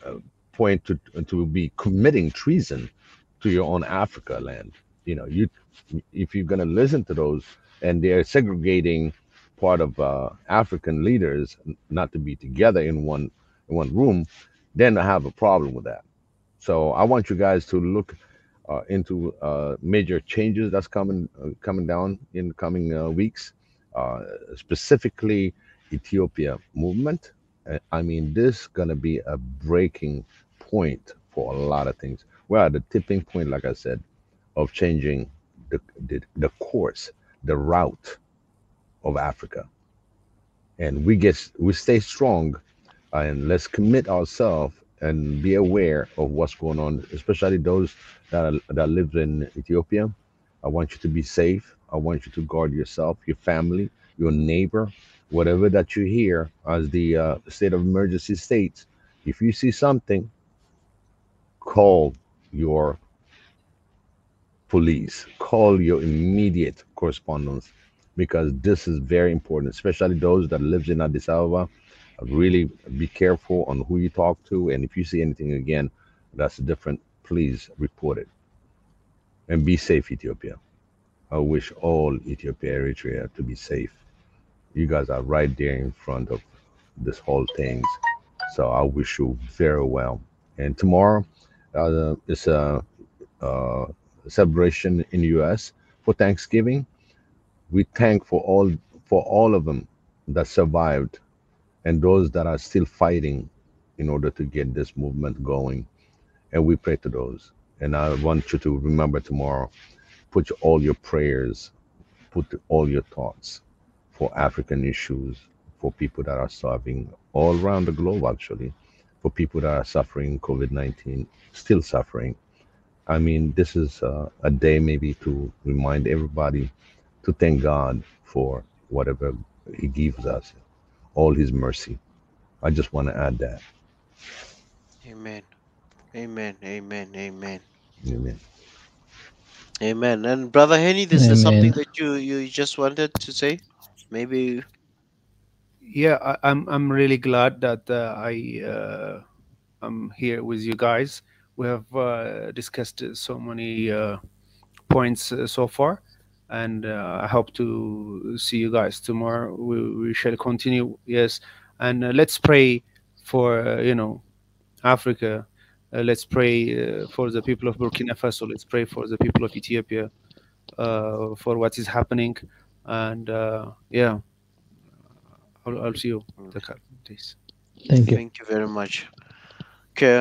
uh, point to be committing treason to your own Africa land? You if you're going to listen to those, and they're segregating part of African leaders not to be together in one room, then I have a problem with that. So I want you guys to look into major changes that's coming down in coming weeks, uh, specifically Ethiopia movement. I mean, this gonna be a breaking point for a lot of things. We're at the tipping point, like I said, of changing the course, the route of Africa, and we stay strong, and let's commit ourselves and be aware of what's going on, especially those that live in Ethiopia. I want you to be safe. I want you to guard yourself, your family, your neighbor, whatever that you hear as the state of emergency states. If you see something, call your police, call your immediate correspondence, because this is very important, especially those that lives in Addis Ababa. Really be careful on who you talk to, and if you see anything again that's different, please report it. And be safe, Ethiopia. I wish all Ethiopia, Eritrea to be safe. You guys are right there in front of this whole thing, so I wish you very well. And tomorrow is a uh, celebration in the U.S. for Thanksgiving. We thank for all of them that survived, and those that are still fighting in order to get this movement going. And we pray to those. And I want you to remember tomorrow, put all your prayers, put all your thoughts for African issues, for people that are starving all around the globe, actually, for people that are suffering COVID-19, still suffering. I mean, this is a day maybe to remind everybody to thank God for whatever He gives us, all His mercy. I just want to add that. Amen. Amen. Amen. Amen. Amen. Amen. And Brother Henny, this is something Amen. that you just wanted to say? Maybe. Yeah, I'm really glad that I'm here with you guys. We have discussed so many points so far, and I hope to see you guys tomorrow. We shall continue. Yes, and let's pray for Africa. Let's pray for the people of Burkina Faso. Let's pray for the people of Ethiopia, for what is happening, and yeah, I'll see you the days. Thank you. Thank you very much. Okay,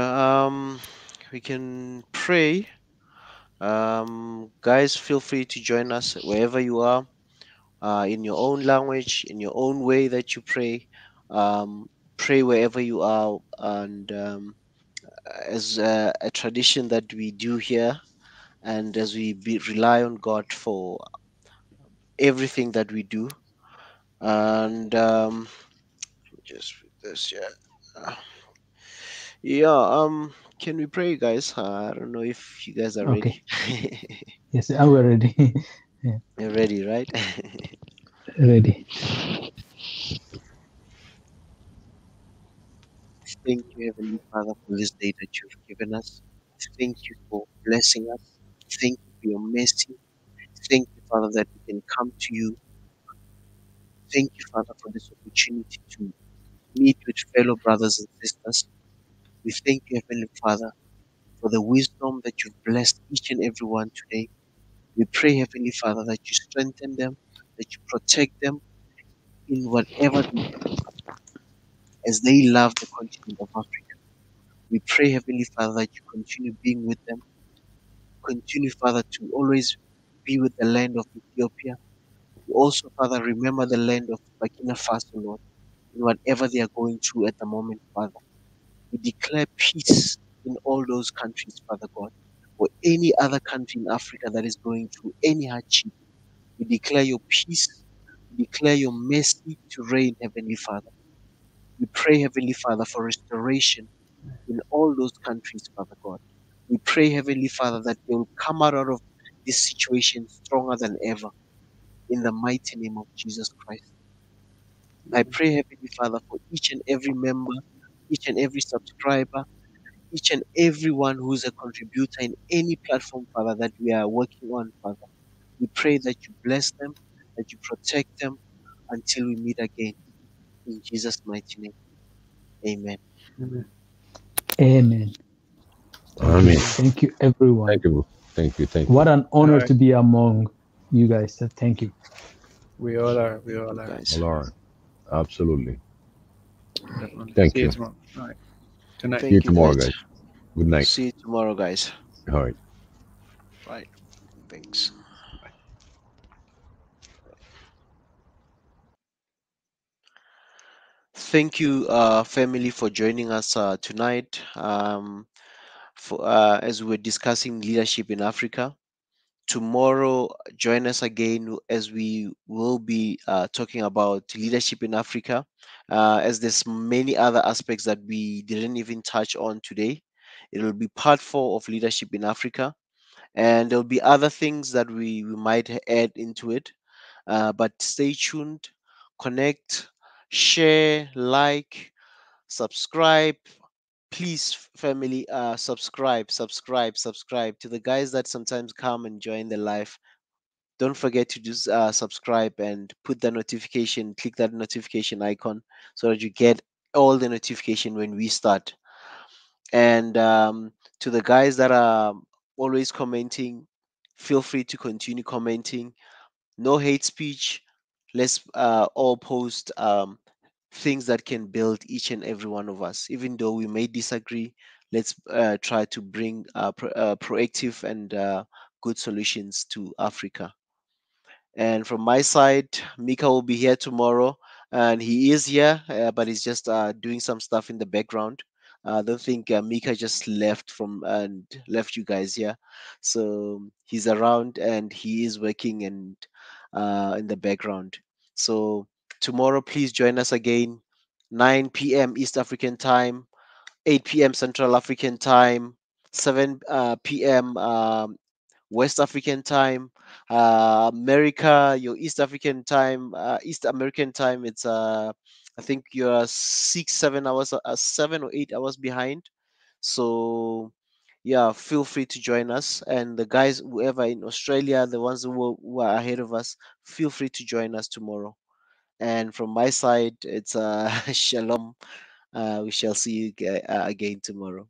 we can pray. Guys, feel free to join us wherever you are, in your own language, in your own way that you pray. Pray wherever you are, and as a tradition that we do here, and as we rely on God for everything that we do. And just read this, yeah. Can we pray, guys? I don't know if you guys are Okay. ready. Yes, I'm ready. Yeah, You're ready, right? ready. Thank you, Heavenly Father, for this day that you've given us. Thank you for blessing us. Thank you for your mercy. Thank you, Father, that we can come to you. Thank you, Father, for this opportunity to meet with fellow brothers and sisters. We thank you, Heavenly Father, for the wisdom that you've blessed each and every one today. We pray, Heavenly Father, that you strengthen them, that you protect them in whatever they do as they love the continent of Africa. We pray, Heavenly Father, that you continue being with them. Continue, Father, to always be with the land of Ethiopia. We also, Father, remember the land of Burkina Faso, Lord, in whatever they are going through at the moment, Father. We declare peace in all those countries, Father God, or any other country in Africa that is going through any hardship. We declare your peace. We declare your mercy to reign, Heavenly Father. We pray, Heavenly Father, for restoration in all those countries, Father God. We pray, Heavenly Father, that they will come out of this situation stronger than ever. In the mighty name of Jesus Christ. I pray, Heavenly Father, for each and every member, each and every subscriber, each and everyone who is a contributor in any platform, Father, that we are working on, Father. We pray that you bless them, that you protect them until we meet again. In Jesus' mighty name. Amen. Amen. Amen. Thank you, everyone. Thank you. Thank you. Thank you. What an honor Alright. to be among you guys. So thank you. We all are. We all are. Guys. Lord. Absolutely. Definitely. Thank See you you. tomorrow. All right. Good night. See you tomorrow, guys. Good night. See you tomorrow, guys. All right. Right. Thanks. Thank you, family, for joining us tonight. As we're discussing leadership in Africa. Tomorrow, join us again as we will be talking about leadership in Africa, as there's many other aspects that we didn't even touch on today. It will be part 4 of leadership in Africa, and there'll be other things that we might add into it. But stay tuned, connect, share, like, subscribe. Please, family, subscribe to the guys that sometimes come and join the live. Don't forget to just subscribe and put the notification, click that notification icon so that you get all the notification when we start. And to the guys that are always commenting, feel free to continue commenting. No hate speech. Let's all post things that can build each and every one of us. Even though we may disagree, let's try to bring proactive and good solutions to Africa. And from my side, Mika will be here tomorrow, and he is here, but he's just doing some stuff in the background. I don't think Mika just left from and left you guys here, so he's around and he is working and in the background. So tomorrow, please join us again, 9 p.m. East African time, 8 p.m. Central African time, 7 p.m. West African time, America, your East African time, East American time. It's I think you're 6, 7 hours, 7 or 8 hours behind. So yeah, feel free to join us. And the guys, whoever in Australia, the ones who are ahead of us, feel free to join us tomorrow. And from my side, it's shalom. We shall see you again tomorrow.